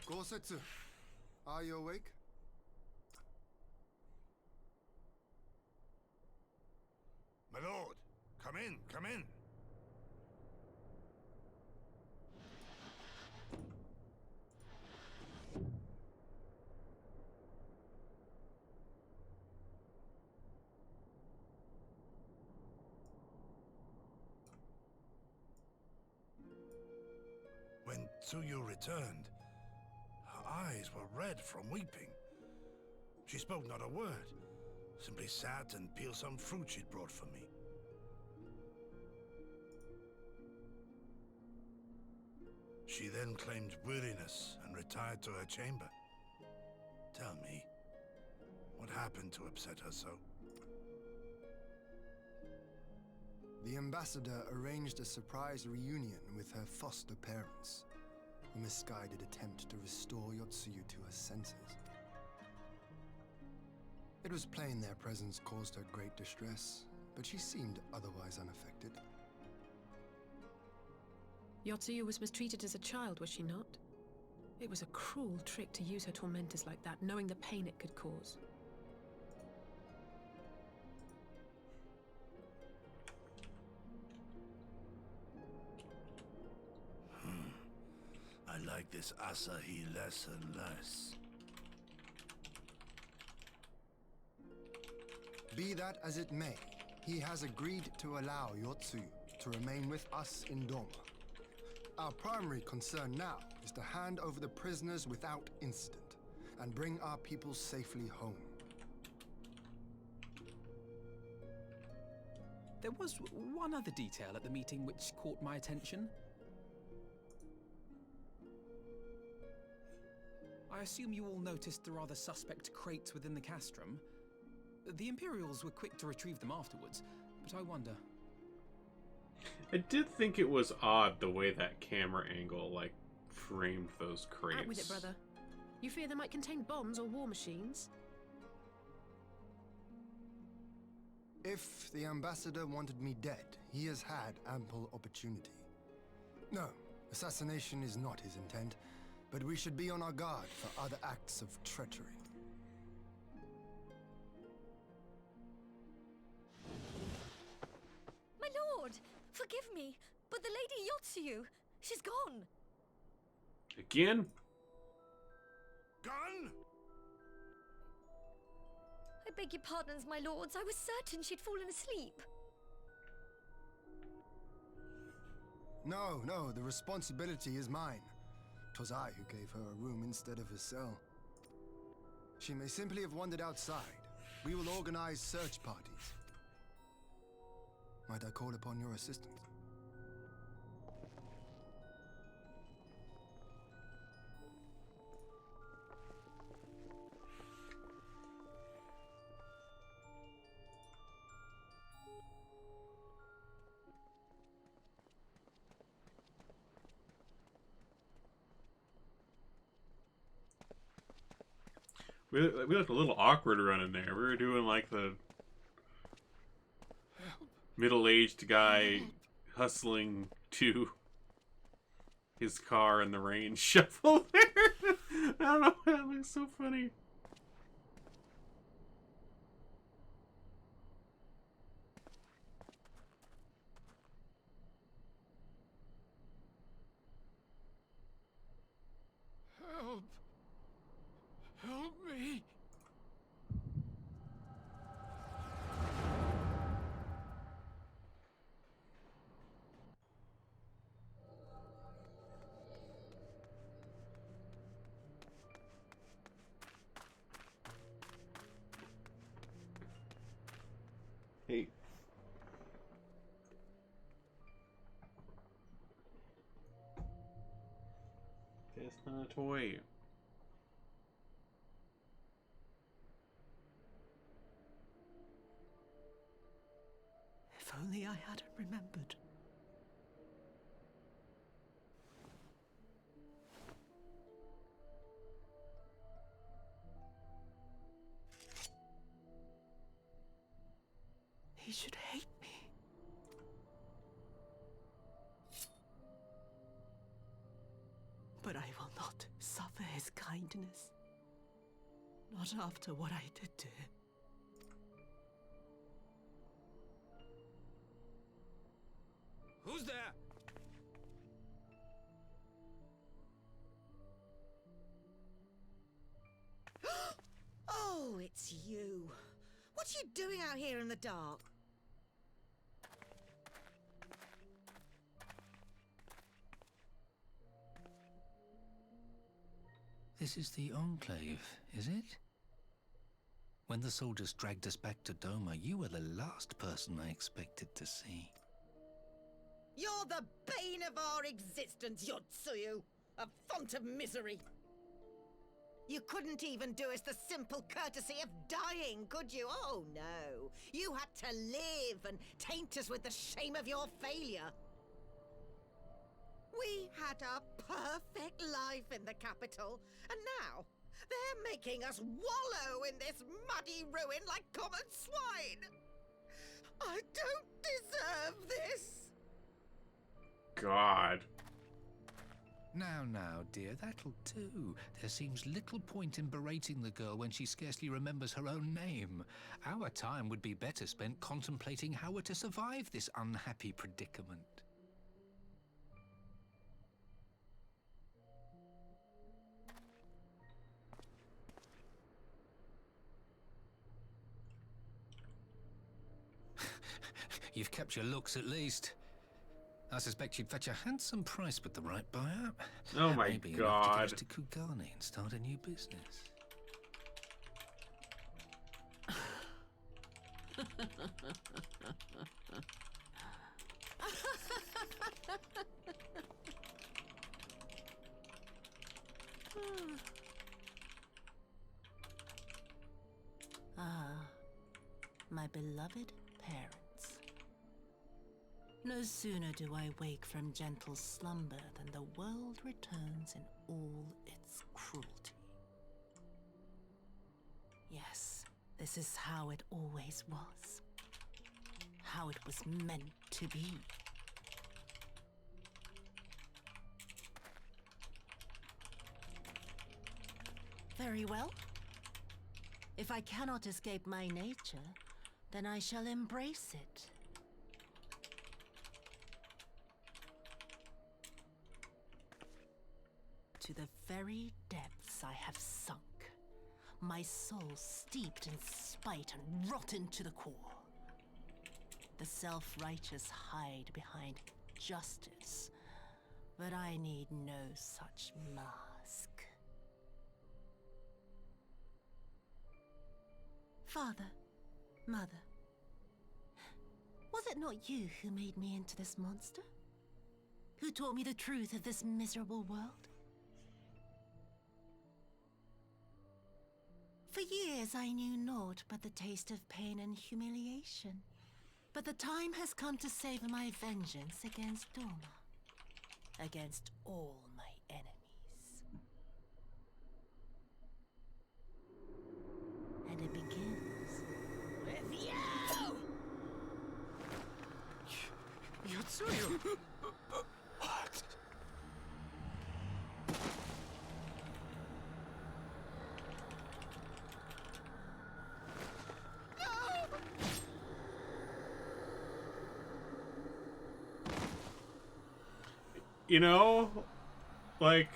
Gosetsu, are you awake? My lord, come in, come in. When Tsuyu returned, her eyes were red from weeping. She spoke not a word, simply sat and peeled some fruit she'd brought for me. She then claimed weariness and retired to her chamber. Tell me, what happened to upset her so? The ambassador arranged a surprise reunion with her foster parents. A misguided attempt to restore Yotsuyu to her senses. It was plain their presence caused her great distress, but she seemed otherwise unaffected. Yotsuyu was mistreated as a child, was she not? It was a cruel trick to use her tormentors like that, knowing the pain it could cause. I like this Asahi less and less. Be that as it may, he has agreed to allow Yotsuyu to remain with us in Doma. Our primary concern now is to hand over the prisoners without incident and bring our people safely home. There was one other detail at the meeting which caught my attention. I assume you all noticed the rather suspect crates within the castrum. The Imperials were quick to retrieve them afterwards, but I wonder... I did think it was odd the way that camera angle, like, framed those crates. Out with it, brother. You fear they might contain bombs or war machines? If the ambassador wanted me dead, he has had ample opportunity. No, assassination is not his intent, but we should be on our guard for other acts of treachery. My lord! Forgive me, but the Lady Yotsuyu, she's gone! Again? Gone? I beg your pardons, my lords. I was certain she'd fallen asleep. No, no, the responsibility is mine. 'Twas I who gave her a room instead of a cell. She may simply have wandered outside. We will organize search parties. Might I call upon your assistance? We looked a little awkward running there. We were doing like the middle-aged guy hustling to his car in the rain shuffle there. I don't know, that looks so funny. Help! Help me! Hey. That's not a toy. If only I hadn't remembered. He should hate me. But I will not suffer his kindness. Not after what I did to him. Who's there? Oh, it's you. What are you doing out here in the dark? This is the Enclave, is it? When the soldiers dragged us back to Doma, you were the last person I expected to see. You're the bane of our existence, Yotsuyu! A font of misery! You couldn't even do us the simple courtesy of dying, could you? Oh no! You had to live and taint us with the shame of your failure! We had a perfect life in the capital, and now they're making us wallow in this muddy ruin like common swine! I don't deserve this! God. Now, dear, that'll do. There seems little point in berating the girl when she scarcely remembers her own name. Our time would be better spent contemplating how we're to survive this unhappy predicament. You've kept your looks at least. I suspect you'd fetch a handsome price with the right buyer. Oh my Maybe enough God. to get us to Kugane and start a new business. Ah, my beloved parents. No sooner do I wake from gentle slumber than the world returns in all its cruelty. Yes, this is how it always was. How it was meant to be. Very well. If I cannot escape my nature, then I shall embrace it. To the very depths I have sunk, my soul steeped in spite and rotten to the core. The self-righteous hide behind justice, but I need no such mask. Father, Mother, was it not you who made me into this monster? Who taught me the truth of this miserable world? For years I knew naught but the taste of pain and humiliation. But the time has come to savor my vengeance against Doma. Against all my enemies. And it begins with you! Yotsuyu! What? You know, like,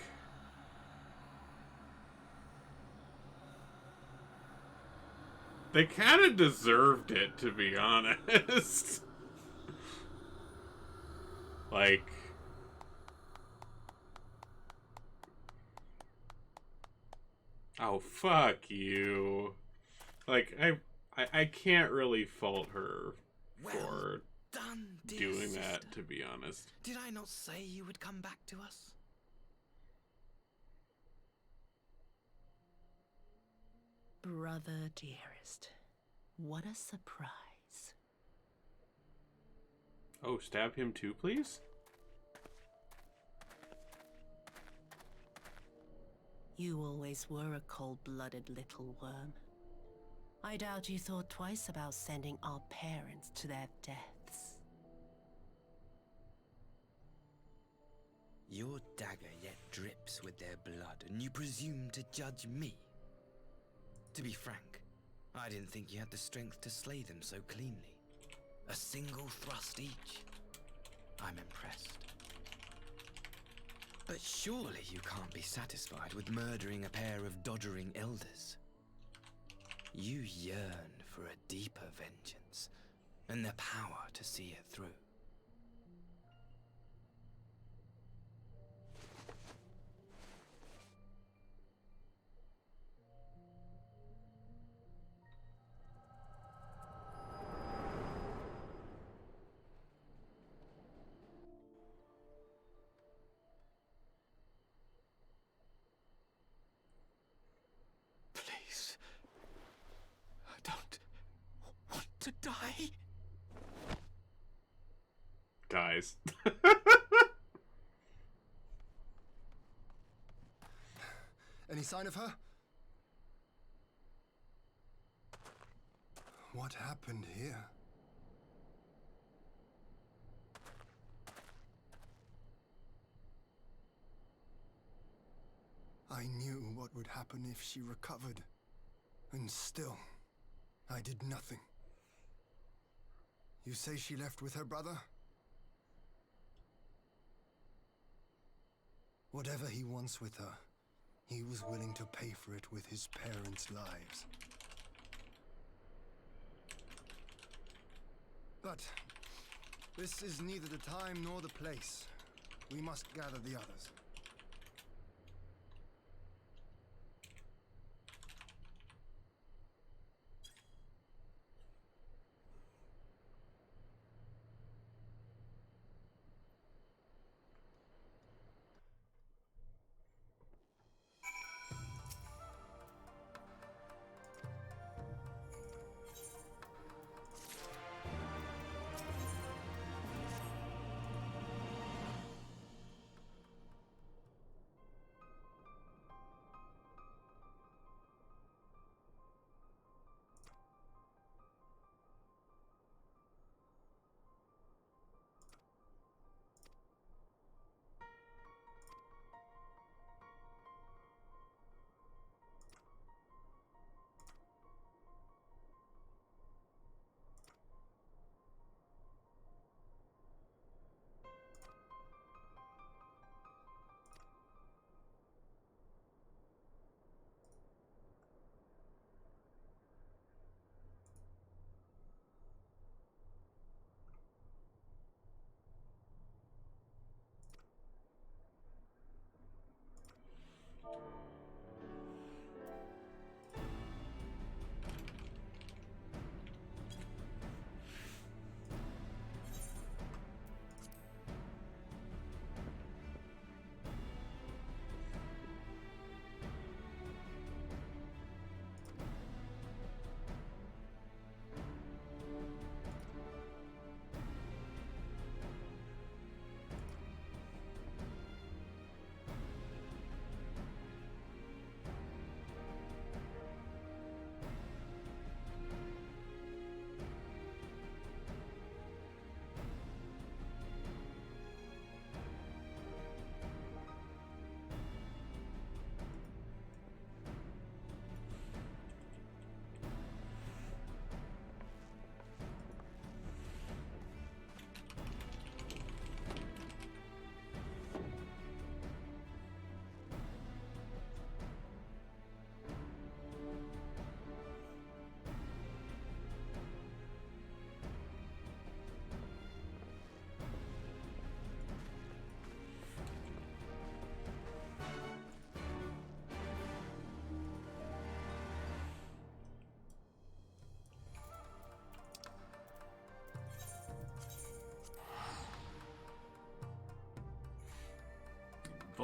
they kind of deserved it, to be honest. Like, oh, fuck you. Like, I can't really fault her for done, dear doing sister. that, to be honest. Did I not say you would come back to us? Brother dearest, what a surprise. Oh, stab him too, please? You always were a cold-blooded little worm. I doubt you thought twice about sending our parents to their deaths. Your dagger yet drips with their blood, and you presume to judge me? To be frank, I didn't think you had the strength to slay them so cleanly. A single thrust each. I'm impressed. But surely you can't be satisfied with murdering a pair of doddering elders. You yearn for a deeper vengeance, and the power to see it through. Please. I don't want to die. Guys. Any sign of her? What happened here? I knew what would happen if she recovered. And still, I did nothing. You say she left with her brother? Whatever he wants with her, he was willing to pay for it with his parents' lives. But this is neither the time nor the place. We must gather the others.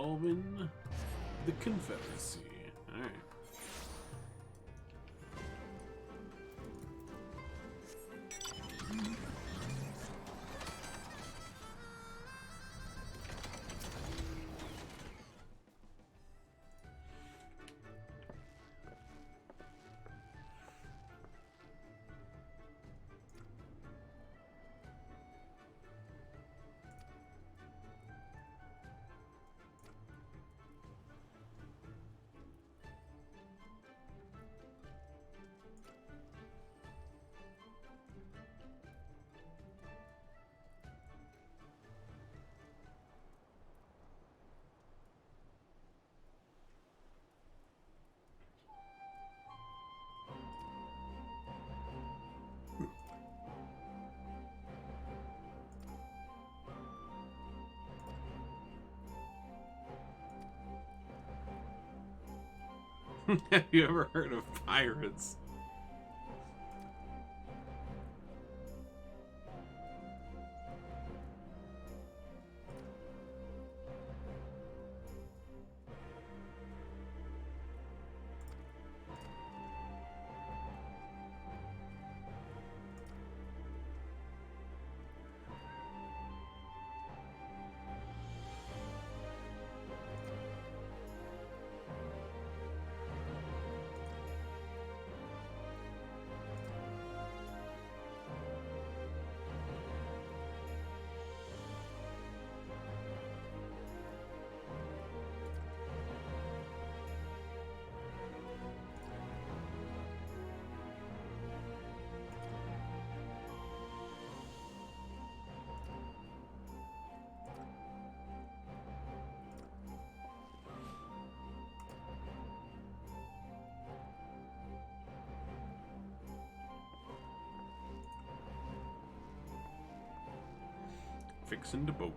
involving the Confederacy. Alright. Have you ever heard of pirates? Fixing the boat.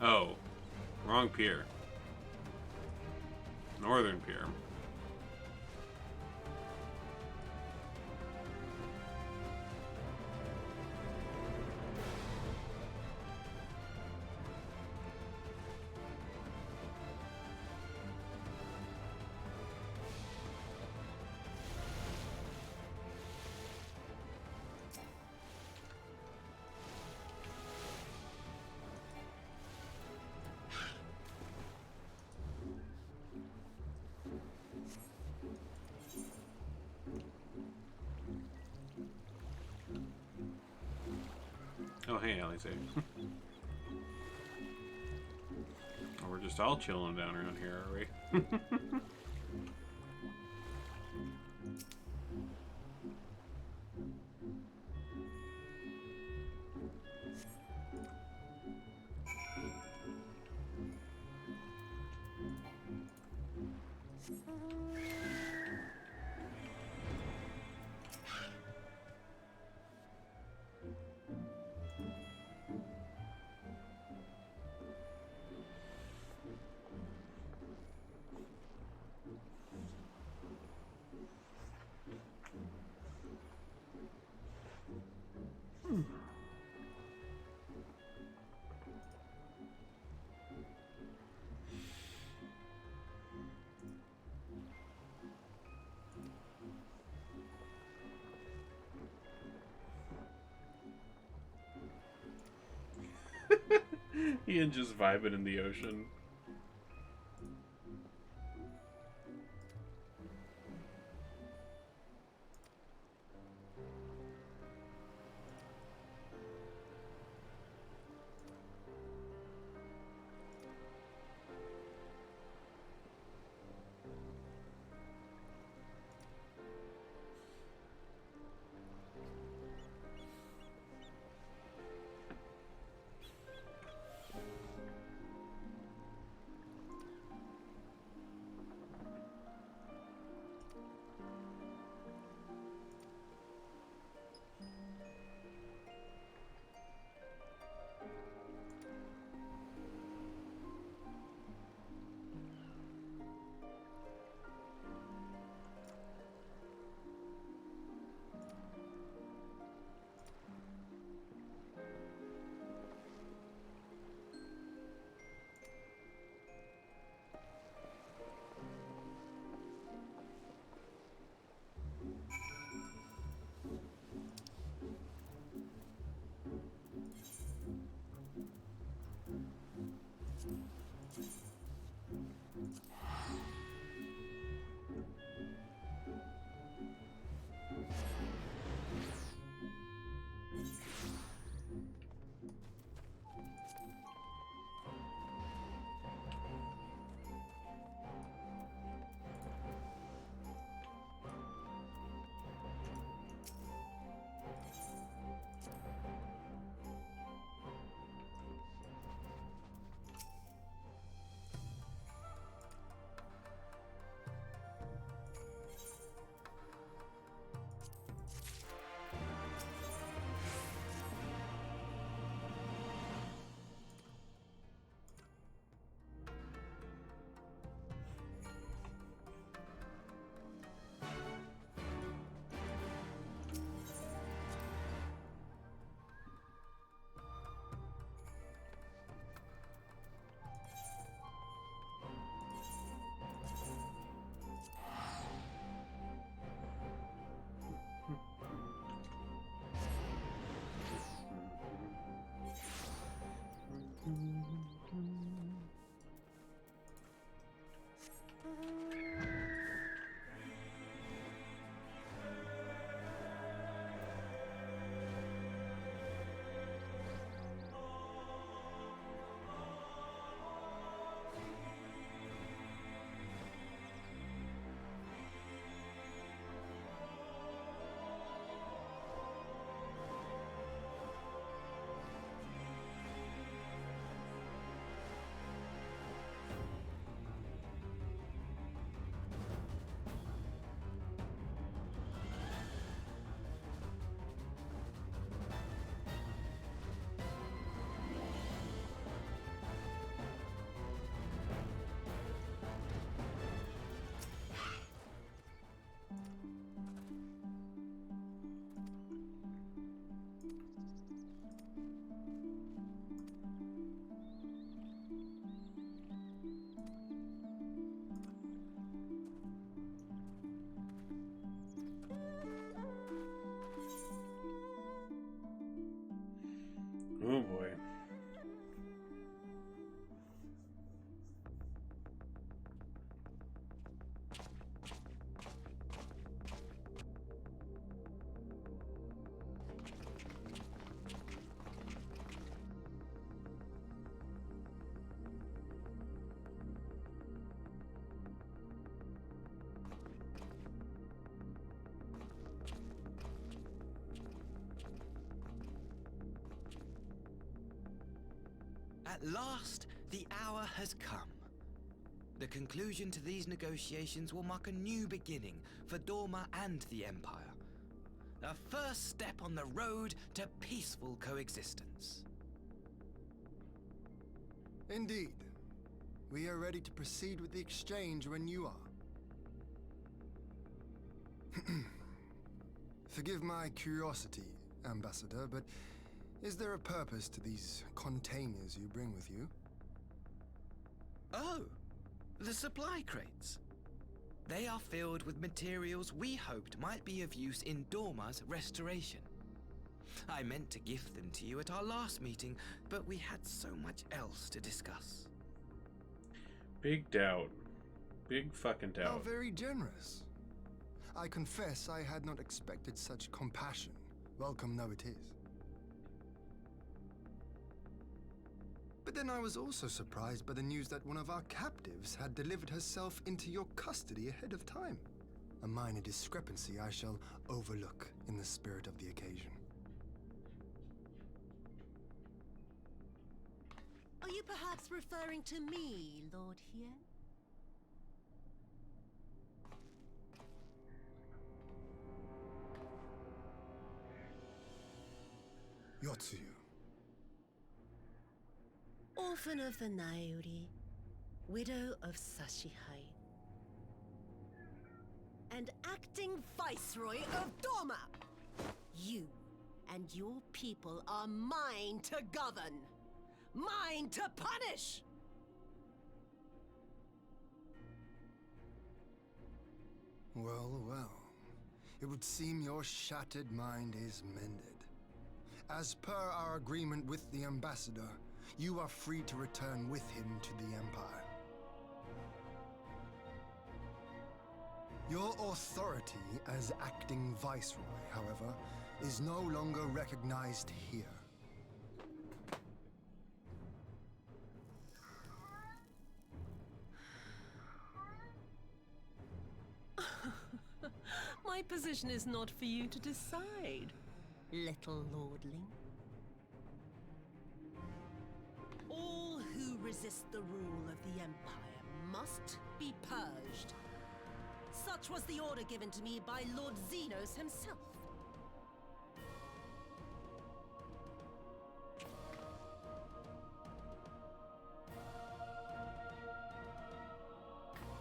Oh, wrong pier. Northern pier. Oh, hey, Alice. Oh, we're just all chilling down around here, are we? Ian just vibing in the ocean. Oh boy. At last, the hour has come. The conclusion to these negotiations will mark a new beginning for Dorma and the Empire. A first step on the road to peaceful coexistence. Indeed. We are ready to proceed with the exchange when you are. Forgive my curiosity, Ambassador, but is there a purpose to these containers you bring with you? Oh, the supply crates. They are filled with materials we hoped might be of use in Dorma's restoration. I meant to gift them to you at our last meeting, but we had so much else to discuss. Big doubt. Big fucking doubt. How very generous. I confess I had not expected such compassion. Welcome though it is. But then I was also surprised by the news that one of our captives had delivered herself into your custody ahead of time. A minor discrepancy I shall overlook in the spirit of the occasion. Are you perhaps referring to me, Lord Hien? Yotsuyu. Orphan of the Nairi, widow of Sashihai, and acting Viceroy of Dorma. You and your people are mine to govern, mine to punish! Well, well. It would seem your shattered mind is mended. As per our agreement with the Ambassador, you are free to return with him to the Empire. Your authority as acting Viceroy, however, is no longer recognized here. My position is not for you to decide, little lordling. All who resist the rule of the Empire must be purged. Such was the order given to me by Lord Xenos himself.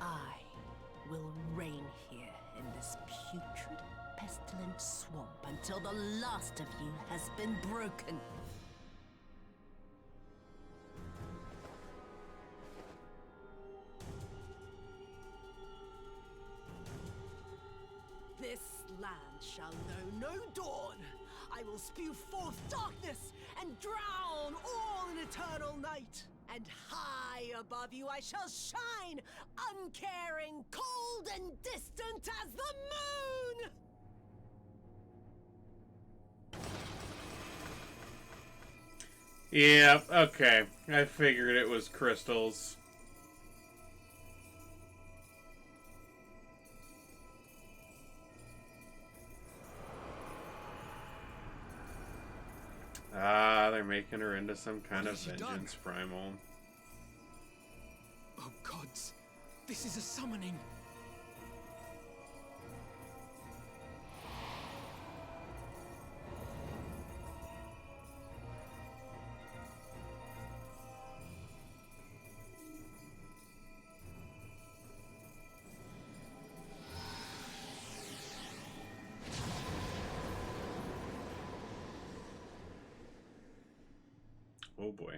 I will reign here in this putrid, pestilent swamp until the last of you has been broken. This land shall know no dawn. I will spew forth darkness and drown all in eternal night. And high above you I shall shine, uncaring, cold and distant as the moon! Yeah, okay. I figured it was crystals. Ah, they're making her into some kind of vengeance primal. Oh gods, this is a summoning. Oh boy.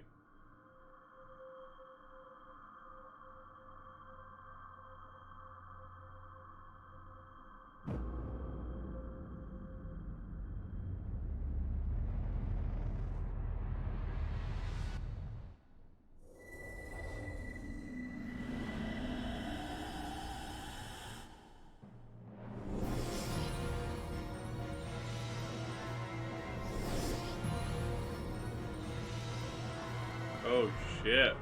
Oh shit.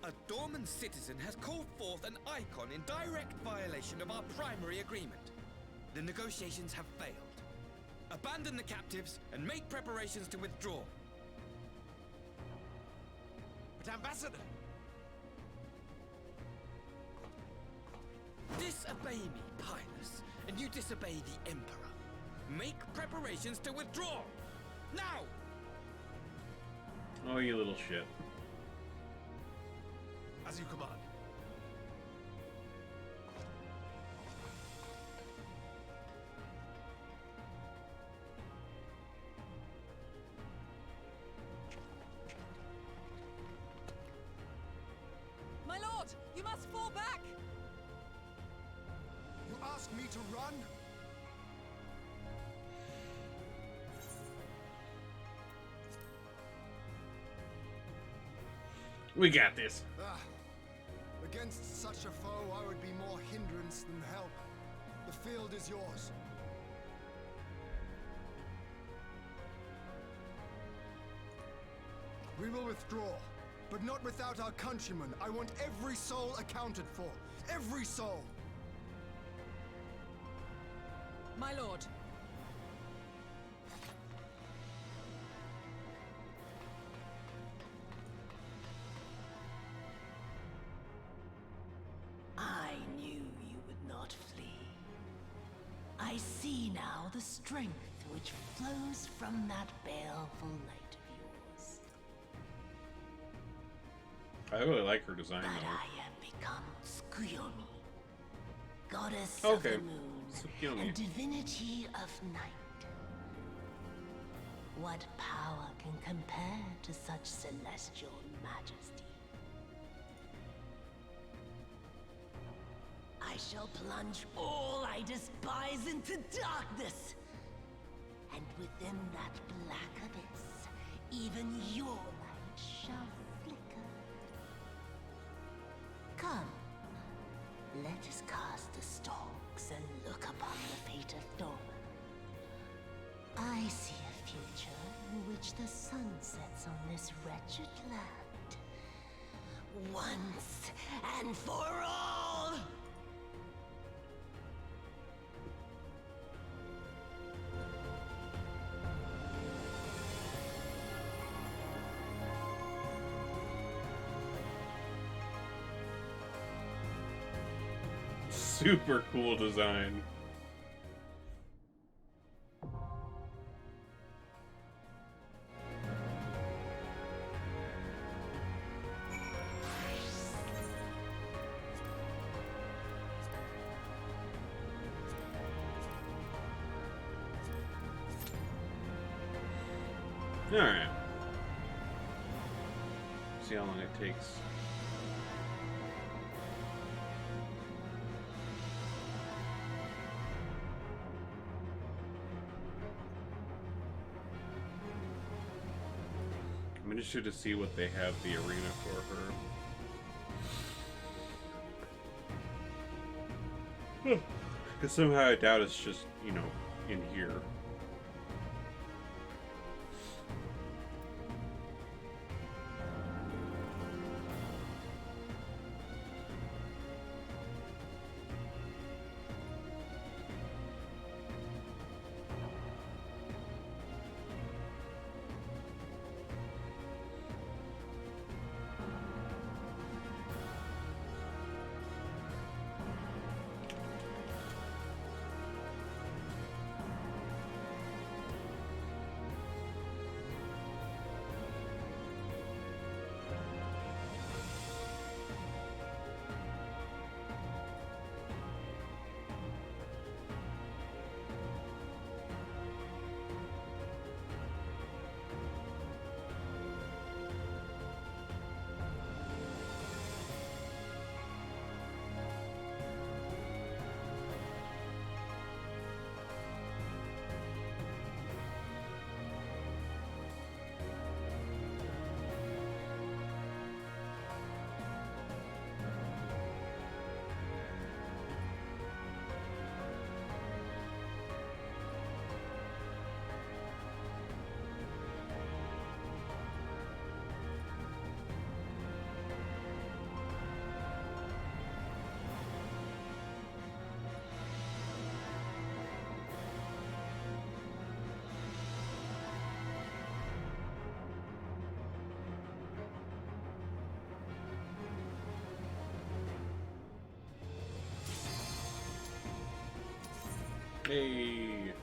A Dorman citizen has called forth an icon in direct violation of our primary agreement. The negotiations have failed. Abandon the captives and make preparations to withdraw. But Ambassador! Disobey me, Pilus, and you disobey the Emperor. Make preparations to withdraw! Now! Oh, you little shit. As you command. My lord, you must fall back! You ask me to run? We got this. Ah, against such a foe, I would be more hindrance than help. The field is yours. We will withdraw, but not without our countrymen. I want every soul accounted for. Every soul! My lord. I knew you would not flee. I see now the strength which flows from that baleful light of yours. I really like her design But though. I am become Tsukuyomi, goddess Okay. of the moon Tsukuyomi. and divinity of night. What power can compare to such celestial majesty? I shall plunge all I despise into darkness. And within that black abyss, even your light shall flicker. Come, let us cast the stalks and look upon the fate of Dorman. I see a future in which the sun sets on this wretched land. Once and for all! Super cool design. Alright. See how long it takes. I'm interested to see what they have the arena for her. Because somehow I doubt it's just, you know, in here. Hey.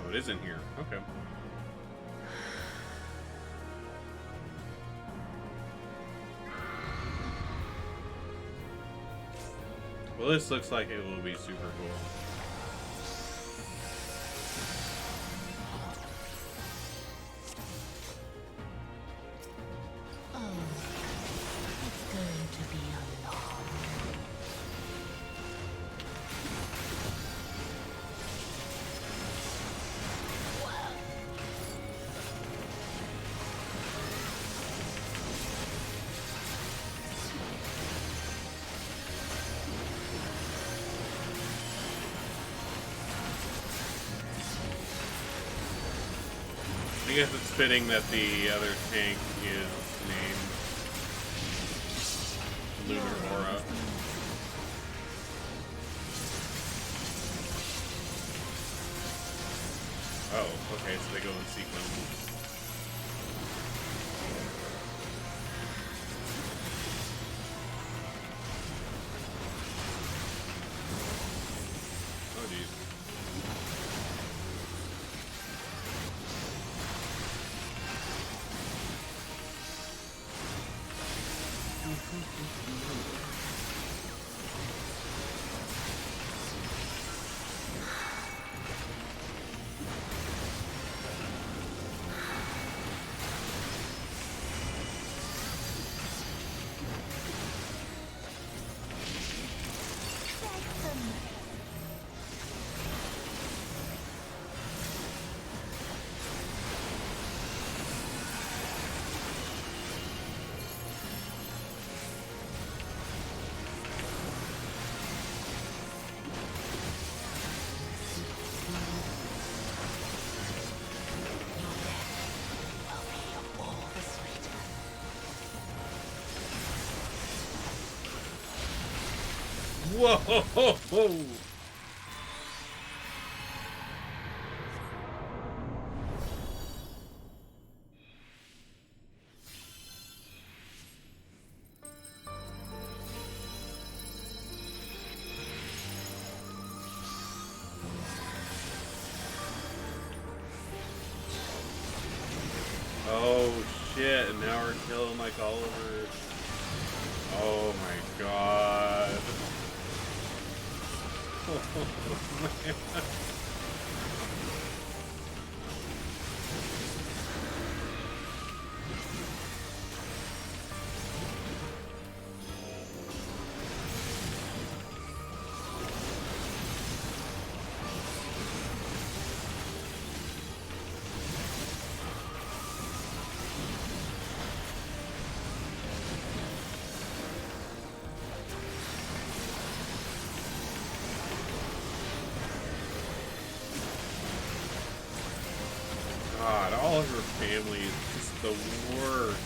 Oh, it is in here. Okay. Well, this looks like it will be super cool. I guess it's fitting that the other tank is named Lunar Aura. Oh, okay, so they go in sequence. Oh, geez. Whoa! Oh shit, and now we're killing like all over. Oh my god. Oh man. God, all of her family is just the worst.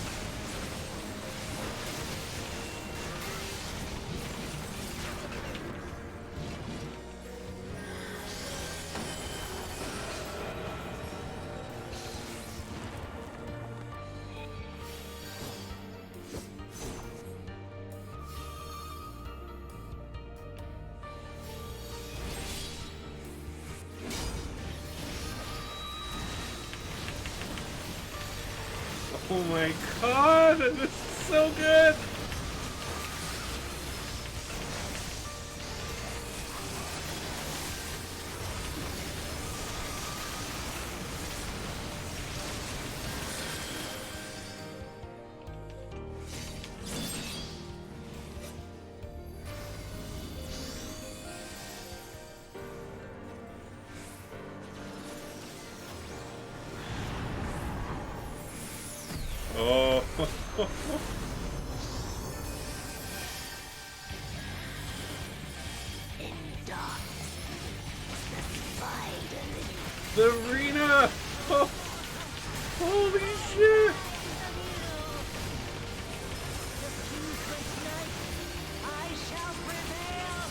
Oh my god, this is so good! Oh. In darkness, the spider Yeah! Oh. Holy shit! I shall prevail!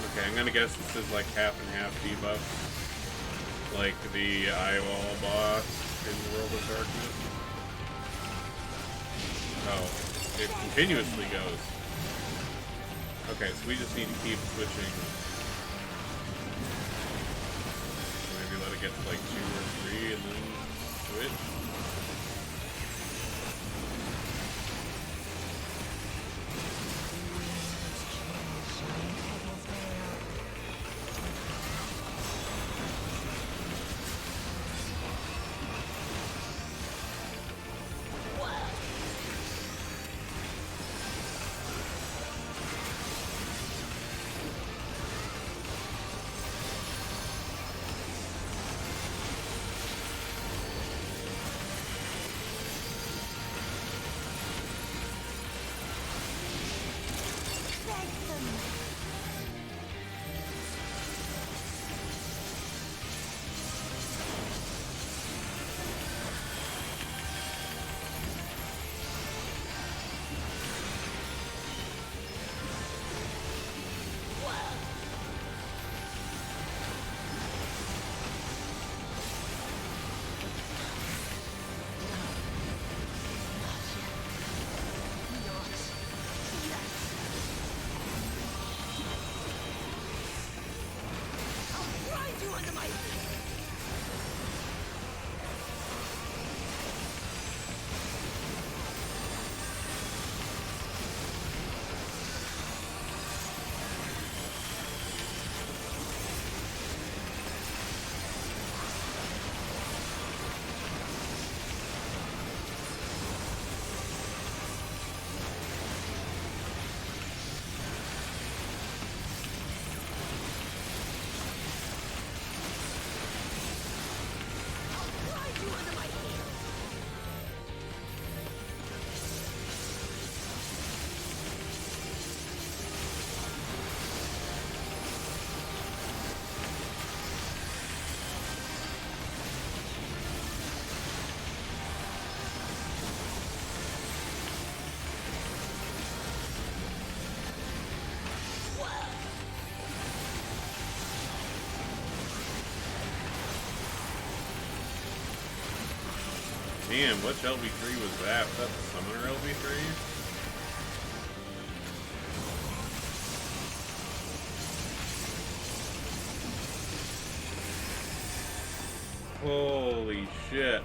Okay, I'm gonna guess this is like half and half debuffs. Like the eyeball boss in World of Darkness. Oh, it continuously goes. Okay, so we just need to keep switching. Maybe let it get to like 2 or 3 and then switch. Damn, which LV3 was that? Was that the Summoner LV3? Holy shit.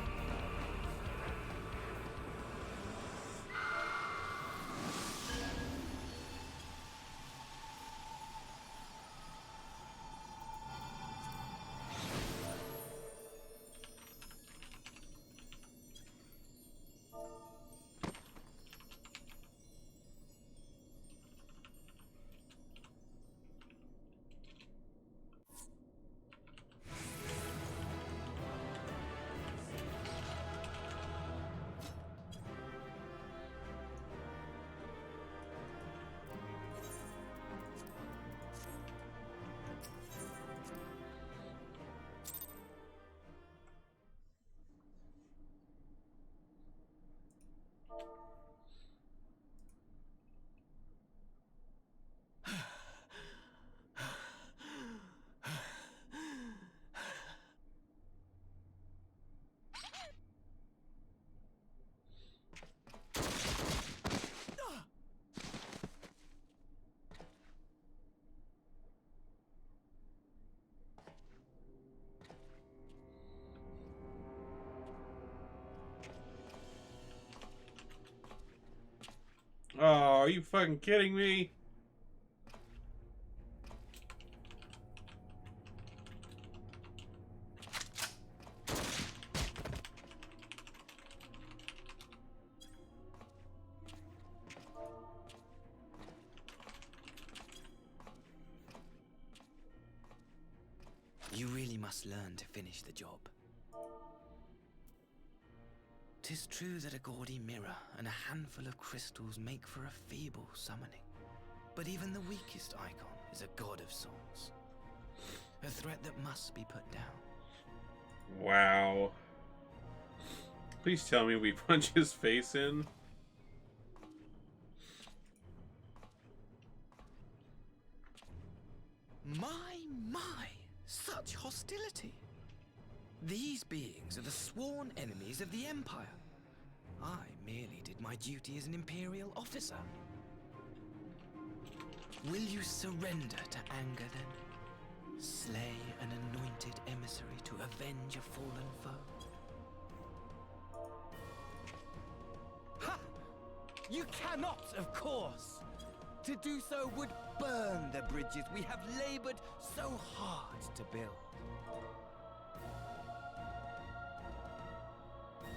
Oh, are you fucking kidding me? You really must learn to finish the job. 'Tis true that a gaudy mirror and a handful of crystals make for a feeble summoning. But even the weakest icon is a god of sorts. A threat that must be put down. Wow. Please tell me we punch his face in. My, such hostility. These beings are the sworn enemies of the Empire. I merely did my duty as an Imperial officer. Will you surrender to anger then? Slay an anointed emissary to avenge a fallen foe? Ha! You cannot, of course! To do so would burn the bridges we have labored so hard to build.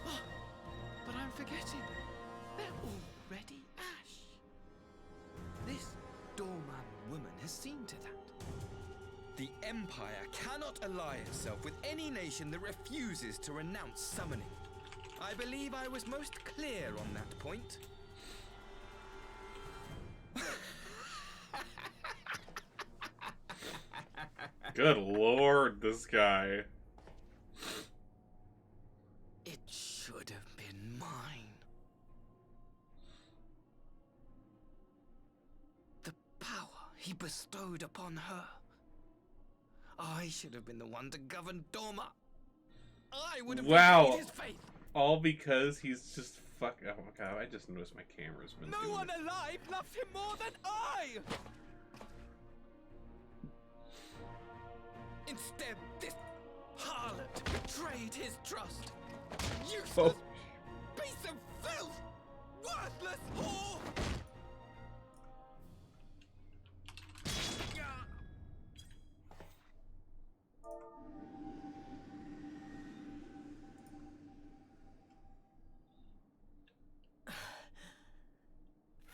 Oh, but I'm forgetting. They're already ash. This Dorman woman has seen to that. The Empire cannot ally itself with any nation that refuses to renounce summoning. I believe I was most clear on that point. Good lord, this guy. It should have been mine. The power he bestowed upon her. I should have been the one to govern Dorma. I would have betrayed his faith. All because he's just fuck. Oh my god! I just noticed my camera's been. No one alive loves him more than I. Instead, this harlot betrayed his trust. Useless piece of filth! Worthless whore!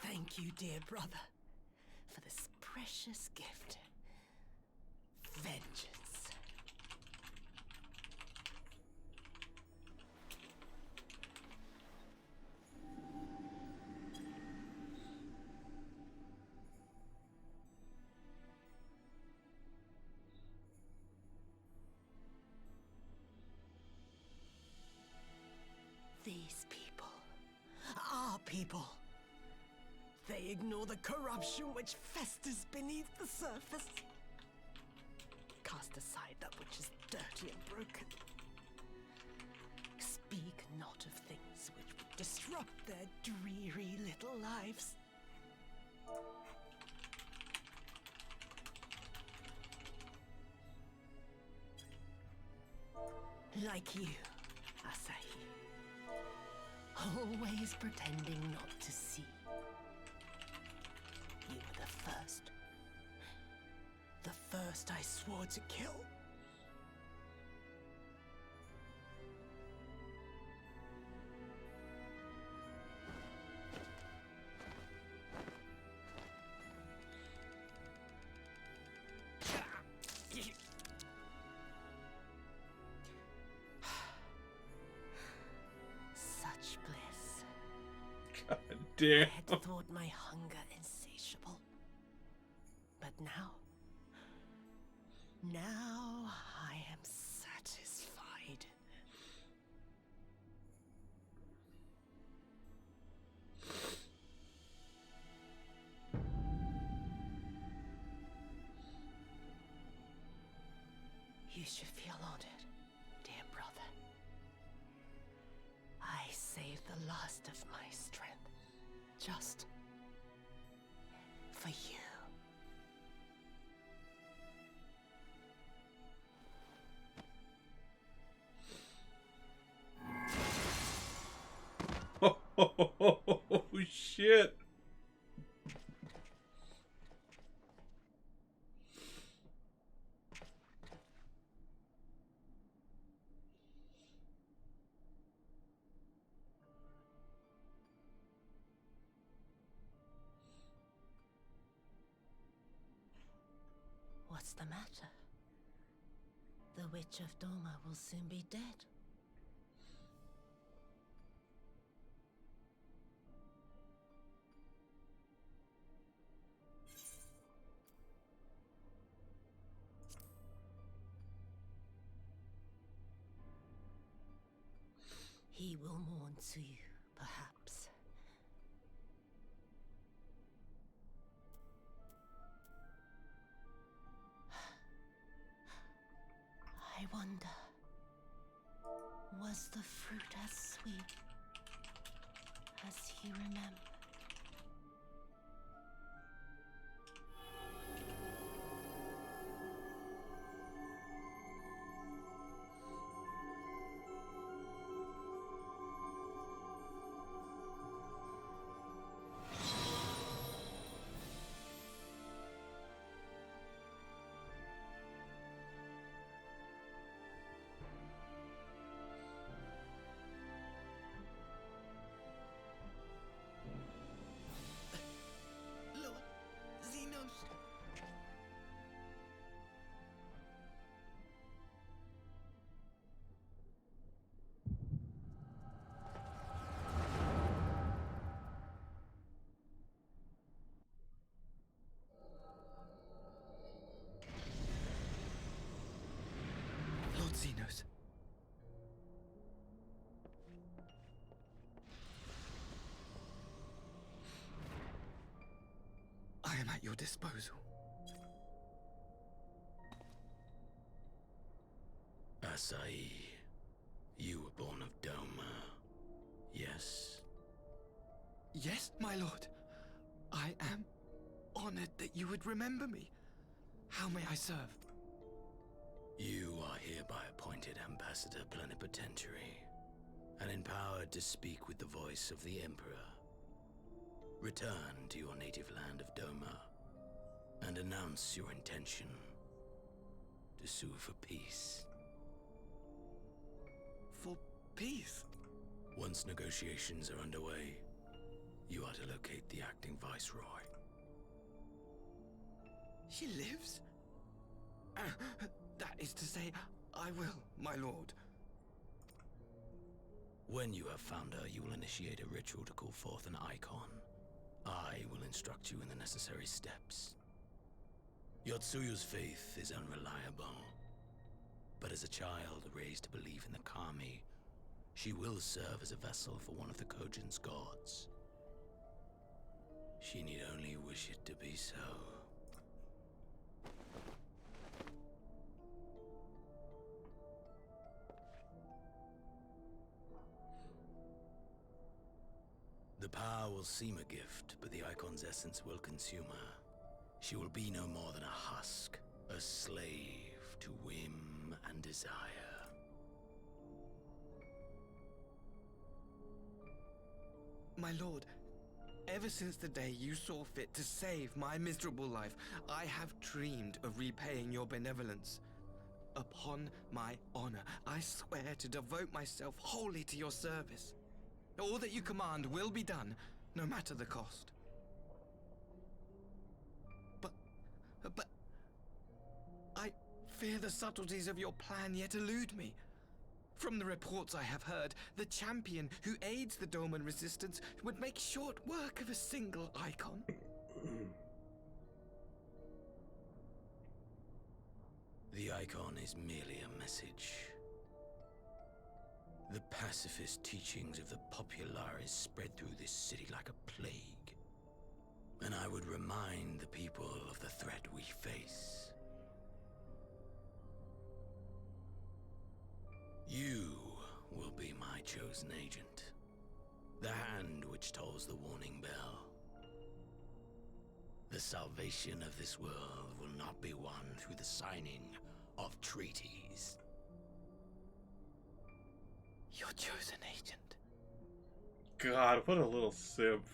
Thank you, dear brother, for this precious gift. Vengeance. These people, our people, they ignore the corruption which festers beneath the surface. Cast aside that which is dirty and broken. Speak not of things which would disrupt their dreary little lives. Like you, Asahi. Always pretending not to see. You were the first. The first I swore to kill. Such bliss. God damn. I had thought my hunger insatiable. But now I am satisfied. You should feel honored, dear brother. I saved the last of my strength, just for you. Oh shit. What's the matter? The Witch of Doma will soon be dead. Tsuyu, perhaps. I wonder, was the fruit as sweet as he remembered? Lord Xenos! Lord Xenos. I am at your disposal. Asai, you were born of Doma, yes? Yes, my lord. I am honored that you would remember me. How may I serve? You are hereby appointed Ambassador Plenipotentiary, and empowered to speak with the voice of the Emperor. Return to your native land of Doma, and announce your intention to sue for peace. For peace? Once negotiations are underway, you are to locate the acting Viceroy. She lives? That is to say, I will, my lord. When you have found her, you will initiate a ritual to call forth an icon. I will instruct you in the necessary steps. Yotsuyu's faith is unreliable, but as a child raised to believe in the Kami, she will serve as a vessel for one of the Kojin's gods. She need only wish it to be so. The power will seem a gift, but the icon's essence will consume her. She will be no more than a husk, a slave to whim and desire. My lord, ever since the day you saw fit to save my miserable life, I have dreamed of repaying your benevolence. Upon my honor, I swear to devote myself wholly to your service. All that you command will be done, no matter the cost. But I fear the subtleties of your plan yet elude me. From the reports I have heard, the champion who aids the Doman resistance would make short work of a single icon. The icon is merely a message. The pacifist teachings of the Populares spread through this city like a plague. And I would remind the people of the threat we face. You will be my chosen agent. The hand which tolls the warning bell. The salvation of this world will not be won through the signing of treaties. Your chosen agent. God, what a little simp.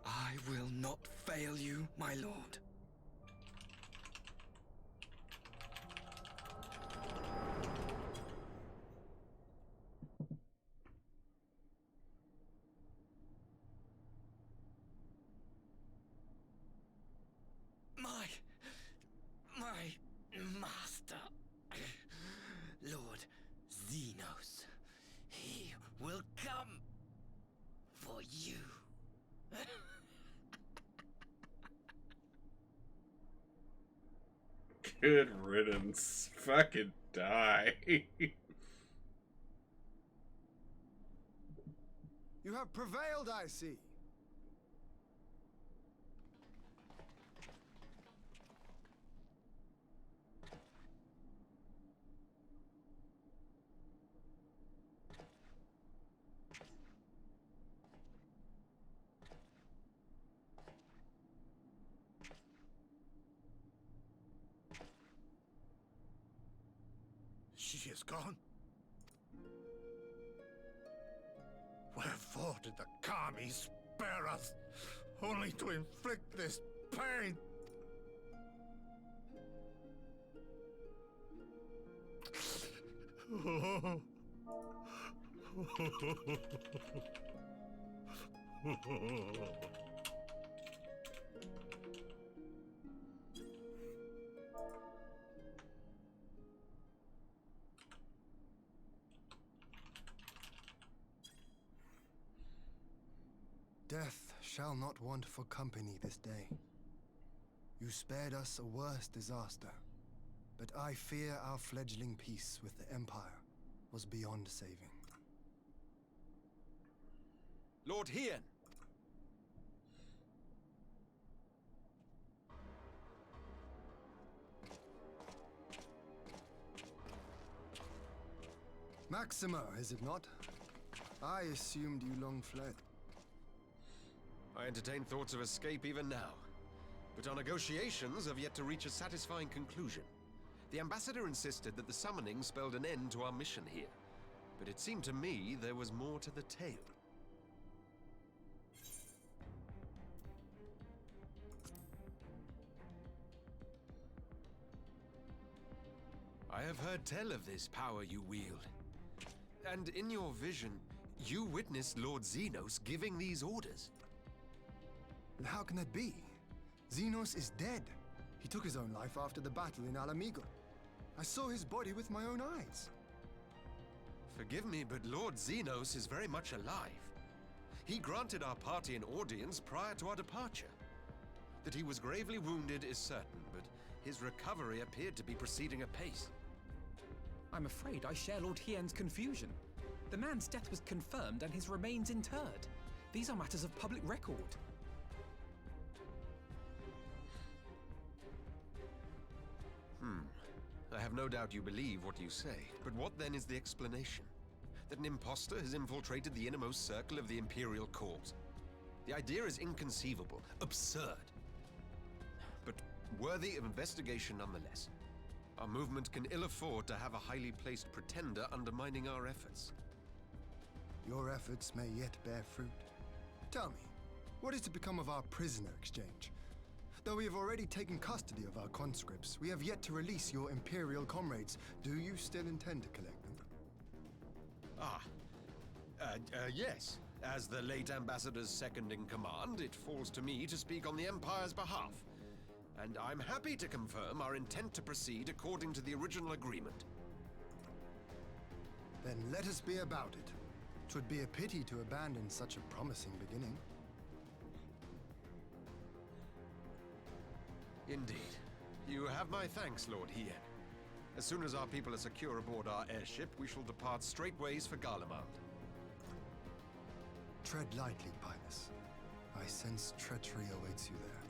I will not fail you, my lord. My master, Lord Xenos, he will come for you. Good riddance. Fucking die. You have prevailed, I see. She is gone. Wherefore did the Kami spare us, only to inflict this pain? Death shall not want for company this day. You spared us a worse disaster, but I fear our fledgling peace with the Empire was beyond saving. Lord Hien! Maxima, is it not? I assumed you long fled. I entertain thoughts of escape even now. But our negotiations have yet to reach a satisfying conclusion. The ambassador insisted that the summoning spelled an end to our mission here. But it seemed to me there was more to the tale. I have heard tell of this power you wield. And in your vision, you witnessed Lord Xenos giving these orders. How can that be? Xenos is dead. He took his own life after the battle in Alamigo. I saw his body with my own eyes. Forgive me, but Lord Xenos is very much alive. He granted our party an audience prior to our departure. That he was gravely wounded is certain, but his recovery appeared to be proceeding apace. I'm afraid I share Lord Hien's confusion. The man's death was confirmed and his remains interred. These are matters of public record. I have no doubt you believe what you say, but what then is the explanation? That an impostor has infiltrated the innermost circle of the Imperial Corps? The idea is inconceivable, absurd, but worthy of investigation nonetheless. Our movement can ill afford to have a highly placed pretender undermining our efforts. Your efforts may yet bear fruit. Tell me, what is to become of our prisoner exchange? Though we have already taken custody of our conscripts, we have yet to release your Imperial comrades. Do you still intend to collect them? Yes. As the late Ambassador's second-in-command, it falls to me to speak on the Empire's behalf. And I'm happy to confirm our intent to proceed according to the original agreement. Then let us be about it. 'Twould be a pity to abandon such a promising beginning. Indeed. You have my thanks, Lord Hien. As soon as our people are secure aboard our airship, we shall depart straightways for Garlemald. Tread lightly, Pilus. I sense treachery awaits you there.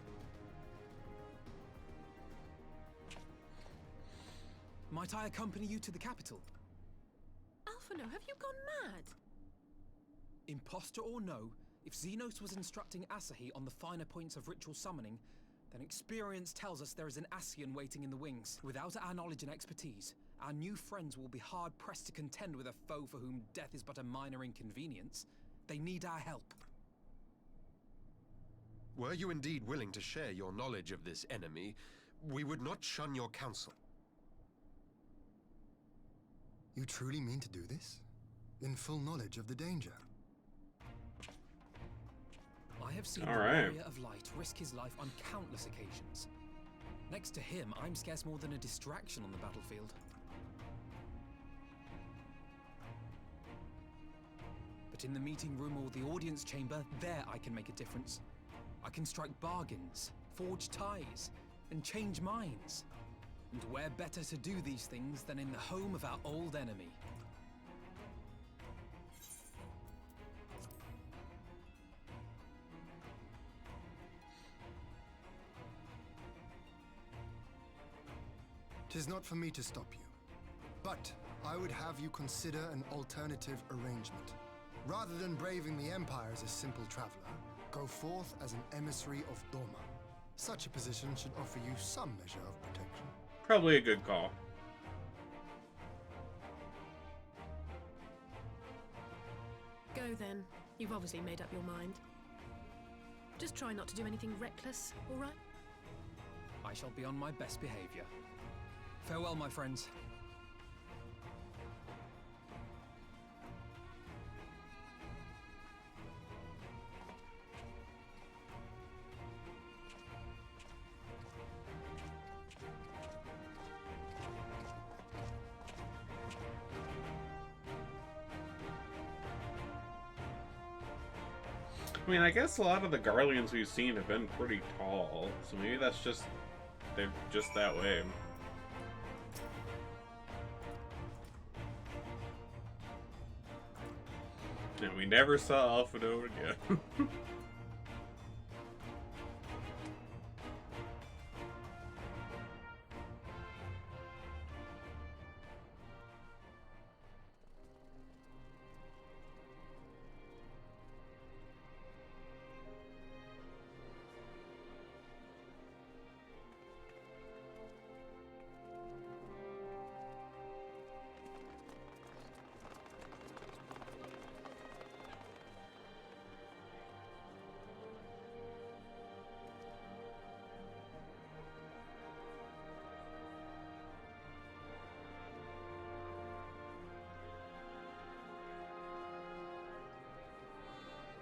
Might I accompany you to the capital? Alphino, have you gone mad? Imposter or no, if Xenos was instructing Asahi on the finer points of ritual summoning, then experience tells us there is an Ascian waiting in the wings. Without our knowledge and expertise, our new friends will be hard-pressed to contend with a foe for whom death is but a minor inconvenience. They need our help. Were you indeed willing to share your knowledge of this enemy, we would not shun your counsel. You truly mean to do this? In full knowledge of the danger? I have seen the All right. Warrior of Light risk his life on countless occasions. Next to him, I'm scarce more than a distraction on the battlefield. But in the meeting room or the audience chamber, there I can make a difference. I can strike bargains, forge ties, and change minds. And where better to do these things than in the home of our old enemy? 'Tis not for me to stop you, but I would have you consider an alternative arrangement. Rather than braving the Empire as a simple traveler, go forth as an emissary of Doma. Such a position should offer you some measure of protection. Probably a good call. Go then. You've obviously made up your mind. Just try not to do anything reckless, all right? I shall be on my best behavior. Farewell, my friends. I mean, I guess a lot of the Garleans we've seen have been pretty tall, so maybe that's just... they're just that way. And we never saw Alphado again.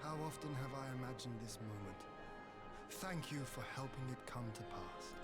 How often have I imagined this moment? Thank you for helping it come to pass.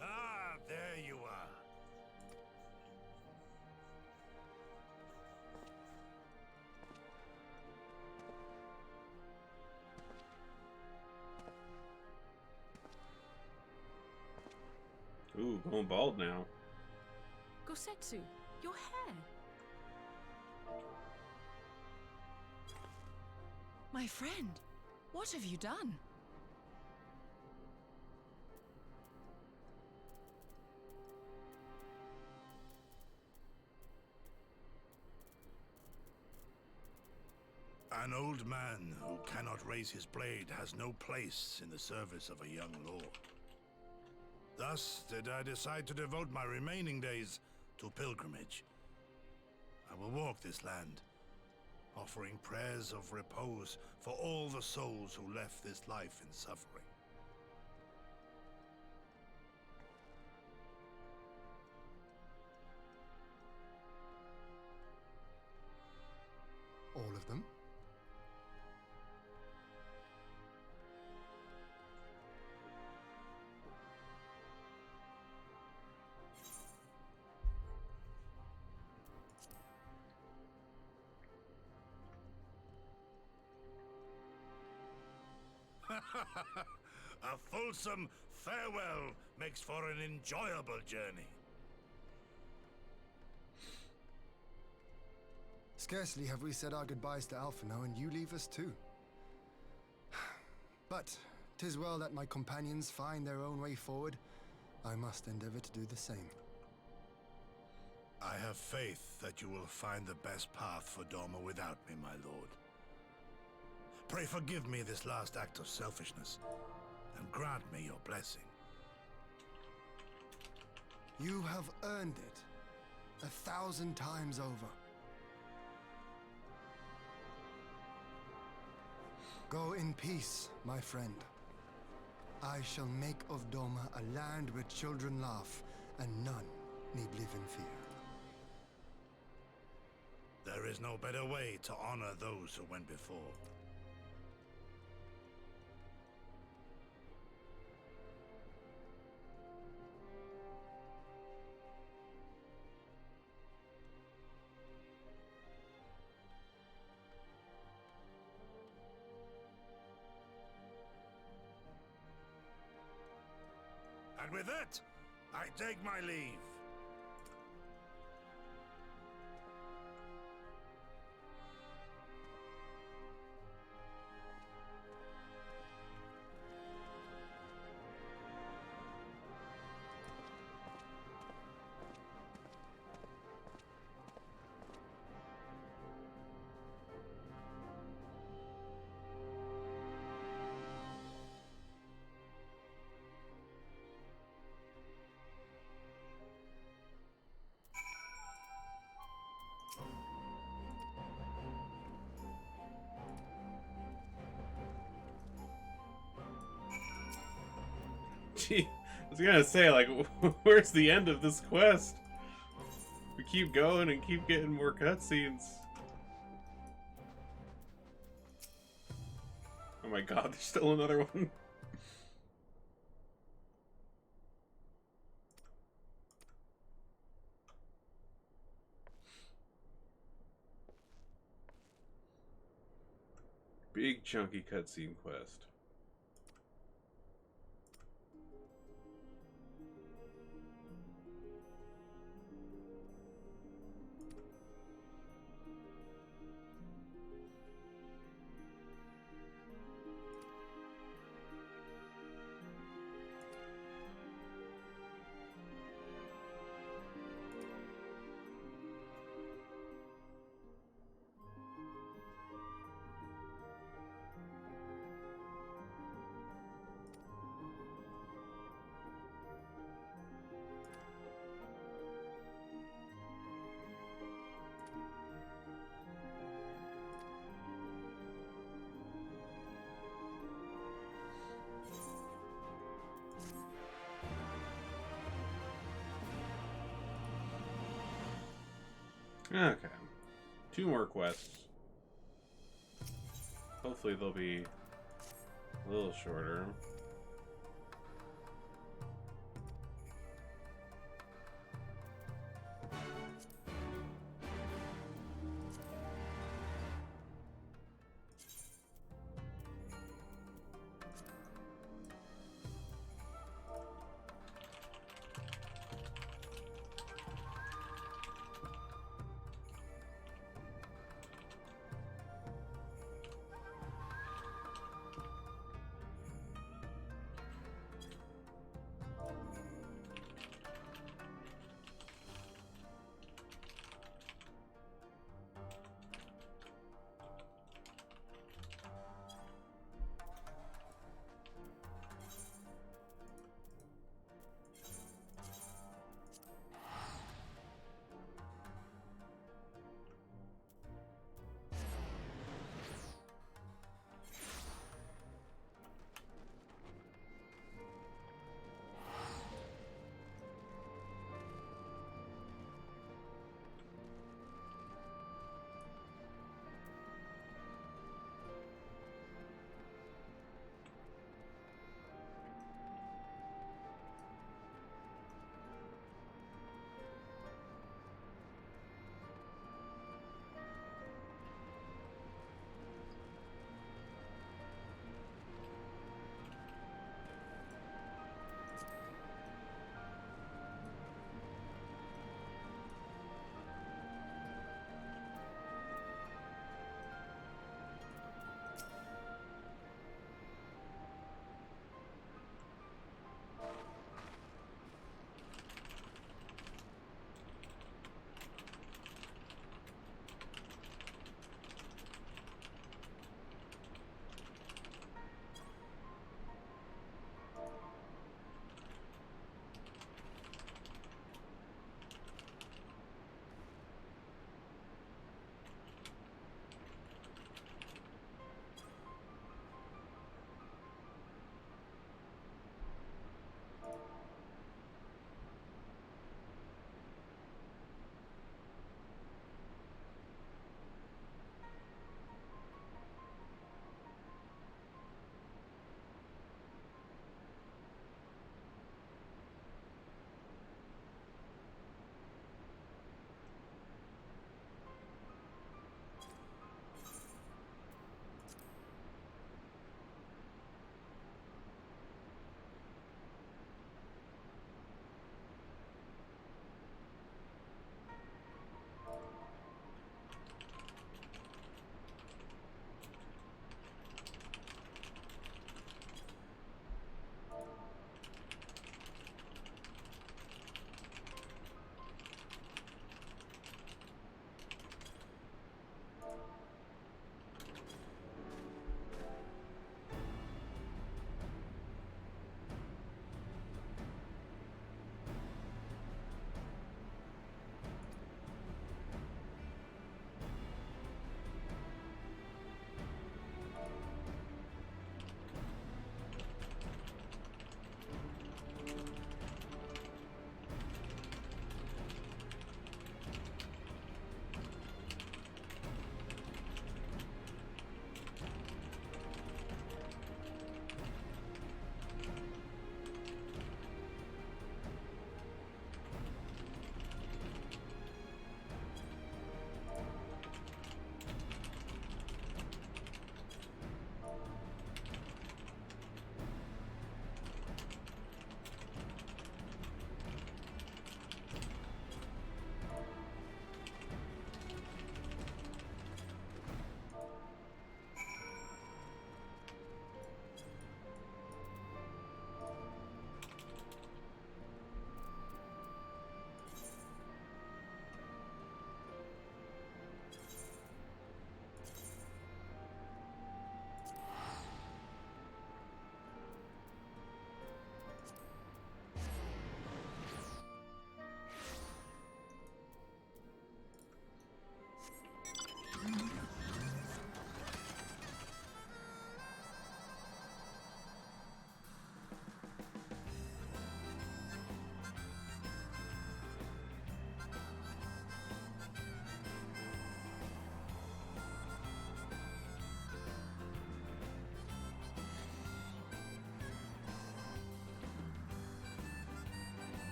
Ah, there you are. Ooh, going bald now. Gosetsu, your hair. My friend, what have you done? An old man who cannot raise his blade has no place in the service of a young lord. Thus did I decide to devote my remaining days to pilgrimage. I will walk this land, offering prayers of repose for all the souls who left this life in suffering. All of them? A fulsome farewell makes for an enjoyable journey. Scarcely have we said our goodbyes to Alphino, and you leave us too. But 'tis well that my companions find their own way forward. I must endeavor to do the same. I have faith that you will find the best path for Doma without me, my lord. Pray forgive me this last act of selfishness, and grant me your blessing. You have earned it 1,000 times over. Go in peace, my friend. I shall make of Doma a land where children laugh and none need live in fear. There is no better way to honor those who went before. And with that, I take my leave. Gee, I was gonna say, like, where's the end of this quest? We keep going and keep getting more cutscenes. Oh my god, there's still another one. Big chunky cutscene quest. Okay. 2 more quests. Hopefully they'll be a little shorter.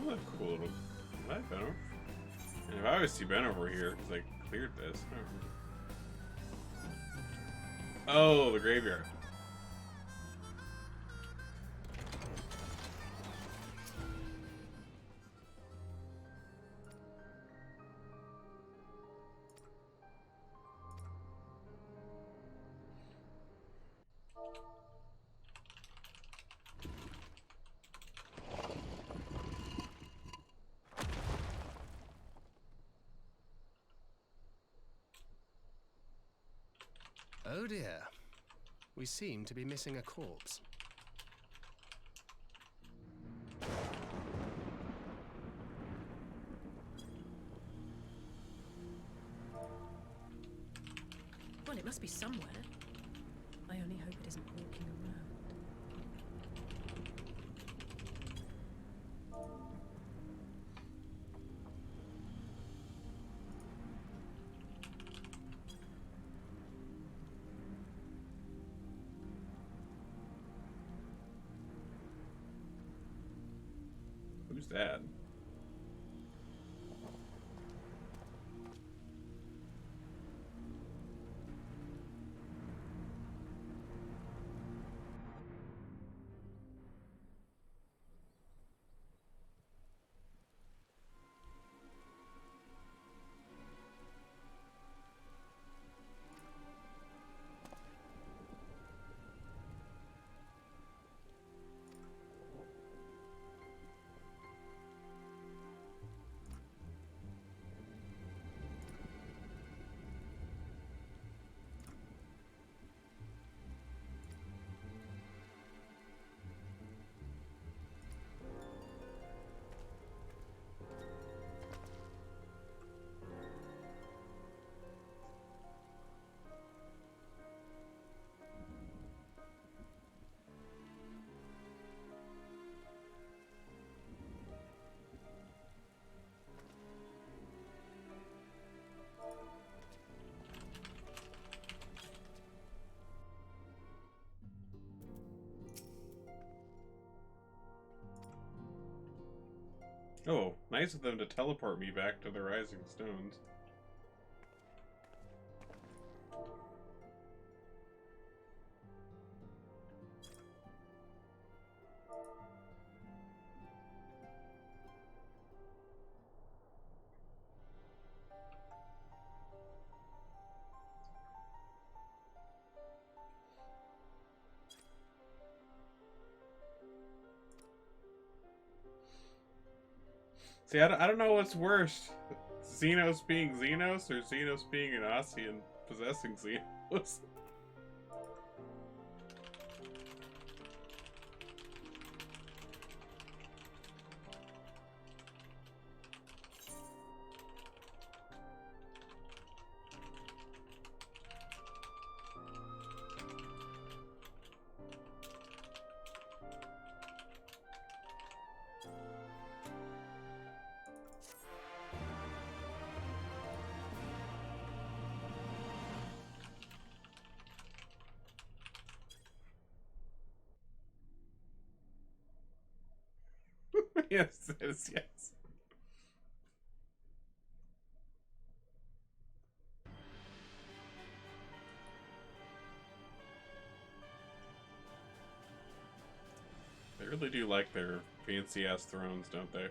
a cool little... Have I been over? And I've obviously been over here, because I cleared this. I don't remember. Oh, the graveyard. Oh dear. We seem to be missing a corpse. Well, it must be somewhere. I only hope it isn't walking around. Who's that? Oh, nice of them to teleport me back to the Rising Stones. See, I don't know what's worse. Xenos being Xenos or Xenos being an Aussie and possessing Xenos. Yes, yes, yes. They really do like their fancy-ass thrones, don't they?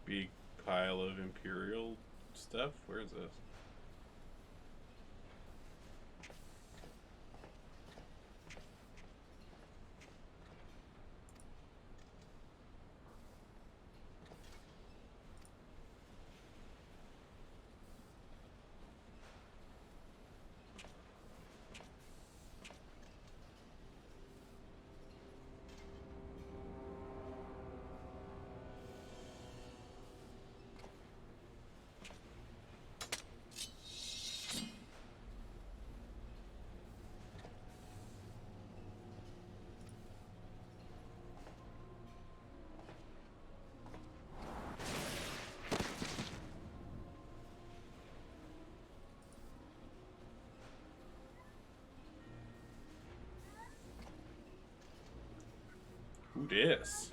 Big pile of Imperial stuff? Where is this? Who dis?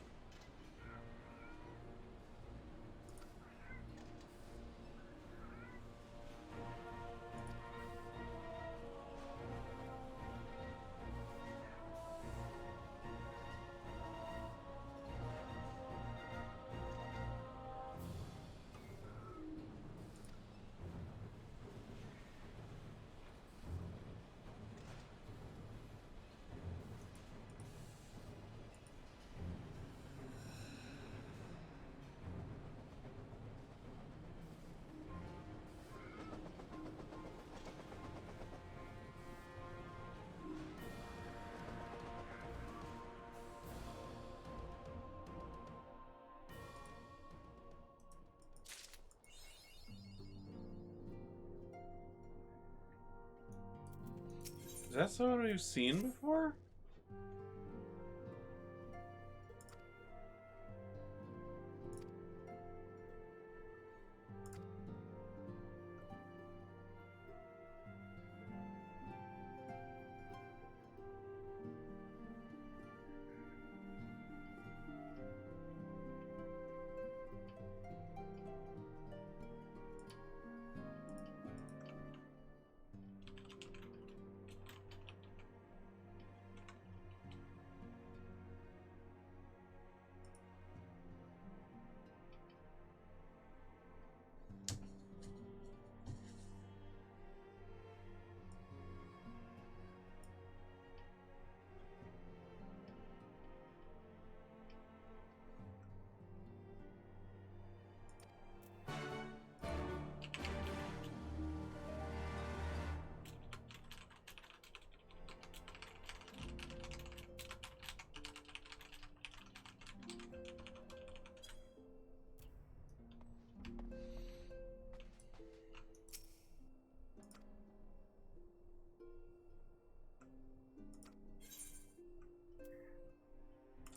Is that someone we've seen before?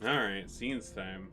Alright, scenes time.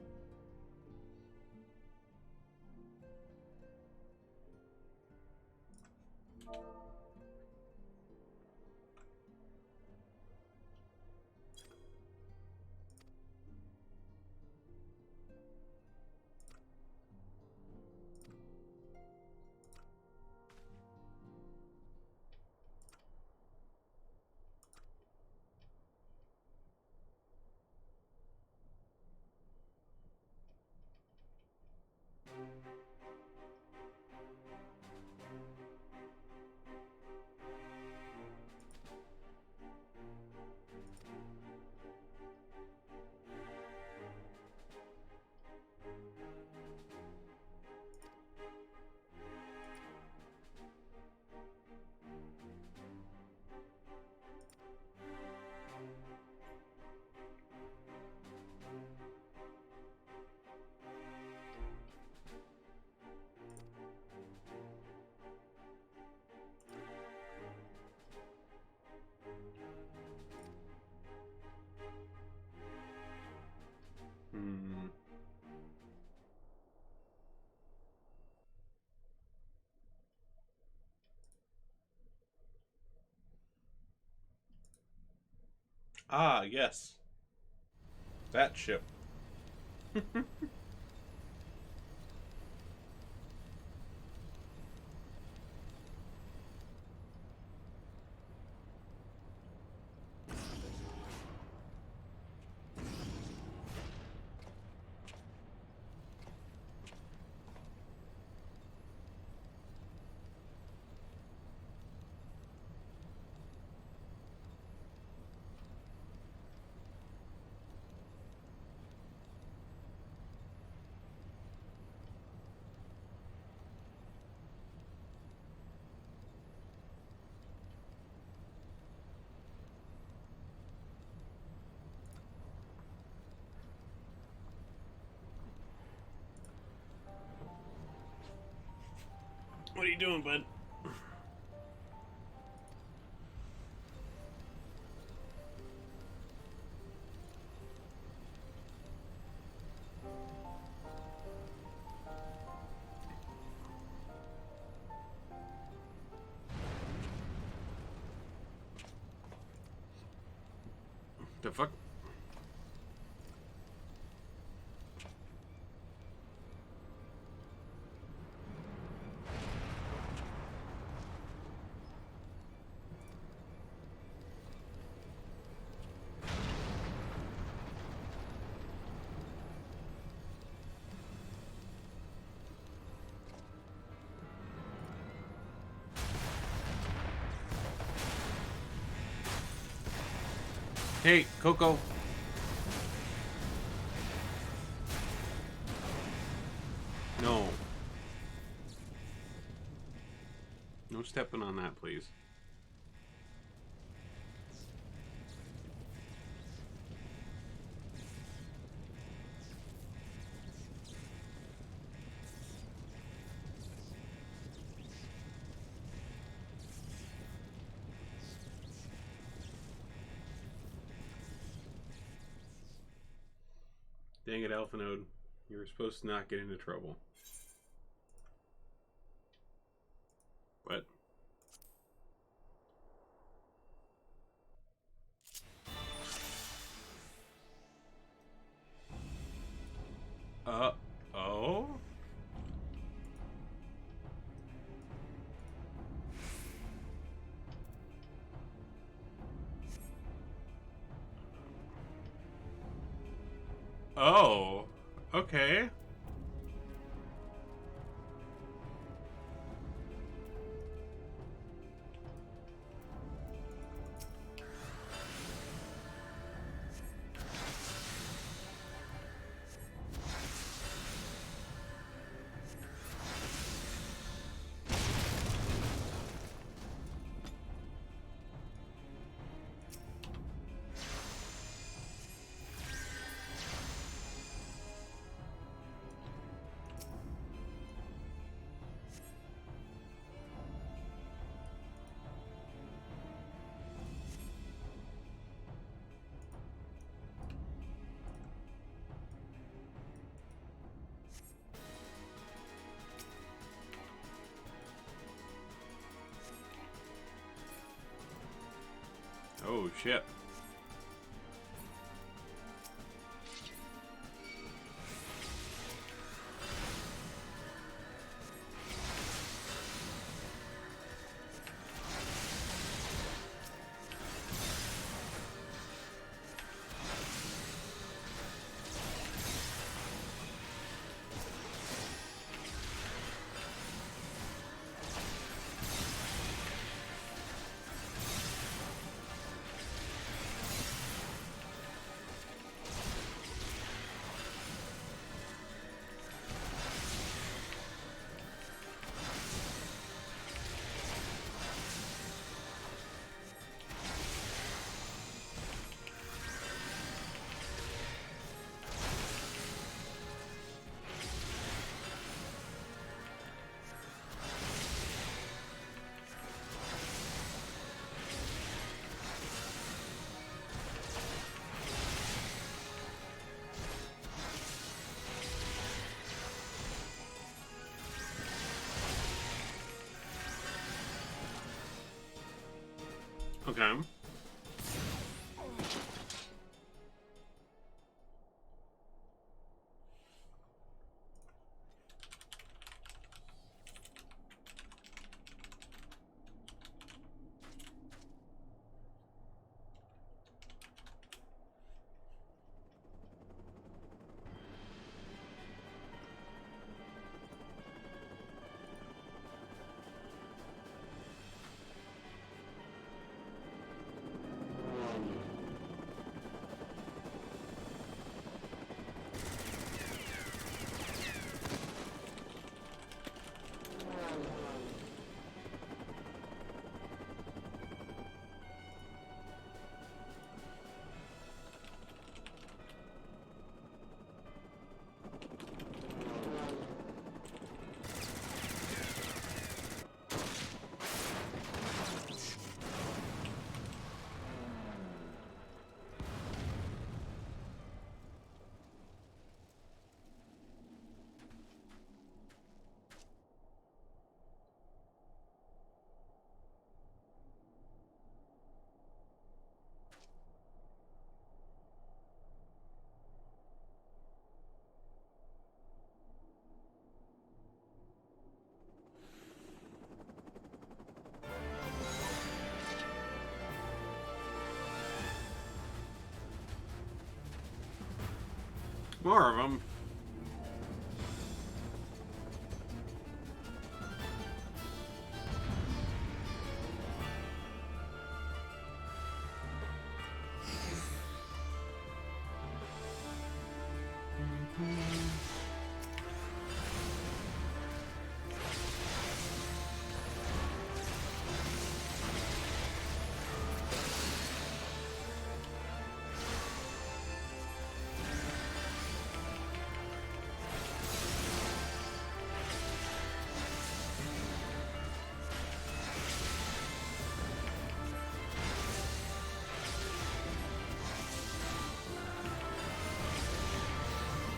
Ah, yes. That ship. What are you doing, bud? The fuck? Hey, Coco. No. No stepping on that, please. Dang it, Alphanode. You were supposed to not get into trouble. But... oh? Oh, okay. Oh, shit. Okay. More of them.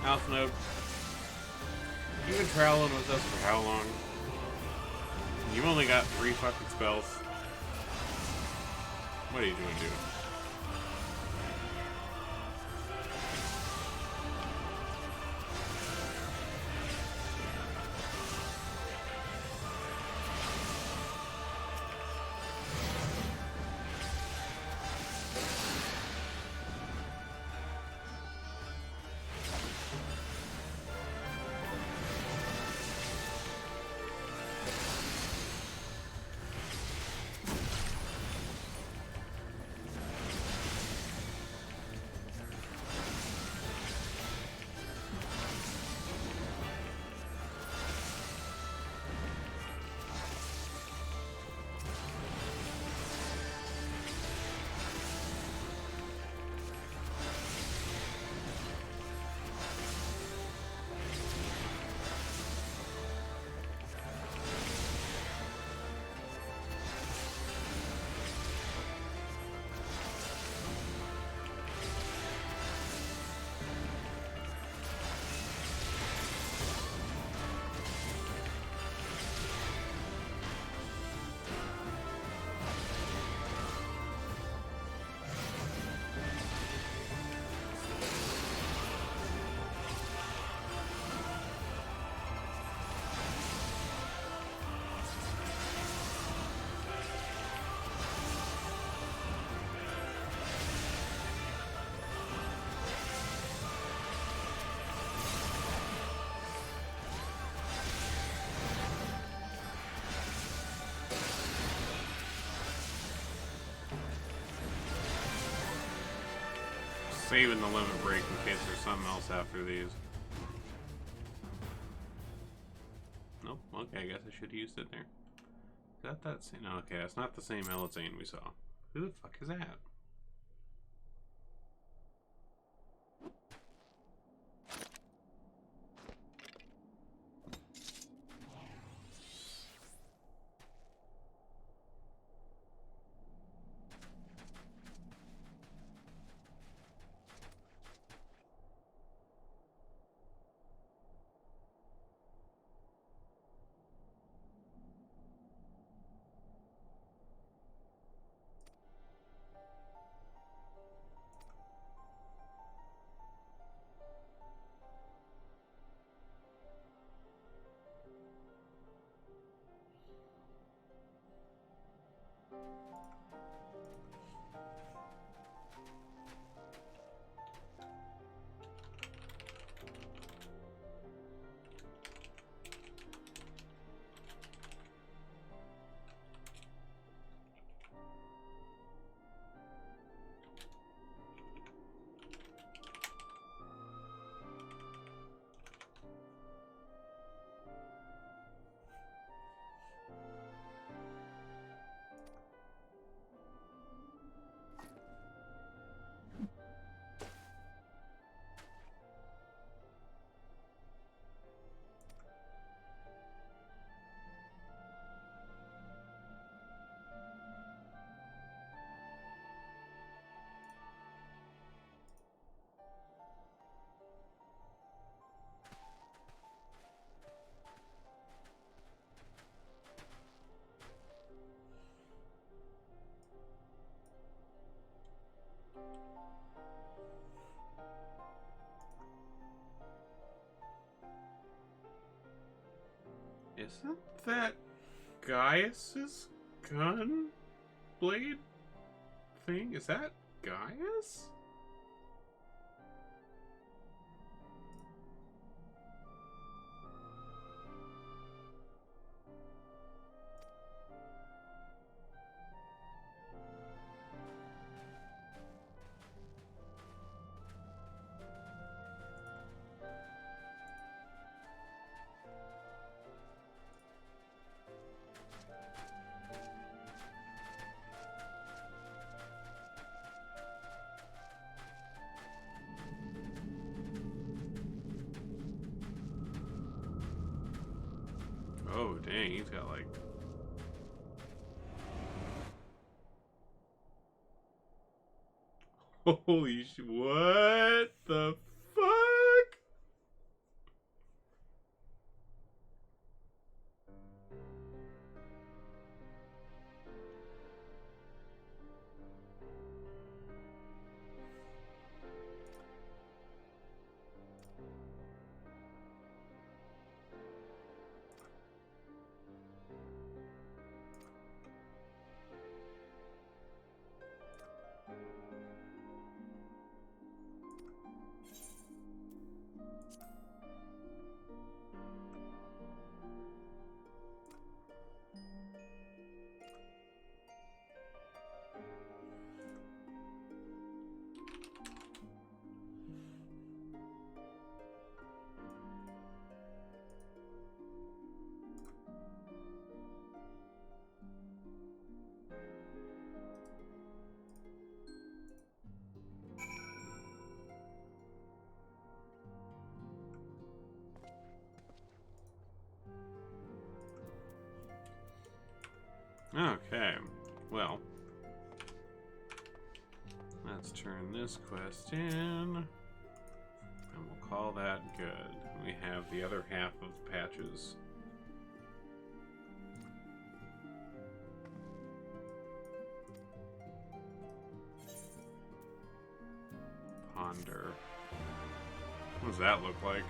Alpha Node, you've been traveling with us for how long? You've only got 3 fucking spells. What are you doing, dude? Saving the limit break in case there's something else after these. Nope. Okay, I guess I should have used it there. Is that same? No, okay, that's not the same Elizane we saw. Who the fuck is that? Isn't that Gaius's gun blade thing? Is that Gaius? Oh, dang, he's got like... Holy sh... What the fuck? Okay, well, let's turn this quest in, and we'll call that good. We have the other half of the patches. Ponder. What does that look like?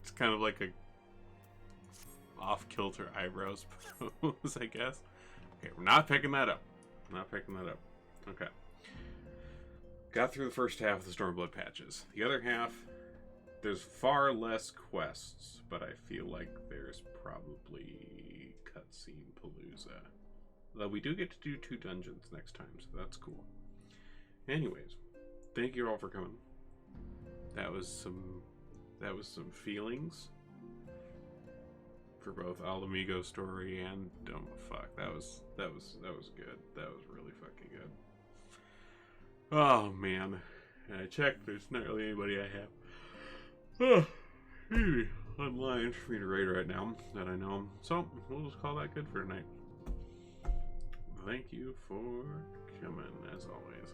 It's kind of like a off-kilter eyebrows pose, I guess. Okay, we're not picking that up. Not picking that up. Okay. Got through the first half of the Stormblood patches. The other half, there's far less quests, but I feel like there's probably cutscene palooza. Though we do get to do 2 dungeons next time, so that's cool. Anyways, thank you all for coming. That was some feelings for both Alamigo story and fuck. That was good. That was really fucking good. Oh man. I checked, there's not really anybody I have online for me to raid right now that I know. So we'll just call that good for tonight. Thank you for coming as always.